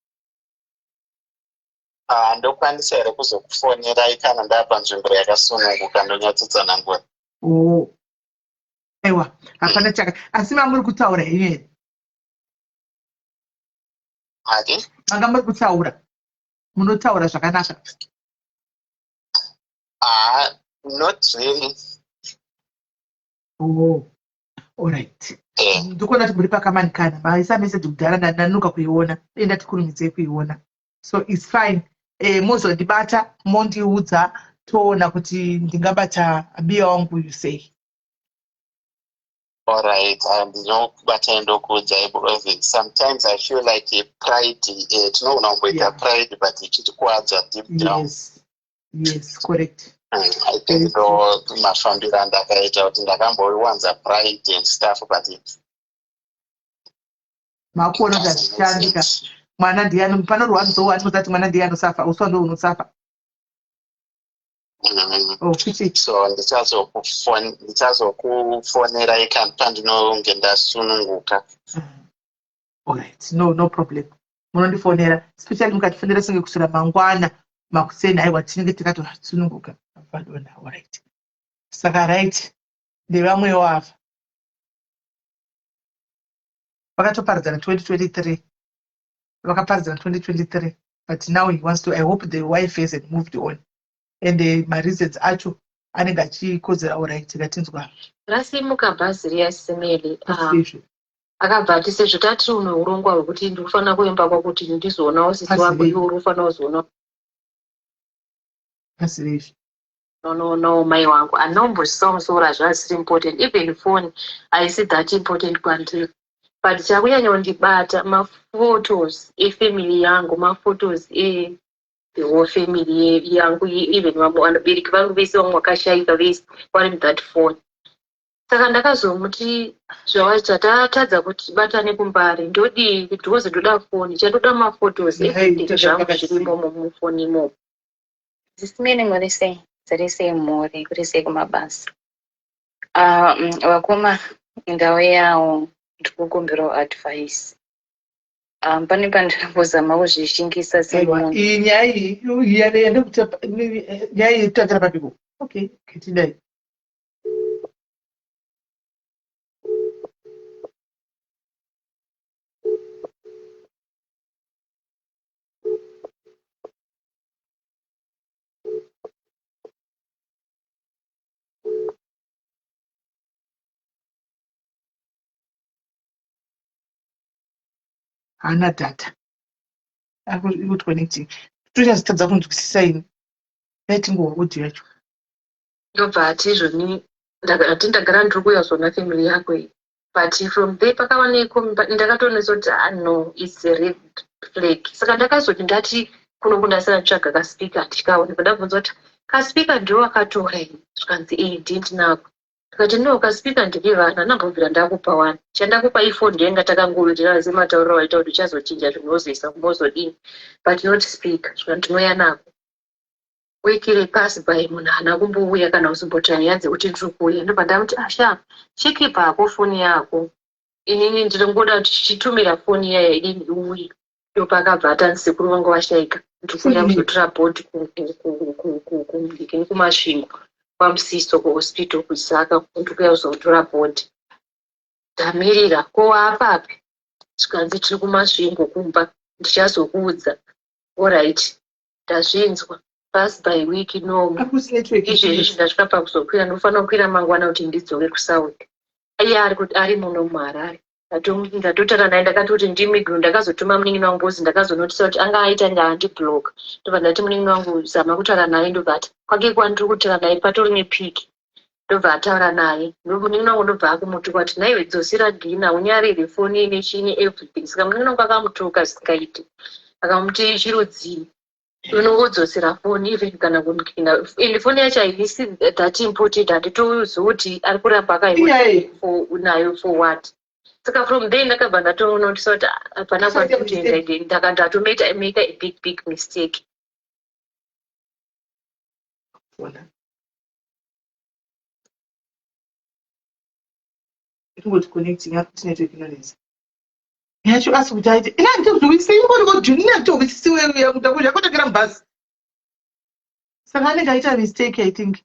Ndokwanisa here kuzokufonerai kana ndapa nzvimbo yakasununguka ndonyatsodzana ngoni.
Aiwa, hapana chaka. Asi mamuri kutaura henyu here?
Mari?
Manga muri kutaura. Munotaura zvakanaka.
Not really.
Alright. Ndikuona kuti muri pakamanikana. Maisa message kudhara ndanonoka kuiona. Enda tikurumidzei kuiona. So it's fine. Mozondibata, mondiudza, toona kuti ndingabata biya wangu you say.
Alright, ndinokubata ndokuudza because sometimes I feel like pride, tinoona kumboita pride but ichitikuwadza deep down.
Yes, correct.
I think ndo mafambiro andakaita kuti ndakamboiwanza pride and stuff but
makuona kuti azvishandika. Mwana ndiani panorwadza anozati mwana ndiani unosafa uswa ndo unosafa. Oh, kuti
so ndichazokufonera pandinonge ndasununguka.
Alright, no problem. Munondifonera, especially mukatifonera senge kusura mangwana makuseni aiwa tinenge tikatosununguka. Alright. Saka right, ndevamwe wava. Vakatoparadzana 2023. Vakaparadzana 2023. But now he wants to, I hope the wife hasn't moved on. And my reasons acho anenge achikodzera alright katinzwa.
Rasimuka bhazi riyasimele. Akabva ati sezvo tati une urongwa hwekuti ndinofanira kuemba kwakuti ndizoonawo sisi wako iwe unofanira kuzoonawo. No, mai wangu anombosisawo musoro hazvasiri important. Even phone haisi that important kwandiri. But chakunyanya kundibata maphotos efamily yangu, maphotos the whole family yangu, even vabereki vangu vese vamwe vakashayika vese vari muthat phone. Saka ndakazomuti zvatatadza kuti batane kumbari ndodi ndikoze ndoda foni chandoda maphotos everything zvangu zvirimo mufoni imomo.
Zisimene ngorisei zarisei mhuri kurisei kumabasa. Vakoma ndau yawo ndikukumbirawo advice. Pane pandinambozama kuzvishingisa semunhu.
Iyi nyaya iyi yende kuti nyaya iyi tatira papiko. Okay, ketidai. Hana data. Akuti connecting. Tuchazitadza kunzwisisa ini. Yatingowa kuti yacho.
Ndobva ati izvoni ndagara ndiri kuyazona family yako iyi. But from there pakawaneko ndakatoonesa kuti no, it's a red flag. Saka ndakazoti ndati kunokundasina tsvaga kaspika ndikaonekwa ndabvunza kuti kaspika ndiwo akatora ini zvikanzi ndinako. Ndikati no, kaspika ndikivana ndambobvira ndakupa wani. Chandakupa ifoni ndenga takangowirira sematauriro waita kuti uchazochinja zvinozoisa kumozodini. But not speaker. Zvika ndinoya nako. Wekire pasi by munhu haana kumbouya kana kusimbotani yadze kuti ndiri kuuya. Ndobva ndamuti asha cheki pako foni yako. Inini ndiri ngoda kuti chitumira foni yaya idini iuye. Ndopakabva atani sekuru vangu vashayika. Ndikuuya kuzotora bhodhi kumasvingo kwaMusiso kuhospital kuZaka ndikuuya kuzotora bhodhi. Ndamirira kowapapi. Zvikanzi tiri kumasvingo kumba ndichazokuudza. Alright. Ndazvinzwa. Pass by week no. Izvezvi ndasvika pakuzokwira ndinofanira kukwira mangwana kuti ndidzoke kuSouth. Iye ari muno muHarare. Ndatotaura naye ndakati kuti ndimigiro ndakazotuma munin'ina wangu bozi ndakazonotisa kuti anga aita ngaandiblock. Ndobva ndati munin'ina wangu zama kutaura naye ndobva ati kwake kwandiri kutaura naye patori nepiki. Ndobva ataura naye. Munin'ina wangu ndobva akumuti kwati naiwe dzosera dhina unyarire foni ine chini everything. Saka munin'ina wangu akamutuka zvisingaiti. Akamuti chirudzii. Unogodzosera foni even kana kunikina. Ende foni yacho haisi that important handitozoti ari kuramba nayo for what. Saka from there ndakabva ndatonotisa kuti hapana kwandikutoenda ndakatomake a big mistake.
Ingoti connecting up to network inonesa. Yacho asi kuti aite ina ndizvise ingori kodhunina ndizvise wewe mutakuja kutakira mbasi. Saka anenge aita mistake I think.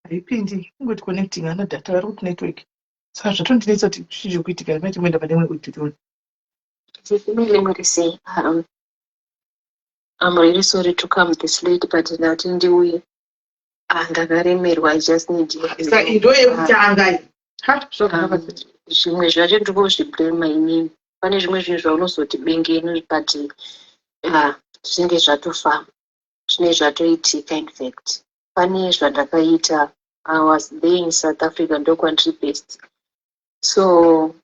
Haipindi ingoti connecting ana data vari kuti network. Saka zvatondinetsa kuti chii kuitika maiti muenda pane mwe kuti
I'm really sorry to come this late but ndati ndiuye. Ndakaremerwa I just need you.
Saka idoye kutanga.
Zvimwe zvacho ndiri kuzviblema inini. Pane zvimwe zvinhu zvaunozoti bengeni but zvinenge zvatofamba. Zvinenge zvatoitika in fact. Pane zvandakaita I was there in South Africa ndokwandiri based. So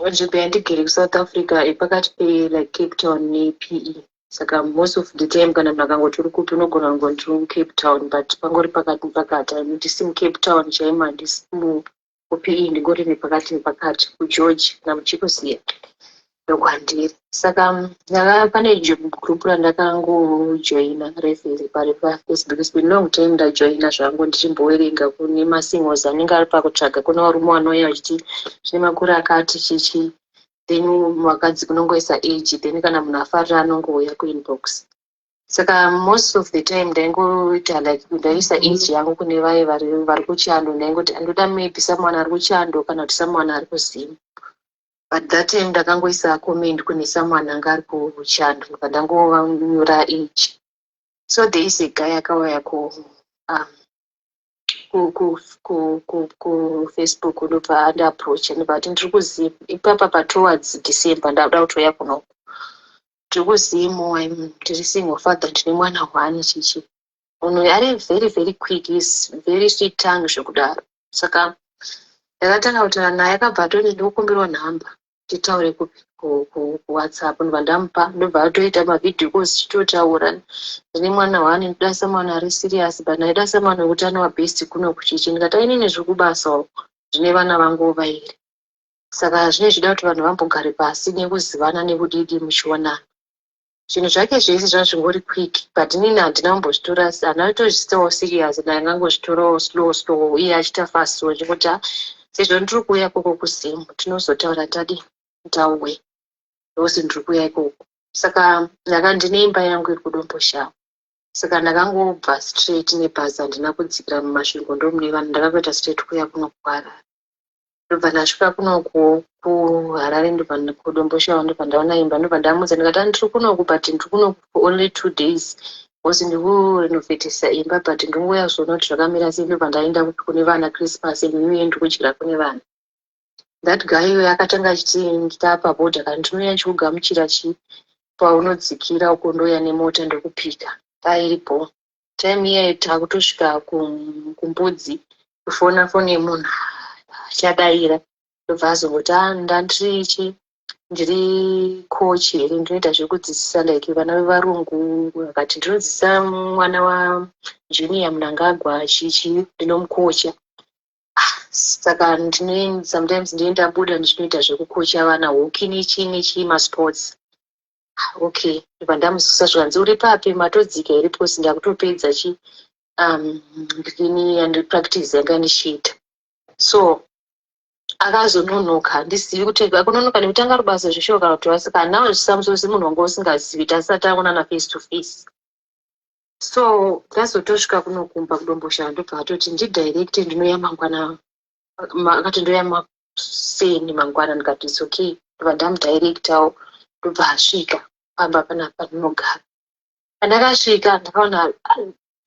nzvimbo yandigere kuSouth Africa ipakati pe like Cape Town nePE. Saka most of the time kana ndakangoti uri kupi unogona kungoti uri Cape Town but pangori pakati ndisi muCape Town chaima ndisi kuPE ndigori nepakati kuGeorge namuChikosiya. ndokwandiri. Saka pane group randakangojoina referee pari paFacebook. It's been long time ndajoina zvangu ndichimbowerenga kune masingles anenge ari pakutsvaga kuna varume vanouya vachiti zvine makore akati chichi, then vakadzi kunongoisa age, then kana munhu afarira anongouya kuinbox. Saka most of the time ndaingoita like ndaisa age yangu kune vaye vari kuchando, ndaingoti andoda maybe someone ari kuchando kana kuti someone ari kuzimu. But that time ndakangoisa comment kune someone anga ari kuchando ndangonyora age. So there is a guy akauya ku Facebook ndobva and approach ndobati ndiri kuzimu ipapa towards December ndauda kutoya kuno ndiri kuzimu ndiri single father ndine mwana 1 chichi. Munhu ari very very quick, is very sweet tongue zvekudaro. Saka ndakatanga kutaura naye akabva toti ndikukumbirawo nhamba titaure ku WhatsApp. Ndobva ndamupa ndobva atoita mavidhio calls tichitotaura. Ndine mwana 1 ndoda someone ari serious but ndaida someone wekutano wabest kuno kuchichi. Ndikati inini zviri kubasawo ndine vana vangu vairi. Saka zvine zvida kuti vanhu vambogare pasi nekuzivana nekudidi muchionana. Zvinhu zvake zvese zvazvingori quick but inini handina kumbozvitora hanatozviitawo serious, ndangangozvitorawo slow iye achiita fast chekuti sezvo ndiri kuuya ikoko kuzimu tinozotaura tauwe ndozi ndiri kuuya ikoko. Saka ndine imba yangu iri kudomboshava. Saka ndakangobva straight nebhazi, handina kudzikira mumasvingo ndomune vanhu, ndakangoita straight kuuya kuno kuHarare. Ndobva ndasvika kuno kuHarare ndobva kudomboshava ndobva ndaona imba ndobva ndamudza ndikati ndiri kunoku but ndiri kunoku for only 2 days because ndiri kurenovatisa imba but ndinouya kuzoona kuti zvakamira sei. Ndobva ndaenda kune vana Christmas new year ndiri kudyira kune vana. That guy uyo akatanga achiti nditapa bhodha kandi ndinouya ndichikugamuchira paunodzikira uko ndoya nemota ndokupika pairipo. Time iyayo takutosvika kumbudzi kufona foni yemunhu achadaira ndobva azongoti ndandirichi ndiri coach here ndinoita zvekudzidzisa like vana vevarungu. Akati ndinodzidzisa mwana wa junior Mnangagwa chichi ndinomukocha. Saka sometimes ndinoenda buda ndichinoita zvekukocha vana hockey nechi masports. Okay, ndobva ndamususa zvanzi uri papi matodzika here because ndakutopedza ndini practice yanga ndichiita. So akazononoka handizivi kuti akunonoka nekutanga rubasa zvishoka kuti wasika nawo zvisamusosi munhu wanga usingazivi tasati taonana face to face. So ndazotosvika kunokumba kudomboshava ndobva atoti ndidirect ndinoya mangwana akati ndoya maseni mangwana ndikati it's okay. Ndobva ndamudirectawo ndobva asvika pamba panapa ndinogara. Pandakasvika ndakaona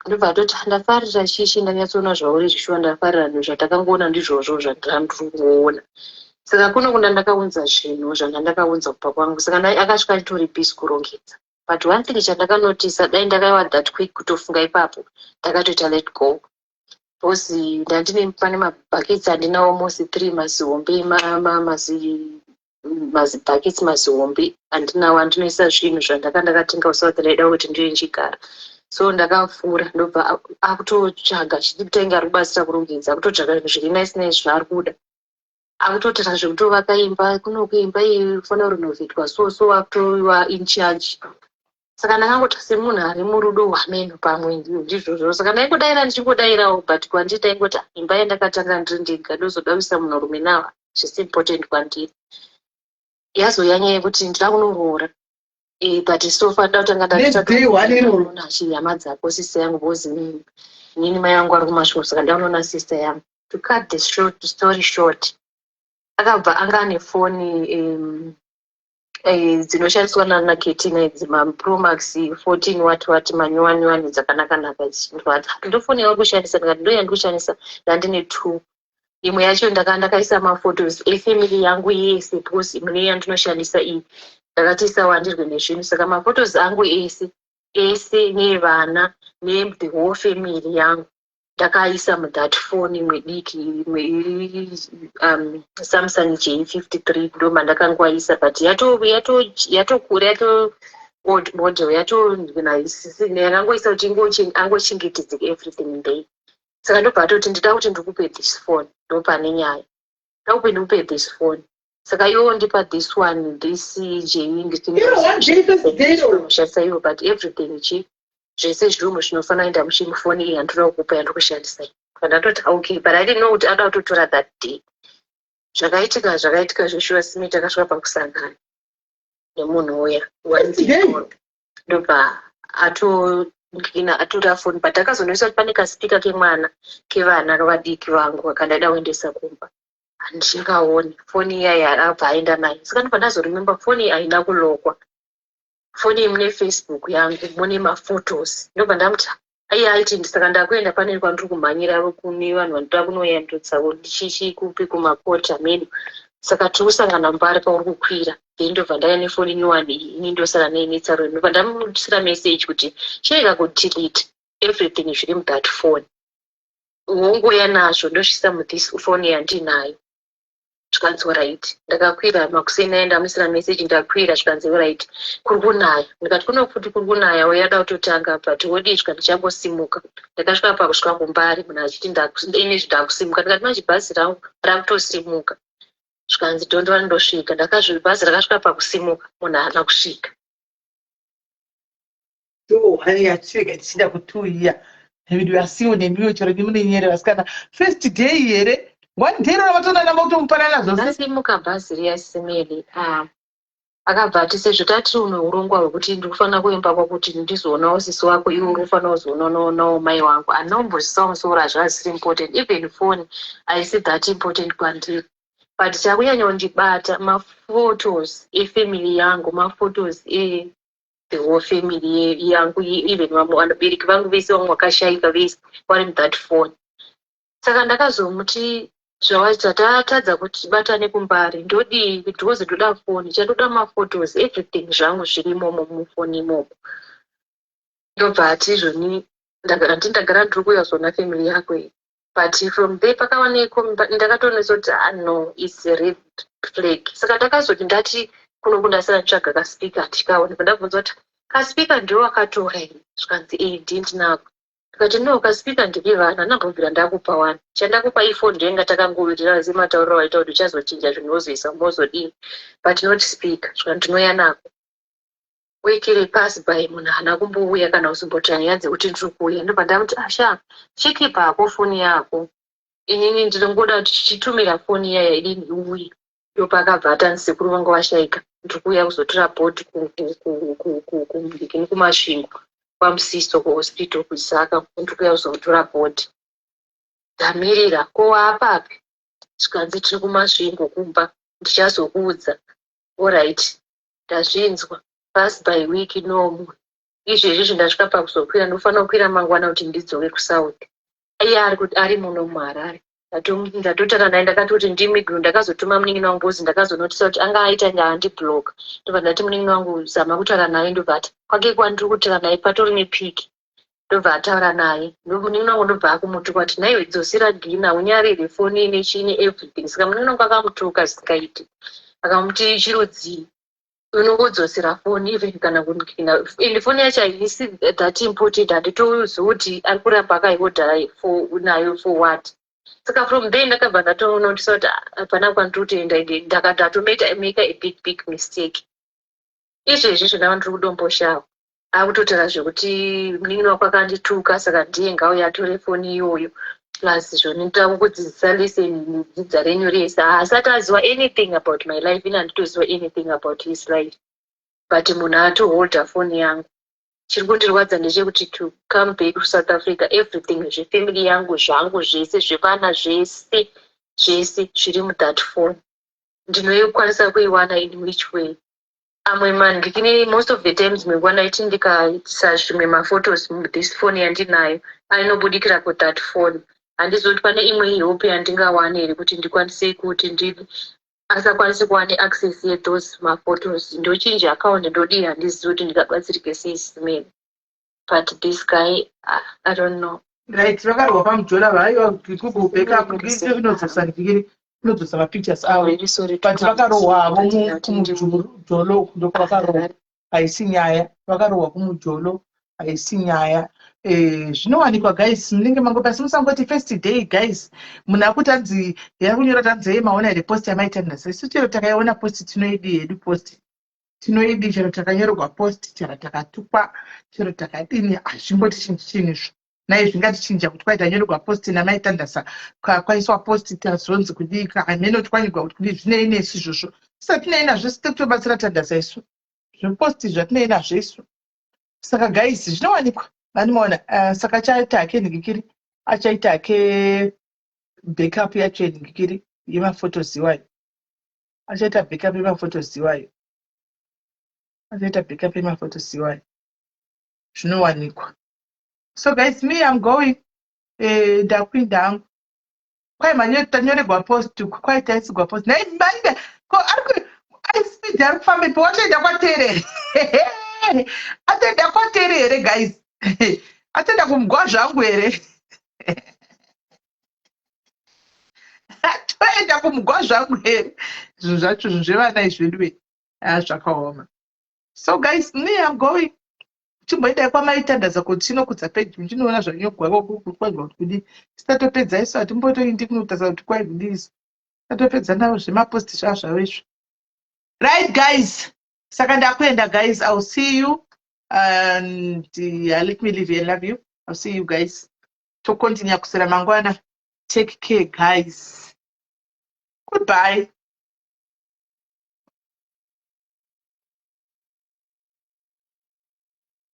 ndobva atoti ndafarira chichi ndanyatsoona zvauri zvishuwa ndafarira zvinhu zvatakangoona ndizvozvo zvandiri kuona. Saka kuno kuna ndakaunza zvinhu zvandakaunza kubva kwangu. Saka akasvika nditori busy kurongedza. But one thing chandakanotisa dai ndakaiwa that quick kutofunga ipapo ndakatoita let go. Because ndandine pane mabhakets andinawo almost 3 mazihombe mazibhakets mazihombe andinawo andinoisa zvinhu zvandakatenga kuSouth ndaida kuti ndiyo nchigara. So ndakafura ndobva akutotsvaga chititenga rubasa kurongedza akutotsvaga zviri nice zvaari kuda. Akutotora zvekutovaka imba kunokuimba ifana renovatwa so akutoiwa in charge. Saka ndakangoti semunhu ari murudo hwamenhu pamwe ndizvozvo. Saka ndaingodaira ndichingodairawo but kwandiri ndaingoti imba yandakatanga ndiri ndega ndozoda kuisa munhurume nawa zvisi important kwandiri. Yazoyanya yekuti ndira kunoroora. But so far ndakutanga ndachitaona chihama dzako sister yangu because nini mai vangu ari kumashopu. Saka ndaunoona sister yangu. To cut the story short, akabva anga ane foni dzinoshandiswa naKetina idzi maPro Max 14 what manyuwani dzakanaka idzi. Ndofoni yauri kushandisa ndikati ndoya ndikushandisa ndandine 2. Imwe yacho ndakaisa maphotos efamily yangu yese because mune yandinoshandisa iyi ndakatiisa wandirwe nezvinhu. Saka maphotos angu ese nevana the whole family yangu ndakaisa muthat phone imwe diki imwe iri Samsung J53 ndoma ndakangoisa but yatokura old model yakangoisa kuti angochengetedzeka everything in there. Saka ndobva atoti ndida kuti ndikupe this phone ndopane nyaya. Ndaupe ndikupe this phone. Saka iwo ndipa this one, this Jaming saiwo, but everything ichi zvese zvirumu zvinofana enda muchimufoni iyi andinoda kukupa yandokushandisa. Ndatoti okay, but I didn't know kuti ada kutotora that day. Zvakaitika Joshua Smith akasvika pakusangana nemunhu uya ndobva atora foni, but akazonoisa kuti pane kasipika kevana vadiki vangu akandada kuendesa kumba. Handichingaoni foni iya abva aenda nayo. Saka ndobva ndazorememba foni haina kulokwa. Foni mune Facebook yangu mune maphotos. Ndobva ndamuti aiti saka ndakuenda pane kwandiri kumhanyira kune vanhu vanoda kunoyandutsa ndichikupi kumakota medu. Saka tikusangana mbari pauri kukwira. Then ndobva ndaya nefoni nyowani ini ndosara neinetsaro. Ndobva ndamutisira message kuti chirega kudelete everything zviri muthat phone. Wongoya nazvo ndosvisa muthis foni yandinayo. Zvikanzi right. Ndakakwira makuseni aenda ndamusira message ndakwira zvikanzi right. Kuri kunaya. Ndikati kunokuti kuri kunaya uyada kutotanga but wodi zvikanzi chambosimuka. Ndakasvika pakusvika kumbari munhu achiti ine zvidakusimuka. Ndikati manje bhazi rangu rakutosimuka. Zvikanzi ndondova ndosvika. Bhazi rakasvika pakusimuka munhu haana kusvika.
Yatsvika tichida kutuya. Maybe wasiwo nemiwo chero nemunenyere vasikana. First day here. One day ravatona motomupanana zvose.
Ndasimuka bhazi riya simeli. Akabva ati sezvo tati une urongwa hwekuti ndikufanira kuemba kwakuti ndizoonawo sisi wako iwe unofanira kuzoonawo mai wangu. Anombozvisawo musoro hazvisiri important. Even phone haisi that important kwandiri. But chakunyanya kundibata maphotos efamily yangu, maphotos the whole family yangu, even vabereki vangu vese vamwe vakashaika vese vari muthat phone. Saka ndakazomuti zvawaita tatadza kuti tibatane kumbari ndodii because ndoda foni chandoda maphotos everything zvangu zvirimo mufoni imomo. Ndobva ati izvoni ndagara ndiri kuuya kuzona family yako iyi. But from there pakawaneko ndakatoonesa kuti no it's a red flag. Saka ndakazoti ndati kuno kundasara nditsvaga kasipika handikaoni. Ndabvunza kuti kasipika ndiwo akatora here. Zvikanzi ndinako. Ndikati no kasipika ndikivana ndambobvira ndakupa wani. Chandakupa ifoni ndenga takangowirira sematauriro waita kuti uchazochinja zvinhu wozoisa mozodii. But not speaker. Zvika ndinoya nako. Wekere pasi by munhu haana kumbouya kana kusimboti hanyanzi kuti ndiri kuuya. Ndobva ndamuti asha chikipa hako foni yako. Inini ndiri ngoda kuti chichitumira foni iyaya idini iuye. Ndopakabva atani sekuru vangu vashaika. Ndiri kuuya kuzotora bhoti kumasvingo. Kwamusiso kuhospital kuZaka ndiri kuuya kuzotora bhoti. Ndamirira kowapapi. Zvikanzi tiri kumasvingo kumba ndichazokuudza. Alright. Ndazvinzwa. Pass by week nomu. Izvezvi ndasvika pakuzokwira ndofanira kukwira mangwana kuti ndidzoke kuSouth. Ari muno muHarare. Ndatotara naye ndakati kuti ndimigro ndakazotuma munin'ina wangu bozi ndakazonotisa kuti anga aita ndandiblock. Ndobva ndati munin'ina wangu zama kutaura naye ndobva ati kwake kwandiri kutaura naye patori nepiki. Ndobva ataura naye. Munin'ina wangu ndobva akumutuka kuti naiwe dzosera Gina unyarire foni nechine everything. Saka munin'ina wangu akamutuka zvisingaiti. Akamuti chirodzii. Unongodzosera foni even kana kunikina. Ende foni yacho haisi that important. Handitouzi kuti ari kuramba akaiodhara nayo for what. Saka from there ndakabva ndatonotisa kuti hapana kwandiri kutoenda ndakatomaker a big mistake. Izvezvi zvona ndiri kudomboshawa. Akutotaura zvekuti munin'ina wako akandituka saka ndiye ngauya atore foni iyoyo. Plus zvoni ndava kudzidzisa lesson dzidza renyu rese. Haasati aziva anything about my life. Ini handitoziva anything about his life. But munhu atoholda foni yangu. Chiri kundirwadza ndechekuti to come back to South Africa everything zvefamily yangu zvangu zvese zvevana zvese zviri muthat phone. Ndinokwanisa kuiwana in which way. Amwe mangikini most of the times mengwana iti ndikaisa zvimwe maphotos this phone yandinayo ainobudikira kuthat phone. Handizoti pane imwe ihope yandingawane here kuti ndikwanise kuti asakwanise kuwane access those maphotos. Ndochinja account ndodii handizivi kuti ndingabatsirike sei simeni. But this guy I don't know.
Right, vakarwa pamujola vaiwa Google backup inodzosa ndikiri inodzosa mapictures avo. But vakarohwa havo kumujolo ndoko vakarohwa. Haisi nyaya vakarohwa kumujolo haisi nyaya. Zvinowanikwa guys, munenge mango pasi musangoti first day guys. Munhu akutanzi yakunyora tanzi maona here post yamaita nhasi. Isu chero takaiona post tinoidi hedu post. Tinoidi chero takanyorerwa post, chero takatukwa, chero takadini hazvimboti chinhu. Naye zvingatichinja kuti kwaita nyorerwa post namaita ndasa kwaiswa post tazonzi kudika ameno twanyirwa kuti kudi zvinei nesu izvozvo. Saka tinei nazvo sitokutobatsira tandasa isu. Zvipost zvatinei nazvo isu. Saka guys zvinowanikwa. Vanomaona saka achaita ake ndikiri achaita ake backup yacho ndikiri yemafotos iwayo. Achaita backup yemafotos iwayo. Achaita backup yemafotos iwayo. Zvinowanikwa. So guys, me I'm going ndakwinda hangu. Kwai manyorerwa post kwaita isigwa post. Nai mbande ko ari speed ari kufamba po watoenda kwaterere. Atenda kwaterere guys. Atenda kumugwazva wangu here. Atoenda kumugwazva wangu here. Zvinhu zvacho zvevana izvedu zvakaoma. So guys, me I'm going. Chimboenda kwamaitandaza kuti chinokudza page muchinoona zvanyogwa kwaigwa kuti sitatopedza isu hatimbotoindi kunotasa kuti kwaigudisa. Tatopedza nawo zvemapost zvazvo izvo. Right guys. Saka ndakwenda guys. I'll see you. And let me leave you and love you. I'll see you guys. To continue kusera mangwana. Take care guys. Goodbye.